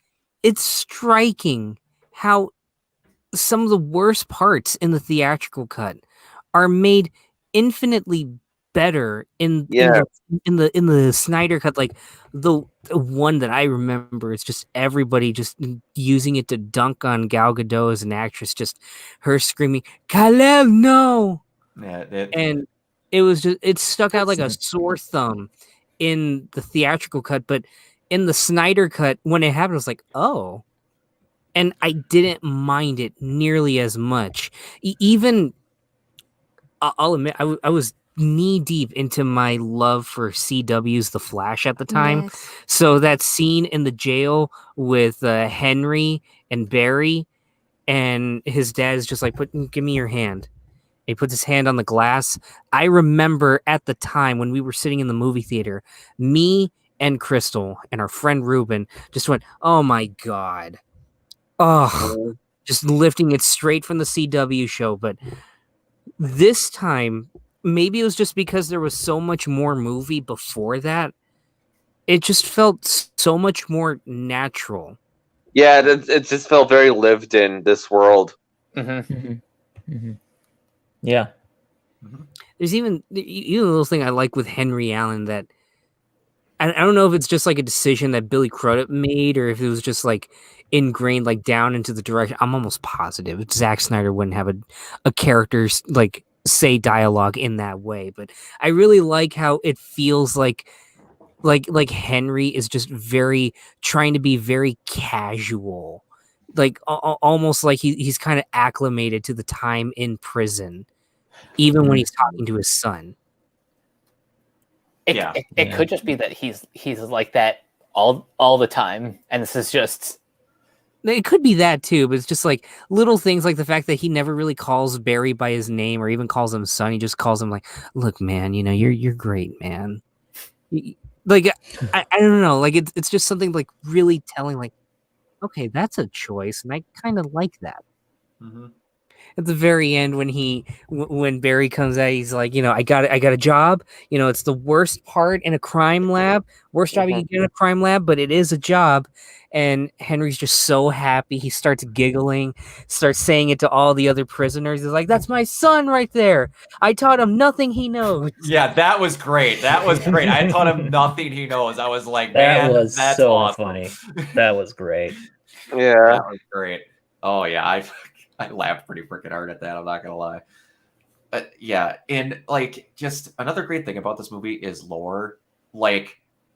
It's striking how some of the worst parts in the theatrical cut are made infinitely better in the Snyder cut. Like the one that I remember is just everybody just using it to dunk on Gal Gadot as an actress, just her screaming, Kal-El, no! Yeah, and it was just, it stuck out like a sore thumb in the theatrical cut, but in the Snyder cut, when it happened, I was like, oh. And I didn't mind it nearly as much. Even, I'll admit, I was knee deep into my love for CW's The Flash at the time. Yes. So that scene in the jail with Henry and Barry, and his dad is just like, give me your hand. He puts his hand on the glass. I remember at the time when we were sitting in the movie theater, me and Crystal and our friend Ruben just went, oh my God. Oh, just lifting it straight from the CW show. But this time, maybe it was just because there was so much more movie before that. It just felt so much more natural. Yeah, it just felt very lived in this world. Mm-hmm. Mm-hmm. Mm-hmm. Yeah. There's even a little thing I like with Henry Allen that I don't know if it's just like a decision that Billy Crudup made or if it was just like ingrained like down into the direction. I'm almost positive Zack Snyder wouldn't have a character like say dialogue in that way, but I really like how it feels like Henry is just very trying to be very casual, like almost like he's kind of acclimated to the time in prison, even when he's talking to his son. It could just be that he's like that all the time, and this is just. It could be that too, but it's just like little things like the fact that he never really calls Barry by his name or even calls him son. He just calls him like, "Look, man, you're great, man." Like I don't know, like it's just something like really telling, like, okay, that's a choice, and I kind of like that. Mm-hmm. At the very end, when Barry comes out, he's like, I got a job. It's the worst part in a crime lab, worst job you can get in a crime lab, but it is a job. And Henry's just so happy. He starts giggling, starts saying it to all the other prisoners. He's like, "That's my son right there. I taught him nothing he knows." Yeah, that was great. That was great. I taught him nothing he knows. I was like, man, that's so awesome. Funny. That was great. Yeah, that was great. Oh yeah, I laughed pretty freaking hard at that. I'm not gonna lie. But yeah, and just another great thing about this movie is lore.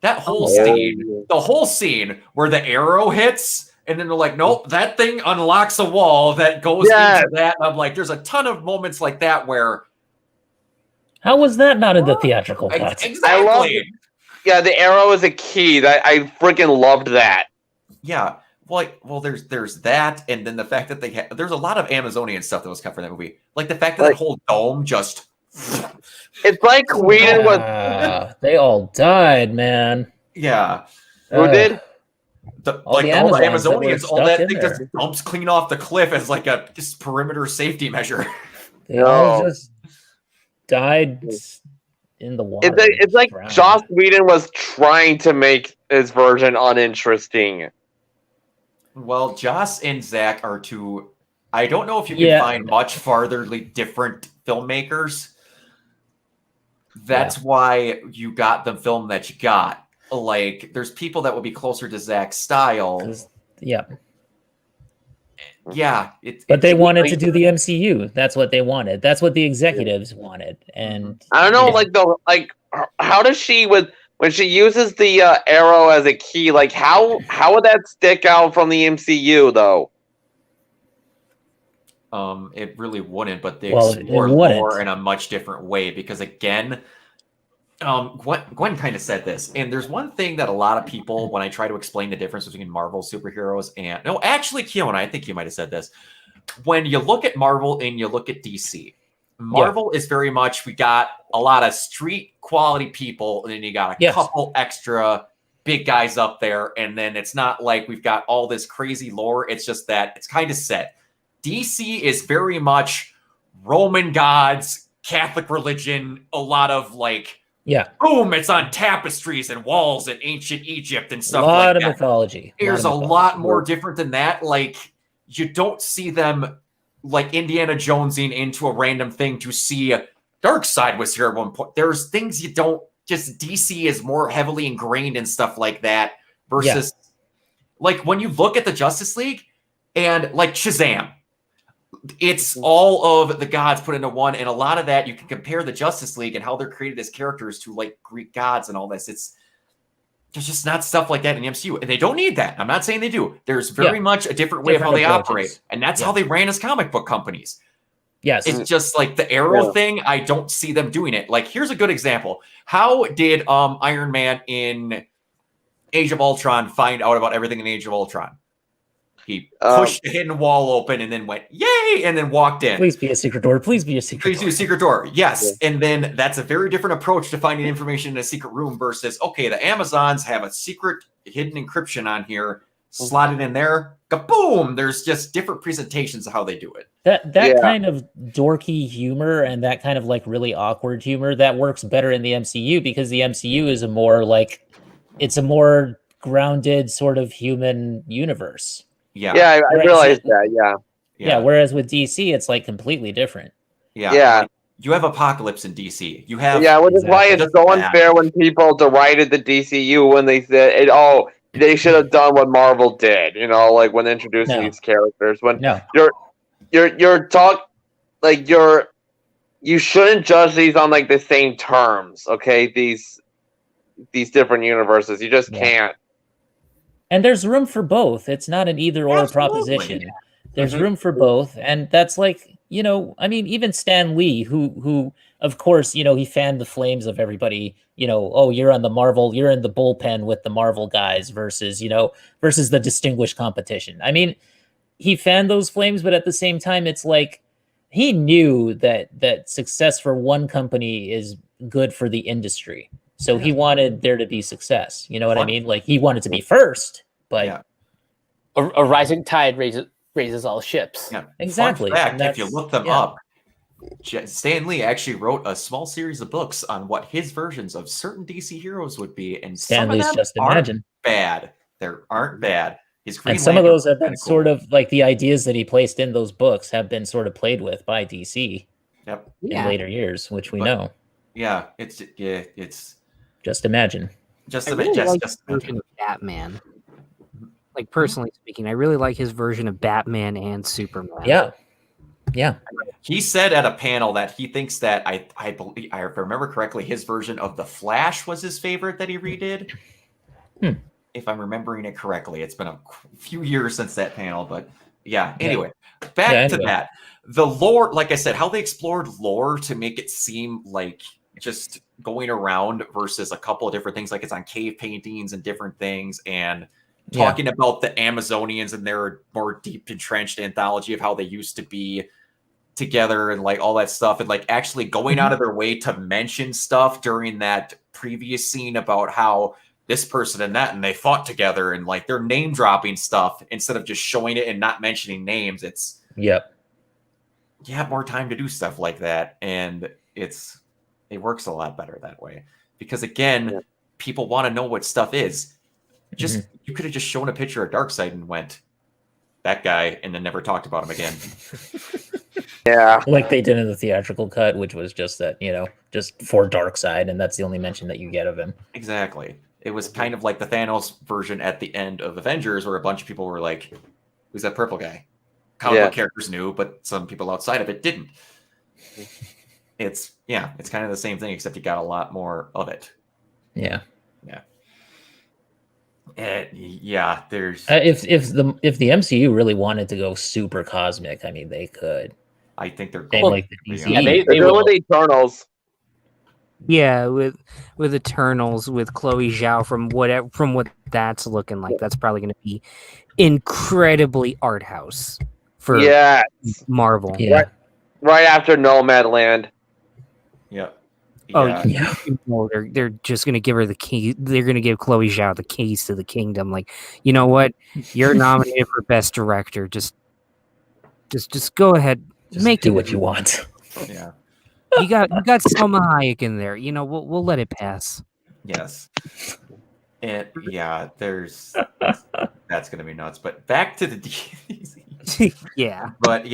That whole scene, the whole scene where the arrow hits And then they're like, nope, that thing unlocks a wall that goes into that. And I'm like, there's a ton of moments like that where. How was that not in the theatrical cut? Exactly. I love it. Yeah, the arrow is a key. I freaking loved that. Yeah. Well, there's that, and then the fact that there's a lot of Amazonian stuff that was cut for that movie. Like the fact that that whole dome just. It's like Whedon was. They all died, man. Yeah. Who did? All the Amazonians, all that thing there. just dumps clean off the cliff as like a just perimeter safety measure. They all just died in the water. It's like Joss Whedon was trying to make his version uninteresting. Well, Joss and Zach are two. I don't know if you can find much fartherly different filmmakers. That's why you got the film that you got. Like, there's people that would be closer to Zach's style. Yeah. Yeah. But they wanted to do the MCU. That's what they wanted. That's what the executives wanted. And I don't know, how does she when she uses the arrow as a key, like how would that stick out from the MCU though? It really wouldn't, but they explore lore in a much different way because again, Gwen kind of said this, and there's one thing that a lot of people, when I try to explain the difference between Marvel superheroes and Keona, I think you might have said this. When you look at Marvel and you look at DC, Marvel is very much, we got a lot of street quality people, and then you got a couple extra big guys up there, and then it's not like we've got all this crazy lore. It's just that it's kind of set. DC is very much Roman gods, Catholic religion, a lot of boom, it's on tapestries and walls in ancient Egypt and stuff like that. A lot of mythology. There's a lot more different than that. Like, you don't see them like Indiana Jonesing into a random thing to see Darkseid was here at one point. There's things you don't, just DC is more heavily ingrained in stuff like that versus like when you look at the Justice League and like Shazam, it's all of the gods put into one, and a lot of that you can compare the Justice League and how they're created as characters to like Greek gods and all this. There's just not stuff like that in the MCU, and they don't need that. I'm not saying they do. There's very much a different way of how they operate, and that's how they ran as comic book companies. Yes, it's just like the Arrow thing. I don't see them doing it. Like, here's a good example. How did Iron Man in Age of Ultron find out about everything in Age of Ultron? He pushed the hidden wall open and then went, yay, and then walked in. Please be a secret door. Please be a secret door. Please do a secret door. Yes. Yeah. And then that's a very different approach to finding information in a secret room versus, okay, the Amazons have a secret hidden encryption on here. Slot it in there. Kaboom! There's just different presentations of how they do it. That kind of dorky humor and that kind of like really awkward humor, that works better in the MCU because the MCU is it's a more grounded sort of human universe. Yeah, I realized that. Yeah. Whereas with DC, it's like completely different. Yeah. You have Apocalypse in DC. You have which is why it's so unfair when people derided the DCU when they said, they should have done what Marvel did. Like when introducing these characters. When you're you shouldn't judge these on like the same terms. Okay, these different universes, you just can't. And there's room for both. It's not an either or proposition. There's room for both. And that's like, even Stan Lee, who of course, he fanned the flames of everybody, you're on the Marvel, you're in the bullpen with the Marvel guys versus the distinguished competition. I mean, he fanned those flames, but at the same time, it's like he knew that success for one company is good for the industry. So he wanted there to be success. You know what I mean? Like he wanted to be first, but a rising tide raises all ships. Yeah, exactly. Fun fact, if you look them up, Stan Lee actually wrote a small series of books on what his versions of certain DC heroes would be, and Stan Lee's Just Imagine bad. They aren't bad. And some of those have been sort of like the ideas that he placed in those books have been sort of played with by DC. Yep. In later years, which we know. Yeah, it's Just Imagine. Just imagine. Batman. Like personally speaking, I really like his version of Batman and Superman. Yeah. He said at a panel that he thinks that I believe, if I remember correctly, his version of the Flash was his favorite that he redid. if I'm remembering it correctly. It's been a few years since that panel, but yeah. Anyway, back to that. The lore, like I said, how they explored lore to make it seem like just going around versus a couple of different things, like it's on cave paintings and different things, and talking about the Amazonians and their more deep entrenched anthology of how they used to be together and like all that stuff, and like actually going out of their way to mention stuff during that previous scene about how this person and that and they fought together, and like they're name dropping stuff instead of just showing it and not mentioning names. It's you have more time to do stuff like that, and it works a lot better that way, because again, people want to know what stuff is. Just you could have just shown a picture of Darkseid and went, that guy, and then never talked about him again. Like they did in the theatrical cut, which was just that, just for Darkseid, and that's the only mention that you get of him. Exactly. It was kind of like the Thanos version at the end of Avengers, where a bunch of people were like, who's that purple guy? Comic book characters knew, but some people outside of it didn't. It's kind of the same thing, except you got a lot more of it. Yeah. There's if the MCU really wanted to go super cosmic, I mean, they could. I think they're going like the DC. Yeah, they will with the Eternals. Yeah, with Eternals, with Chloe Zhao, from what that's looking like, that's probably going to be incredibly art house for Marvel. Yeah, right after Nomadland. Yeah. Well, they're just gonna give her the key. They're gonna give Chloe Zhao the keys to the kingdom. Like, you know what? You're nominated for best director. Just go ahead. Just do what you want. Yeah. You got Selma Hayek in there. We'll let it pass. Yes. And that's gonna be nuts. But back to the DC. Yeah. But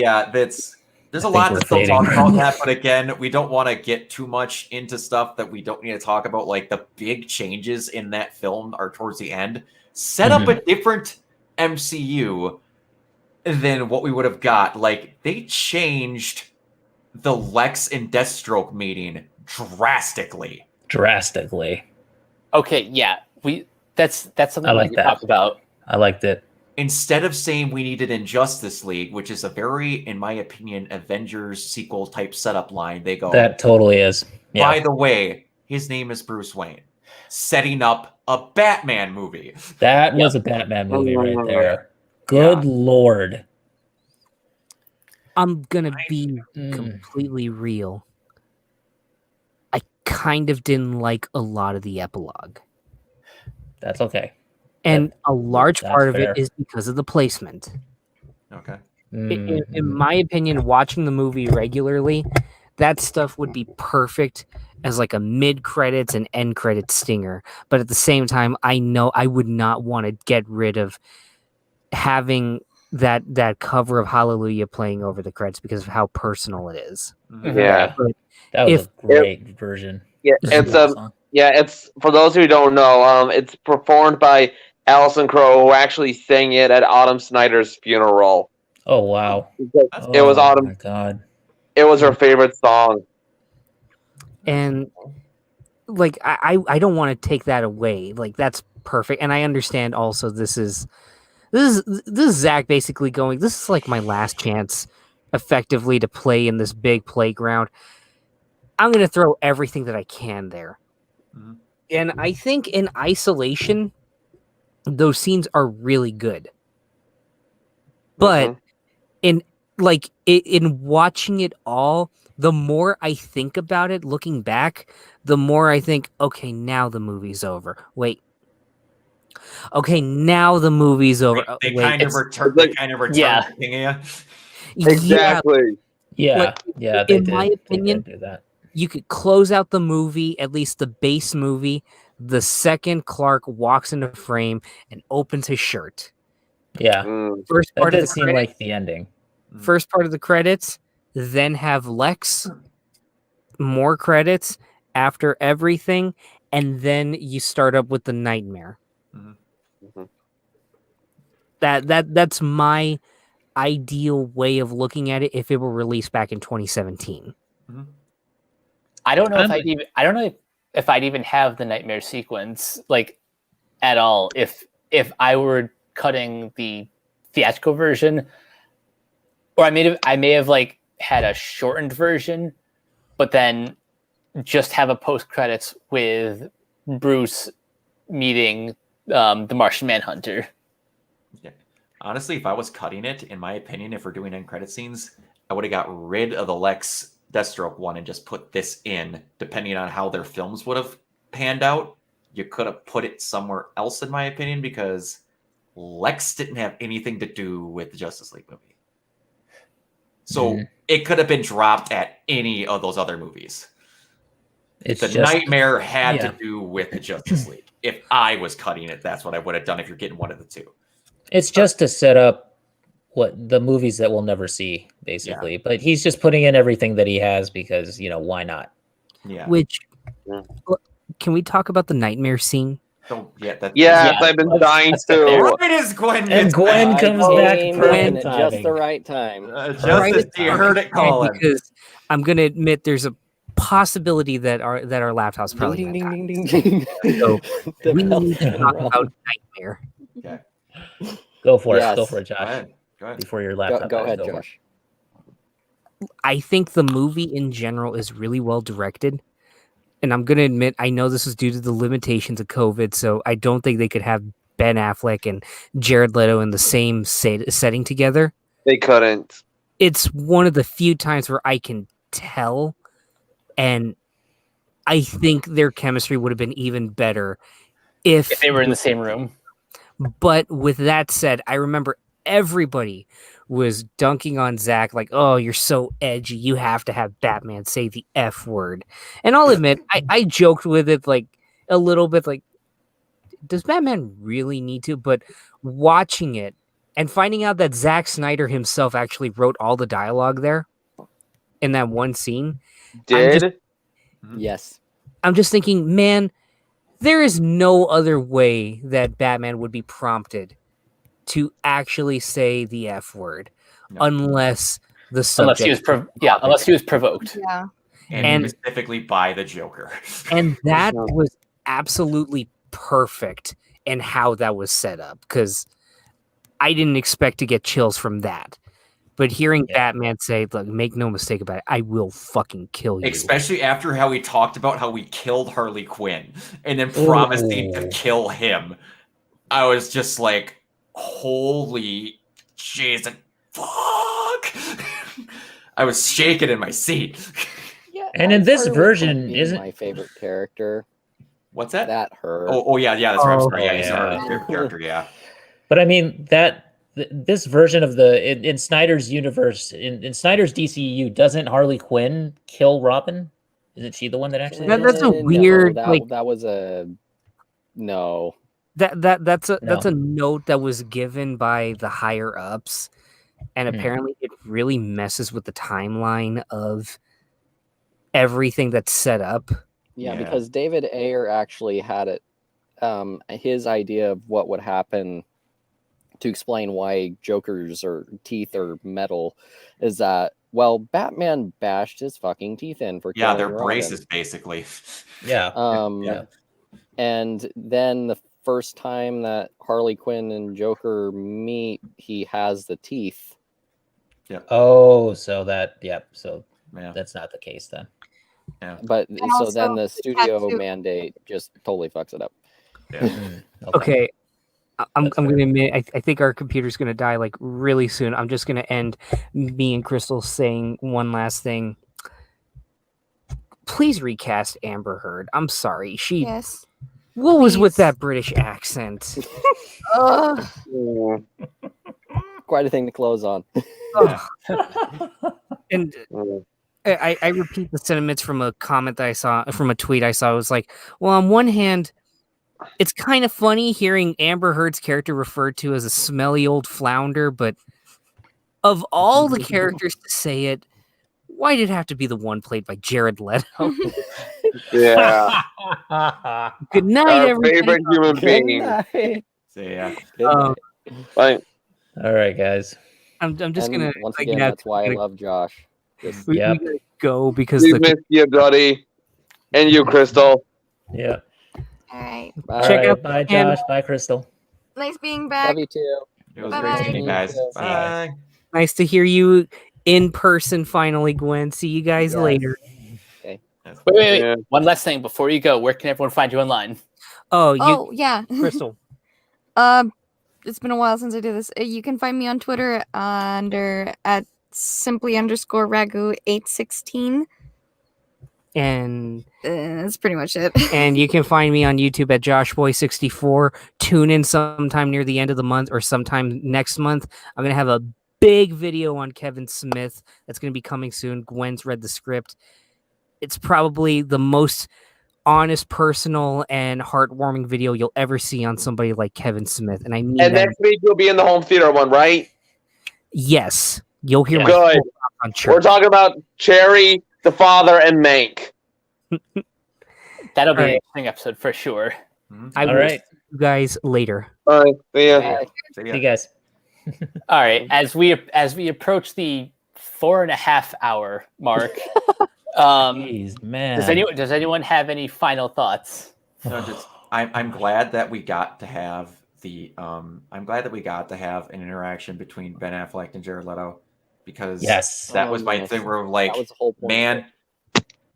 there's a lot to still talk about that, but again, we don't want to get too much into stuff that we don't need to talk about. Like the big changes in that film are towards the end. Set up a different MCU than what we would have got. Like they changed the Lex and Deathstroke meeting drastically. Okay, yeah, that's something I like to talk about. I liked it. Instead of saying we needed Injustice League, which is a very, in my opinion, Avengers sequel type setup line, they go, that totally is. Yeah. By the way, his name is Bruce Wayne, setting up a Batman movie. That was a Batman movie right there. Good Lord. I'm gonna be completely real. I kind of didn't like a lot of the epilogue. That's okay. And a large part of it is because of the placement. Okay. In my opinion, watching the movie regularly, that stuff would be perfect as like a mid-credits and end-credits stinger. But at the same time, I know I would not want to get rid of having that cover of Hallelujah playing over the credits because of how personal it is. Yeah. But that was a great version. Yeah, it's for those who don't know, it's performed by Alison Crowe, who actually sang it at Autumn Snyder's funeral. Oh wow! It was Autumn. My God, it was her favorite song. And like I don't want to take that away. Like that's perfect, and I understand also this is Zach basically going. This is like my last chance, effectively, to play in this big playground. I'm gonna throw everything that I can there, and I think in isolation, those scenes are really good. But in watching it all, the more I think about it, looking back, the more I think, okay, now the movie's over. Wait. Okay, now the movie's over. They kind of return. Yeah. Exactly. Yeah. In my opinion, do that. You could close out the movie, at least the base movie, the second Clark walks into frame and opens his shirt. Yeah. First part that of did the seem like the ending. First part of the credits, then have Lex, more credits after everything, and then you start up with the nightmare. That's my ideal way of looking at it if it were released back in 2017. I don't know if I'd even have the nightmare sequence like at all if if I were cutting the theatrical version, or I may have like had a shortened version, but then just have a post credits with Bruce meeting the Martian Manhunter. Yeah. Honestly, if I was cutting it, in my opinion, if we're doing end credit scenes, I would have got rid of the Lex Deathstroke one and just put this in, depending on how their films would have panned out. You could have put it somewhere else, in my opinion, because Lex didn't have anything to do with the Justice League movie. So it could have been dropped at any of those other movies. The Nightmare had to do with the Justice League. If I was cutting it, that's what I would have done if you're getting one of the two. It's just to set up what the movies that we'll never see, basically. Yeah. But he's just putting in everything that he has because, why not? Yeah. Which, can we talk about the Nightmare scene? I've been dying to. Right as Gwen and Gwen comes back at just the right time. Just as you heard it calling. Because I'm going to admit there's a possibility that our laptop's probably ding, ding, ding, ding, ding. So we need to talk about Nightmare. Okay. Go for it. Go for it, Josh. Go ahead. Before your laptop. Go ahead, Josh. I think the movie in general is really well directed. And I'm going to admit, I know this is due to the limitations of COVID, so I don't think they could have Ben Affleck and Jared Leto in the same setting together. They couldn't. It's one of the few times where I can tell, and I think their chemistry would have been even better if they were in the same room. But with that said, I remember everybody was dunking on Zach like, oh, you're so edgy. You have to have Batman say the F word. And I'll admit, I joked with it like a little bit like, does Batman really need to? But watching it and finding out that Zack Snyder himself actually wrote all the dialogue there in that one scene. Yes. I'm just thinking, man, there is no other way that Batman would be prompted to actually say the F word, unless the subject unless he was provoked. Yeah. And specifically by the Joker. And that was absolutely perfect in how that was set up, because I didn't expect to get chills from that. But hearing Batman say, look, make no mistake about it, I will fucking kill you. Especially after how he talked about how we killed Harley Quinn and then promising to kill him. I was just like, holy Jesus, fuck. I was shaking in my seat. Yeah, and in this version, isn't my favorite character? What's that? That her. Oh yeah, that's right. I'm sorry. Yeah, he's our favorite character. Yeah. But I mean this version of in Snyder's universe, in Snyder's DCU, doesn't Harley Quinn kill Robin? Isn't she the one that actually? That's a weird. That was a no. That's a note that was given by the higher ups, and apparently it really messes with the timeline of everything that's set up. Yeah, because David Ayer actually had it, his idea of what would happen to explain why Joker's teeth are metal is that, well, Batman bashed his fucking teeth in for killing they're Robin. braces basically. And then the first time that Harley Quinn and Joker meet, he has the teeth. Yeah. Oh, so that's not the case then. Yeah. But so then the studio mandate just totally fucks it up. Yeah. Okay. I'm going to admit, I think our computer's going to die like really soon. I'm just going to end me and Crystal saying one last thing. Please recast Amber Heard. I'm sorry. What was with that British accent? Quite a thing to close on. And I repeat the sentiments from a comment that I saw, from a tweet I saw. It was like, well, on one hand, it's kind of funny hearing Amber Heard's character referred to as a smelly old flounder, but of all the characters to say it, why did it have to be the one played by Jared Leto? Yeah. Good night, everybody. Favorite human being. See ya. Bye. All right, guys. I'm just gonna once again. That's why I love Josh. We gotta go because we miss you, Duddy, and you, Crystal. Yeah. All right. Bye. Check out bye, Josh. Bye, Crystal. Nice being back. Love you too. It was Bye-bye. great seeing you guys. Bye. Nice to hear you in person finally, Gwen. See you guys later. Okay. Wait. One last thing before you go. Where can everyone find you online? Oh, yeah. Crystal. It's been a while since I did this. You can find me on Twitter under at simply_ragu816. And that's pretty much it. And you can find me on YouTube at JoshBoy64. Tune in sometime near the end of the month or sometime next month. I'm going to have a big video on Kevin Smith that's going to be coming soon. Gwen's read the script. It's probably the most honest, personal, and heartwarming video you'll ever see on somebody like Kevin Smith. And I mean and next week you'll be in the home theater one, right? Yes. You'll hear my good. On We're talking about Cherry, the father, and Mank. That'll be an interesting episode for sure. I will see you guys later. All right. See ya. See you guys. All right. As we approach the 4.5 hour mark, Jeez, man. Does anyone have any final thoughts? No, I'm glad that we got to have an interaction between Ben Affleck and Jared Leto, because that was my thing where like, man,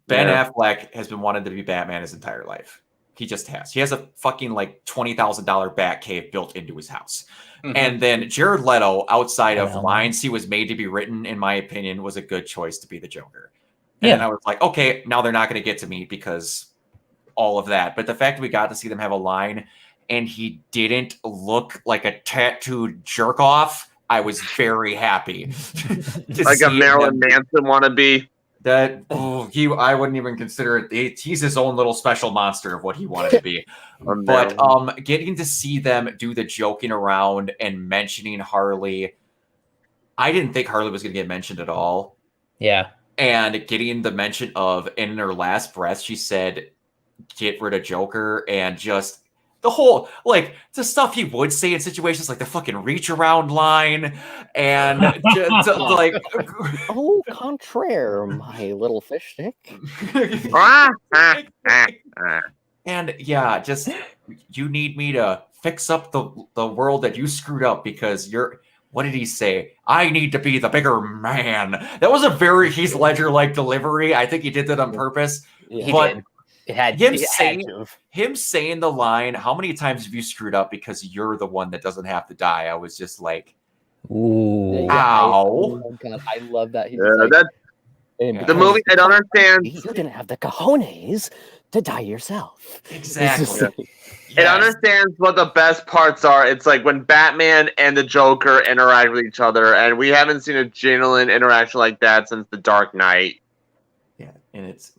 Ben Affleck has been wanting to be Batman his entire life. He just has. He has a fucking like $20,000 bat cave built into his house. Mm-hmm. And then Jared Leto, outside of lines he was made to be written, in my opinion, was a good choice to be the Joker. And then I was like, okay, now they're not going to get to me because all of that. But the fact we got to see them have a line and he didn't look like a tattooed jerk off, I was very happy. Like a Marilyn Manson wannabe. I wouldn't even consider it. He's his own little special monster of what he wanted to be. But getting to see them do the joking around and mentioning Harley, I didn't think Harley was going to get mentioned at all. Yeah. And getting the mention of, in her last breath, she said, get rid of Joker, and just the whole, like, the stuff he would say in situations like the fucking reach around line and just, like, au contraire, my little fish stick. And yeah, just, you need me to fix up the world that you screwed up because you're, what did he say? I need to be the bigger man. That was a very Heath Ledger-like delivery. I think he did that on purpose. Yeah, but him saying the line, how many times have you screwed up because you're the one that doesn't have to die? I was just like, ooh, ow. Oh God, I love that. The movie, I don't understand. You didn't have the cojones to die yourself. Exactly. It understands what the best parts are. It's like when Batman and the Joker interact with each other, and we haven't seen a genuine interaction like that since The Dark Knight. Yeah, and it's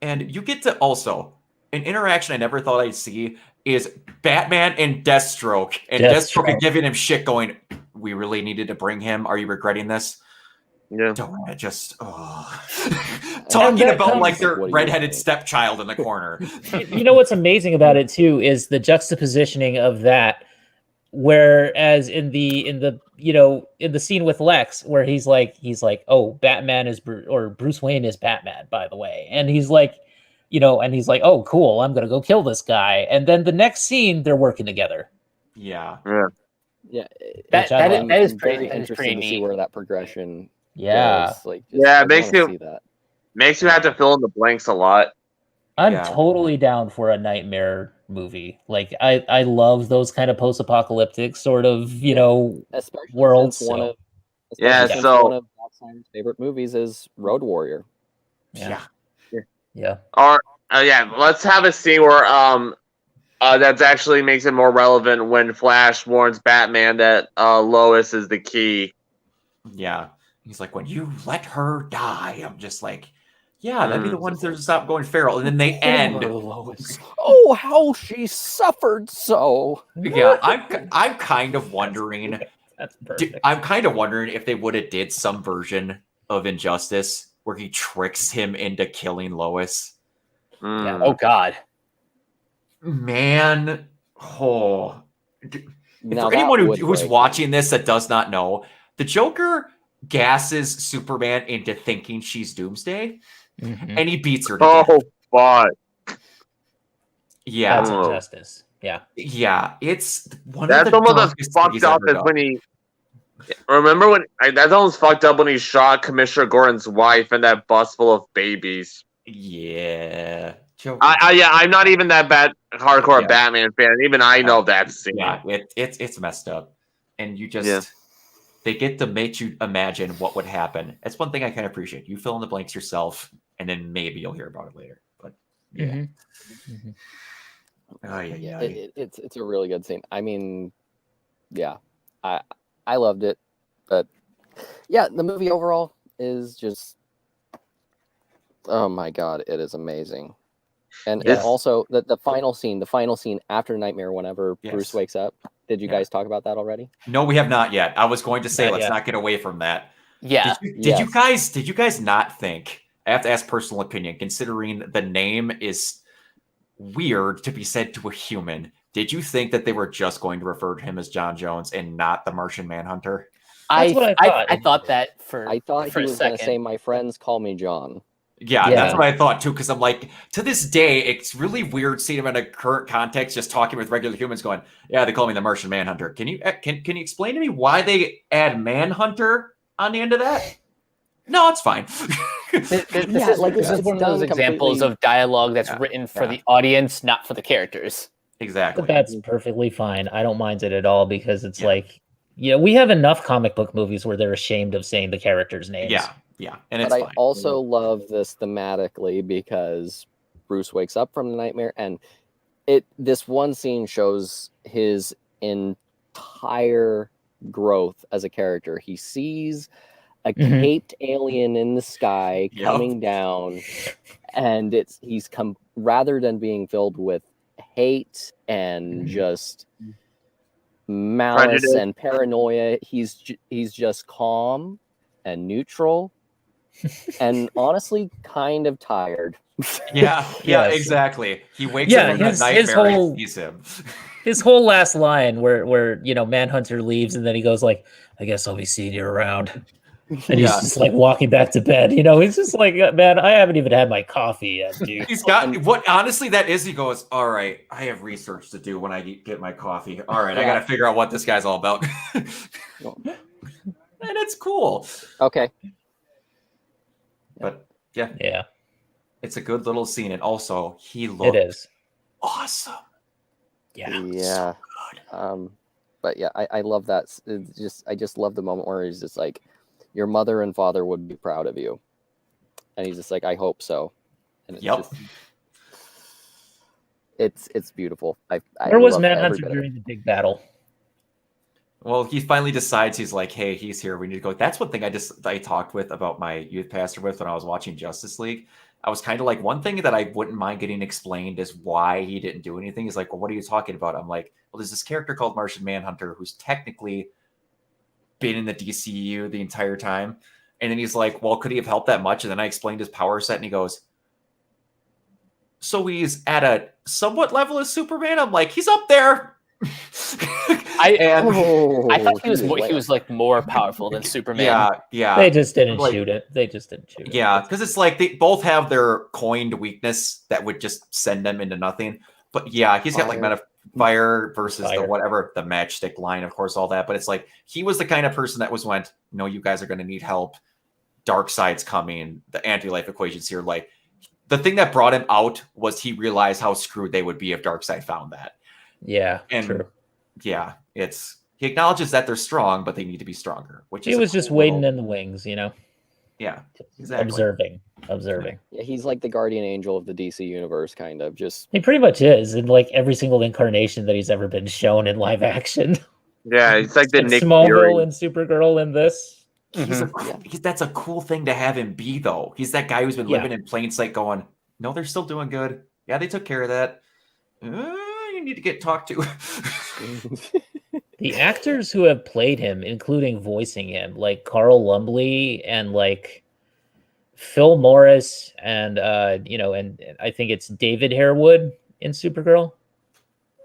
and you get to also an interaction I never thought I'd see is Batman and Deathstroke, and Deathstroke giving him shit, going, "We really needed to bring him. Are you regretting this?" Yeah. Don't just talking about like their redheaded stepchild in the corner. You know what's amazing about it too is the juxtapositioning of that. Whereas in the scene with Lex, where he's like, oh, Batman is Bruce Wayne is Batman, by the way, and he's like, and he's like, oh, cool, I'm gonna go kill this guy, and then the next scene they're working together. Yeah. That is pretty interesting to neat. see where that progression. Yeah. goes. Like, it makes you have to fill in the blanks a lot. I'm totally down for a nightmare movie. Like I love those kind of post-apocalyptic sort of, especially worlds. One of Zack Snyder's favorite movies is Road Warrior. Yeah. Let's have a scene where that actually makes it more relevant when Flash warns Batman that Lois is the key. Yeah. He's like, when you let her die, I'm just like, yeah, that'd be the ones that stop going feral. And then they end. Oh, how she suffered so. Yeah, I'm kind of wondering. That's perfect. I'm kind of wondering if they would have did some version of Injustice where he tricks him into killing Lois. Yeah. Oh God, man. For anyone who's watching this that does not know, the Joker gasses Superman into thinking she's Doomsday, and he beats her to death. God. Yeah, that's Injustice. Yeah. Yeah, it's one That's of the almost as darkest fucked he's up ever as done. when he. Remember when that's almost fucked up when he shot Commissioner Gordon's wife and that bus full of babies. Yeah. I'm not even that bad hardcore Yeah. Batman fan. Even I know that scene. Yeah, it's messed up, and you just they get to make you imagine what would happen. That's one thing I kind of appreciate. You fill in the blanks yourself, and then maybe you'll hear about it later. But yeah, it's a really good scene. I mean, yeah, I loved it, but yeah, the movie overall is just, oh my god, it is amazing. And also the final scene after Nightmare, whenever Bruce wakes up. Did you guys talk about that already? No, we have not yet. I was going to say, Not let's yet. not get away from that. Yeah. Did you guys not think? I have to ask personal opinion, considering the name is weird to be said to a human. Did you think that they were just going to refer to him as John Jones and not the Martian Manhunter? That's what I thought. I thought that for I thought for he a was going to second. say, "My friends call me John." Yeah, that's what I thought too. Because I'm like, to this day, it's really weird seeing him in a current context, just talking with regular humans, going, "Yeah, they call me the Martian Manhunter." Can you explain to me why they add Manhunter on the end of that? No, it's fine. This is one of those examples of dialogue that's written for the audience, not for the characters. Exactly. But that's perfectly fine. I don't mind it at all because it's like, we have enough comic book movies where they're ashamed of saying the characters' names. Yeah, and it's but fine. I also love this thematically because Bruce wakes up from the nightmare, and this one scene shows his entire growth as a character. He sees a caped alien in the sky coming down, and rather than being filled with hate and just malice and paranoia, he's just calm and neutral and honestly kind of tired. Exactly. He wakes up from that nightmare and sees him. His whole last line where Manhunter leaves and then he goes like, "I guess I'll be seeing you around." And he's just like walking back to bed. He's just like, "Man, I haven't even had my coffee yet, dude." He's got what honestly that is. He goes, "All right, I have research to do when I get my coffee. All right, I got to figure out what this guy's all about." And it's cool. Okay. But yeah, it's a good little scene, and also he looks. It is awesome. Yeah. So but yeah, I love that. I just love the moment where he's just like, "Your mother and father would be proud of you," and he's just like, "I hope so." And it's beautiful. Where was Manhunter during the big battle? Well, he finally decides, he's like, "Hey, he's here. We need to go." That's one thing I talked about my youth pastor with when I was watching Justice League. I was kind of like, one thing that I wouldn't mind getting explained is why he didn't do anything. He's like, "Well, what are you talking about?" I'm like, "Well, there's this character called Martian Manhunter who's technically been in the DCU the entire time." And then he's like, "Well, could he have helped that much?" And then I explained his power set, and he goes, "So he's at a somewhat level as Superman?" I'm like, "He's up there." I thought he was like more powerful than Superman. Yeah. They just didn't shoot it. Yeah, because it's like they both have their coined weakness that would just send them into nothing. But yeah, he's got like fire versus the whatever, the matchstick line, of course, all that. But it's like he was the kind of person that went, "No, you guys are going to need help. Darkseid's coming. The anti-life equation's here." Like the thing that brought him out was he realized how screwed they would be if Darkseid found that. Yeah, and true. Yeah, he acknowledges that they're strong, but they need to be stronger. Which he was just waiting in the wings, Yeah, exactly. Observing. Yeah, he's like the guardian angel of the DC universe, kind of. He pretty much is in like every single incarnation that he's ever been shown in live action. Yeah, it's like the Nick Smallville Fury. and Supergirl in this. That's a cool thing to have him be, though. He's that guy who's been living in plain sight, going, "No, they're still doing good. Yeah, they took care of that. You need to get talked to." The actors who have played him, including voicing him, like Carl Lumbly and like Phil Morris, and and I think it's David Harewood in Supergirl.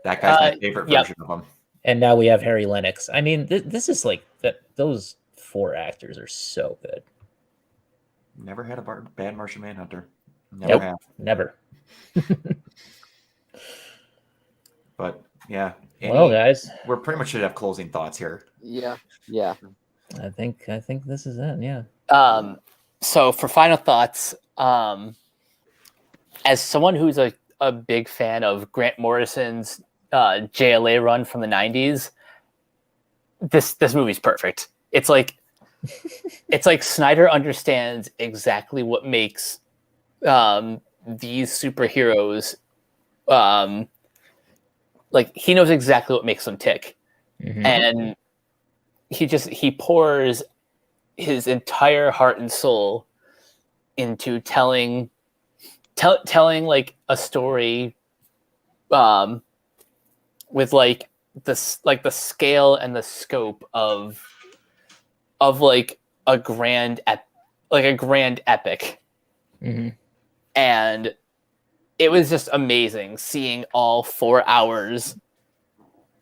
That guy's my favorite version of him. And now we have Harry Lennox. I mean, this is like that. Those 4 actors are so good. Never had a bad Martian Manhunter. Never. But Yeah. Well, guys, we're pretty much should have closing thoughts here. Yeah. I think this is it. Yeah. So for final thoughts, as someone who's a big fan of Grant Morrison's JLA run from the 90s, this movie's perfect. It's like Snyder understands exactly what makes these superheroes like he knows exactly what makes them tick. Mm-hmm. And he pours his entire heart and soul into telling like a story with like the scale and the scope of like a grand epic. Mm-hmm. And it was just amazing seeing all 4 hours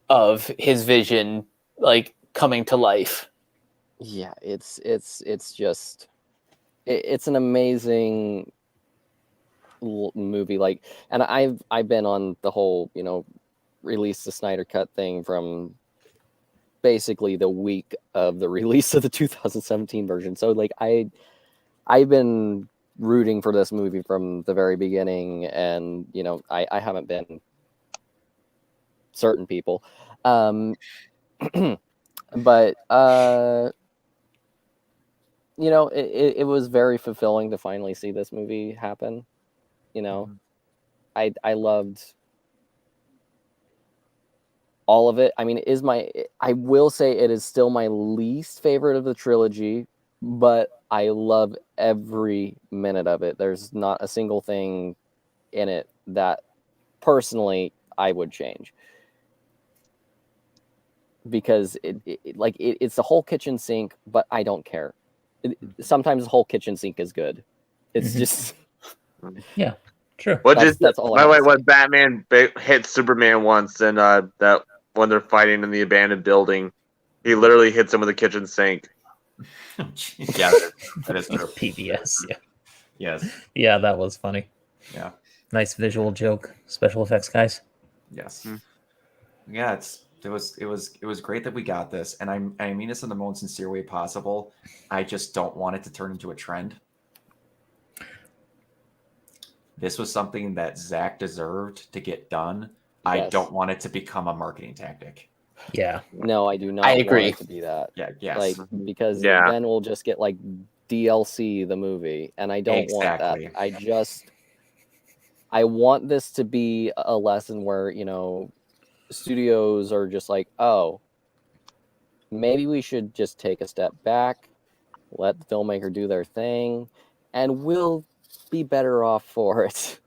of his vision like coming to life. Yeah, it's just it's an amazing movie. Like, and I've been on the whole, release the Snyder Cut thing from basically the week of the release of the 2017 version. So like I've been rooting for this movie from the very beginning, and I haven't been certain people. But it was very fulfilling to finally see this movie happen. I loved all of it. I mean, I will say it is still my least favorite of the trilogy, but I love every minute of it. There's not a single thing in it that personally I would change, because it's the whole kitchen sink, but I don't care. Sometimes the whole kitchen sink is good. It's just yeah, true. That's all. By the way, when Batman hit Superman once, and that when they're fighting in the abandoned building, he literally hits him with a kitchen sink. Yeah, that is true. PBS. Yeah. Yes. Yeah, that was funny. Yeah. Nice visual joke. Special effects guys. Yes. Yeah, it was great that we got this, and I mean this in the most sincere way possible. I just don't want it to turn into a trend. This was something that Zach deserved to get done. Yes. I don't want it to become a marketing tactic. Yeah. No, I do not. I agree. Want it to be that. Yeah. Yes. Like, because then we'll just get like DLC the movie, and I don't want that. I want this to be a lesson where studios are just like, oh, maybe we should just take a step back, let the filmmaker do their thing, and we'll be better off for it.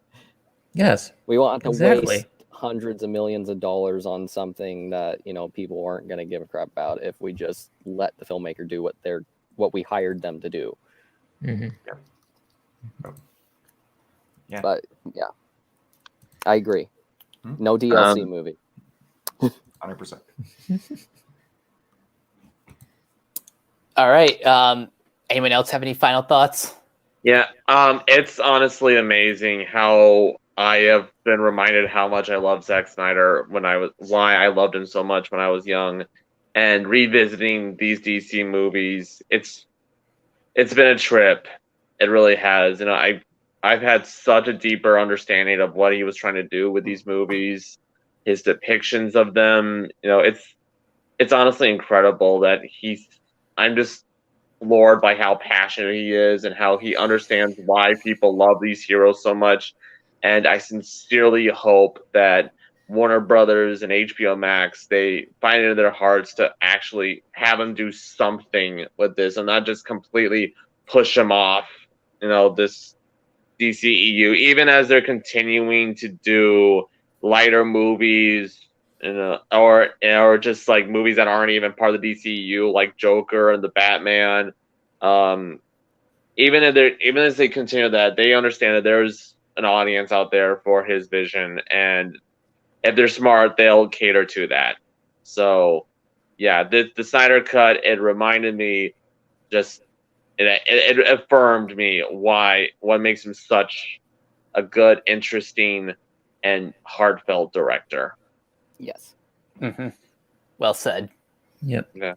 Yes. We won't have to waste hundreds of millions of dollars on something that people aren't going to give a crap about if we just let the filmmaker do what we hired them to do. Mm-hmm. Yeah. But yeah, I agree. No DLC movie. 100%. All right. Anyone else have any final thoughts? Yeah. It's honestly amazing how I have been reminded how much I love Zack Snyder why I loved him so much when I was young, and revisiting these DC movies. It's been a trip. It really has. I've had such a deeper understanding of what he was trying to do with these movies, his depictions of them. It's honestly incredible that I'm just floored by how passionate he is and how he understands why people love these heroes so much. And I sincerely hope that Warner Brothers and HBO Max, they find it in their hearts to actually have him do something with this and not just completely push him off, this DCEU, even as they're continuing to do lighter movies, or just like movies that aren't even part of the DCEU, like Joker and the Batman. Even as they continue that, they understand that there's an audience out there for his vision, and if they're smart, they'll cater to that. So, yeah, the Snyder Cut, it reminded me, it affirmed me what makes him such a good, interesting, and heartfelt director. Yes. Mm-hmm. Well said. Yep. Yeah.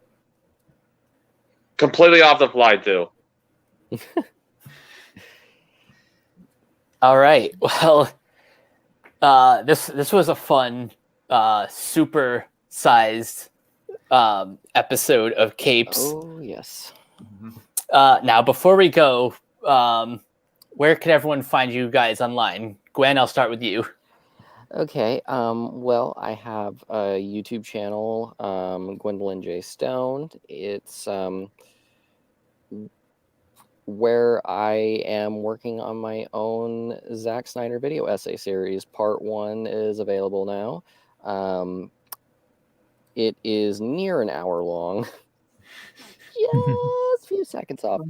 Completely off the fly too. All right. Well, this was a fun, super sized episode of Capes. Oh yes. Now, before we go, where can everyone find you guys online? Gwen, I'll start with you. Okay. Well, I have a YouTube channel, Gwendolyn J. Stone. It's where I am working on my own Zack Snyder video essay series. Part 1 is available now. It is near an hour long. Just a few seconds off.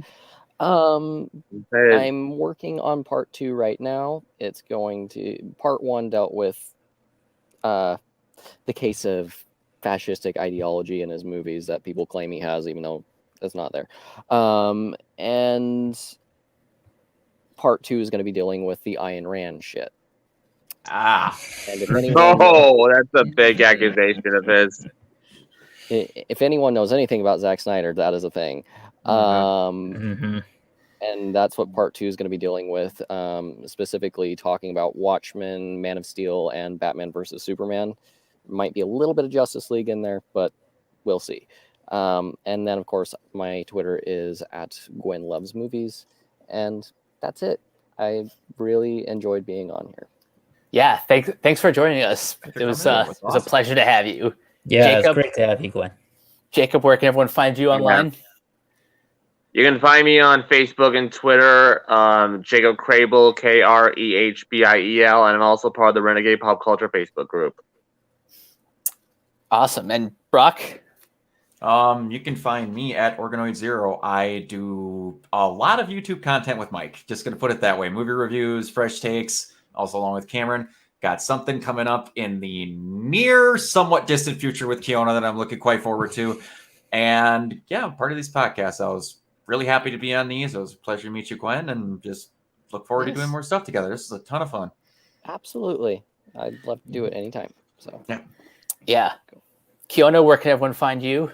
I'm working on part 2 right now. It's going to part 1 dealt with the case of fascistic ideology in his movies that people claim he has, even though it's not there. And part 2 is going to be dealing with the Ayn Rand shit. Ah. And if anyone that's a big accusation of his. If anyone knows anything about Zack Snyder, that is a thing. And that's what part 2 is going to be dealing with, specifically talking about Watchmen, Man of Steel, and Batman versus Superman. Might be a little bit of Justice League in there, but we'll see. And then, of course, my Twitter is at Gwen Loves Movies. And that's it. I really enjoyed being on here. Yeah, thanks for joining us. It was awesome. A pleasure to have you. Yeah, Jacob, it's great to have you, Gwen. Jacob, where can everyone find you online? You can find me on Facebook and Twitter, Jacob Crable, Krehbiel, and I'm also part of the Renegade Pop Culture Facebook group. Awesome. And Brock? You can find me at Organoid Zero. I do a lot of YouTube content with Mike. Just going to put it that way. Movie reviews, fresh takes, also along with Cameron. Got something coming up in the near, somewhat distant future with Kiona that I'm looking quite forward to. And yeah, I'm part of these podcasts. I was really happy to be on these. It was a pleasure to meet you, Gwen, and just look forward to doing more stuff together. This is a ton of fun. Absolutely. I'd love to do it anytime. So yeah. Kiona, where can everyone find you?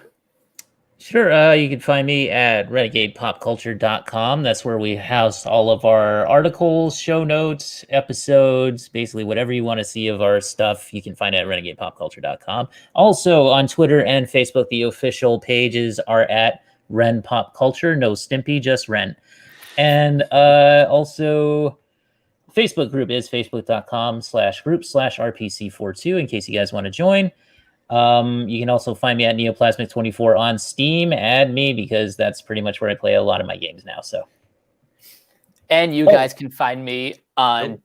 Sure. You can find me at renegadepopculture.com. That's where we house all of our articles, show notes, episodes, basically whatever you want to see of our stuff, you can find it at renegadepopculture.com. Also on Twitter and Facebook, the official pages are at Ren Pop Culture. No Stimpy, just Ren. And also Facebook group is facebook.com/group/RPC42 in case you guys want to join. You can also find me at Neoplasmic24 on Steam. Add me because that's pretty much where I play a lot of my games now. So, and you guys can find me on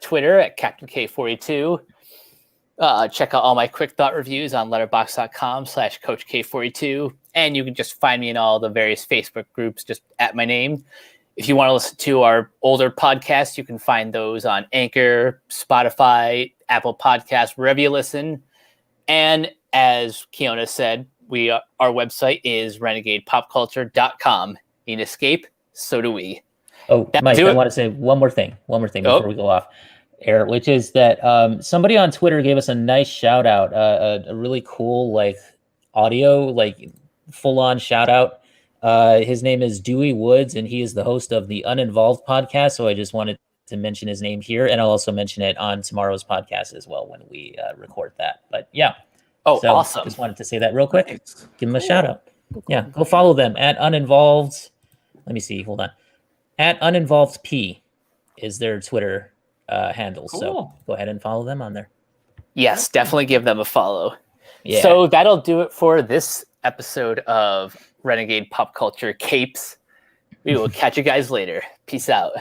Twitter at Captain K42. Check out all my quick thought reviews on letterboxd.com/Coach K42, and you can just find me in all the various Facebook groups just at my name. If you want to listen to our older podcasts, you can find those on Anchor, Spotify, Apple Podcasts, wherever you listen. And as Kiona said, our website is renegadepopculture.com. Need escape? So do we. Oh, Mike, I want to say one more thing before we go off air, which is that somebody on Twitter gave us a nice shout out, a really cool audio, full on shout out. His name is Dewey Woods, and he is the host of the Uninvolved podcast. So I just wanted to mention his name here, and I'll also mention it on tomorrow's podcast as well when we record that. But yeah. Oh, so awesome. Just wanted to say that real quick. Give them a shout out. Yeah, go follow them at Uninvolved. Let me see. Hold on. At Uninvolved P is their Twitter handle. Cool. So go ahead and follow them on there. Yes, definitely give them a follow. Yeah. So that'll do it for this episode of Renegade Pop Culture Capes. We will catch you guys later. Peace out.